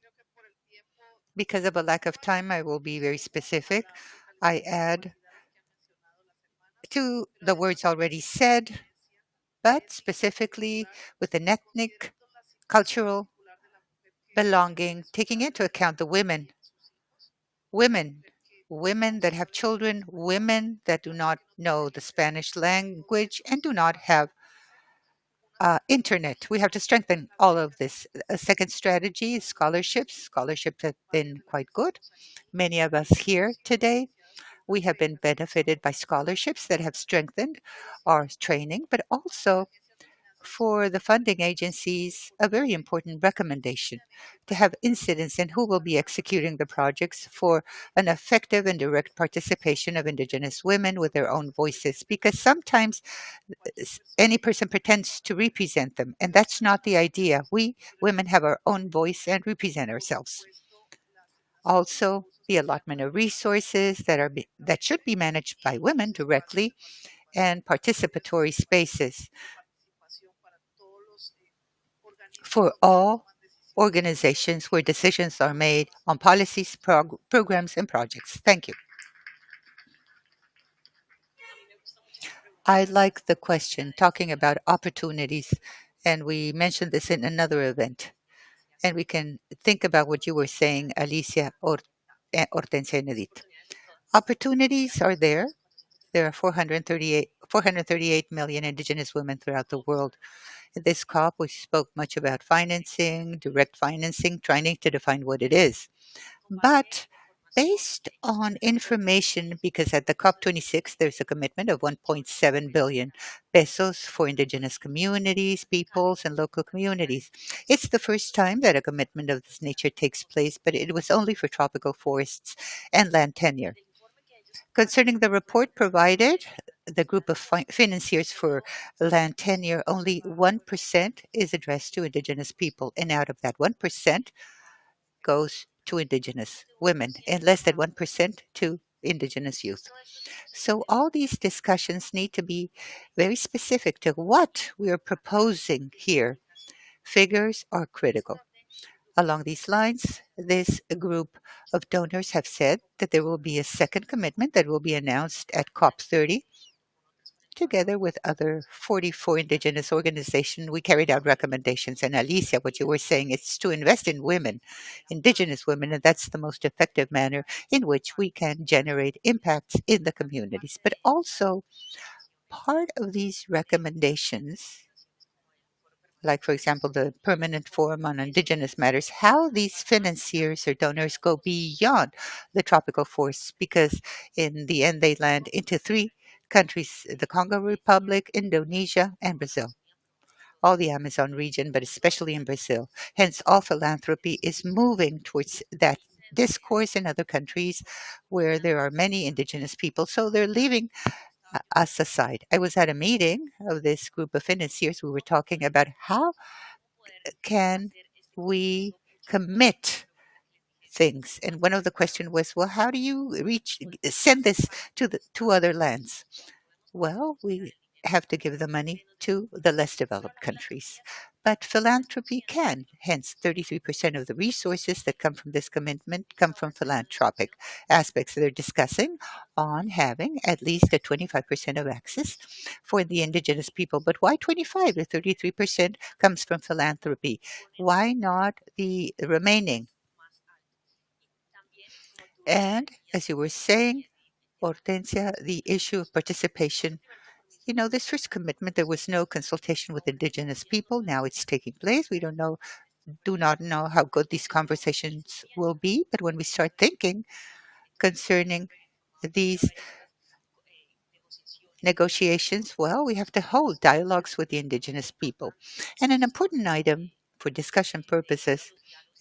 Because of a lack of time, I will be very specific. I add to the words already said but specifically with an ethnic, cultural belonging, taking into account the women, women that have children, women that do not know the Spanish language and do not have internet. We have to strengthen all of this. A second strategy is scholarships. Scholarships have been quite good. Many of us here today, we have been benefited by scholarships that have strengthened our training, but also for the funding agencies, a very important recommendation to have incidence in who will be executing the projects for an effective and direct participation of Indigenous women with their own voices. Because sometimes any person pretends to represent them, and that's not the idea. We women have our own voice and represent ourselves. Also, the allotment of resources that should be managed by women directly and participatory spaces for all organizations where decisions are made on policies, programs, and projects. Thank you. I like the question talking about opportunities, and we mentioned this in another event. And we can think about what you were saying, Alicia Hortensia and Edith. Opportunities are there. There are 438 million indigenous women throughout the world. In this COP, we spoke much about financing, direct financing, trying to define what it is. But based on information, because at the COP26, there's a commitment of 1.7 billion pesos for indigenous communities, peoples, and local communities. It's the first time that a commitment of this nature takes place, but it was only for tropical forests and land tenure. Concerning the report provided, the group of financiers for land tenure, only 1% is addressed to indigenous people. And out of that 1% goes to indigenous women and less than 1% to indigenous youth. So all these discussions need to be very specific to what we are proposing here. Figures are critical. Along these lines, this group of donors have said that there will be a second commitment that will be announced at COP30. Together with other 44 indigenous organizations, we carried out recommendations. And Alicia, what you were saying is to invest in women, indigenous women, and that's the most effective manner in which we can generate impacts in the communities. But also, part of these recommendations, like, for example, the Permanent Forum on Indigenous Matters, how these financiers or donors go beyond the tropical forests, because in the end, they land into three countries: the Congo Republic, Indonesia, and Brazil. All the Amazon region, but especially in Brazil. Hence, all philanthropy is moving towards that discourse in other countries where there are many indigenous people. So they're leaving us aside. I was at a meeting of this group of financiers. We were talking about how can we commit things, and one of the question was, well, how do you send this to other lands? Well, we have to give the money to the less developed countries. But philanthropy can. Hence, 33% of the resources that come from this commitment come from philanthropic aspects. They're discussing on having at least a 25% of access for the indigenous people. But why 25? The 33% comes from philanthropy. Why not the remaining? And as you were saying, Hortensia, the issue of participation. This first commitment, there was no consultation with indigenous people. Now it's taking place. We do not know how good these conversations will be. But when we start thinking concerning these negotiations, well, we have to hold dialogues with the indigenous people. And an important item for discussion purposes,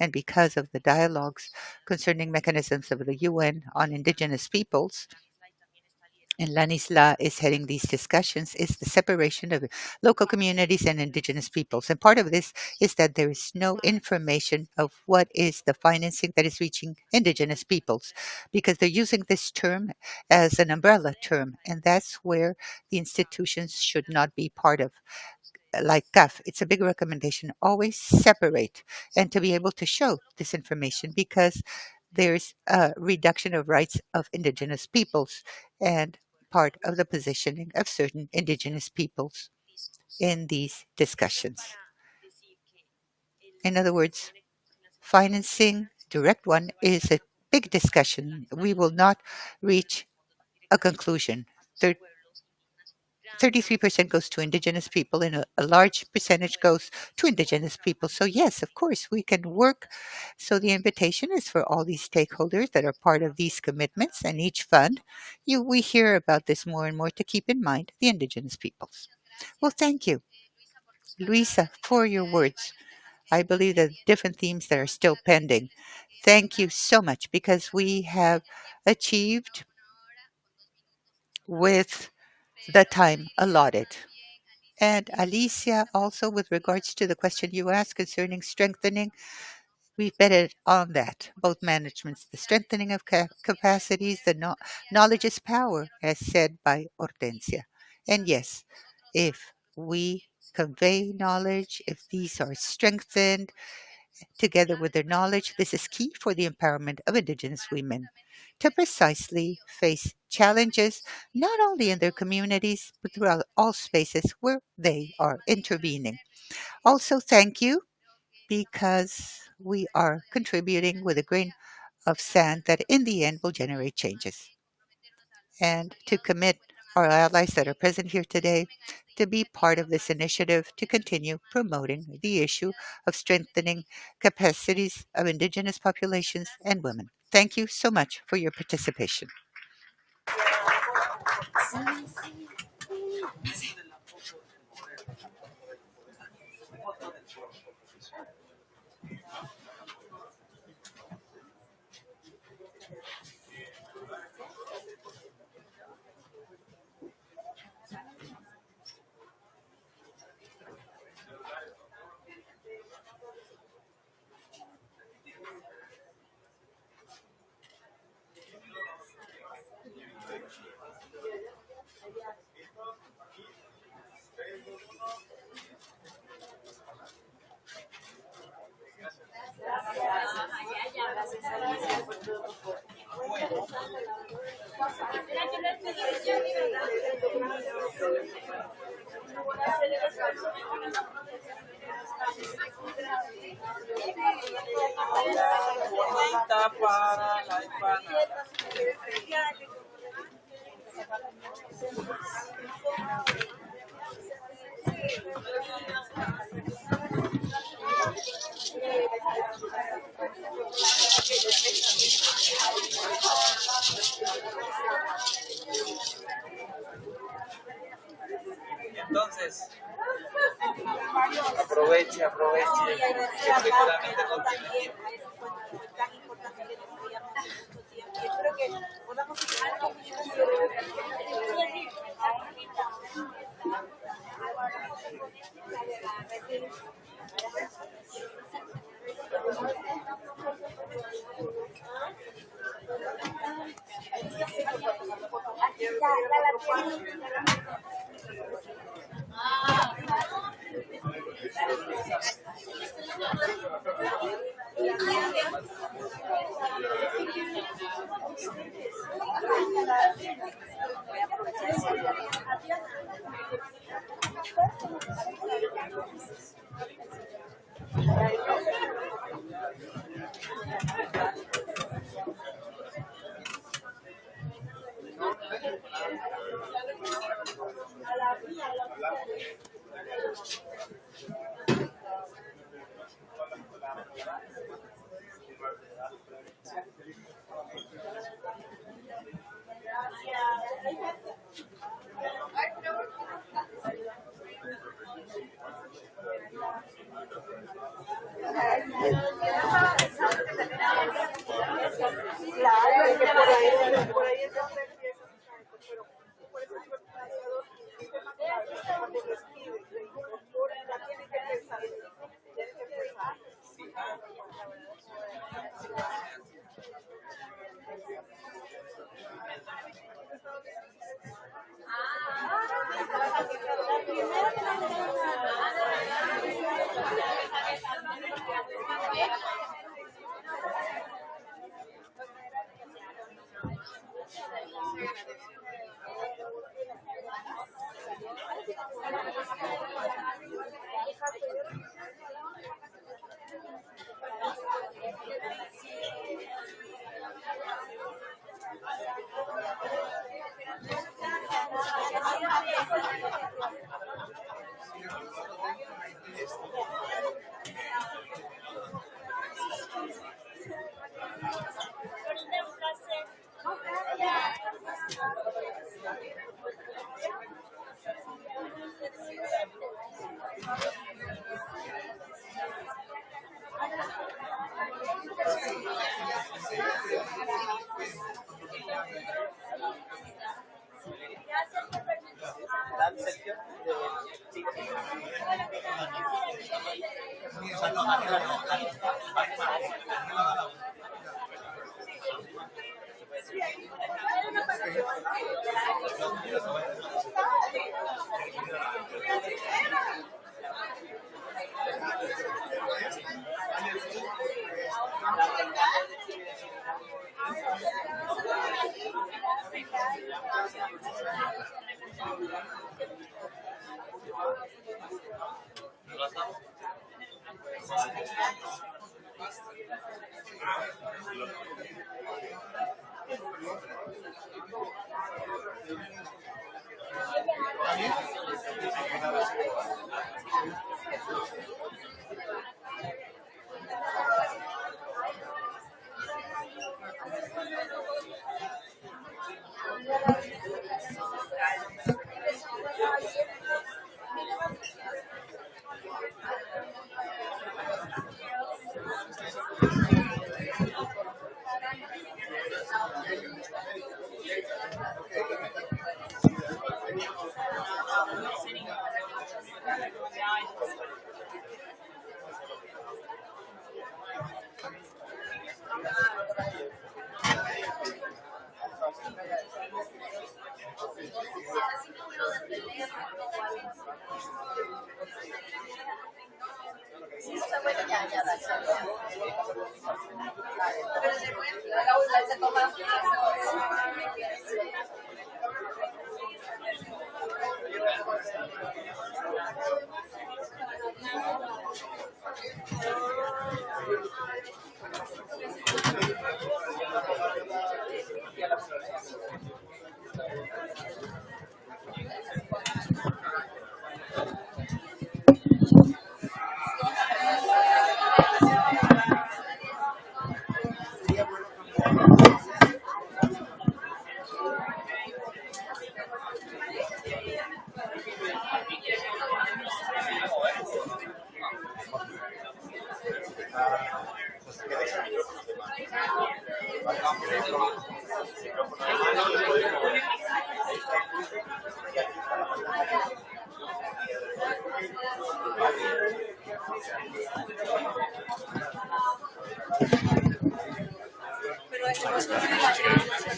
and because of the dialogues concerning mechanisms of the UN on indigenous peoples, and Lanisla is heading these discussions, is the separation of local communities and indigenous peoples. And part of this is that there is no information of what is the financing that is reaching indigenous peoples, because they're using this term as an umbrella term, and that's where the institutions should not be part of. Like CAF, it's a big recommendation. Always separate and to be able to show this information, because there's a reduction of rights of indigenous peoples and part of the positioning of certain indigenous peoples. in these discussions. In other words, financing, direct one, is a big discussion. We will not reach a conclusion. 33% goes to indigenous people and a large percentage goes to indigenous people. So yes, of course, we can work. So the invitation is for all these stakeholders that are part of these commitments and each fund. We hear about this more and more to keep in mind the indigenous peoples. Well, thank you, Luisa, for your words. I believe that different themes that are still pending. Thank you so much because we have achieved with the time allotted. And Alicia, also with regards to the question you asked concerning strengthening, we've betted on that, both managements, the strengthening of capacities, knowledge is power, as said by Hortensia. And yes, if we convey knowledge, if these are strengthened together with their knowledge, this is key for the empowerment of Indigenous women to precisely face challenges not only in their communities, but throughout all spaces where they are intervening. Also, thank you because we are contributing with a grain of sand that in the end will generate changes. And to commit our allies that are present here today to be part of this initiative to continue promoting the issue of strengthening capacities of indigenous populations and women. Thank you so much for your participation. Entonces, aproveche, aproveche, que seguramente no tiene tiempo. Espero que podamos seguir la comunicación.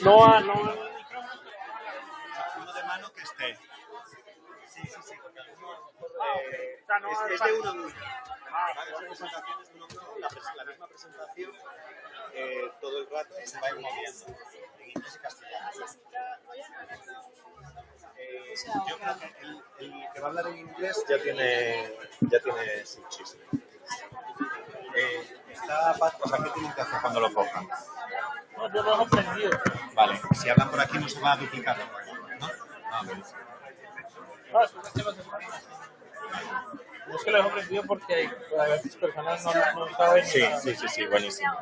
No, no. Uno de mano que esté. Sí, sí, sí. Porque es de uno en uno. Varias presentaciones de uno en uno, la misma presentación todo el rato se va moviendo en inglés y castellano. Yo creo que el que va a hablar en inglés ya tiene su chiste. O sea, ¿qué tienen que hacer cuando lo cojan? No, yo lo he aprendido. Vale, si hablan por aquí no se va a duplicar, ¿no? Ah, vale. No es que lo he aprendido porque a veces personas no saben. Sí, sí, sí, sí, buenísimo.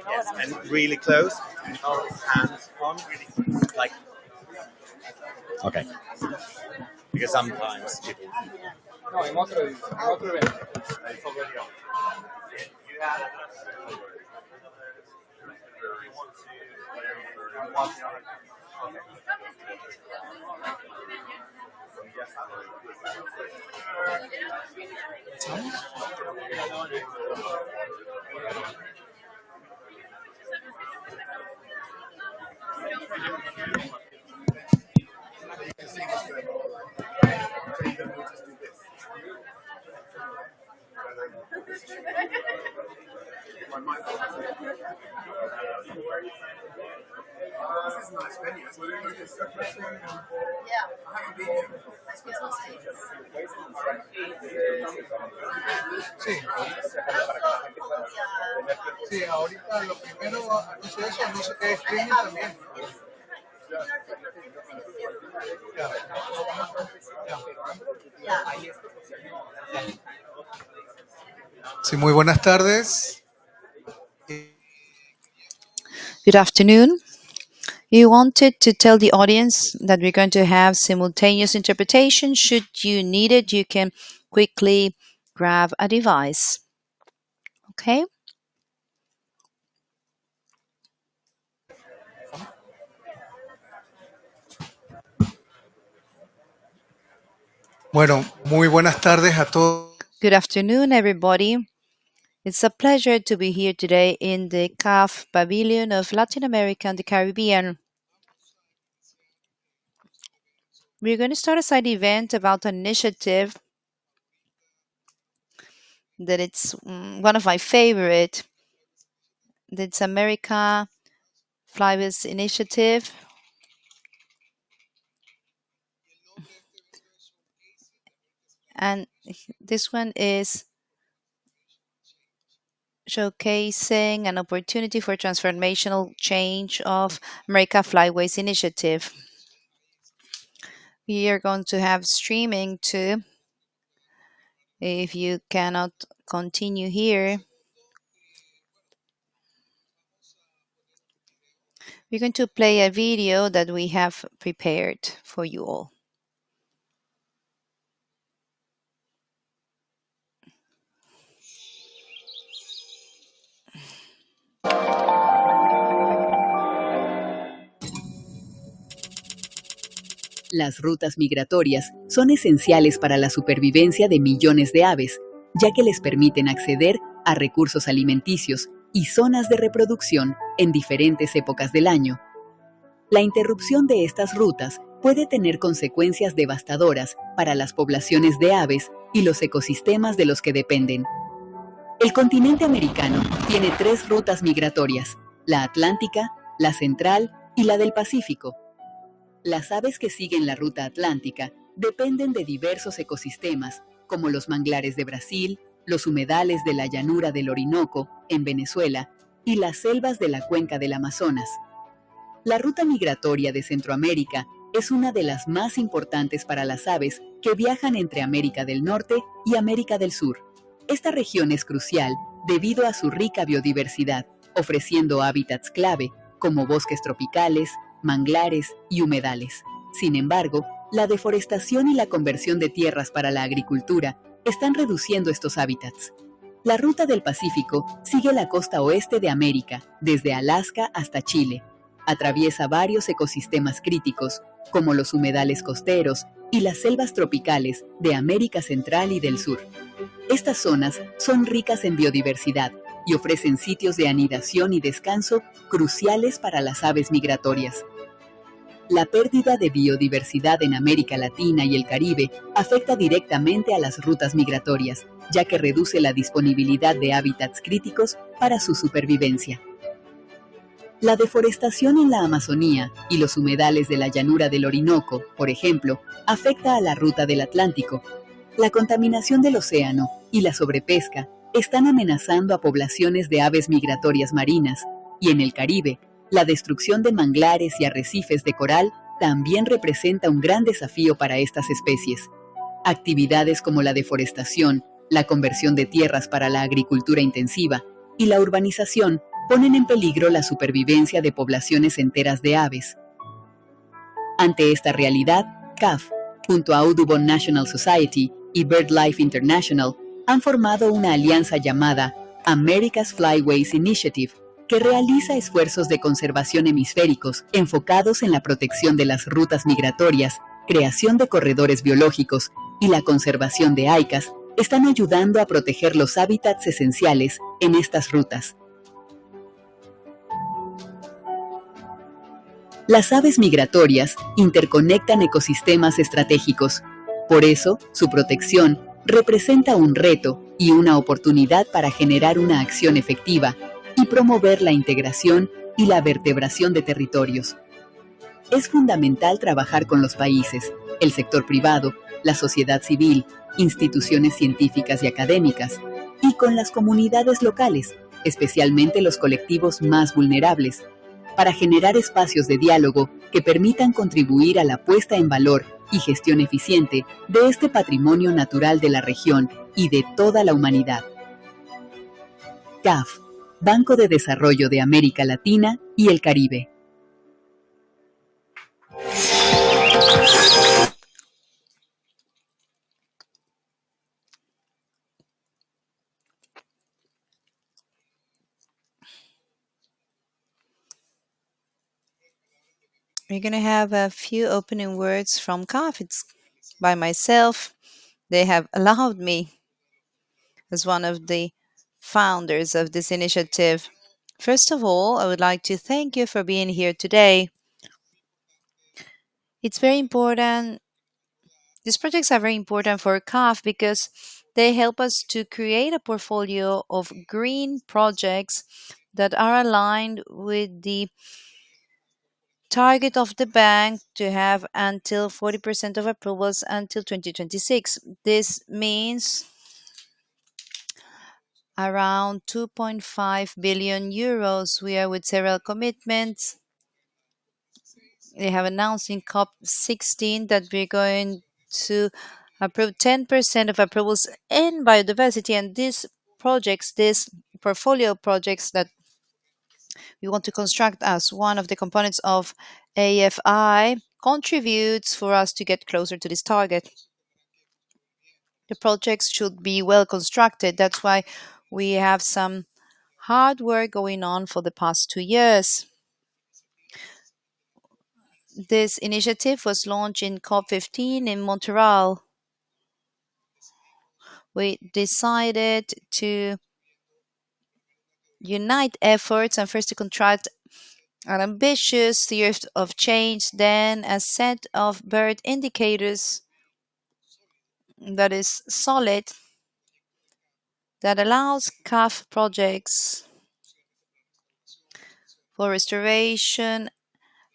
Yes, and really close, no hands on, like. Okay. Because sometimes people. No, en otro evento. This is a nice venue. It's really interesting. Yeah. I haven't been here. Sí. Sí, ahorita lo primero, antes de eso, no sé qué es streaming también. Sí, muy buenas tardes. Good afternoon. You wanted to tell the audience that we're going to have simultaneous interpretation. Should you need it, you can quickly grab a device. Okay? Bueno, muy buenas tardes a todos. Good afternoon, everybody. It's a pleasure to be here today in the CAF Pavilion of Latin America and the Caribbean. We're going to start a side event about an initiative that it's one of my favorite. That's America Flyways Initiative. And this one is showcasing an opportunity for transformational change of America Flyways Initiative. We are going to have streaming too. If you cannot continue here, we're going to play a video that we have prepared for you all. Las rutas migratorias son esenciales para la supervivencia de millones de aves, ya que les permiten acceder a recursos alimenticios y zonas de reproducción en diferentes épocas del año. La interrupción de estas rutas puede tener consecuencias devastadoras para las poblaciones de aves y los ecosistemas de los que dependen. El continente americano tiene 3 rutas migratorias: la atlántica, la central y la del Pacífico. Las aves que siguen la ruta atlántica dependen de diversos ecosistemas, como los manglares de Brasil, los humedales de la llanura del Orinoco, en Venezuela, y las selvas de la cuenca del Amazonas. La ruta migratoria de Centroamérica es una de las más importantes para las aves que viajan entre América del Norte y América del Sur. Esta región es crucial debido a su rica biodiversidad, ofreciendo hábitats clave como bosques tropicales, manglares y humedales. Sin embargo, la deforestación y la conversión de tierras para la agricultura están reduciendo estos hábitats. La ruta del Pacífico sigue la costa oeste de América, desde Alaska hasta Chile. Atraviesa varios ecosistemas críticos, como los humedales costeros y las selvas tropicales de América Central y del Sur. Estas zonas son ricas en biodiversidad y ofrecen sitios de anidación y descanso cruciales para las aves migratorias. La pérdida de biodiversidad en América Latina y el Caribe afecta directamente a las rutas migratorias, ya que reduce la disponibilidad de hábitats críticos para su supervivencia. La deforestación en la Amazonía y los humedales de la llanura del Orinoco, por ejemplo, afecta a la ruta del Atlántico. La contaminación del océano y la sobrepesca están amenazando a poblaciones de aves migratorias marinas, y en el Caribe, la destrucción de manglares y arrecifes de coral también representa un gran desafío para estas especies. Actividades como la deforestación, la conversión de tierras para la agricultura intensiva y la urbanización ponen en peligro la supervivencia de poblaciones enteras de aves. Ante esta realidad, CAF, junto a Audubon National Society y BirdLife International, han formado una alianza llamada America's Flyways Initiative, que realiza esfuerzos de conservación hemisféricos enfocados en la protección de las rutas migratorias, creación de corredores biológicos y la conservación de haicas. Están ayudando a proteger los hábitats esenciales en estas rutas. Las aves migratorias interconectan ecosistemas estratégicos. Por eso, su protección representa un reto y una oportunidad para generar una acción efectiva y promover la integración y la vertebración de territorios. Es fundamental trabajar con los países, el sector privado, la sociedad civil, instituciones científicas y académicas, y con las comunidades locales, especialmente los colectivos más vulnerables, para generar espacios de diálogo que permitan contribuir a la puesta en valor y gestión eficiente de este patrimonio natural de la región y de toda la humanidad. CAF, Banco de Desarrollo de América Latina y el Caribe. We're going to have a few opening words from CAF. It's by myself. They have allowed me as one of the founders of this initiative. First of all, I would like to thank you for being here today. It's very important. These projects are very important for CAF because they help us to create a portfolio of green projects that are aligned with the target of the bank to have until 40% of approvals until 2026. This means around 2.5 billion euros. We are with several commitments. They have announced in COP16 that we're going to approve 10% of approvals in biodiversity, and these projects, these portfolio projects that we want to construct as one of the components of AFI contributes for us to get closer to this target. The projects should be well constructed. That's why we have some hard work going on for the past 2 years. This initiative was launched in COP15 in Montreal. We decided to unite efforts and first to contract an ambitious theory of change, then a set of bird indicators that is solid, that allows CAF projects for restoration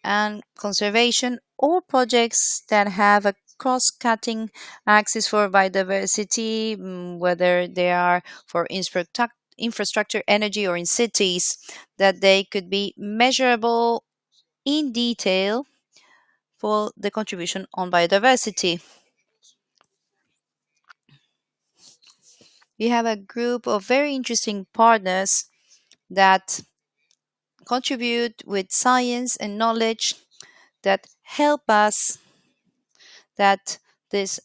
and conservation, or projects that have a cross-cutting axis for biodiversity, whether they are for infrastructure, energy, or in cities, that they could be measurable in detail for the contribution on biodiversity. We have a group of very interesting partners that contribute with science and knowledge that help us that this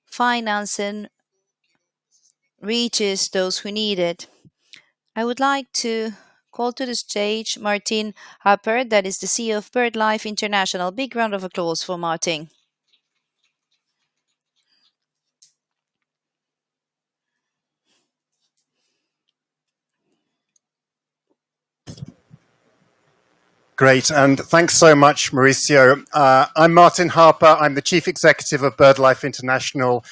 financing reaches those who need it. I would like to call to the stage Martin Harper, that is the CEO of BirdLife International. Big round of applause for Martin. Great, and thanks so much, Mauricio. I'm Martin Harper. I'm the Chief Executive of BirdLife International.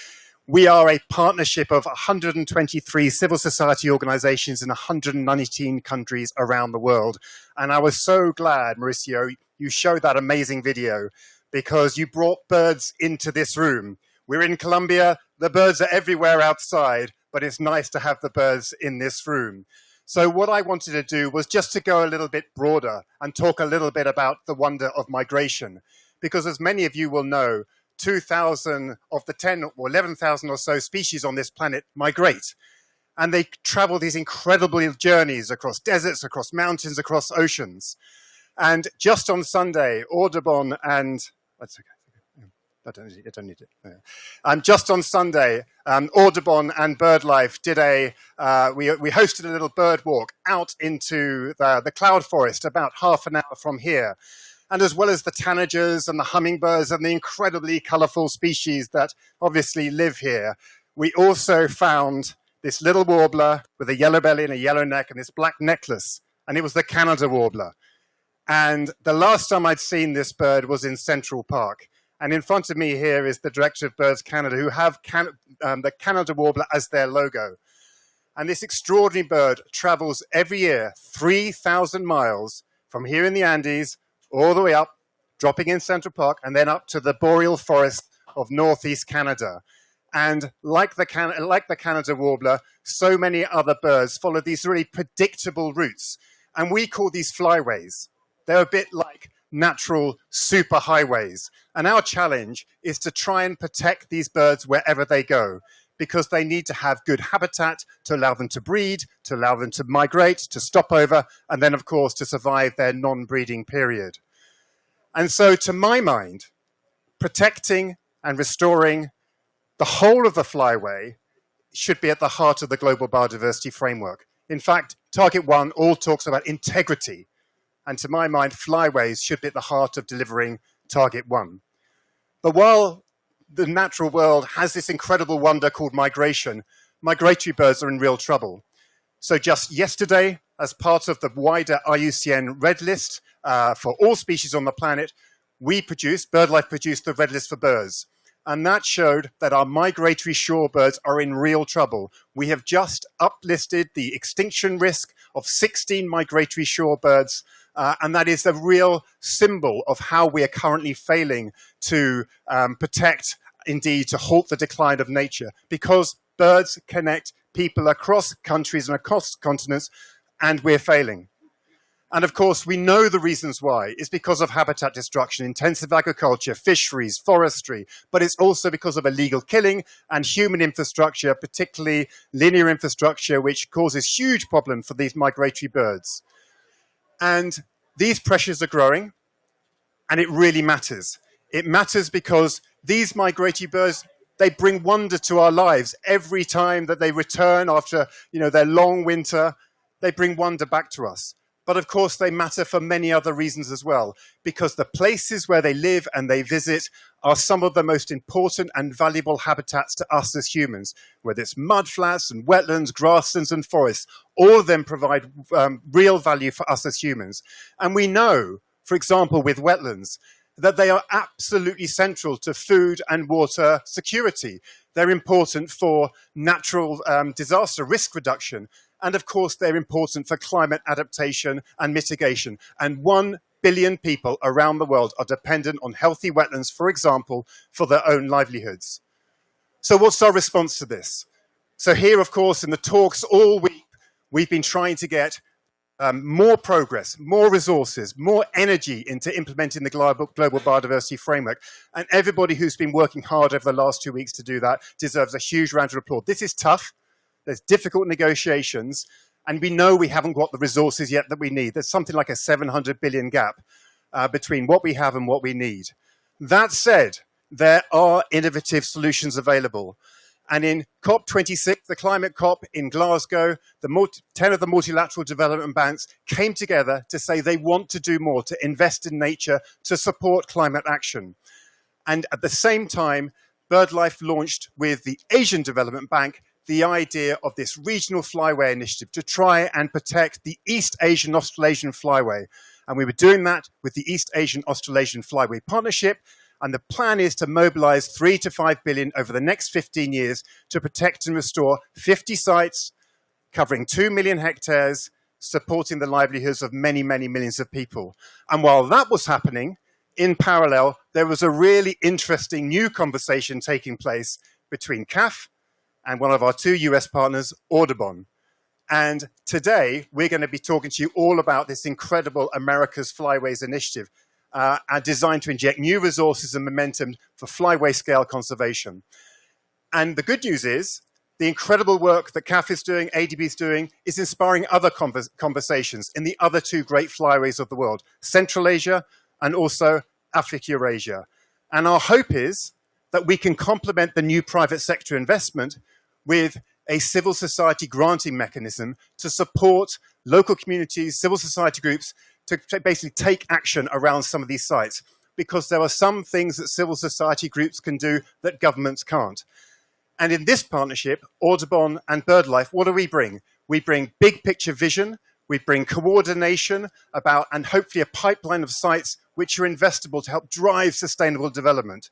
We are a partnership of 123 civil society organizations in 119 countries around the world. And I was so glad, Mauricio, you showed that amazing video because you brought birds into this room. We're in Colombia, the birds are everywhere outside, but it's nice to have the birds in this room. So what I wanted to do was just to go a little bit broader and talk a little bit about the wonder of migration. Because as many of you will know, 2,000 of the 10 or 11,000 or so species on this planet migrate. And they travel these incredible journeys across deserts, across mountains, across oceans. And just on Sunday, Audubon and... That's okay. I don't need it. Just on Sunday, Audubon and BirdLife did we hosted a little bird walk out into the cloud forest about half an hour from here. And as well as the tanagers and the hummingbirds and the incredibly colorful species that obviously live here, we also found this little warbler with a yellow belly and a yellow neck and this black necklace. And it was the Canada warbler. And the last time I'd seen this bird was in Central Park. And in front of me here is the director of Birds Canada, who have the Canada warbler as their logo. And this extraordinary bird travels every year 3,000 miles from here in the Andes all the way up, dropping in Central Park, and then up to the boreal forest of northeast Canada. And like the Canada warbler, so many other birds follow these really predictable routes. And we call these flyways. They're a bit like natural superhighways. And our challenge is to try and protect these birds wherever they go, because they need to have good habitat to allow them to breed, to allow them to migrate, to stop over, and then, of course, to survive their non-breeding period. And so, to my mind, protecting and restoring the whole of the flyway should be at the heart of the global biodiversity framework. In fact, Target 1 all talks about integrity. And to my mind, flyways should be at the heart of delivering Target 1. But while the natural world has this incredible wonder called migration, migratory birds are in real trouble. So just yesterday, as part of the wider IUCN Red List for all species on the planet, BirdLife produced the Red List for birds. And that showed that our migratory shorebirds are in real trouble. We have just uplisted the extinction risk of 16 migratory shorebirds, and that is a real symbol of how we are currently failing to protect, indeed, to halt the decline of nature, because birds connect people across countries and across continents, and we're failing. And of course, we know the reasons why. It's because of habitat destruction, intensive agriculture, fisheries, forestry, but it's also because of illegal killing and human infrastructure, particularly linear infrastructure, which causes huge problems for these migratory birds. And these pressures are growing, and it really matters. It matters because these migratory birds, they bring wonder to our lives. Every time that they return after their long winter, they bring wonder back to us. But of course, they matter for many other reasons as well, because the places where they live and they visit are some of the most important and valuable habitats to us as humans, whether it's mudflats and wetlands, grasslands and forests. All of them provide real value for us as humans. And we know, for example, with wetlands, that they are absolutely central to food and water security. They're important for natural disaster risk reduction. And of course, they're important for climate adaptation and mitigation. And 1 billion people around the world are dependent on healthy wetlands, for example, for their own livelihoods. So what's our response to this? So here, of course, in the talks all week, we've been trying to get more progress, more resources, more energy into implementing the global biodiversity framework. And everybody who's been working hard over the last 2 weeks to do that deserves a huge round of applause. This is tough. There's difficult negotiations, and we know we haven't got the resources yet that we need. There's something like a 700 billion gap between what we have and what we need. That said, there are innovative solutions available. And in COP26, the climate COP in Glasgow, 10 of the multilateral development banks came together to say they want to do more, to invest in nature, to support climate action. And at the same time, BirdLife launched with the Asian Development Bank the idea of this regional flyway initiative to try and protect the East Asian Australasian flyway. And we were doing that with the East Asian Australasian Flyway Partnership. And the plan is to mobilize 3 to 5 billion over the next 15 years to protect and restore 50 sites, covering 2 million hectares, supporting the livelihoods of many, many millions of people. And while that was happening, in parallel, there was a really interesting new conversation taking place between CAF and one of our 2 US partners, Audubon. And today, we're going to be talking to you all about this incredible America's Flyways initiative, designed to inject new resources and momentum for flyway scale conservation. And the good news is, the incredible work that CAF is doing, ADB is doing, is inspiring other conversations in the other 2 great flyways of the world, Central Asia and also Africa-Eurasia. And our hope is that we can complement the new private sector investment with a civil society granting mechanism to support local communities, civil society groups, to basically take action around some of these sites, because there are some things that civil society groups can do that governments can't. And in this partnership, Audubon and BirdLife, what do we bring? We bring big picture vision, we bring coordination about, and hopefully a pipeline of sites which are investable to help drive sustainable development.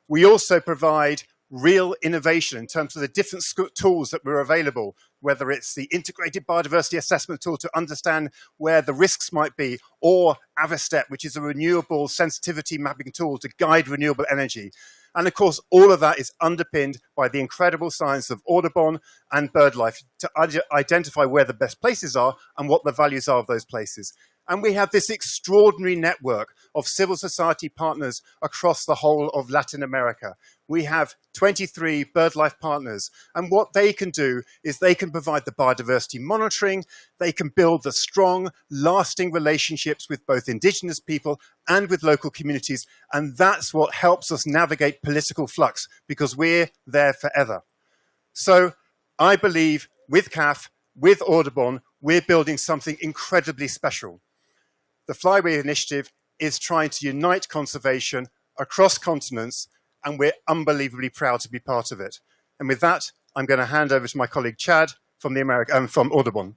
We also provide real innovation in terms of the different tools that were available, whether it's the integrated biodiversity assessment tool to understand where the risks might be, or Avastep, which is a renewable sensitivity mapping tool to guide renewable energy. And of course, all of that is underpinned by the incredible science of Audubon and BirdLife to identify where the best places are and what the values are of those places. And we have this extraordinary network of civil society partners across the whole of Latin America. We have 23 BirdLife partners, and what they can do is they can provide the biodiversity monitoring, they can build the strong, lasting relationships with both indigenous people and with local communities, and that's what helps us navigate political flux, because we're there forever. So I believe with CAF, with Audubon, we're building something incredibly special. The Flyway Initiative is trying to unite conservation across continents, and we're unbelievably proud to be part of it. And with that, I'm going to hand over to my colleague Chad from Audubon.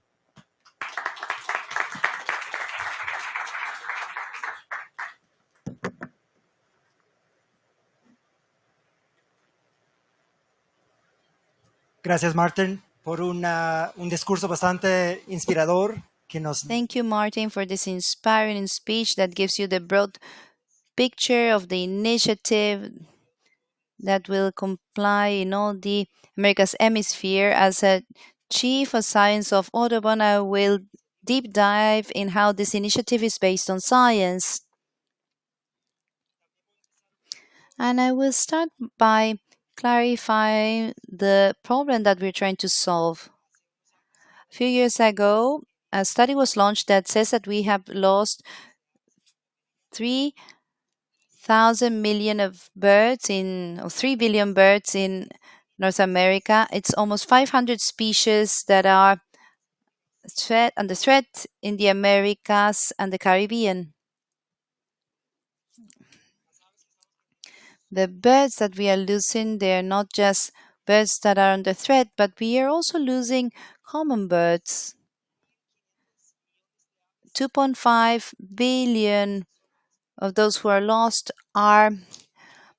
Gracias, Martin, por un discurso bastante inspirador que nos. Thank you, Martin, for this inspiring speech that gives you the broad picture of the initiative that will comply in all the America's hemisphere. As a chief of science of Audubon, I will deep dive in how this initiative is based on science. And I will start by clarifying the problem that we're trying to solve. A few years ago, a study was launched that says that we have lost 3,000 million of birds or 3 billion birds in North America. It's almost 500 species that are under threat in the Americas and the Caribbean. The birds that we are losing, they're not just birds that are under threat, but we are also losing common birds. 2.5 billion of those who are lost are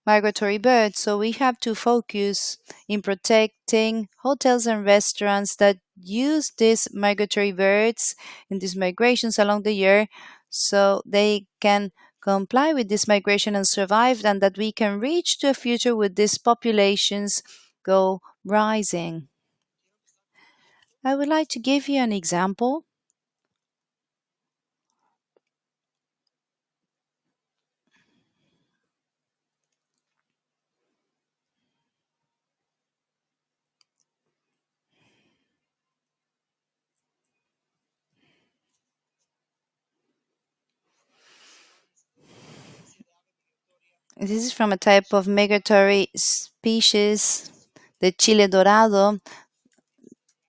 migratory birds. So we have to focus in protecting hotels and restaurants that use these migratory birds in these migrations along the year, so they can comply with this migration and survive, and that we can reach to a future with these populations go rising. I would like to give you an example. This is from a type of migratory species, the Chile dorado.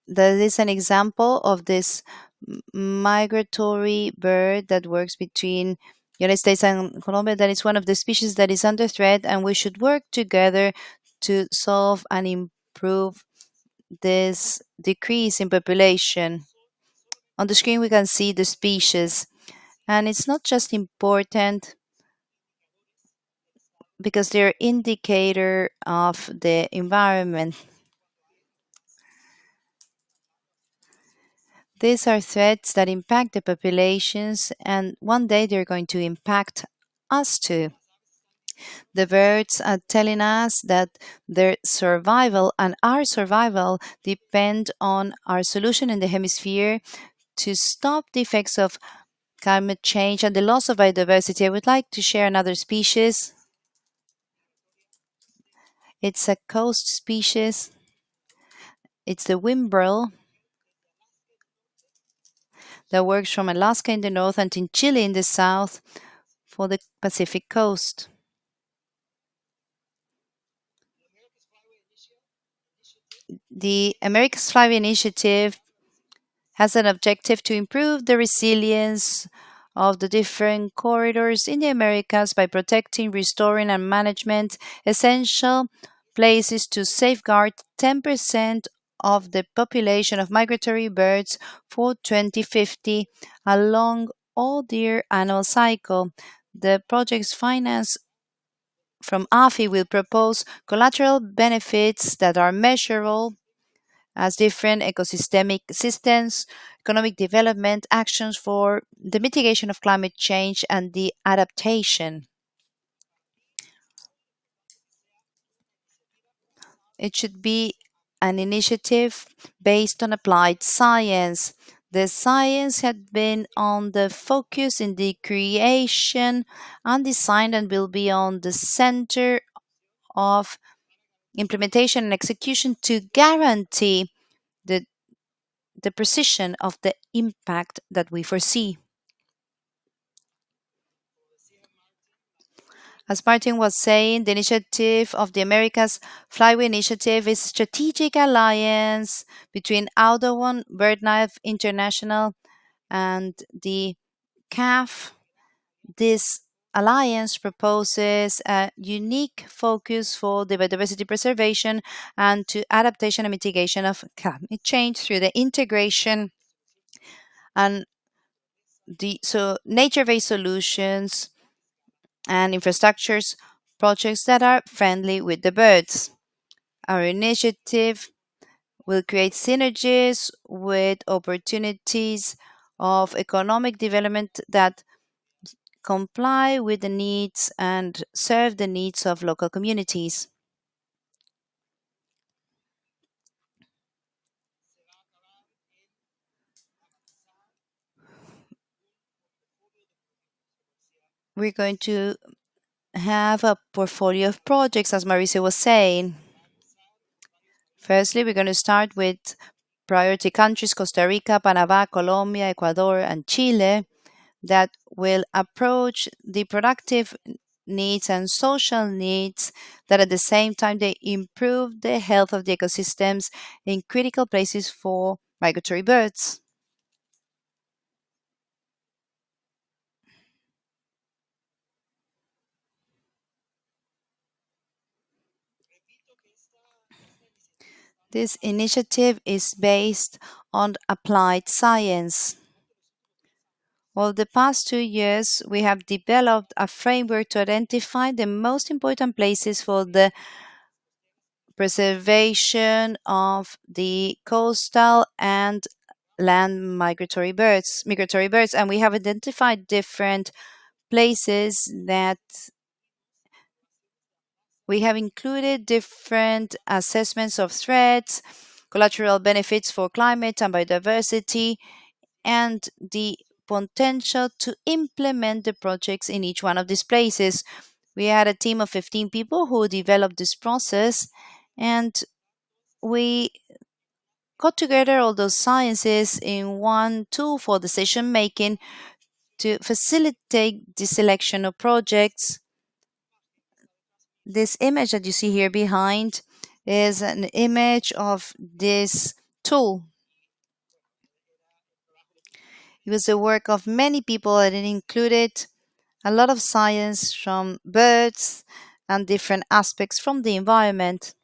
That is an example of this migratory bird that works between United States and Colombia. That is one of the species that is under threat, and we should work together to solve and improve this decrease in population. On the screen, we can see the species, and it's not just important because they're indicator of the environment. These are threats that impact the populations, and one day they're going to impact us too. The birds are telling us that their survival and our survival depend on our solution in the hemisphere to stop the effects of climate change and the loss of biodiversity. I would like to share another species. It's a coast species. It's the whimbrel that works from Alaska in the north and in Chile in the south for the Pacific coast. The America's Flyway Initiative has an objective to improve the resilience of the different corridors in the Americas by protecting, restoring, and management essential places to safeguard 10% of the population of migratory birds for 2050 along all their annual cycle. The project's finance from AFI will propose collateral benefits that are measurable as different ecosystemic systems, economic development, actions for the mitigation of climate change, and the adaptation. It should be an initiative based on applied science. The science had been on the focus in the creation and design and will be on the center of implementation and execution to guarantee the precision of the impact that we foresee. As Martin was saying, the initiative of the Americas Flyway Initiative is a strategic alliance between Audubon, BirdLife International, and the CAF, this alliance proposes a unique focus for the biodiversity preservation and to adaptation and mitigation of climate change through the integration and nature-based solutions and infrastructures projects that are friendly with the birds. Our initiative will create synergies with opportunities of economic development that comply with the needs and serve the needs of local communities. We're going to have a portfolio of projects, as Marisa was saying. Firstly, we're going to start with priority countries Costa Rica, Panama, Colombia, Ecuador, and Chile that will approach the productive needs and social needs that at the same time they improve the health of the ecosystems in critical places for migratory birds. This initiative is based on applied science. Over the past 2 years, we have developed a framework to identify the most important places for the preservation of the coastal and land migratory birds, and we have identified different places that we have included different assessments of threats, collateral benefits for climate and biodiversity, and the potential to implement the projects in each one of these places. We had a team of 15 people who developed this process, and we got together all those sciences in one tool for decision making to facilitate the selection of projects. This image that you see here behind is an image of this tool. It was the work of many people and it included a lot of science from birds and different aspects from the environment.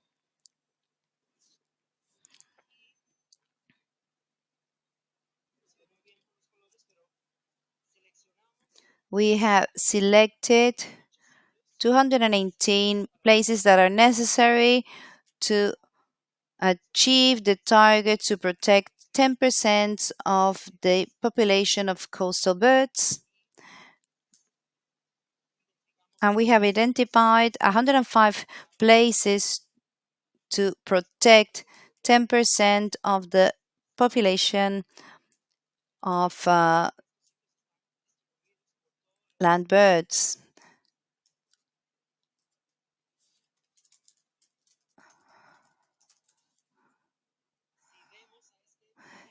We have selected 218 places that are necessary to achieve the target to protect 10% of the population of coastal birds. And we have identified 105 places to protect 10% of the population of land birds.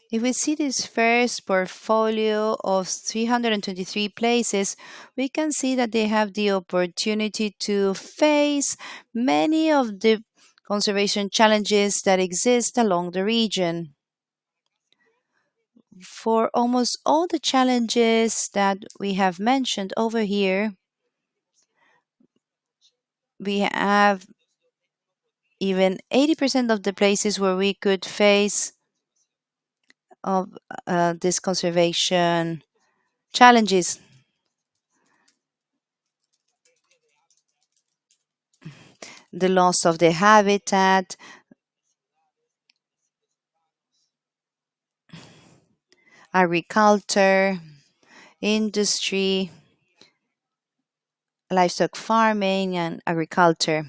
If we see this first portfolio of 323 places, we can see that they have the opportunity to face many of the conservation challenges that exist along the region. For almost all the challenges that we have mentioned over here, we have even 80% of the places where we could face of this conservation challenges. The loss of the habitat, agriculture, industry, livestock farming, and agriculture.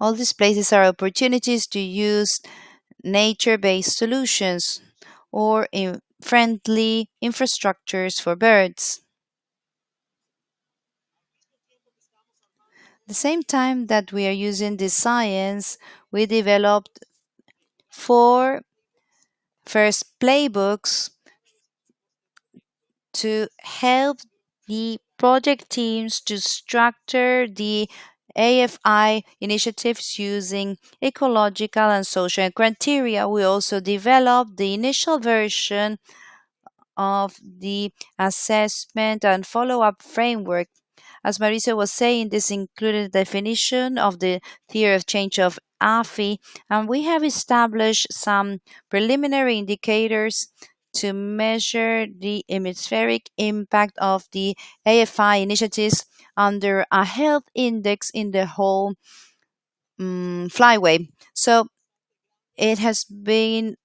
All these places are opportunities to use nature-based solutions or friendly infrastructures for birds. At the same time that we are using this science, we developed 4 first playbooks to help the project teams to structure the AFI initiatives using ecological and social criteria. We also developed the initial version of the assessment and follow-up framework. As Marisa was saying, this included the definition of the theory of change of AFI, and we have established some preliminary indicators to measure the hemispheric impact of the AFI initiatives under a health index in the whole flyway. So it has been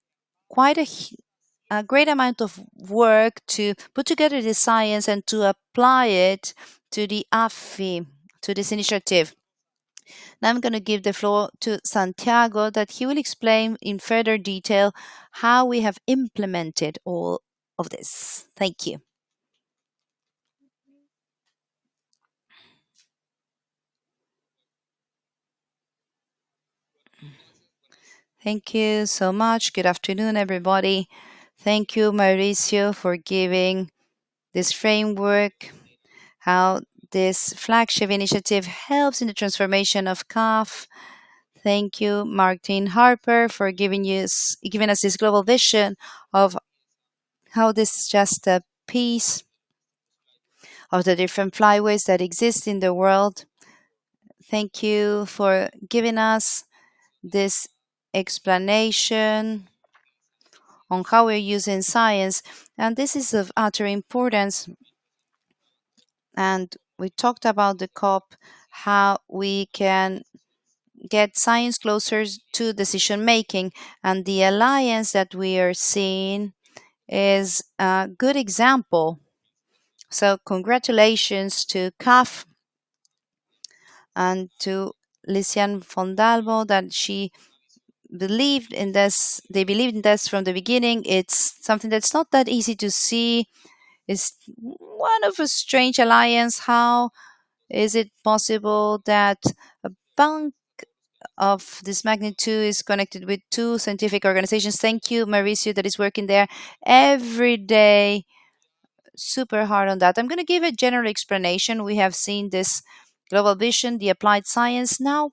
quite a great amount of work to put together the science and to apply it to the AFI, to this initiative. Now I'm going to give the floor to Santiago that he will explain in further detail how we have implemented all of this. Thank you. Thank you so much. Good afternoon, everybody. Thank you, Mauricio, for giving this framework, how this flagship initiative helps in the transformation of CAF. Thank you, Martin Harper, for giving us this global vision of how this is just a piece of the different flyways that exist in the world. Thank you for giving us this explanation on how we're using science. And this is of utter importance. And we talked about the COP, how we can get science closer to decision making. And the alliance that we are seeing is a good example. So, congratulations to CAF and to Lisian Fondalvo that she believed in this. They believed in this from the beginning. It's something that's not that easy to see. It's one of a strange alliance. How is it possible that a bank of this magnitude is connected with two scientific organizations? Thank you, Mauricio, that is working there every day, super hard on that. I'm going to give a general explanation. We have seen this global vision, the applied science. Now,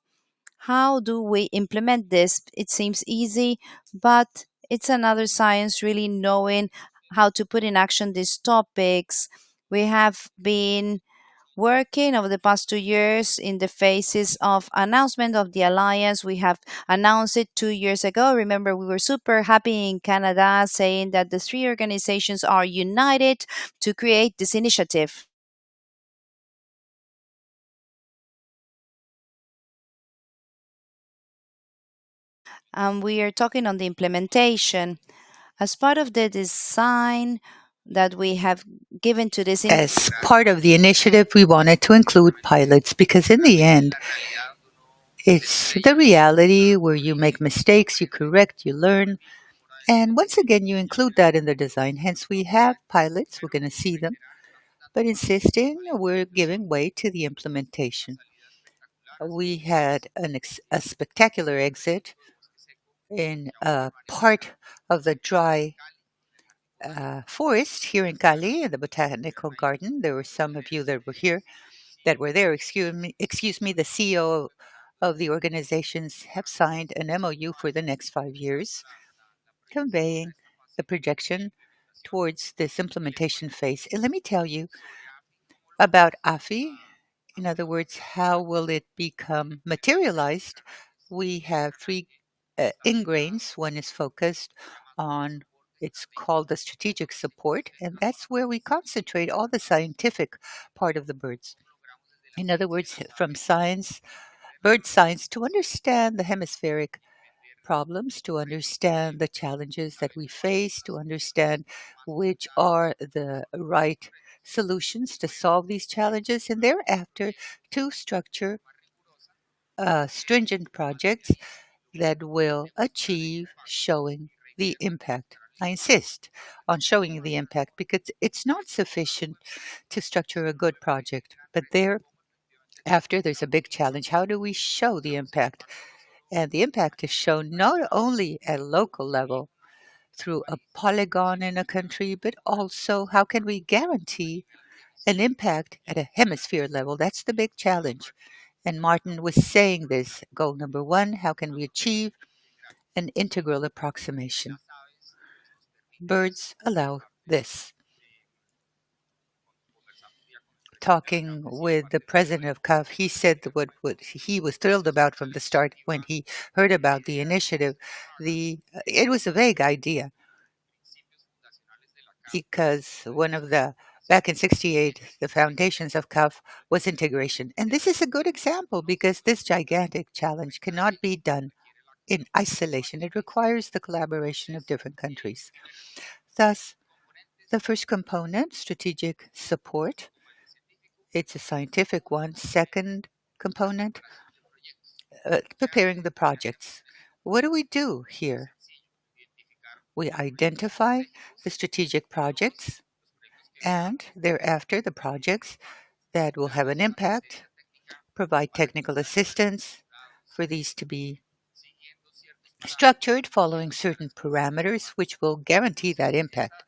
how do we implement this? It seems easy, but it's another science really knowing how to put in action these topics. We have been working over the past 2 years in the phases of announcement of the alliance. We have announced it 2 years ago. Remember, we were super happy in Canada saying that the three organizations are united to create this initiative. And we are talking on the implementation. As part of the design that we have given to this. As part of the initiative, we wanted to include pilots because, in the end, it's the reality where you make mistakes, you correct, you learn. And once again, you include that in the design. Hence, we have pilots, we're going to see them, but insisting we're giving way to the implementation. We had a spectacular exit in a part of the dry forest here in Cali, in the botanical garden. There were some of you that were here, that were there. Excuse me. The CEO of the organizations have signed an MOU for the next 5 years, conveying the projection towards this implementation phase. And let me tell you about AFI. In other words, how will it become materialized? We have three ingrains. One is focused on, it's called the strategic support, and that's where we concentrate all the scientific part of the birds. In other words, from science, bird science, to understand the hemispheric problems, to understand the challenges that we face, to understand which are the right solutions to solve these challenges, and thereafter to structure stringent projects that will achieve showing the impact. I insist on showing the impact because it's not sufficient to structure a good project, but thereafter there's a big challenge. How do we show the impact? And the impact is shown not only at a local level through a polygon in a country, but also how can we guarantee an impact at a hemisphere level? That's the big challenge. And Martin was saying this. Goal number one, how can we achieve an integral approximation? Birds allow this. Talking with the president of CAF, he said that what he was thrilled about from the start when he heard about the initiative. It was a vague idea because one of the back in '68 the foundations of CAF was integration, and this is a good example because this gigantic challenge cannot be done in isolation. It requires the collaboration of different countries. Thus, the first component, strategic support, it's a scientific one. Second component, preparing the projects. What do we do here? We identify the strategic projects and thereafter the projects that will have an impact, provide technical assistance for these to be structured following certain parameters which will guarantee that impact.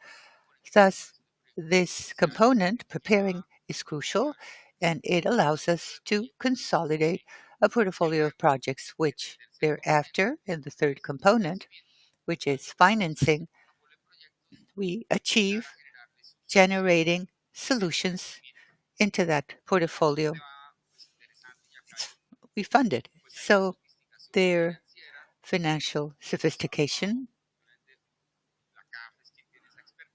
Thus, this component, preparing, is crucial and it allows us to consolidate a portfolio of projects, which thereafter, in the third component, which is financing, we achieve generating solutions into that portfolio. We fund it. So their financial sophistication.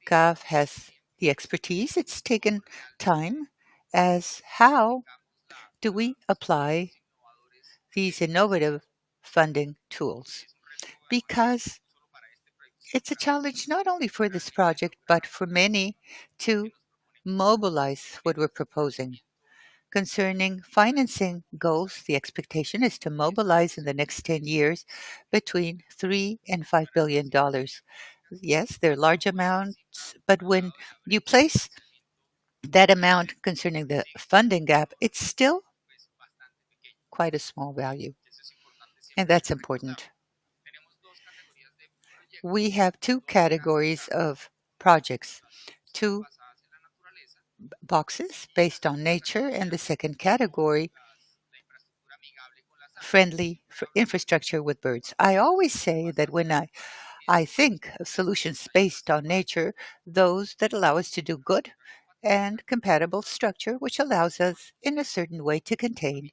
CAF has the expertise. It's taken time as how do we apply these innovative funding tools? Because it's a challenge not only for this project, but for many to mobilize what we're proposing. Concerning financing goals, the expectation is to mobilize in the next 10 years between $3 and $5 billion. Yes, they're large amounts, but when you place that amount concerning the funding gap, it's still quite a small value. And that's important. We have two categories of projects, two boxes based on nature, and the second category, friendly for infrastructure with birds. I always say that when I think of solutions based on nature, those that allow us to do good and compatible structure, which allows us in a certain way to contain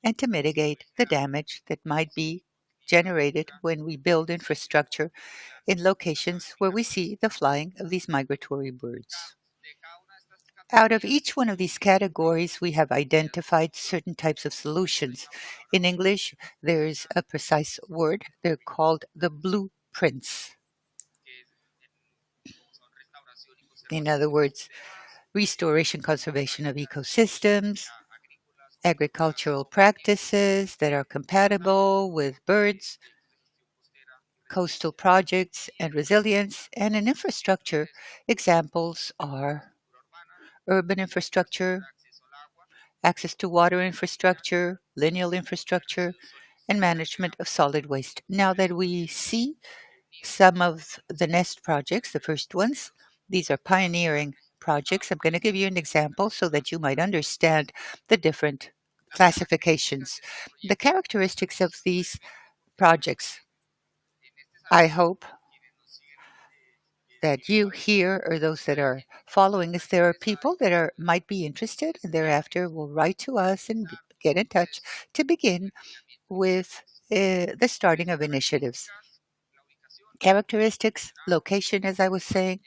and to mitigate the damage that might be generated when we build infrastructure in locations where we see the flying of these migratory birds. Out of each one of these categories, we have identified certain types of solutions. In English, there's a precise word. They're called the blueprints. In other words, restoration, conservation of ecosystems, agricultural practices that are compatible with birds, coastal projects and resilience, and in infrastructure, examples are urban infrastructure, access to water infrastructure, lineal infrastructure, and management of solid waste. Now that we see some of the NEST projects, the first ones, these are pioneering projects. I'm going to give you an example so that you might understand the different classifications. The characteristics of these projects, I hope that you here or those that are following us, there are people that are might be interested and thereafter will write to us and get in touch to begin with the starting of initiatives. Characteristics, location, as I was saying,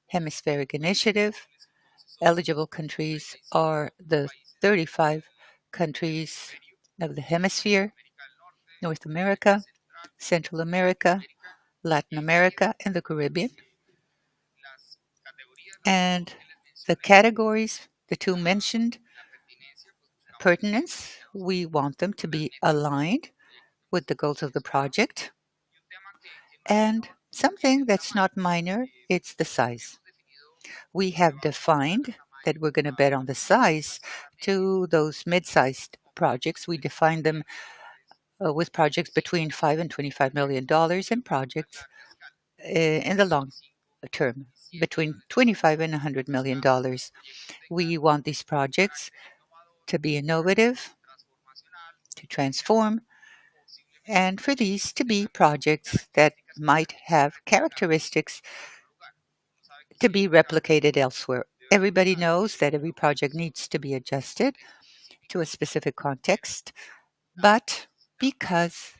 hemispheric initiative. Eligible countries are the 35 countries of the hemisphere, North America, Central America, Latin America, and the Caribbean. And the categories, the two mentioned, pertinence, we want them to be aligned with the goals of the project. And something that's not minor, it's the size. We have defined that we're going to bet on the size to those mid-sized projects. We define them with projects between $5 and $25 million and projects in the long term between $25 and $100 million. We want these projects to be innovative, to transform, and for these to be projects that might have characteristics to be replicated elsewhere. Everybody knows that every project needs to be adjusted to a specific context, but because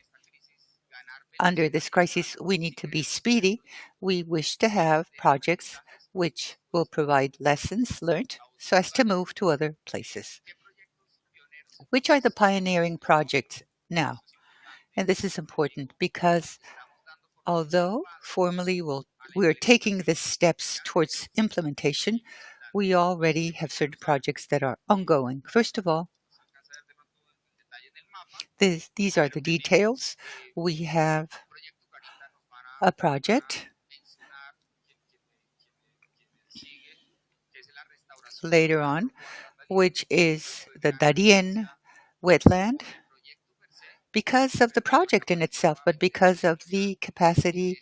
under this crisis we need to be speedy, we wish to have projects which will provide lessons learned so as to move to other places. Which are the pioneering projects now? And this is important because although formally we're taking the steps towards implementation, we already have certain projects that are ongoing. First of all, these are the details. We have a project later on, which is the Darien wetland, because of the project in itself, but because of the capacity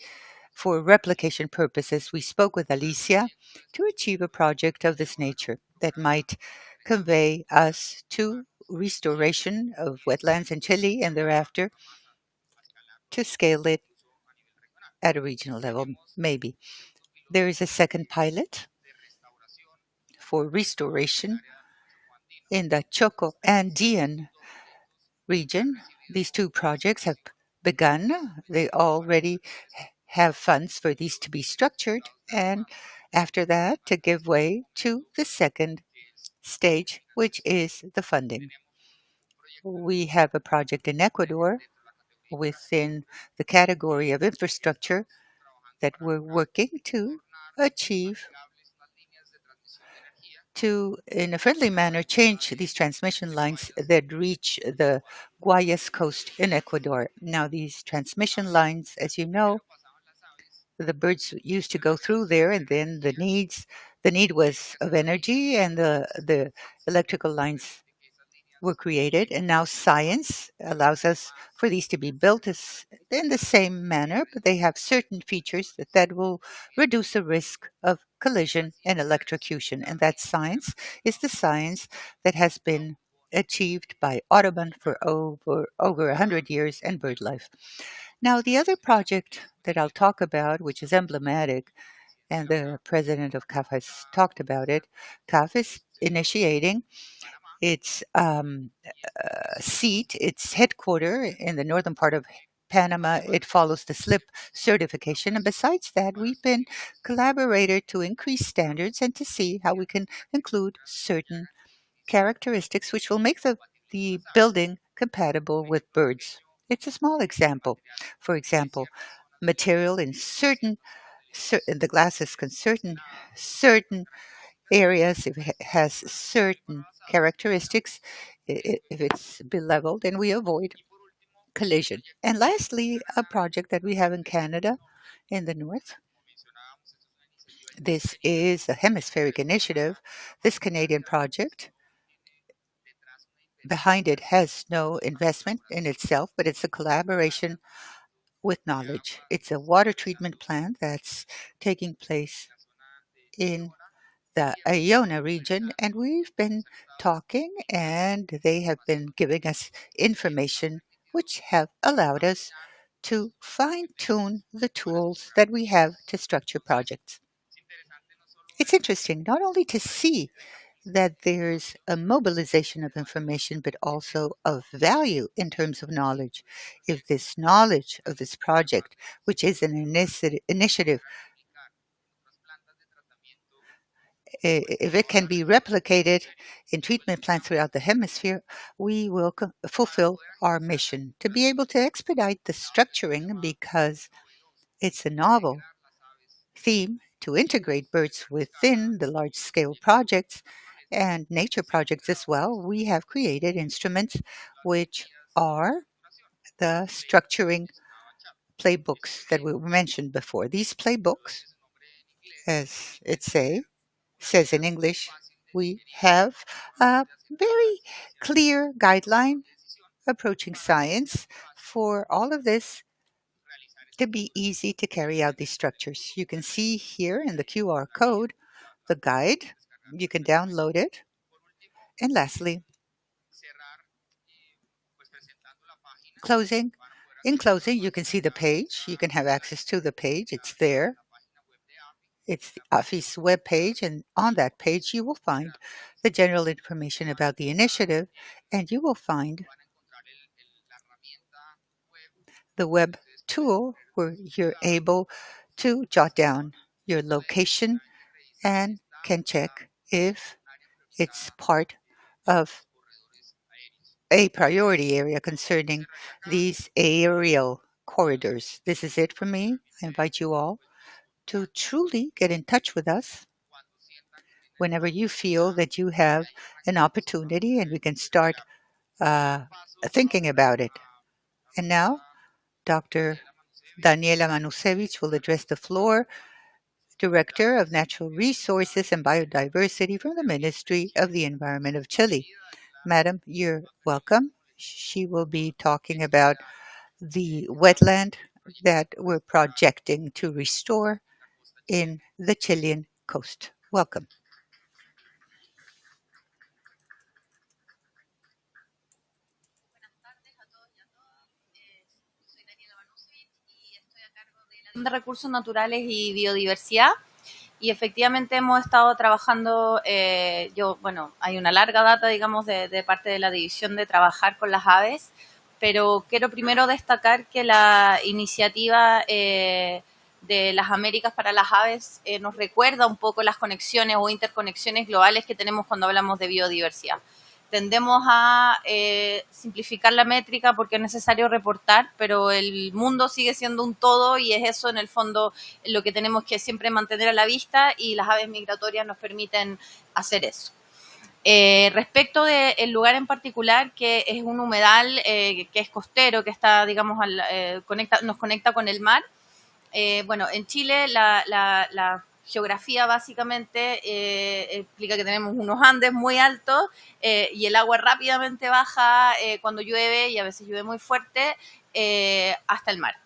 for replication purposes. We spoke with Alicia to achieve a project of this nature that might convey us to restoration of wetlands in Chile and thereafter to scale it at a regional level, maybe. There is a second pilot for restoration in the Choco Andean region. These two projects have begun. They already have funds for these to be structured, and after that, to give way to the second stage, which is the funding. We have a project in Ecuador within the category of infrastructure that we're working to achieve to, in a friendly manner, change these transmission lines that reach the Guayas coast in Ecuador. Now, these transmission lines, as you know, the birds used to go through there, and then the need was of energy, and the electrical lines were created, and now science allows us for these to be built in the same manner, but they have certain features that will reduce the risk of collision and electrocution. And that science is the science that has been achieved by Audubon for over 100 years and BirdLife. Now, the other project that I'll talk about, which is emblematic, and the president of CAF has talked about it, CAF is initiating its seat, its headquarter in the northern part of Panama. It follows the SLIP certification. And besides that, we've been collaborated to increase standards and to see how we can include certain characteristics which will make the building compatible with birds. It's a small example. For example, material in the glasses can certain areas, if it has certain characteristics, if it's beleveled, and we avoid collision. And lastly, a project that we have in Canada in the north. This is a hemispheric initiative. This Canadian project, behind it, has no investment in itself, but it's a collaboration with knowledge. It's a water treatment plant that's taking place in the Iona region, and we've been talking, and they have been giving us information which have allowed us to fine tune the tools that we have to structure projects. It's interesting not only to see that there's a mobilization of information, but also of value in terms of knowledge. If this knowledge of this project, which is an initiative, if it can be replicated in treatment plants throughout the hemisphere, we will fulfill our mission to be able to expedite the structuring, because it's a novel theme to integrate birds within the large scale projects and nature projects as well. We have created instruments which are the structuring playbooks that we mentioned before. These playbooks, as it says in English, we have a very clear guideline approaching science for all of this to be easy to carry out these structures. You can see here in the QR code the guide. You can download it. And lastly, closing. In closing, you can see the page. You can have access to the page. It's there. It's the office webpage, and on that page you will find the general information about the initiative, and you will find the web tool where you're able to jot down your location and can check if it's part of a priority area concerning these aerial corridors. This is it for me. I invite you all to truly get in touch with us whenever you feel that you have an opportunity and we can start thinking about it. And now, Dr. Daniela Manusevich will address the floor, Director of Natural Resources and Biodiversity from the Ministry of the Environment of Chile. Madam, you're welcome. She will be talking about the wetland that we're projecting to restore in the Chilean coast. Welcome. De recursos naturales y biodiversidad, y efectivamente hemos estado trabajando, hay una larga data, digamos, de parte de la división de trabajar con las aves, pero quiero primero destacar que la iniciativa de las Américas para las aves nos recuerda un poco las conexiones o interconexiones globales que tenemos cuando hablamos de biodiversidad. Tendemos a simplificar la métrica porque es necesario reportar, pero el mundo sigue siendo un todo y es eso en el fondo lo que tenemos que siempre mantener a la vista, y las aves migratorias nos permiten hacer eso. Respecto del lugar en particular, que es un humedal que es costero, que está, digamos, nos conecta con el mar. En Chile la geografía básicamente explica que tenemos unos Andes muy altos y el agua rápidamente baja cuando llueve, y a veces llueve muy fuerte, hasta el mar.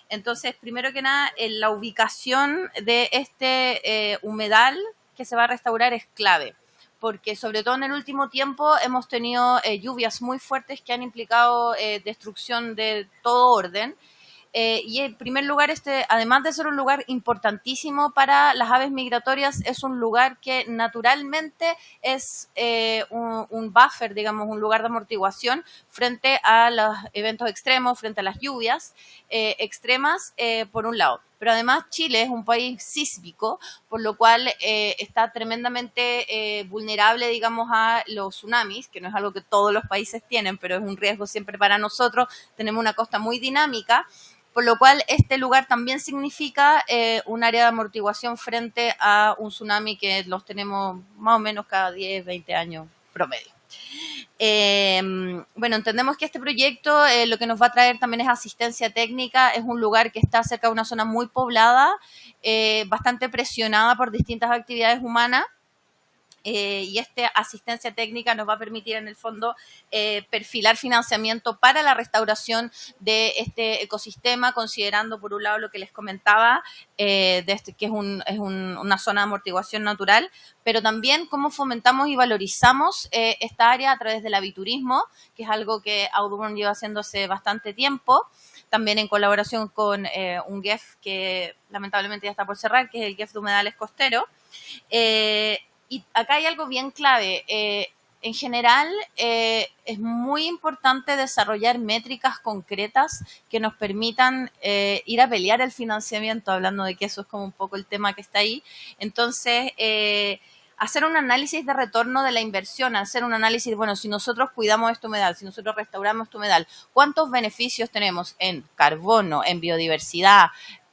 Entonces, primero que nada, la ubicación de este humedal que se va a restaurar es clave, porque sobre todo en el último tiempo hemos tenido lluvias muy fuertes que han implicado destrucción de todo orden. Y en primer lugar, además de ser un lugar importantísimo para las aves migratorias, es un lugar que naturalmente es un buffer, digamos, un lugar de amortiguación frente a los eventos extremos, frente a las lluvias extremas, por un lado. Pero además Chile es un país sísmico, por lo cual está tremendamente vulnerable, digamos, a los tsunamis, que no es algo que todos los países tienen, pero es un riesgo siempre para nosotros. Tenemos una costa muy dinámica, por lo cual este lugar también significa un área de amortiguación frente a un tsunami que los tenemos más o menos cada 10, 20 años promedio. Entendemos que este proyecto lo que nos va a traer también es asistencia técnica. Es un lugar que está cerca de una zona muy poblada, bastante presionada por distintas actividades humanas. Y esta asistencia técnica nos va a permitir en el fondo perfilar financiamiento para la restauración de este ecosistema, considerando por un lado lo que les comentaba, que es una zona de amortiguación natural, pero también cómo fomentamos y valorizamos esta área a través del aviturismo, que es algo que Audubon lleva haciendo hace bastante tiempo, también en colaboración con un GEF que lamentablemente ya está por cerrar, que es el GEF de humedales costeros. Y acá hay algo bien clave. En general, es muy importante desarrollar métricas concretas que nos permitan ir a pelear el financiamiento, hablando de que eso es como un poco el tema que está ahí. Entonces, hacer un análisis de retorno de la inversión, hacer un análisis, si nosotros cuidamos este humedal, si nosotros restauramos este humedal, ¿cuántos beneficios tenemos en carbono, en biodiversidad,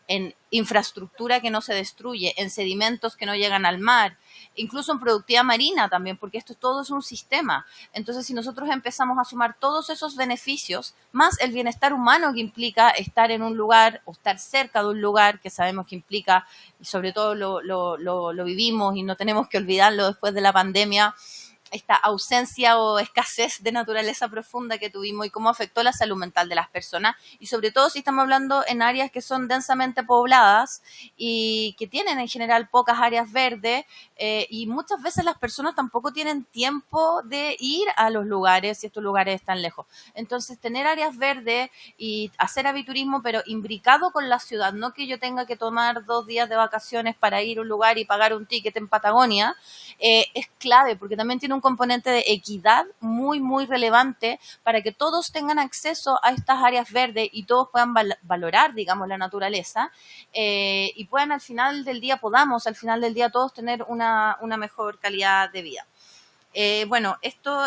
en infraestructura que no se destruye, en sedimentos que no llegan al mar, incluso en productividad marina también, porque todo es un sistema? Entonces, si nosotros empezamos a sumar todos esos beneficios, más el bienestar humano que implica estar en un lugar o estar cerca de un lugar, que sabemos que implica, y sobre todo lo vivimos y no tenemos que olvidarlo después de la pandemia, esta ausencia o escasez de naturaleza profunda que tuvimos y cómo afectó la salud mental de las personas, y sobre todo si estamos hablando en áreas que son densamente pobladas y que tienen en general pocas áreas verdes, y muchas veces las personas tampoco tienen tiempo de ir a los lugares si estos lugares están lejos. Entonces, tener áreas verdes y hacer aviturismo, pero imbricado con la ciudad, no que yo tenga que tomar 2 días de vacaciones para ir a un lugar y pagar un ticket en Patagonia, es clave, porque también tiene un componente de equidad muy, muy relevante para que todos tengan acceso a estas áreas verdes y todos puedan valorar, digamos, la naturaleza, y puedan podamos al final del día todos tener una mejor calidad de vida. Bueno, esto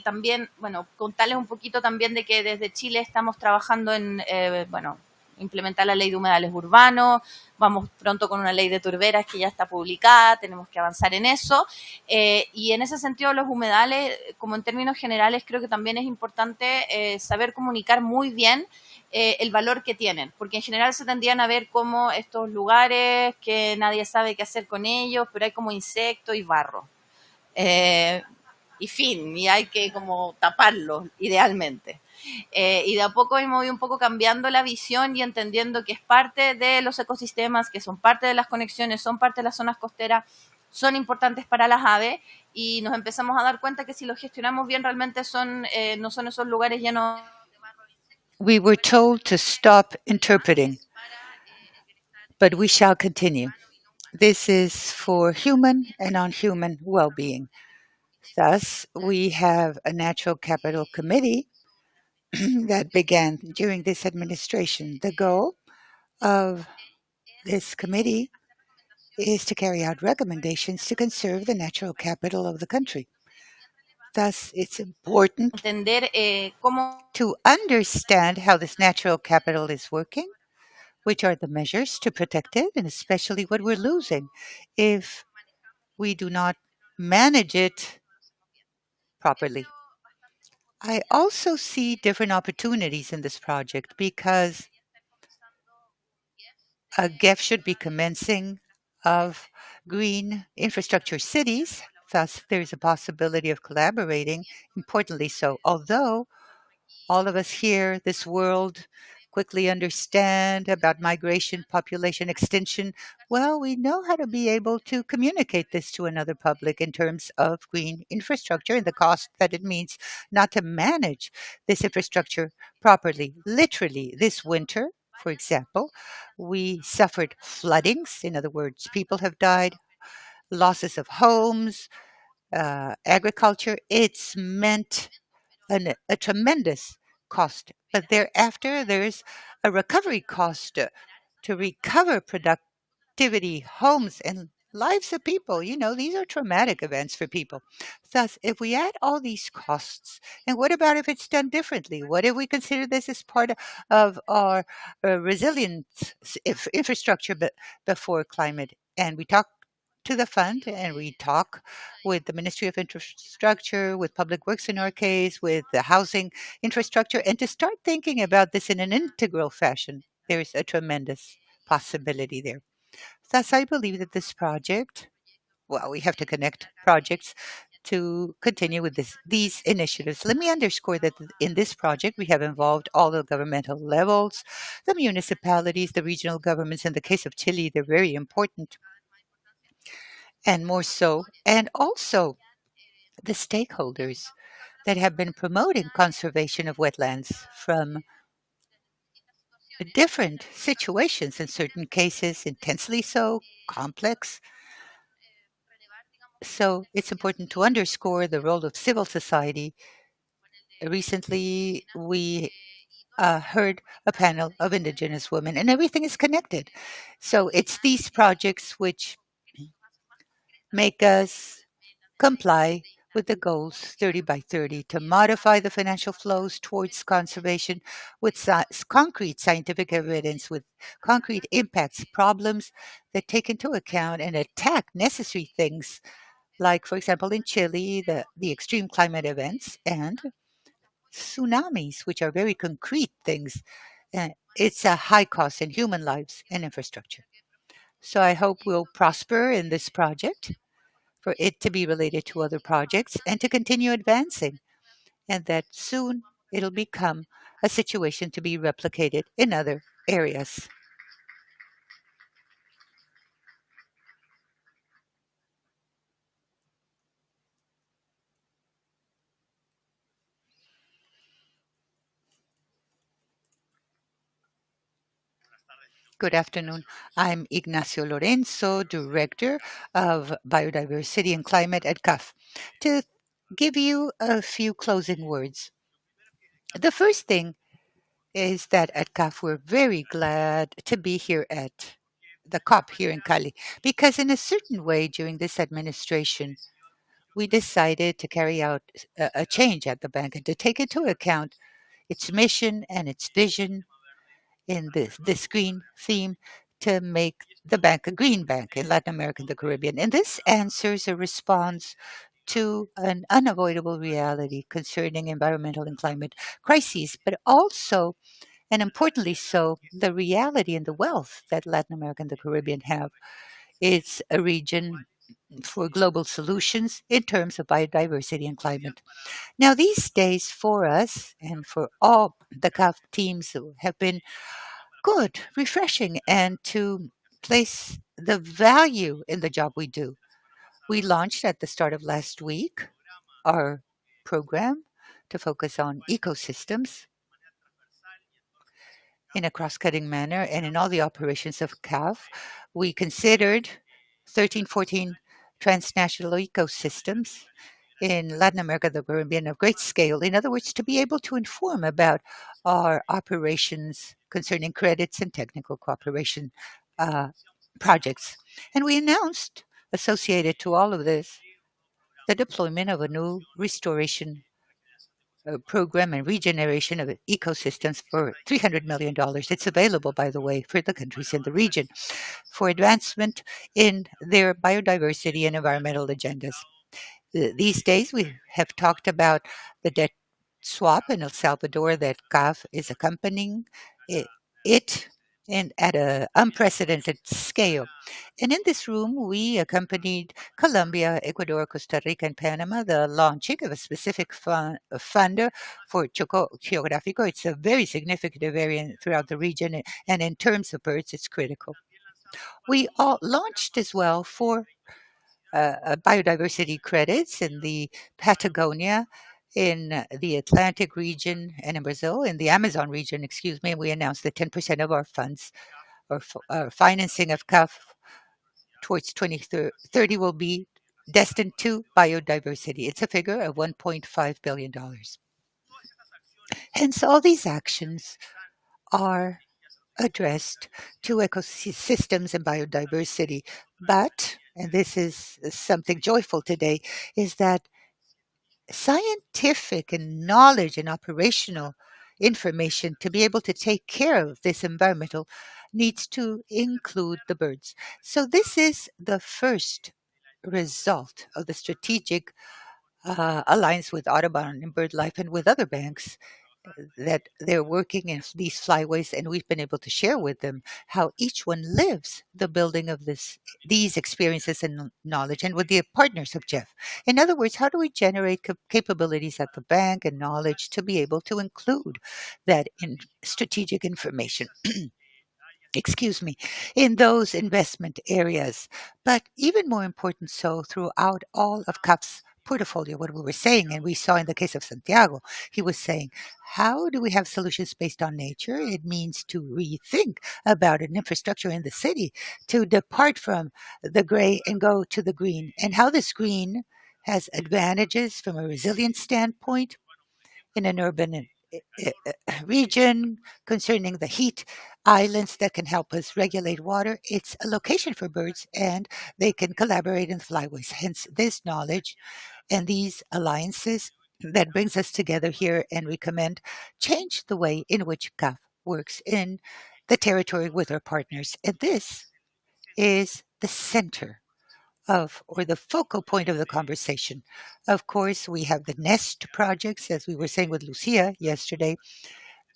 también, contarles un poquito también de que desde Chile estamos trabajando en, implementar la ley de humedales urbanos, vamos pronto con una ley de turberas que ya está publicada, tenemos que avanzar en eso, y en ese sentido los humedales, como en términos generales, creo que también es importante saber comunicar muy bien el valor que tienen, porque en general se tendrían a ver como estos lugares que nadie sabe qué hacer con ellos, pero hay como insectos y barro. Y fin, y hay que como taparlo idealmente. Y de a poco hemos ido un poco cambiando la visión y entendiendo que es parte de los ecosistemas, que son parte de las conexiones, son parte de las zonas costeras, son importantes para las aves, y nos empezamos a dar cuenta que si los gestionamos bien realmente no son esos lugares llenos. We were told to stop interpreting, but we shall continue. This is for human and non-human well-being. Thus, we have a natural capital committee that began during this administration. The goal of this committee is to carry out recommendations to conserve the natural capital of the country. Thus, it's important to understand how this natural capital is working, which are the measures to protect it, and especially what we're losing if we do not manage it properly. I also see different opportunities in this project because a GEF should be commencing of green infrastructure cities. Thus, there's a possibility of collaborating, importantly so. Although all of us here, this world, quickly understand about migration, population extinction, well, we know how to be able to communicate this to another public in terms of green infrastructure and the cost that it means not to manage this infrastructure properly. Literally, this winter, for example, we suffered floodings. In other words, people have died, losses of homes, agriculture. It's meant a tremendous cost. But thereafter, there's a recovery cost to recover productivity, homes, and lives of people. You know, these are traumatic events for people. Thus, if we add all these costs, and what about if it's done differently? What if we consider this as part of our resilience infrastructure before climate? And we talk to the fund and we talk with the Ministry of Infrastructure, with Public Works in our case, with the housing infrastructure, and to start thinking about this in an integral fashion. There's a tremendous possibility there. Thus, I believe that this project, well, we have to connect projects to continue with these initiatives. Let me underscore that in this project, we have involved all the governmental levels, the municipalities, the regional governments. In the case of Chile, they're very important and more so, and also the stakeholders that have been promoting conservation of wetlands from different situations, in certain cases, intensely so, complex. So it's important to underscore the role of civil society. Recently, we heard a panel of indigenous women, and everything is connected. So it's these projects which make us comply with the goals 30 by 30 to modify the financial flows towards conservation with concrete scientific evidence, with concrete impacts, problems that take into account and attack necessary things, like, for example, in Chile, the extreme climate events and tsunamis, which are very concrete things. It's a high cost in human lives and infrastructure. So I hope we'll prosper in this project for it to be related to other projects and to continue advancing, and that soon it'll become a situation to be replicated in other areas. Good afternoon. I'm Ignacio Lorenzo, Director of Biodiversity and Climate at CAF. To give you a few closing words, the first thing is that at CAF we're very glad to be here at the COP here in Cali, because in a certain way during this administration, we decided to carry out a change at the bank and to take into account its mission and its vision in this green theme to make the bank a green bank in Latin America and the Caribbean. And this answers a response to an unavoidable reality concerning environmental and climate crises, but also, and importantly so, the reality and the wealth that Latin America and the Caribbean have. It's a region for global solutions in terms of biodiversity and climate. Now, these days for us and for all the CAF teams who have been good, refreshing, and to place the value in the job we do. We launched at the start of last week our program to focus on ecosystems in a cross cutting manner, and in all the operations of CAF, we considered 13, 14 transnational ecosystems in Latin America, the Caribbean, of great scale. In other words, to be able to inform about our operations concerning credits and technical cooperation uh, projects. And we announced, associated to all of this, the deployment of a new restoration program and regeneration of ecosystems for $300 million. It's available, by the way, for the countries in the region for advancement in their biodiversity and environmental agendas. These days, we have talked about the debt swap in El Salvador that CAF is accompanying it and at an unprecedented scale. And in this room, we accompanied Colombia, Ecuador, Costa Rica, and Panama, the launching of a specific fund for Choco Geográfico. It's a very significant area throughout the region, and in terms of birds, it's critical. We all launched as well for biodiversity credits in the Patagonia, in the Atlantic region, and in Brazil, in the Amazon region, excuse me. We announced that 10% of our funds or financing of CAF towards 2030 will be destined to biodiversity. It's a figure of $1.5 billion. Hence, all these actions are addressed to ecosystems and biodiversity. But, and this is something joyful today, is that scientific and knowledge and operational information to be able to take care of this environmental needs to include the birds. So this is the first result of the strategic alliance with Audubon and BirdLife and with other banks that they're working in these flyways, and we've been able to share with them how each one lives the building of these experiences and knowledge, and with the partners of Jeff. In other words, how do we generate capabilities at the bank and knowledge to be able to include that in strategic information? Excuse me, in those investment areas. But even more important so throughout all of CAP's portfolio, what we were saying, and we saw in the case of Santiago, he was saying, how do we have solutions based on nature? It means to rethink about an infrastructure in the city, to depart from the gray and go to the green, and how this green has advantages from a resilience standpoint in an urban region concerning the heat islands that can help us regulate water. It's a location for birds and they can collaborate in flyways. Hence, this knowledge and these alliances that brings us together here and recommend change the way in which CAF works in the territory with our partners. And this is the center of, or the focal point of the conversation. Of course, we have the NEST projects, as we were saying with Lucia yesterday,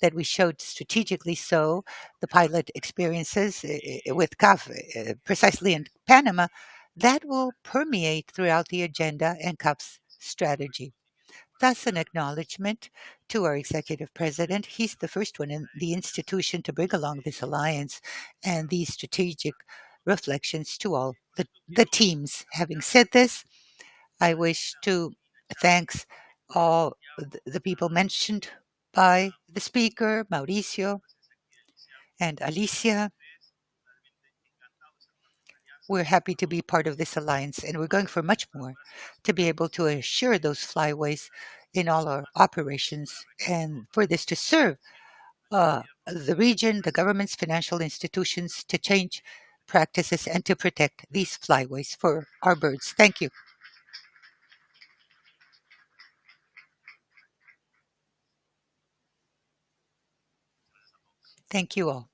that we showed strategically so, the pilot experiences with CAF, precisely in Panama, that will permeate throughout the agenda and CUP's strategy. Thus, an acknowledgement to our executive president. He's the first one in the institution to bring along this alliance and these strategic reflections to all the teams. Having said this, I wish to thank all the people mentioned by the speaker, Mauricio and Alicia. We're happy to be part of this alliance, and we're going for much more to be able to assure those flyways in all our operations and for this to serve the region, the governments, financial institutions to change practices and to protect these flyways for our birds. Thank you. Thank you all.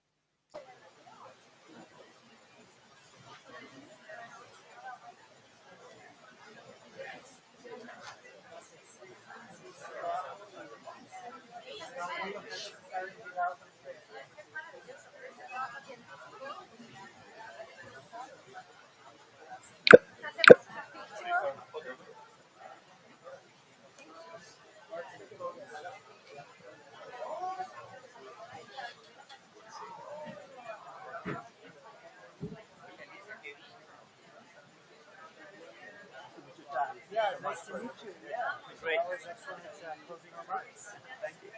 Yeah, nice to meet you. Yeah, great. Always excellent closing remarks. Thank you.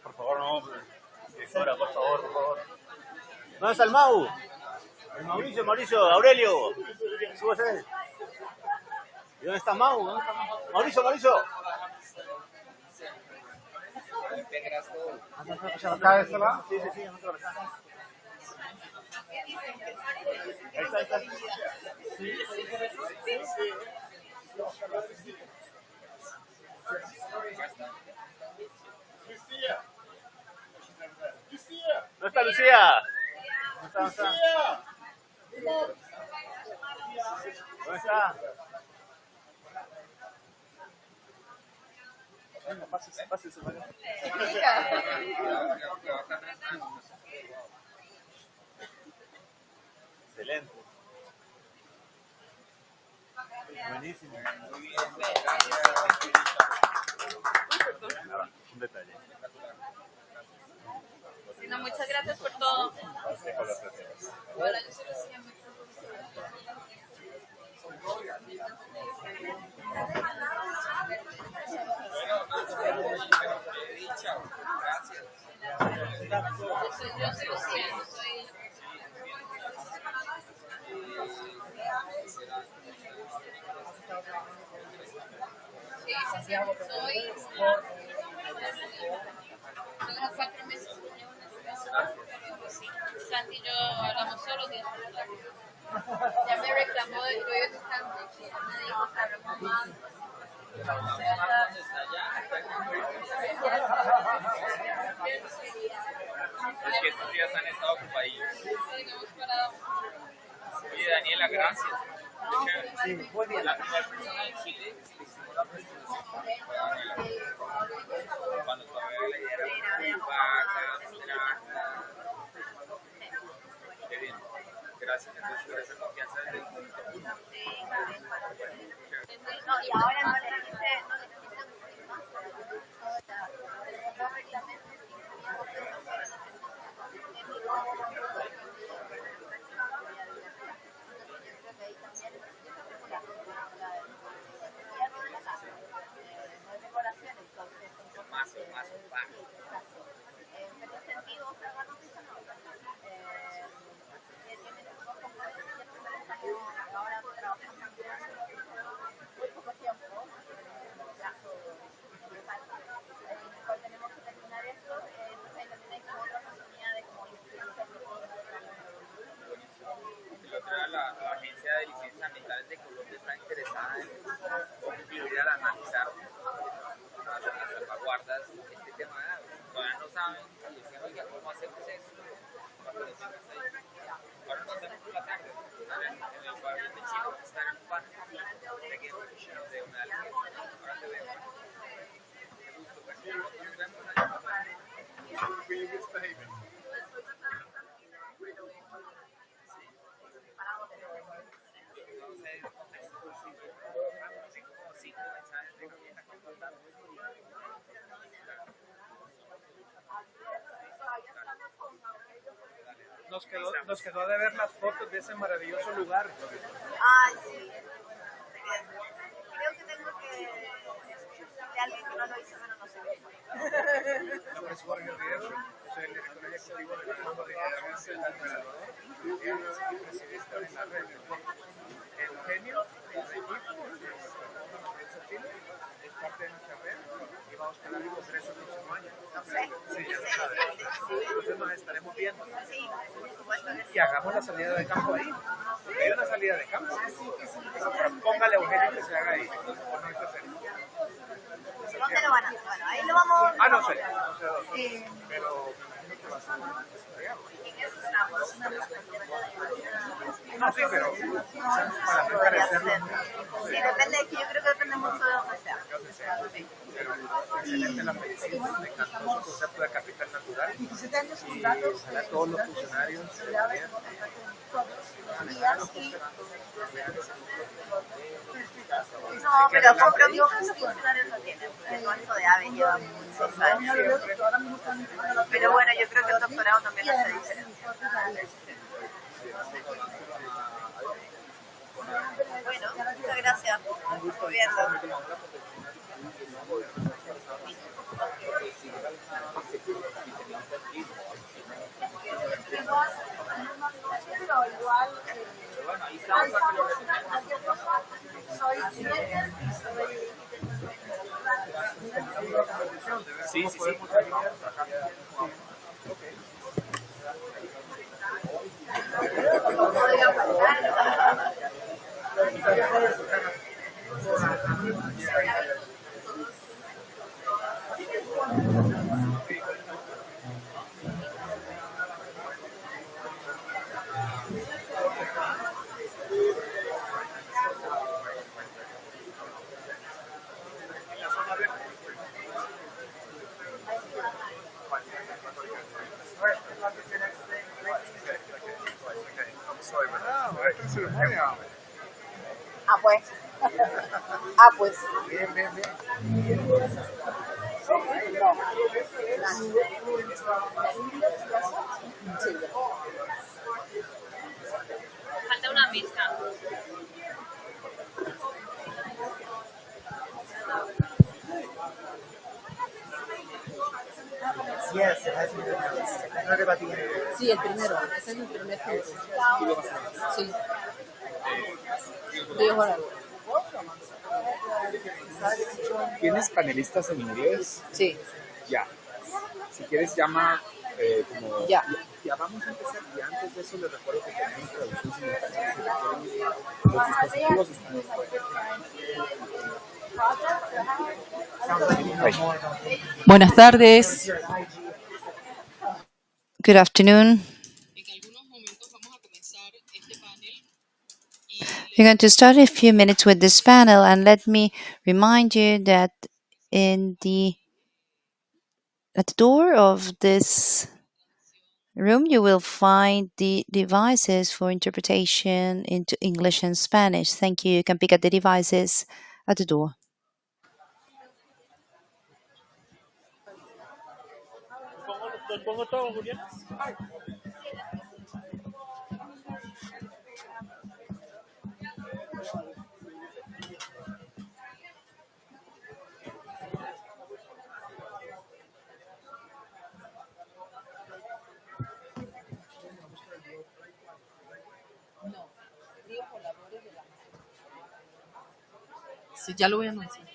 Por favor, no. Directora, por favor, por favor. ¿Dónde está el Mau? El Mauricio, Mauricio, Aurelio. Súbese. ¿Y dónde está Mau? ¿Dónde está Mau? Mauricio, Mauricio. ¿Acá de este lado? Sí, sí, sí, no te acá. Ahí está, ahí está. ¿Dónde está Lucía? ¿Dónde está? ¿Dónde está? Venga, pásese, pásese. Excelente. Buenísimo. Muy bien. Un detalle. No, muchas gracias por todo. Hola, yo soy Lucía. Yo soy Lucía, yo soy... Sí, sí, sí, soy... Unos 4 meses que llevo en la situación, pero sí, Santi y yo hablamos solo de ya me reclamó de lo de Santi, me dijo que hablamos más. Es que estos días han estado ocupaditos. Sí, no hemos parado. Oye, Daniela, gracias. Sí, muy bien. La primera persona de Chile que hicimos la presentación fue Daniela. Cuando todavía era vacas, qué bien. Gracias entonces por esa confianza desde el punto uno. No, y ahora no le quise, nos quedó de ver las fotos de ese maravilloso lugar. Ay, sí. Creo que tengo que de alguien que no lo hizo, pero no sé. No, es Jorge Riesgo, soy el director ejecutivo del Fondo de Biodiversity del Salvador y presidente de la red. Eugenio, el equipo, es parte de nuestra red y vamos a quedar en Congreso el próximo año. Sí, ya lo sabes. Entonces nos estaremos viendo. Y hagamos la salida de campo ahí. Porque hay una salida de campo. Póngale a Eugenio que se haga ahí. O no es hacer. ¿Dónde lo van a hacer? Bueno, ahí lo vamos. Ah, no sé. No sé dónde. Pero me imagino que va a ser no, sí, pero para no parecerlo. Sí, depende, que yo creo que depende mucho de donde sea. Pero excelente la felicito, me encantó su concepto de capital natural y a todos los funcionarios No, pero el compromiso de los funcionarios lo tienen. El banco de AVE lleva muchos años. Pero bueno, yo creo que el doctorado también hace diferencia. Bueno, muchas gracias. Un gusto viendo. Sí, sí, sí. Ah, pues. Ah, pues. Bien, bien, bien. Falta una mesa. Yes, it has been announced. I heard about the interview. Sí, el primero. Ese es el primer filtro. Sí. Digo, ahora. ¿Tienes panelistas en inglés? Sí. Ya. Si quieres, llama como... Ya. Ya vamos a empezar. Y antes de eso, les recuerdo que tenemos traducción simultánea. Los dispositivos están Buenas tardes. Good afternoon. We're going to start in a few minutes with this panel, and let me remind you that at the door of this room you will find the devices for interpretation into English and Spanish. Thank you. You can pick up the devices at the door. ¿Los pongo todos, Julián? Sí, ya lo voy a anunciar.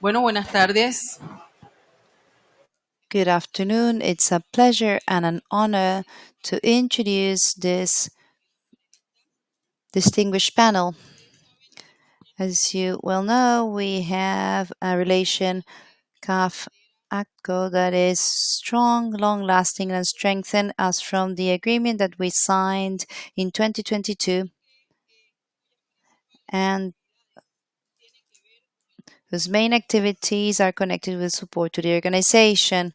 Bueno, buenas tardes. Good afternoon. It's a pleasure and an honor to introduce this distinguished panel. As you well know, we have a relation CAF ACCO that is strong, long lasting, and strengthened as from the agreement that we signed in 2022 and whose main activities are connected with support to the organization.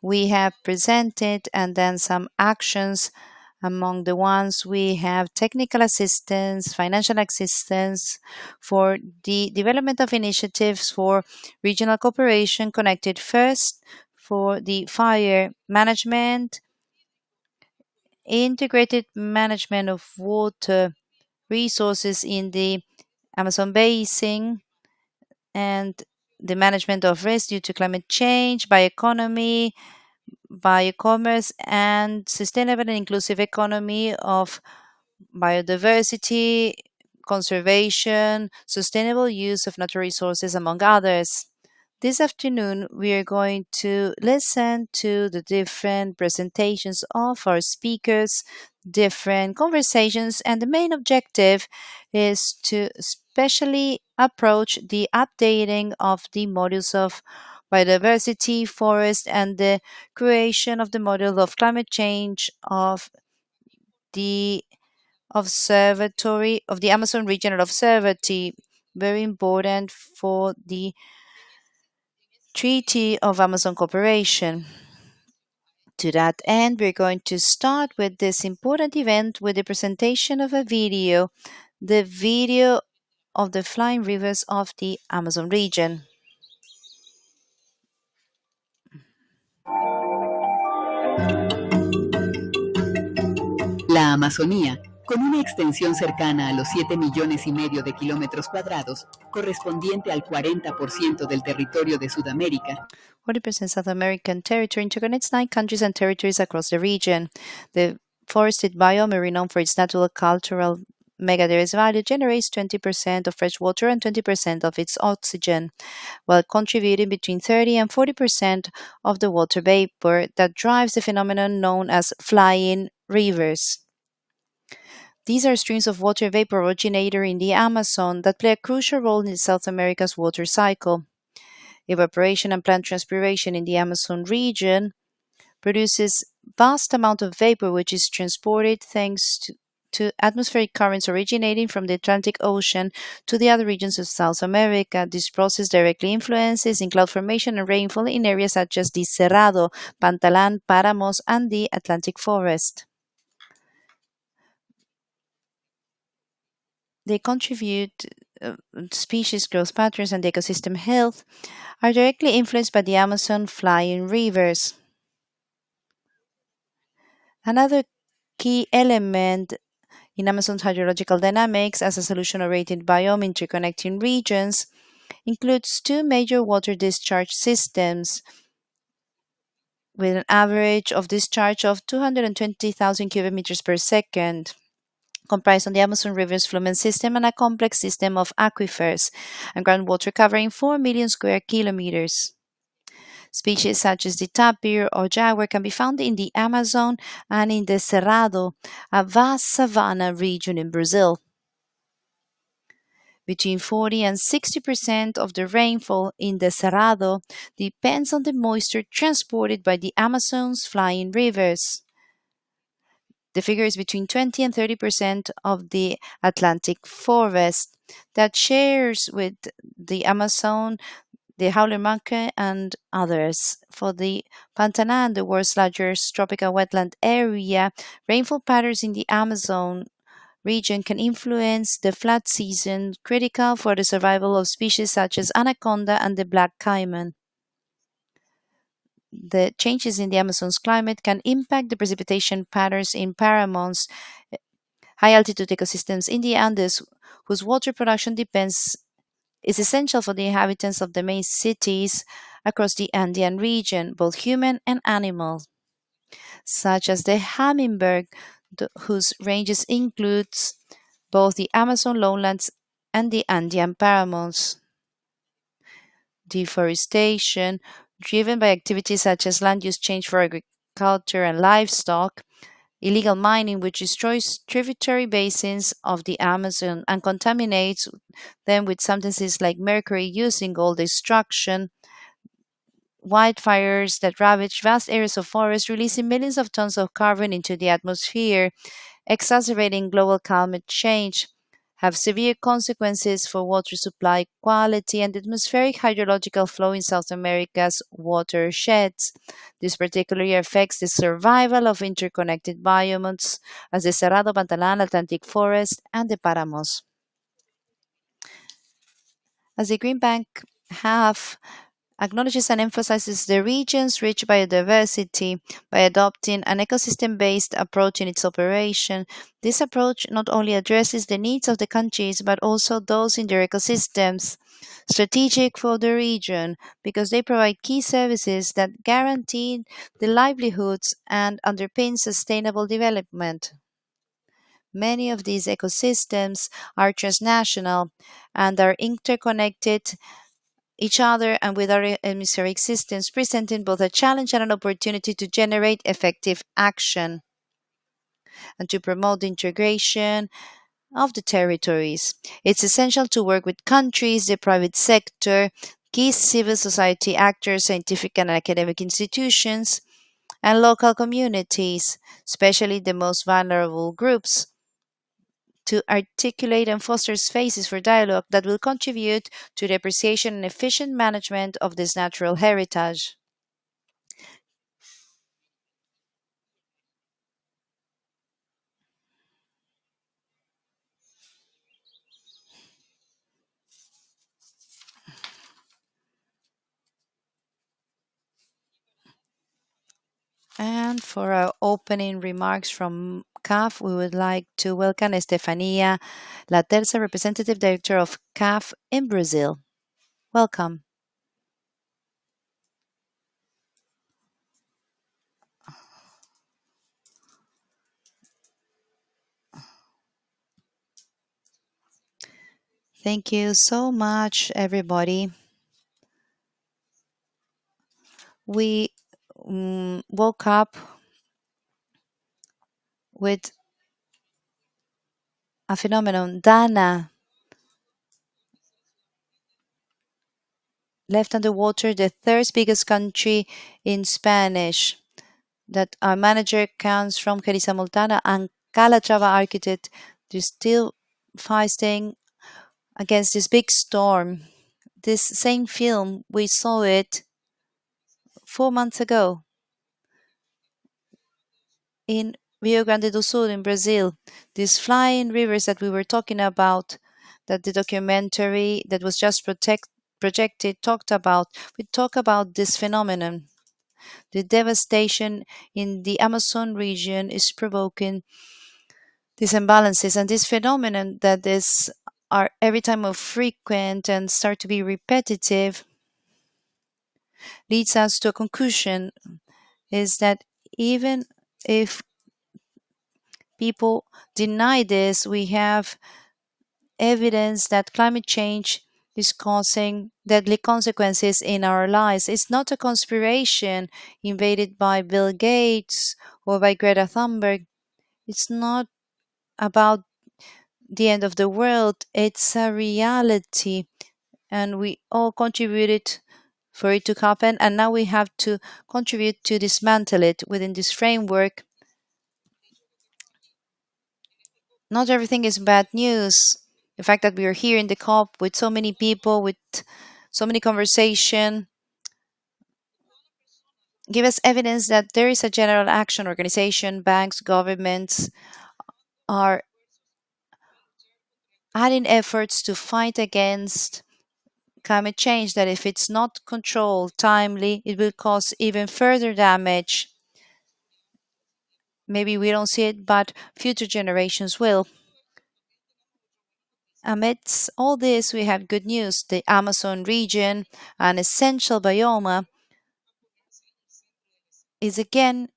We have presented and then some actions. Among the ones we have technical assistance, financial assistance for the development of initiatives for regional cooperation connected first for the fire management, integrated management of water resources in the Amazon basin, and the management of risk due to climate change, bioeconomy, biocommerce, and sustainable and inclusive economy of biodiversity, conservation, sustainable use of natural resources, among others. This afternoon, we are going to listen to the different presentations of our speakers, different conversations, and the main objective is to especially approach the updating of the modules of biodiversity, forest, and the creation of the model of climate change of the observatory of the Amazon Regional Observatory, very important for the Treaty of Amazon Cooperation. To that end, we're going to start with this important event with the presentation of a video, the video of the flying rivers of the Amazon region. La Amazonía, con una extensión cercana a los 7,5 millones de kilómetros cuadrados, correspondiente al 40% del territorio de Sudamérica, 40% South American territory interconnects 9 countries and territories across the region. The forested biome, renowned for its natural cultural megadiverse value, generates 20% of fresh water and 20% of its oxygen, while contributing between 30 and 40% of the water vapor that drives the phenomenon known as flying rivers. These are streams of water vapor originator in the Amazon that play a crucial role in South America's water cycle. Evaporation and plant transpiration in the Amazon region produces vast amount of vapor which is transported thanks to atmospheric currents originating from the Atlantic Ocean to the other regions of South America. This process directly influences in cloud formation and rainfall in areas such as the Cerrado, Pantalán, Páramos, and the Atlantic forest. They contribute species growth patterns and ecosystem health are directly influenced by the Amazon flying rivers. Another key element in Amazon's hydrological dynamics as a solution-oriented biome interconnecting regions includes 2 major water discharge systems with an average of discharge of 220,000 cubic meters per second, comprised on the Amazon River's flumen system and a complex system of aquifers and groundwater covering 4 million square kilometers. Species such as the tapir or jaguar can be found in the Amazon and in the Cerrado, a vast savanna region in Brazil. Between 40 and 60% of the rainfall in the Cerrado depends on the moisture transported by the Amazon's flying rivers. The figure is between 20 and 30% of the Atlantic forest that shares with the Amazon, the howler monkey, and others. For the Pantanal, the world's largest tropical wetland area, rainfall patterns in the Amazon region can influence the flood season, critical for the survival of species such as anaconda and the black caiman. The changes in the Amazon's climate can impact the precipitation patterns in Paramon's high-altitude ecosystems in the Andes, whose water production is essential for the inhabitants of the main cities across the Andean region, both human and animal, such as the hummingbird, whose ranges includes both the Amazon lowlands and the Andean Paramos. deforestation, driven by activities such as land use change for agriculture and livestock, illegal mining, which destroys tributary basins of the Amazon and contaminates them with substances like mercury used in gold extraction, wildfires that ravage vast areas of forest, releasing millions of tons of carbon into the atmosphere, exacerbating global climate change, have severe consequences for water supply quality and atmospheric hydrological flow in South America's watersheds. This particularly affects the survival of interconnected biomes as the Cerrado Pantanal Atlantic Forest and the Paramos. As the Green Bank have acknowledges and emphasizes the region's rich biodiversity by adopting an ecosystem-based approach in its operation. This approach not only addresses the needs of the countries but also those in their ecosystems, strategic for the region because they provide key services that guarantee the livelihoods and underpin sustainable development. Many of these ecosystems are transnational and are interconnected each other and with our hemispheric systems, presenting both a challenge and an opportunity to generate effective action and to promote the integration of the territories. It's essential to work with countries, the private sector, key civil society actors, scientific and academic institutions, and local communities, especially the most vulnerable groups, to articulate and foster spaces for dialogue that will contribute to the appreciation and efficient management of this natural heritage. And for our opening remarks from CAF, we would like to welcome Estefania Laterza, Representative Director of CAF in Brazil. Welcome. Thank you so much, everybody. We woke up with a phenomenon. Dana left underwater, the third biggest country in Spanish. That our manager comes from Carissa Montana and Calatrava architect. They're still fighting against this big storm. This same film, we saw it 4 months ago in Rio Grande do Sul in Brazil. These flying rivers that we were talking about, that the documentary that was just projected talked about. We talk about this phenomenon. The devastation in the Amazon region is provoking these imbalances and this phenomenon that is are every time more frequent and start to be repetitive leads us to a conclusion is that even if people deny this, we have evidence that climate change is causing deadly consequences in our lives. It's not a conspiration invaded by Bill Gates or by Greta Thunberg. It's not about the end of the world. It's a reality, and we all contributed for it to happen, and now we have to contribute to dismantle it within this framework. Not everything is bad news. The fact that we are here in the COP with so many people, with so many conversation, give us evidence that there is a general action organization, banks, governments are adding efforts to fight against climate change, that if it's not controlled timely, it will cause even further damage. Maybe we don't see it, but future generations will. Amidst all this, we have good news. The Amazon region, an essential biome, is again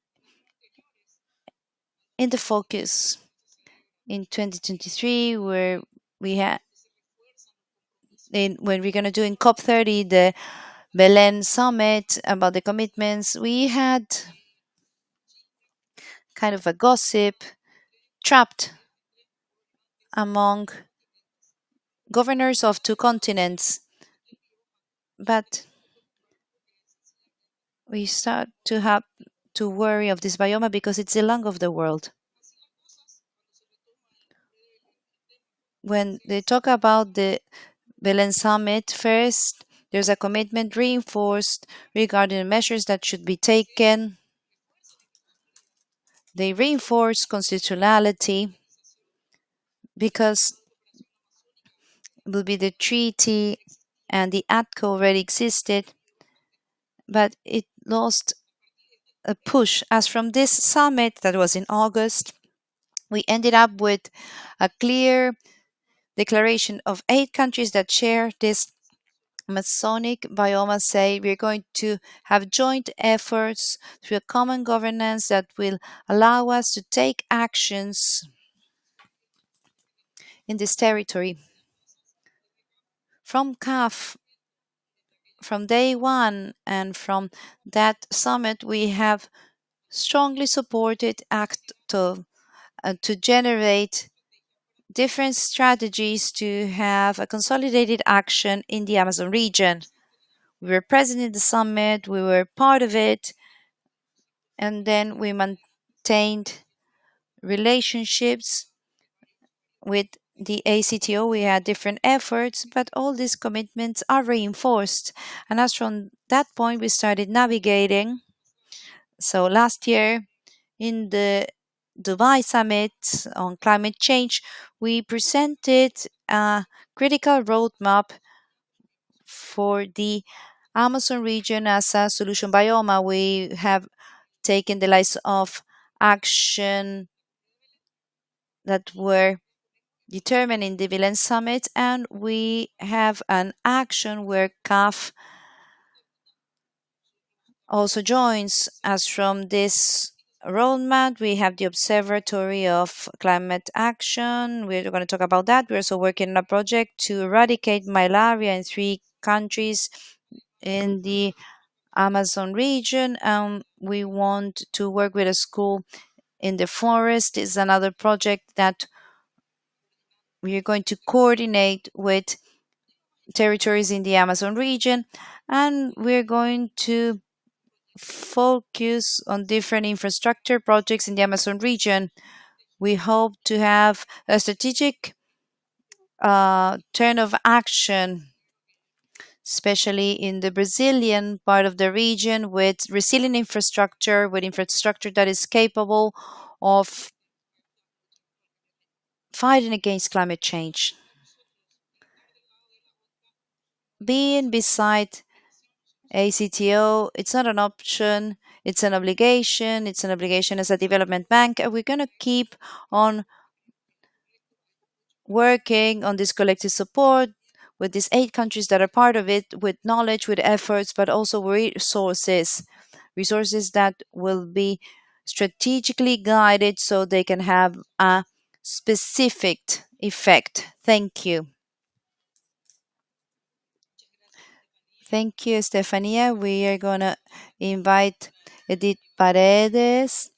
in the focus in 2023, where we had when we're going to do in COP30, the Belen summit, about the commitments, we had kind of a gossip trapped among governors of two continents. But we start to have to worry of this biome because it's the lung of the world. When they talk about the Belen summit, first, there's a commitment reinforced regarding the measures that should be taken. They reinforce constitutionality because it will be the treaty and the ATCO already existed, but it lost a push. As from this summit that was in August, we ended up with a clear declaration of 8 countries that share this Amazonic biome, say we're going to have joint efforts through a common governance that will allow us to take actions in this territory. From CAF, from day one and from that summit, we have strongly supported ACTO to generate different strategies to have a consolidated action in the Amazon region. We were present in the summit, we were part of it, and then we maintained relationships with the ACTO. We had different efforts, but all these commitments are reinforced. And as from that point, we started navigating. So last year, in the Dubai summit on climate change, we presented a critical roadmap for the Amazon region as a solution biome. We have taken the lines of action that were determined in the Villain Summit, and we have an action where CAF also joins us from this roadmap. We have the Observatory of Climate Action. We're going to talk about that. We're also working on a project to eradicate malaria in 3 countries in the Amazon region. We want to work with a school in the forest. It's another project that we are going to coordinate with territories in the Amazon region, and we're going to focus on different infrastructure projects in the Amazon region. We hope to have a strategic turn of action, especially in the Brazilian part of the region, with resilient infrastructure, with infrastructure that is capable of fighting against climate change. Being beside ACTO, it's not an option, it's an obligation. It's an obligation as a development bank, and we're going to keep on working on this collective support with these 8 countries that are part of it, with knowledge, with efforts, but also resources that will be strategically guided so they can have a specific effect. Thank you. Thank you, Estefania. We are going to invite Edith Paredes,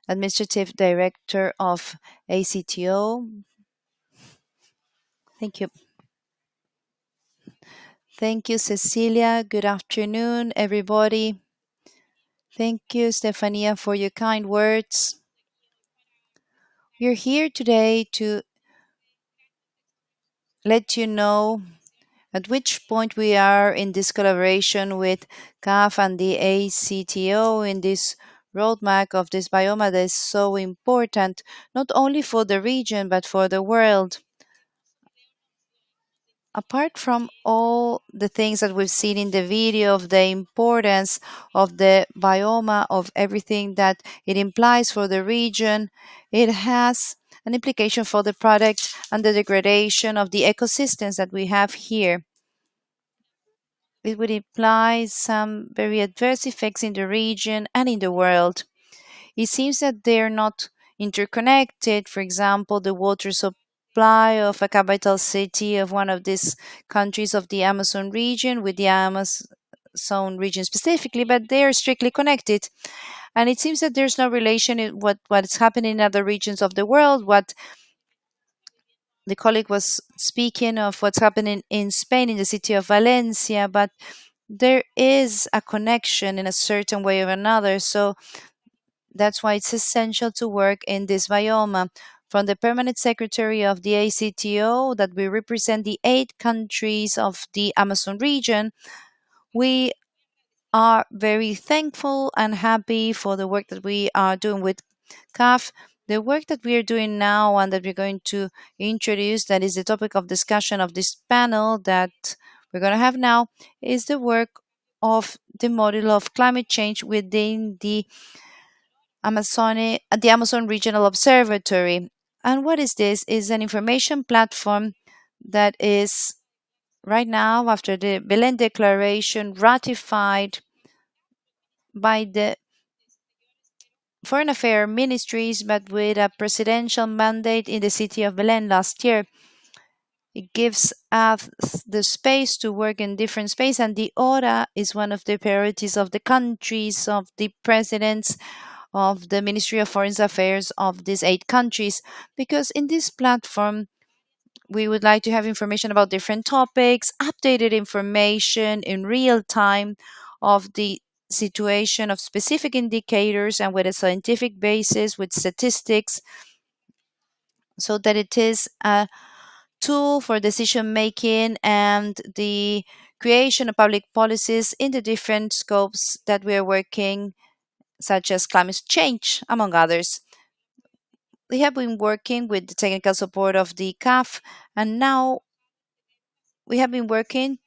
Administrative Director of ACTO. Thank you. Thank you, Cecilia. Good afternoon, everybody. Thank you, Stefania, for your kind words. We're here today to let you know at which point we are in this collaboration with CAF and the ACTO in this roadmap of this biome that is so important, not only for the region, but for the world. Apart from all the things that we've seen in the video of the importance of the biome, of everything that it implies for the region, it has an implication for the product and the degradation of the ecosystems that we have here. It would imply some very adverse effects in the region and in the world. It seems that they're not interconnected. For example, the water supply supply of a capital city of one of these countries of the Amazon region with the Amazon region specifically, but they are strictly connected. And it seems that there's no relation in what's happening in other regions of the world. What the colleague was speaking of what's happening in Spain, in the city of Valencia, but there is a connection in a certain way or another. So that's why it's essential to work in this biome. From the permanent secretary of the ACTO, that we represent the 8 countries of the Amazon region, we are very thankful and happy for the work that we are doing with CAF. The work that we are doing now and that we're going to introduce, that is the topic of discussion of this panel that we're going to have now, is the work of the model of climate change within the Amazon Regional Observatory. And what is this? Is an information platform that is right now, after the Belém Declaration, ratified by the Foreign Affairs ministries, but with a presidential mandate in the city of Belém last year. It gives us the space to work in different space, and the ORA is one of the priorities of the countries, of the presidents, of the Ministry of Foreign Affairs of these 8 countries, because in this platform we would like to have information about different topics, updated information in real time of the situation of specific indicators and with a scientific basis, with statistics, so that it is a tool for decision making and the creation of public policies in the different scopes that we are working, such as climate change, among others. We have been working with the technical support of the CAF, and now we have been working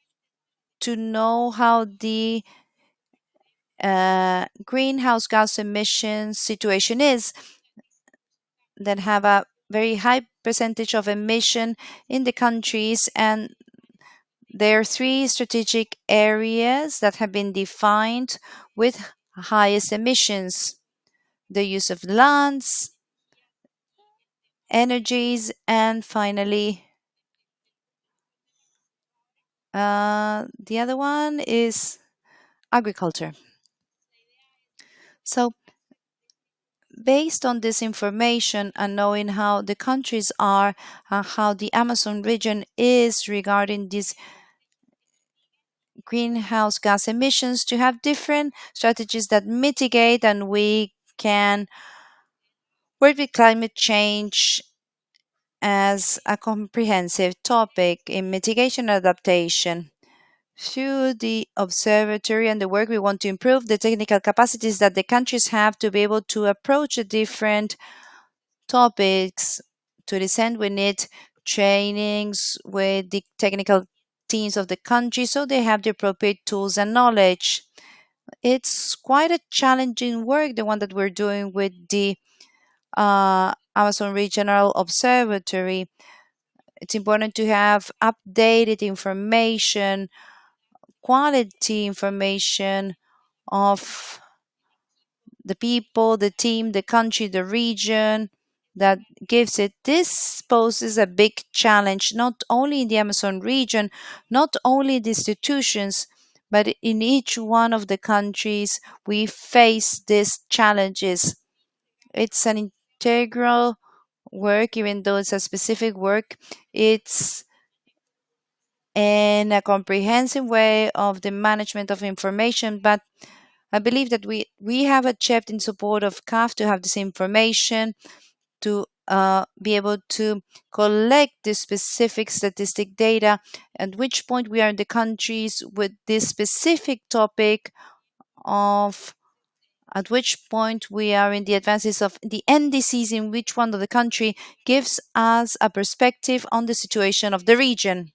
to know how the greenhouse gas emissions situation is, that have a very high percentage of emission in the countries, and there are 3 strategic areas that have been defined with highest emissions: the use of lands, energies, and finally the other one is agriculture. So based on this information and knowing how the countries are and how the Amazon region is regarding these greenhouse gas emissions, to have different strategies that mitigate, and we can work with climate change as a comprehensive topic in mitigation and adaptation. Through the observatory and the work, we want to improve the technical capacities that the countries have to be able to approach the different topics. To this end, we need trainings with the technical teams of the country so they have the appropriate tools and knowledge. It's quite a challenging work, the one that we're doing with the Amazon Regional Observatory. It's important to have updated information, quality information of the people, the team, the country, the region that gives it. This poses a big challenge, not only in the Amazon region, not only the institutions, but in each one of the countries we face these challenges. It's an integral work, even though it's a specific work. It's in a comprehensive way of the management of information, but I believe that we have achieved in support of CAF to have this information, to be able to collect the specific statistic data, at which point we are in the countries with this specific topic of at which point we are in the advances of the NDCs in which one of the country gives us a perspective on the situation of the region.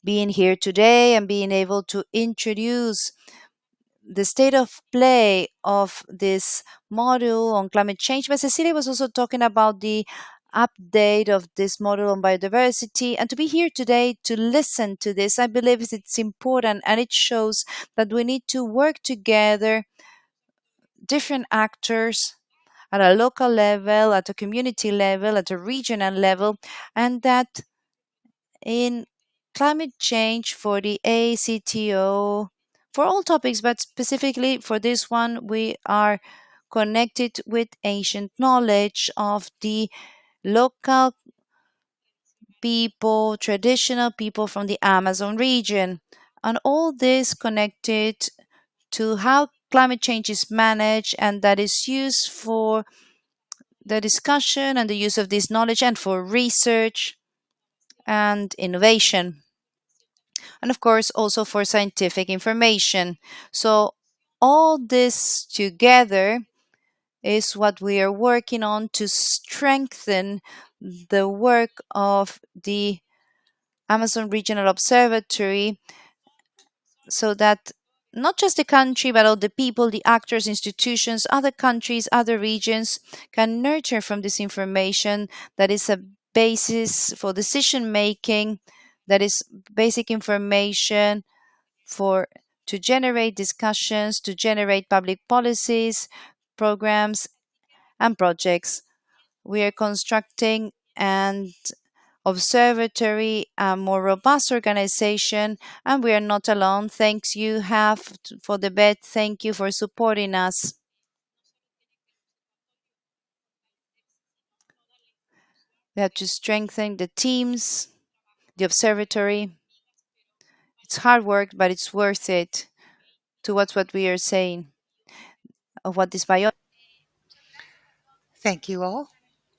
Being here today and being able to introduce the state of play of this model on climate change. But Cecilia was also talking about the update of this model on biodiversity. And to be here today to listen to this, I believe it's important, and it shows that we need to work together, different actors, at a local level, at a community level, at a regional level, and that in climate change for the ACTO, for all topics, but specifically for this one, we are connected with ancient knowledge of the local people, traditional people from the Amazon region. And all this connected to how climate change is managed and that is used for the discussion and the use of this knowledge and for research and innovation. And of course, also for scientific information. So, all this together is what we are working on to strengthen the work of the Amazon Regional Observatory so that not just the country, but all the people, the actors, institutions, other countries, other regions can nurture from this information that is a basis for decision making, that is basic information for to generate discussions, to generate public policies, programs, and projects. We are constructing and observatory, a more robust organization, and we are not alone. Thanks you have for the bet. Thank you for supporting us. We have to strengthen the teams, the observatory. It's hard work, but it's worth it towards what we are saying of what this bio. Thank you all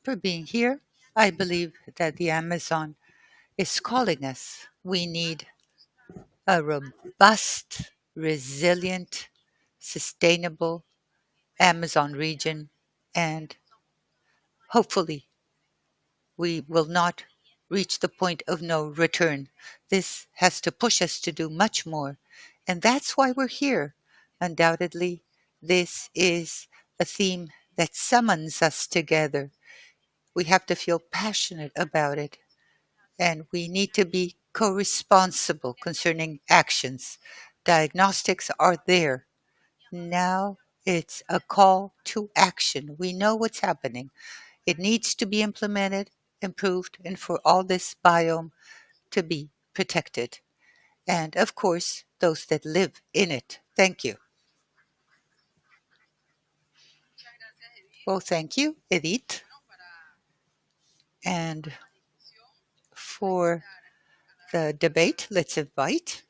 for being here. I believe that the Amazon is calling us. We need a robust, resilient, sustainable Amazon region, and hopefully we will not reach the point of no return. This has to push us to do much more, and that's why we're here. Undoubtedly, this is a theme that summons us together. We have to feel passionate about it, and we need to be co responsible concerning actions. Diagnostics are there. Now it's a call to action. We know what's happening. It needs to be implemented, improved, and for all this biome to be protected. And of course, those that live in it. Thank you. Well, thank you, Edith. And for the debate, let's invite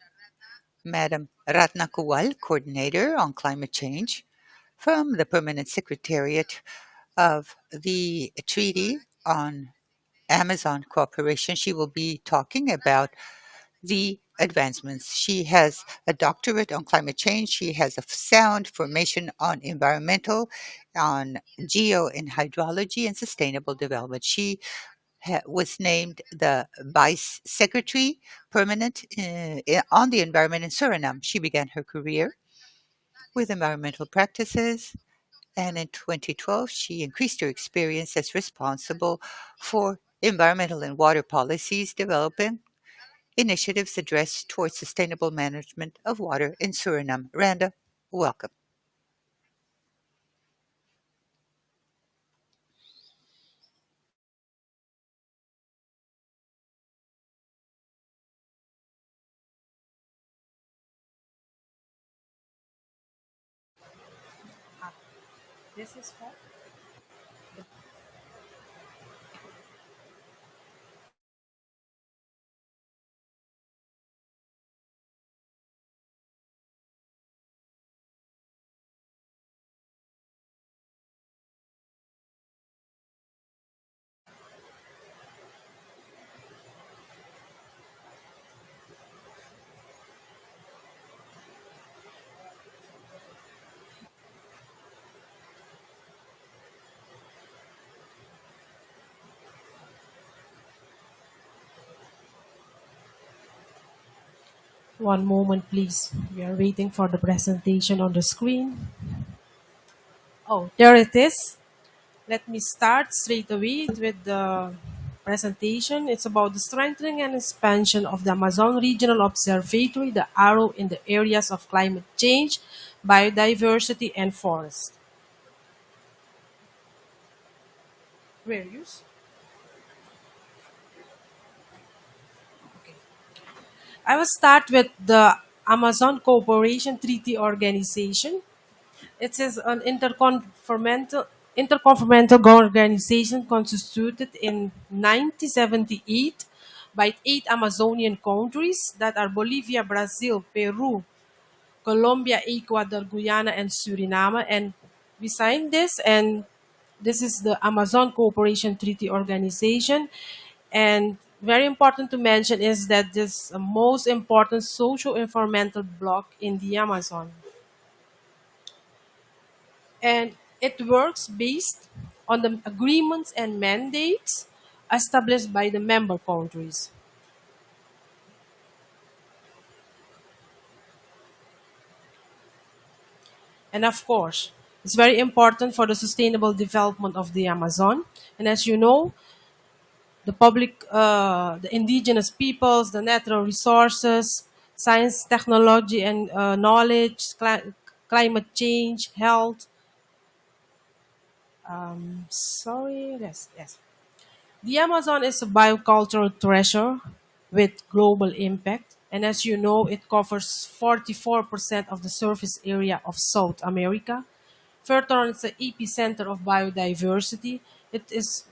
Madam Ratna Kuwal, Coordinator on Climate Change from the Permanent Secretariat of the Treaty on Amazon Cooperation. She will be talking about the advancements. She has a doctorate on climate change. She has a sound formation on environmental, on geo and hydrology, and sustainable development. She was named the Vice Secretary Permanent on the Environment in Suriname. She began her career with environmental practices, and in 2012, she increased her experience as responsible for environmental and water policies, developing initiatives addressed towards sustainable management of water in Suriname. Randa, welcome. This is for one moment, please. We are waiting for the presentation on the screen. Oh, there it is. Let me start straight away with the presentation. It's about the strengthening and expansion of the Amazon Regional Observatory, the arrow in the areas of climate change, biodiversity, and forest. Where use? I will start with the Amazon Cooperation Treaty Organization. It is an intergovernmental organization constituted in 1978 by 8 Amazonian countries that are Bolivia, Brazil, Peru, Colombia, Ecuador, Guyana, and Suriname. And we signed this, and this is the Amazon Cooperation Treaty Organization. And very important to mention is that this is the most important social environmental block in the Amazon. And it works based on the agreements and mandates established by the member countries. And of course, it's very important for the sustainable development of the Amazon. And as you know, the public, the indigenous peoples, the natural resources, science, technology, and knowledge, climate change, health. Sorry, yes. The Amazon is a biocultural treasure with global impact. And as you know, it covers 44% of the surface area of South America. Further on, it's the epicenter of biodiversity. It is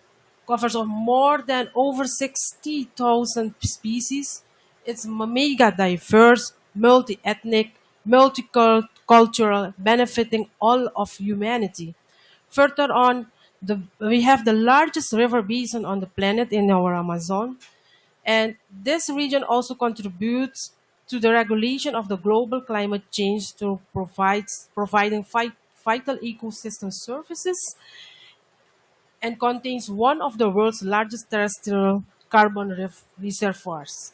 covers of more than over 60,000 species. It's mega diverse, multi-ethnic, multicultural, benefiting all of humanity. Further on, we have the largest river basin on the planet in our Amazon. And this region also contributes to the regulation of the global climate change through providing vital ecosystem services and contains one of the world's largest terrestrial carbon reservoirs.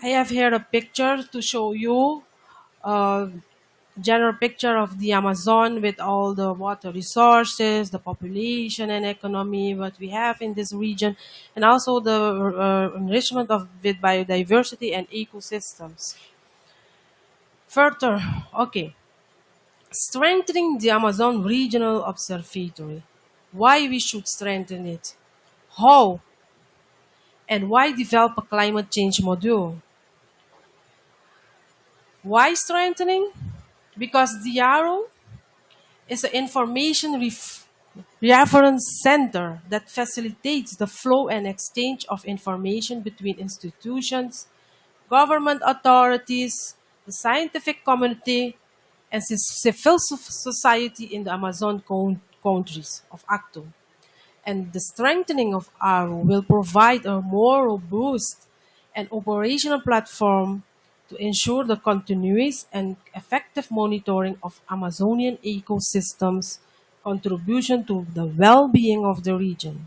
I have here a picture to show you a general picture of the Amazon with all the water resources, the population and economy, what we have in this region, and also the enrichment of with biodiversity and ecosystems. Further, okay, strengthening the Amazon Regional Observatory. Why we should strengthen it? How? And why develop a climate change module? Why strengthening? Because the Arrow is an information reference center that facilitates the flow and exchange of information between institutions, government authorities, the scientific community, and civil society in the Amazon countries of ACTO. And the strengthening of ARO will provide a more robust and operational platform to ensure the continuous and effective monitoring of Amazonian ecosystems, contribution to the well-being of the region.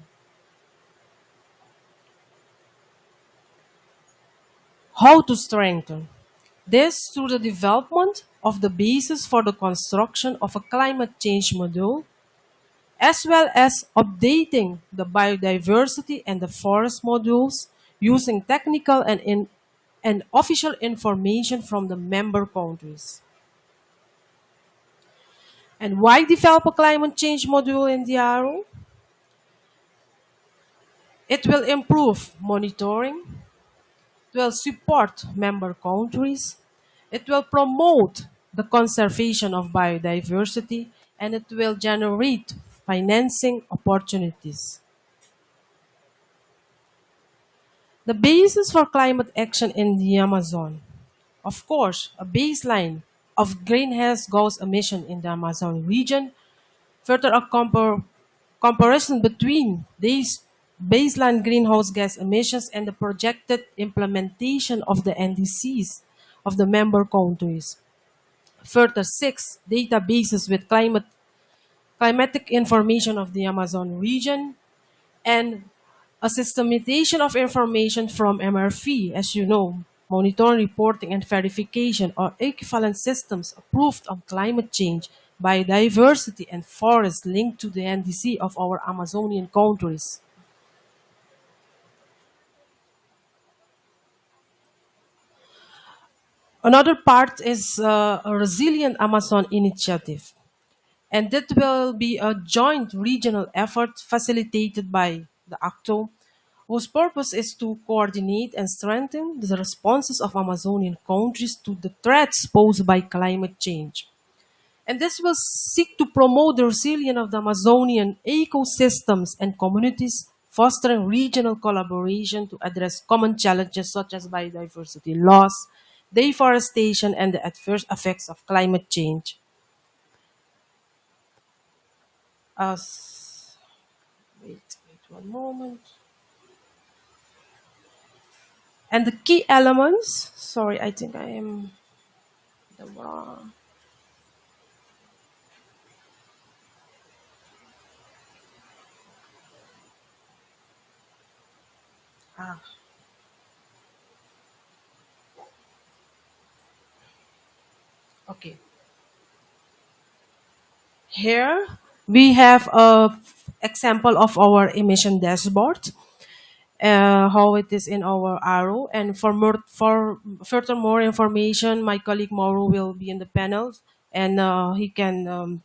How to strengthen? This through the development of the basis for the construction of a climate change module, as well as updating the biodiversity and the forest modules using technical and official information from the member countries. And why develop a climate change module in the Arrow? It will improve monitoring, it will support member countries, it will promote the conservation of biodiversity, and it will generate financing opportunities. The basis for climate action in the Amazon. Of course, a baseline of greenhouse gas emission in the Amazon region. Further, a comparison between these baseline greenhouse gas emissions and the projected implementation of the NDCs of the member countries. Further, 6 databases with climatic information of the Amazon region, and a systematization of information from MRV, as you know, monitoring, reporting, and verification are equivalent systems approved on climate change, biodiversity, and forest linked to the NDC of our Amazonian countries. Another part is a resilient Amazon initiative. And that will be a joint regional effort facilitated by the ACTO, whose purpose is to coordinate and strengthen the responses of Amazonian countries to the threats posed by climate change. And this will seek to promote the resilience of the Amazonian ecosystems and communities, fostering regional collaboration to address common challenges such as biodiversity loss, deforestation, and the adverse effects of climate change. As wait one moment. And the key elements, sorry, I think I am the wrong. Ah. Okay. Here we have a example of our emission dashboard, how it is in our arrow. And for further more information, my colleague Mauro will be in the panel, and he can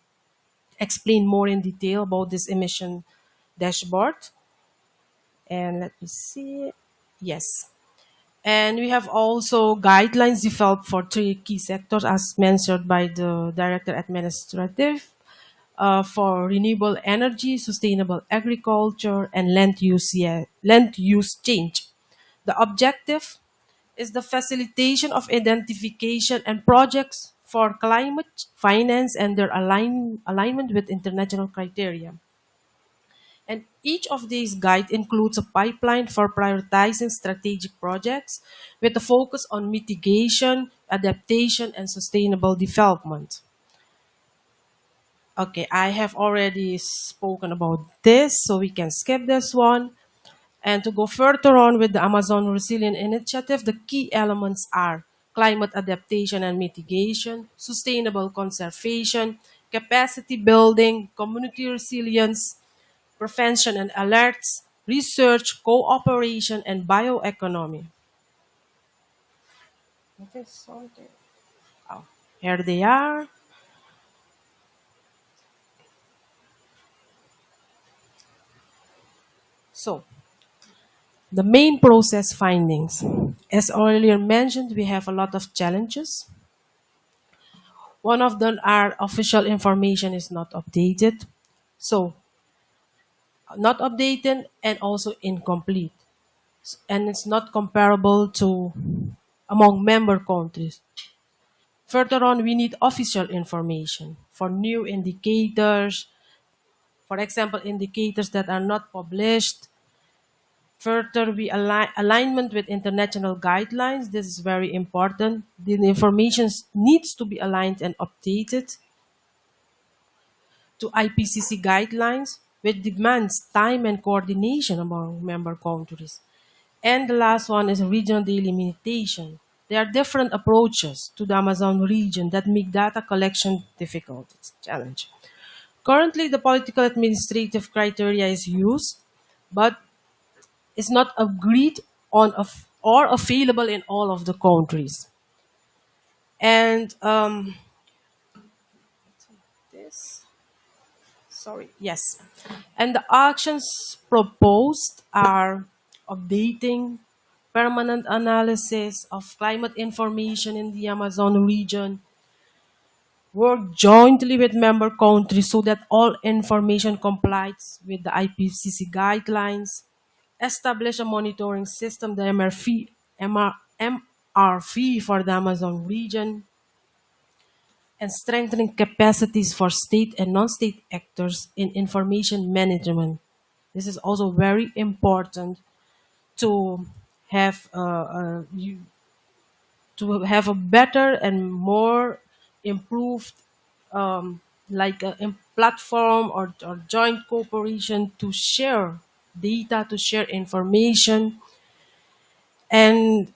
explain more in detail about this emission dashboard. And let me see. Yes. And we have also guidelines developed for three key sectors, as mentioned by the Director Administrative, for renewable energy, sustainable agriculture, and land use change. The objective is the facilitation of identification and projects for climate finance and their alignment with international criteria. And each of these guides includes a pipeline for prioritizing strategic projects with a focus on mitigation, adaptation, and sustainable development. Okay, I have already spoken about this, so we can skip this one. And to go further on with the Amazon Resilient Initiative, the key elements are climate adaptation and mitigation, sustainable conservation, capacity building, community resilience, prevention and alerts, research, cooperation, and bioeconomy. Okay, something. Oh, here they are. So, the main process findings. As earlier mentioned, we have a lot of challenges. One of them are official information is not updated. So, not updated and also incomplete. And it's not comparable to among member countries. Further on, we need official information for new indicators, for example, indicators that are not published. Further, we alignment with international guidelines. This is very important. The information needs to be aligned and updated to IPCC guidelines, which demands time and coordination among member countries. And the last one is regional delimitation. There are different approaches to the Amazon region that make data collection difficult. It's a challenge. Currently, the political administrative criteria is used, but it's not agreed on or available in all of the countries. And this, sorry, yes. And the actions proposed are updating permanent analysis of climate information in the Amazon region, work jointly with member countries so that all information complies with the IPCC guidelines, establish a monitoring system, the MRV for the Amazon region, and strengthening capacities for state and non-state actors in information management. This is also very important to have to have a better and more improved like a platform or joint cooperation to share data, to share information. And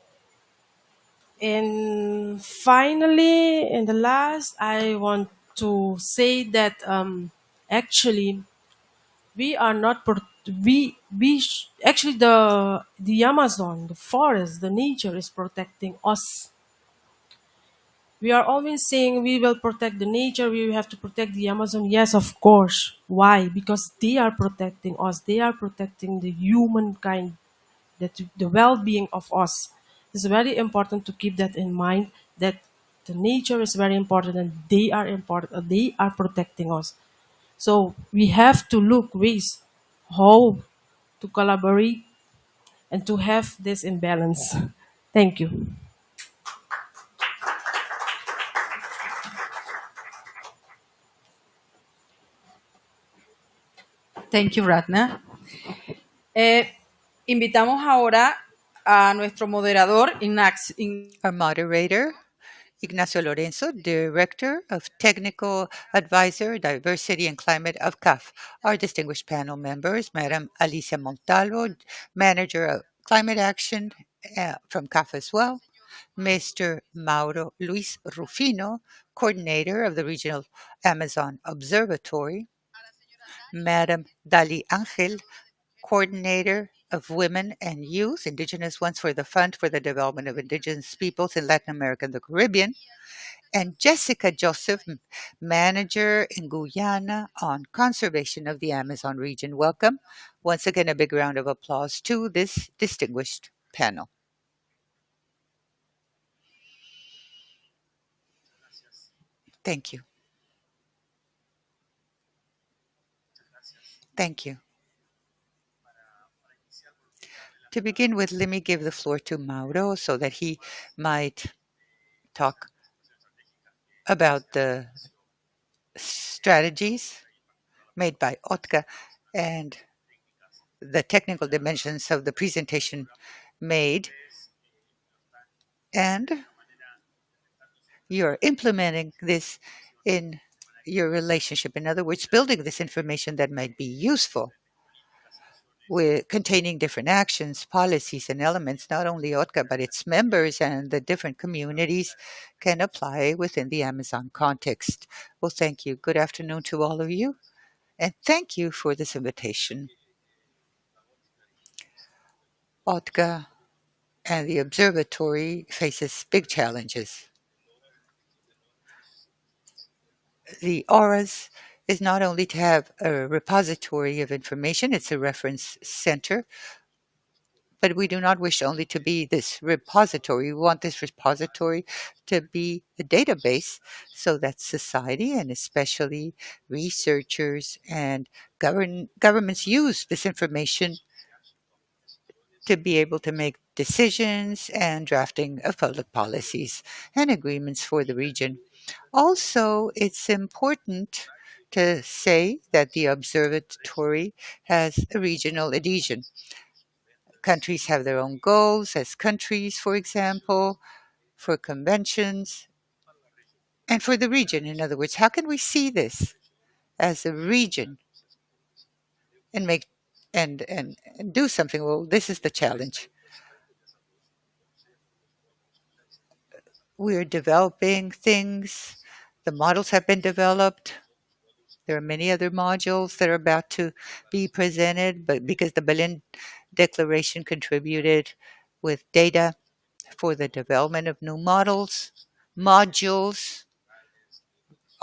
finally, in the last, I want to say that actually we are not actually the Amazon, the forest, the nature is protecting us. We are always saying we will protect the nature, we have to protect the Amazon. Yes, of course. Why? Because they are protecting us. They are protecting the humankind, the well-being of us. It's very important to keep that in mind, that the nature is very important and they are important. They are protecting us. So we have to look ways how to collaborate and to have this in balance. Thank you. Thank you, Ratna. Invitamos ahora a nuestro moderador, Our moderator, Ignacio Lorenzo, Director of Technical Advisor, Diversity and Climate of CAF. Our distinguished panel members, Madam Alicia Montalvo, Manager of Climate Action from CAF as well, Mr. Mauro Luis Rufino, Coordinator of the Regional Amazon Observatory, Madam Dali Angel, Coordinator of Women and Youth, Indigenous Ones for the Fund for the Development of Indigenous Peoples in Latin America and the Caribbean, and Jessica Joseph, Manager in Guyana on Conservation of the Amazon region. Welcome. Once again, a big round of applause to this distinguished panel. Thank you. Thank you. To begin with, let me give the floor to Mauro so that he might talk about the strategies made by OTCA and the technical dimensions of the presentation made. And you're implementing this in your relationship. In other words, building this information that might be useful with containing different actions, policies, and elements, not only OTCA, but its members and the different communities can apply within the Amazon context. Well, thank you. Good afternoon to all of you, and thank you for this invitation. OTCA and the observatory faces big challenges. The auras is not only to have a repository of information, it's a reference center, but we do not wish only to be this repository. We want this repository to be a database so that society and especially researchers and governments use this information to be able to make decisions and drafting of public policies and agreements for the region. Also, it's important to say that the observatory has a regional adhesion. Countries have their own goals as countries, for example, for conventions, and for the region. In other words, how can we see this as a region and make and do something? Well, this is the challenge. We're developing things. The models have been developed. There are many other modules that are about to be presented, but because the Berlin Declaration contributed with data for the development of new modules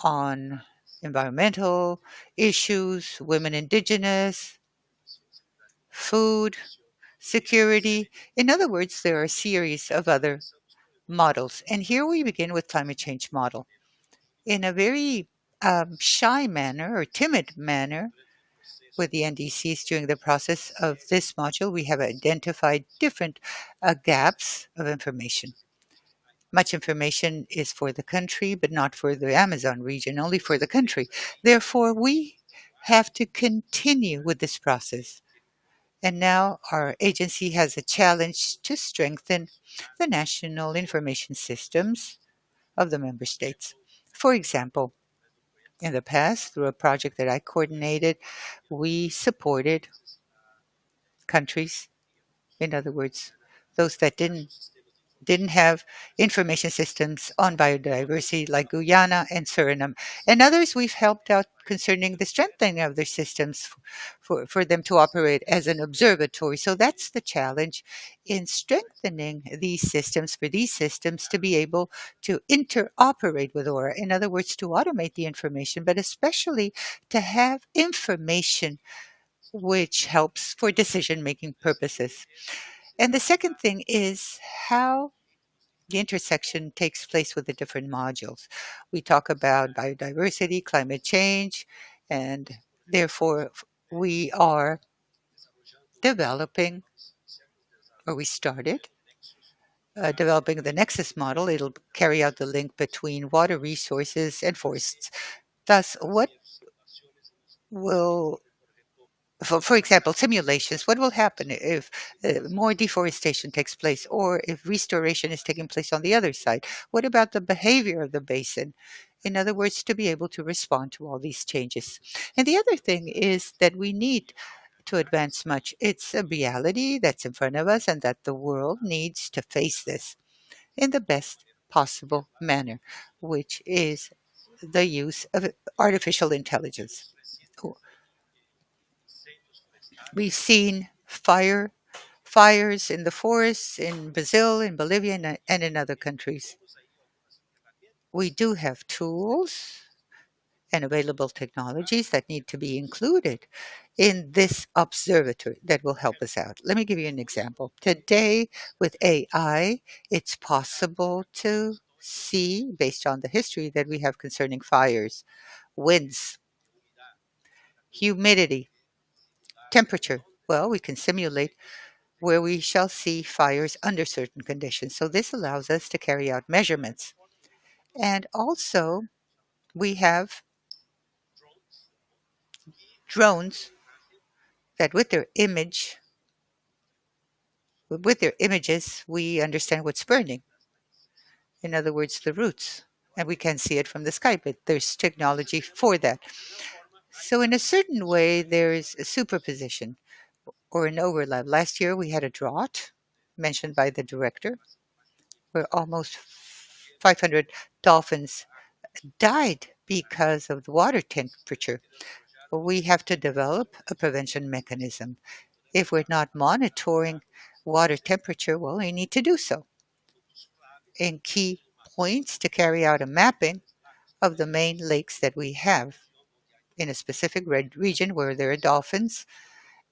on environmental issues, women indigenous, food, security. In other words, there are a series of other models. And here we begin with climate change model. In a very shy manner or timid manner, with the NDCs during the process of this module, we have identified different gaps of information. Much information is for the country, but not for the Amazon region, only for the country. Therefore, we have to continue with this process. And now our agency has a challenge to strengthen the national information systems of the member states. For example, in the past, through a project that I coordinated, we supported countries, in other words, those that didn't didn't have information systems on biodiversity like Guyana and Suriname. And others we've helped out concerning the strengthening of their systems for them to operate as an observatory. So that's the challenge in strengthening these systems for these systems to be able to interoperate with Aura. In other words, to automate the information, but especially to have information which helps for decision-making purposes. And the second thing is how the intersection takes place with the different modules. We talk about biodiversity, climate change, and therefore we are developing, or we started developing the Nexus model. It'll carry out the link between water resources and forests. Thus, what will for example, simulations, what will happen if more deforestation takes place or if restoration is taking place on the other side? What about the behavior of the basin? In other words, to be able to respond to all these changes. And the other thing is that we need to advance much. It's a reality that's in front of us and that the world needs to face this in the best possible manner, which is the use of artificial intelligence. We've seen fires in the forests in Brazil, in Bolivia, and in other countries. We do have tools and available technologies that need to be included in this observatory that will help us out. Let me give you an example. Today, with AI, it's possible to see, based on the history that we have concerning fires, winds, humidity, temperature. Well, we can simulate where we shall see fires under certain conditions. So this allows us to carry out measurements. And also, we have drones that with their images, we understand what's burning. In other words, the roots. And we can see it from the sky, but there's technology for that. So in a certain way, there is a superposition or an overlap. Last year, we had a drought mentioned by the director, where almost 500 dolphins died because of the water temperature. We have to develop a prevention mechanism. If we're not monitoring water temperature, well, we need to do so. In key points to carry out a mapping of the main lakes that we have in a specific region where there are dolphins,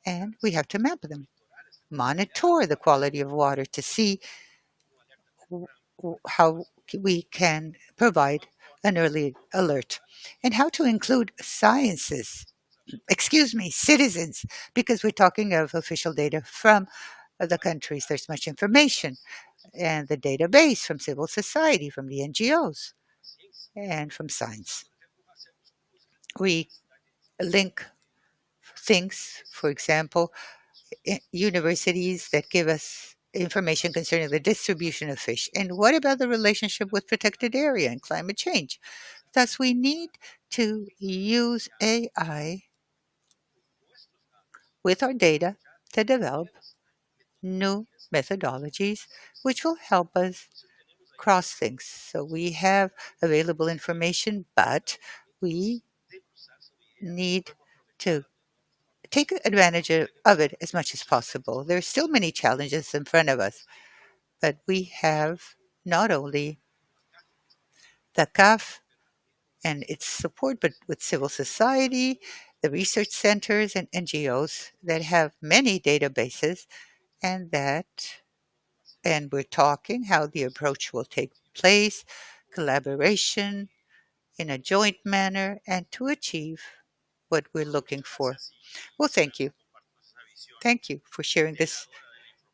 and we have to map them. Monitor the quality of water to see how we can provide an early alert and how to include citizens, because we're talking of official data from the countries. There's much information and the database from civil society, from the NGOs, and from science. We link things, for example, universities that give us information concerning the distribution of fish. And what about the relationship with protected area and climate change? Thus, we need to use AI with our data to develop new methodologies which will help us cross things. So we have available information, but we need to take advantage of it as much as possible. There are still many challenges in front of us, but we have not only the CAF and its support, but with civil society, the research centers and NGOs that have many databases and we're talking how the approach will take place, collaboration in a joint manner, and to achieve what we're looking for. Well, thank you. Thank you for sharing this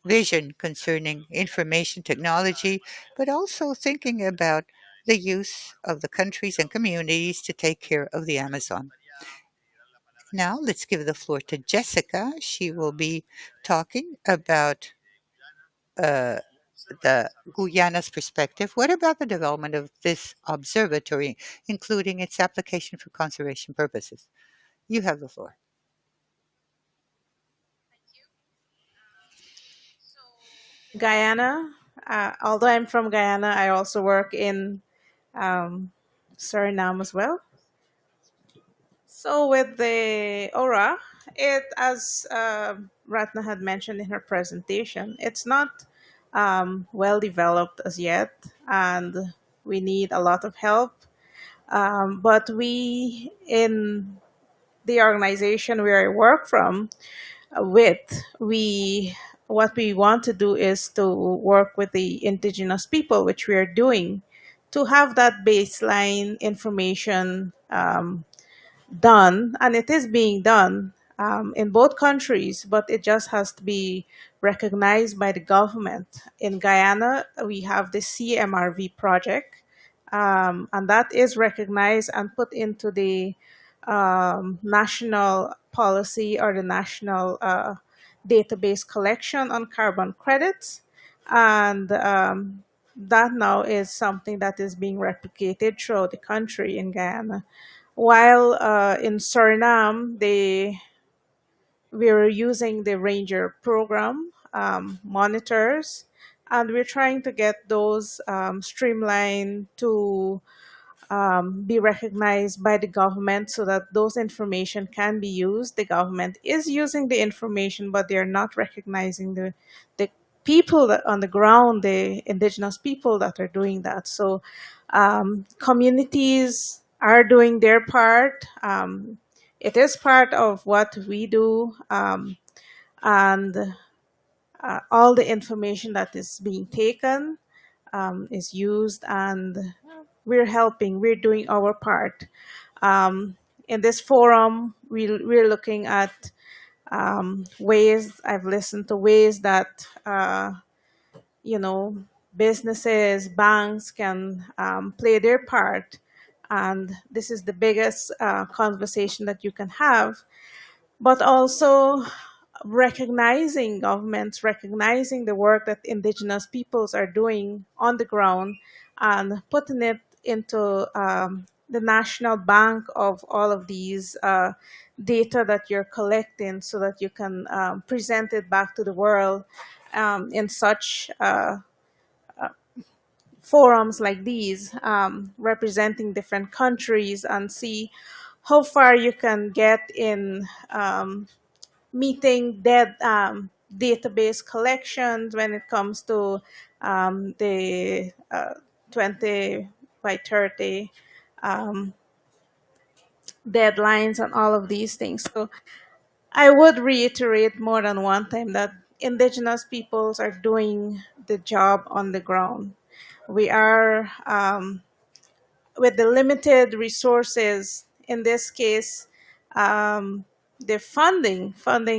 vision concerning information technology, but also thinking about the use of the countries and communities to take care of the Amazon. Now, let's give the floor to Jessica. She will be talking about uh, the Guyana's perspective. What about the development of this observatory, including its application for conservation purposes? You have the floor. Guyana Although I'm from Guyana, I also work in Suriname as well. So with the aura, as Ratna had mentioned in her presentation, it's not well developed as yet, and we need a lot of help. But we, in the organization where I work from, with we what we want to do is to work with the indigenous people, which we are doing, to have that baseline information done, and it is being done in both countries, but it just has to be recognized by the government. In Guyana, we have the CMRV project, and that is recognized and put into the national policy, or the national database collection on carbon credits. And that now is something that is being replicated throughout the country in Guyana. While in Suriname, we were using the Ranger program monitors, and we're trying to get those streamlined to be recognized by the government so that those information can be used. The government is using the information, but they're not recognizing the people that on the ground, the indigenous people that are doing that. So communities are doing their part. It is part of what we do, and all the information that is being taken is used, and we're helping, we're doing our part. In this forum, we're looking at ways, I've listened to ways that, businesses, banks can play their part. And this is the biggest conversation that you can have. But also recognizing governments, recognizing the work that indigenous peoples are doing on the ground, and putting it into the national bank of all of these data that you're collecting, so that you can present it back to the world in such forums like these, representing different countries, and see how far you can get in meeting dead database collections when it comes to the 20 by 30 deadlines and all of these things. So I would reiterate more than one time that indigenous peoples are doing the job on the ground. We are, with the limited resources, in this case, the funding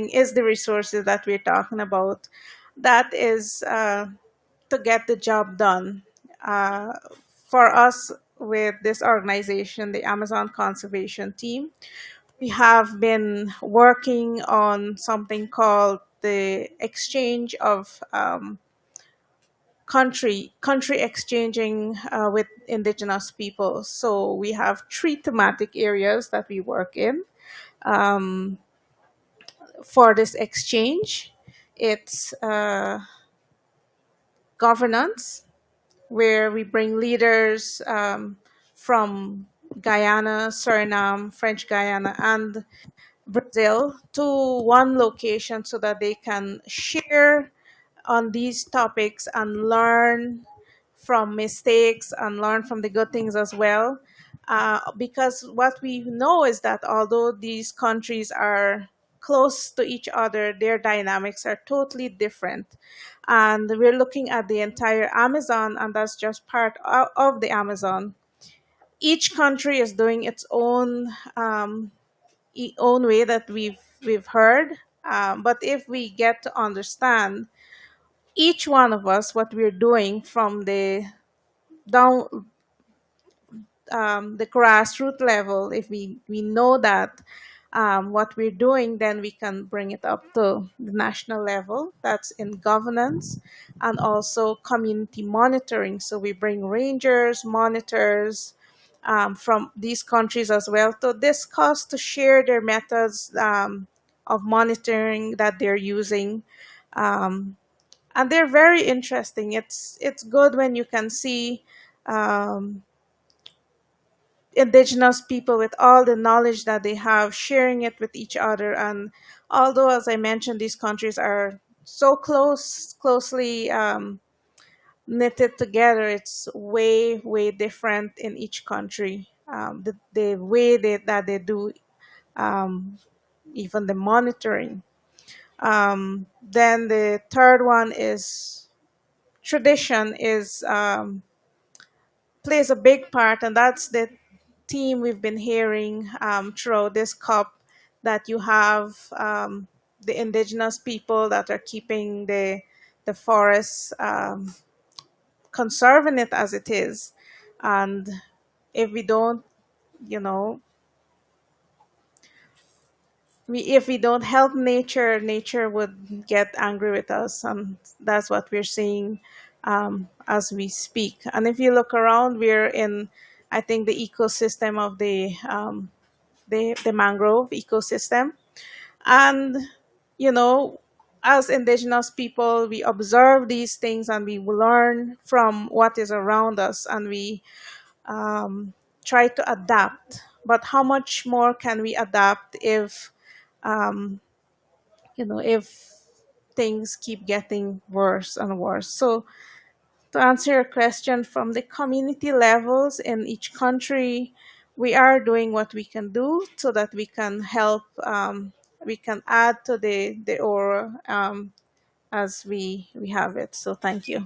is the resources that we're talking about. That is to get the job done. For us, with this organization, the Amazon Conservation Team, we have been working on something called the exchange of country exchanging with indigenous people. So we have 3 thematic areas that we work in for this exchange. It's governance, where we bring leaders from Guyana, Suriname, French Guyana, and Brazil to one location so that they can share on these topics and learn from mistakes and learn from the good things as well. Because what we know is that although these countries are close to each other, their dynamics are totally different. And we're looking at the entire Amazon, and that's just part of the Amazon. Each country is doing its own own way that we've heard. But if we get to understand each one of us what we're doing from the down the grassroots level, if we know that what we're doing, then we can bring it up to the national level. That's in governance and also community monitoring. So we bring rangers, monitors from these countries as well to discuss, to share their methods of monitoring that they're using. and they're very interesting. It's good when you can see um, indigenous people with all the knowledge that they have sharing it with each other. And although, as I mentioned, these countries are so closely knitted together, it's way different in each country. The way that they do um, even the monitoring. Then the third one is tradition is plays a big part, and that's the theme we've been hearing throughout this cup, that you have the indigenous people that are keeping the forests, conserving it as it is. And if we don't, you know, if we don't help nature, nature would get angry with us, and that's what we're seeing as we speak. And if you look around, we're in, I think, the ecosystem of the mangrove ecosystem. And you know, as indigenous people, we observe these things and we learn from what is around us, and we um, try to adapt. But how much more can we adapt if um, if things keep getting worse and worse? So to answer your question, from the community levels in each country, we are doing what we can do so that we can help, we can add to the aura as we have it. So thank you.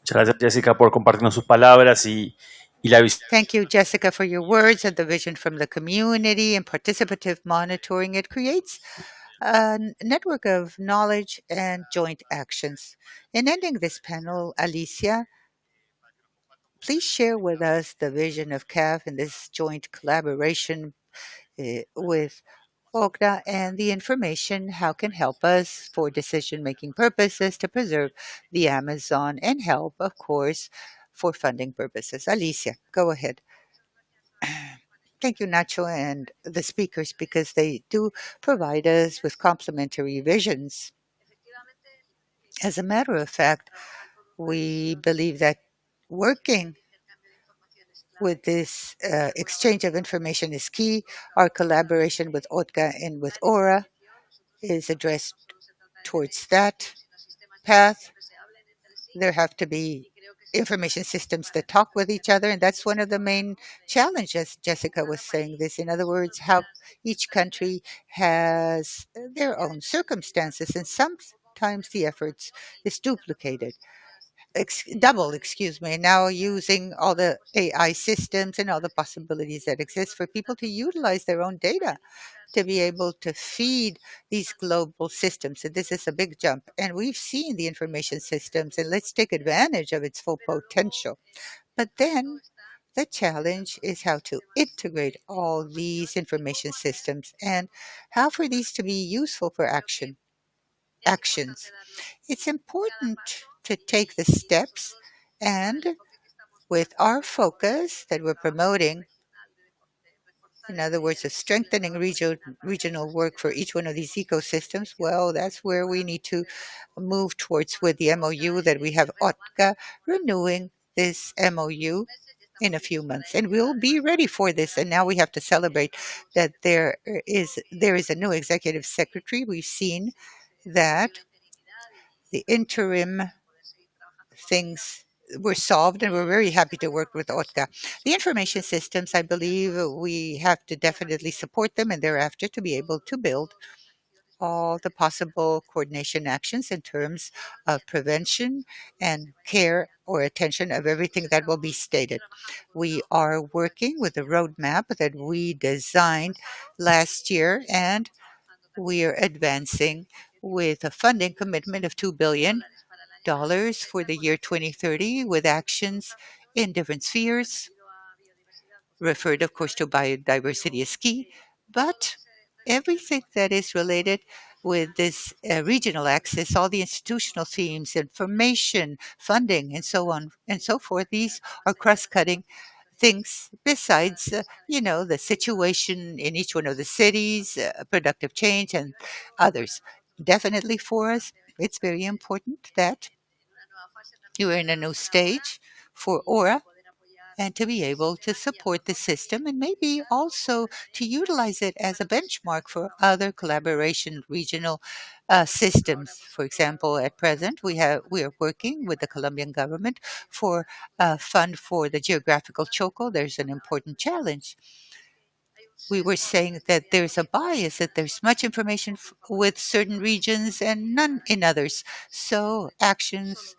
Muchas gracias, Jessica, por compartirnos sus palabras y la visión. Thank you, Jessica, for your words and the vision from the community and participative monitoring. It creates network of knowledge and joint actions. In ending this panel, Alicia, please share with us the vision of CAF in this joint collaboration with OCDA and the information how can help us for decision-making purposes to preserve the Amazon and help, of course, for funding purposes. Alicia, go ahead. Thank you, Nacho, and the speakers, because they do provide us with complementary visions. As a matter of fact, we believe that working with this exchange of information is key. Our collaboration with OTGA and with ORA is addressed towards that path. There have to be information systems that talk with each other, and that's one of the main challenges. Jessica was saying this. In other words, how each country has their own circumstances, and sometimes the efforts is duplicated. Double, excuse me, now using all the AI systems and all the possibilities that exist for people to utilize their own data to be able to feed these global systems. And this is a big jump. And we've seen the information systems, and let's take advantage of its full potential. But then the challenge is how to integrate all these information systems and how for these to be useful for actions. It's important to take the steps, and with our focus that we're promoting, in other words, of strengthening regional work for each one of these ecosystems, well, that's where we need to move towards with the MOU that we have OTCA renewing this MOU in a few months, and we'll be ready for this. And now we have to celebrate that there is a new executive secretary. We've seen that the interim things were solved, and we're very happy to work with OTCA. The information systems, I believe we have to definitely support them, and thereafter to be able to build all the possible coordination actions in terms of prevention and care or attention of everything that will be stated. We are working with a roadmap that we designed last year, and we are advancing with a funding commitment of $2 billion for the year 2030 with actions in different spheres, referred, of course, to biodiversity as key, but everything that is related with this regional access, all the institutional themes, information, funding, and so on and so forth, these are cross-cutting things besides, the situation in each one of the cities, productive change, and others. Definitely for us, it's very important that you are in a new stage for Aura and to be able to support the system and maybe also to utilize it as a benchmark for other collaboration regional systems. For example, at present, we are working with the Colombian government for a fund for the geographical choco. There's an important challenge. We were saying that there's a bias, that there's much information with certain regions and none in others. So actions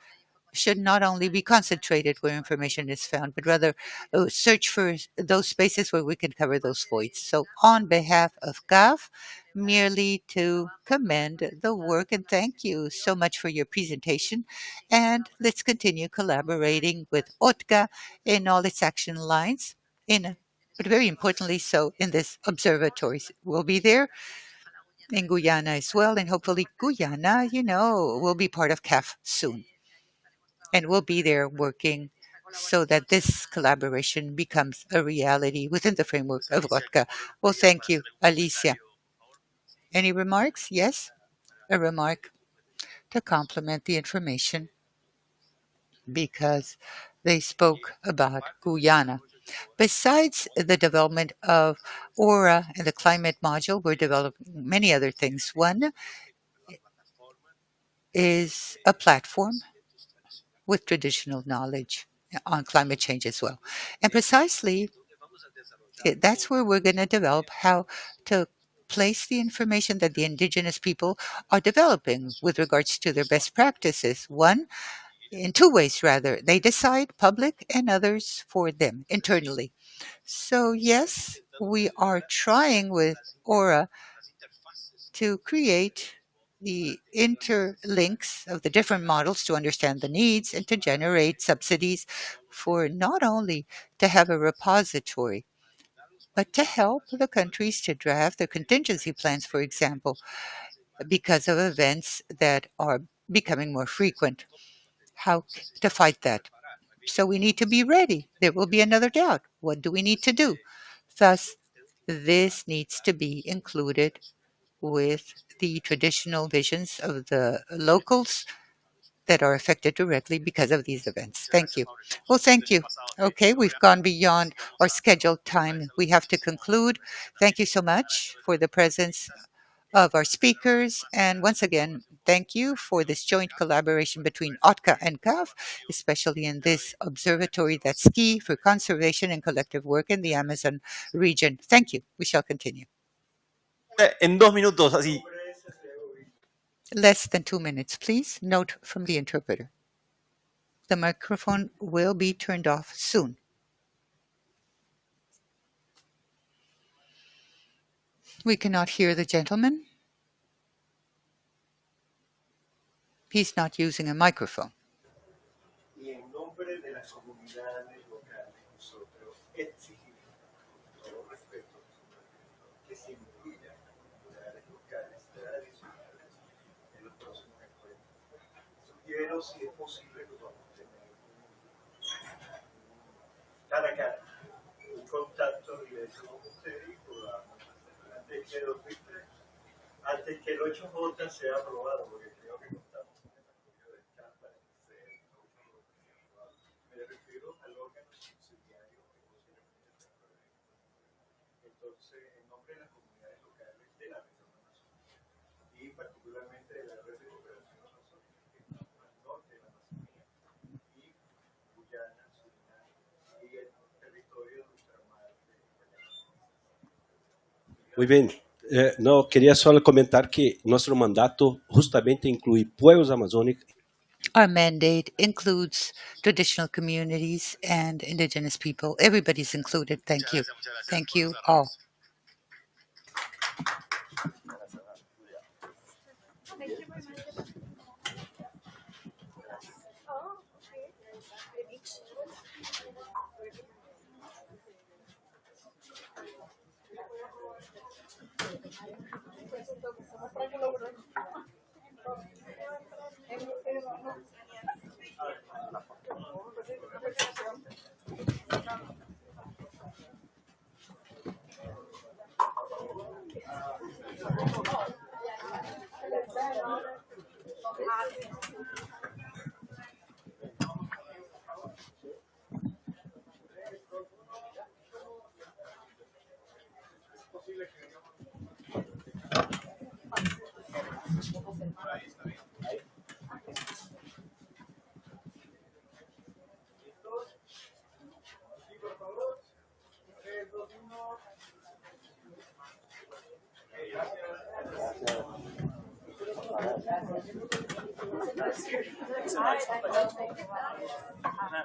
should not only be concentrated where information is found, but rather search for those spaces where we can cover those voids. So, on behalf of GAF, merely to commend the work and thank you so much for your presentation. And let's continue collaborating with OTCA in all its action lines, but very importantly, so in this observatory. We'll be there in Guyana as well, and hopefully Guyana, will be part of CAF soon. And we'll be there working so that this collaboration becomes a reality within the framework of Vodka. Well, thank you, Alicia. Any remarks? Yes, a remark to complement the information because they spoke about Guyana. Besides the development of Aura and the climate module, we're developing many other things. One is a platform with traditional knowledge on climate change as well. And precisely that's where we're going to develop how to place the information that the indigenous people are developing with regards to their best practices. One, in two ways rather, they decide public and others for them internally. So, yes, we are trying with Aura to create the interlinks of the different models to understand the needs and to generate subsidies for not only to have a repository, but to help the countries to draft their contingency plans, for example, because of events that are becoming more frequent. How to fight that? So we need to be ready. There will be another doubt. What do we need to do? Thus, this needs to be included with the traditional visions of the locals that are affected directly because of these events. Thank you. Well, thank you. Okay, we've gone beyond our scheduled time. We have to conclude. Thank you so much for the presence of our speakers. And once again, thank you for this joint collaboration between OTCA and CAF, especially in this observatory that's key for conservation and collective work in the Amazon region. Thank you. We shall continue. En 2 minutos, así. Less than 2 minutes, please. Note from the interpreter. The microphone will be turned off soon. We cannot hear the gentleman. He's not using a microphone. Y en nombre de las comunidades locales, nosotros exigimos, con todo respeto, que se incluyan comunidades locales tradicionales en los próximos encuentros. Sugiero, si es posible, que podamos tener cara a cara, un contacto directo con ustedes y podamos, antes que el 8J sea aprobado, porque creo que contamos con el apoyo del CAP para que sea el 8J. Me refiero al órgano subsidiario que posiblemente sea aprobado. Entonces, en nombre de las comunidades locales de la región amazónica y particularmente de la red de cooperación amazónica que estamos al norte de la Amazonía y Guyana, Surinam y el territorio de ultramar de Guayana. Muy bien. No, quería solo comentar que nuestro mandato justamente incluye pueblos amazónicos. Our mandate includes traditional communities and indigenous people. Everybody's included. Thank you. Thank you all.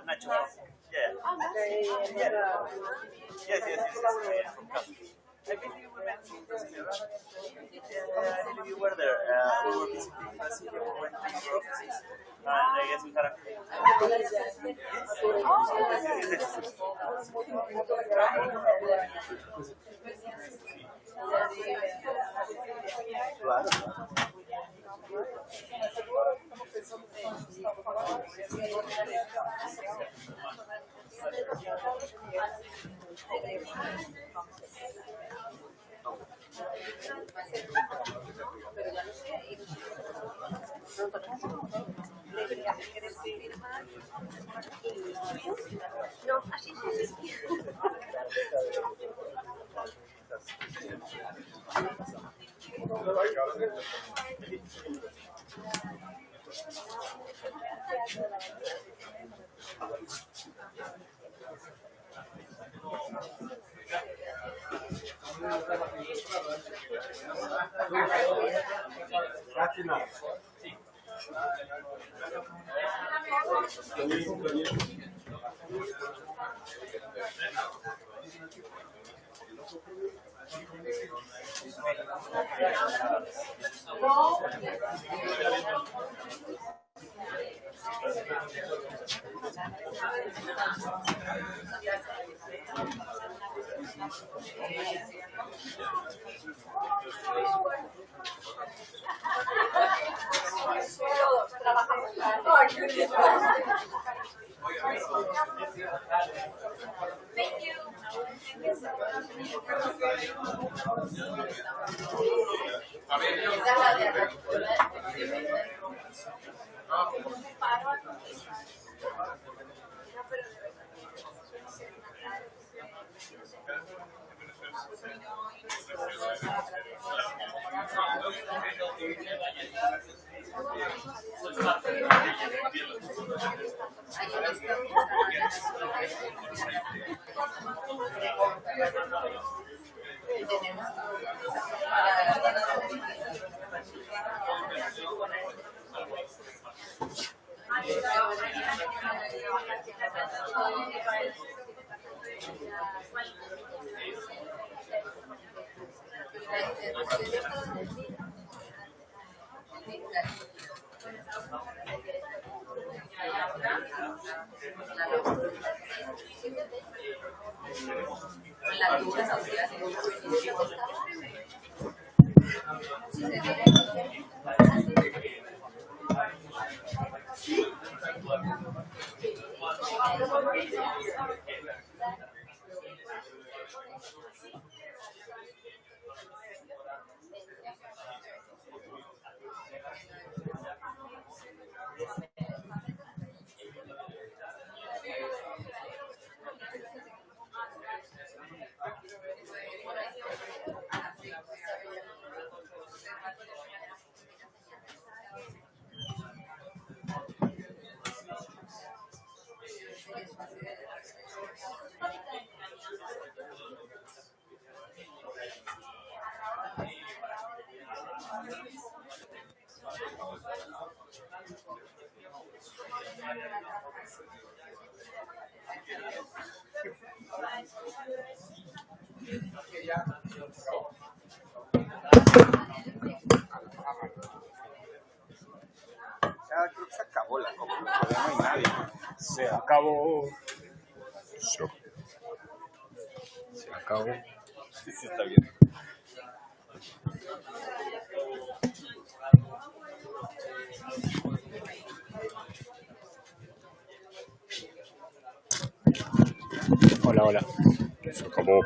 Nacho. Yeah. Yes. From Cali. I believe we met in Brazil. Yeah, I believe you were there. We were visiting Brazil. We went to your offices. And I guess we had Ya creo que se acabó la copa, todavía no hay nadie. Se acabó. Se acabó. Sí, está bien. Hola. Se acabó.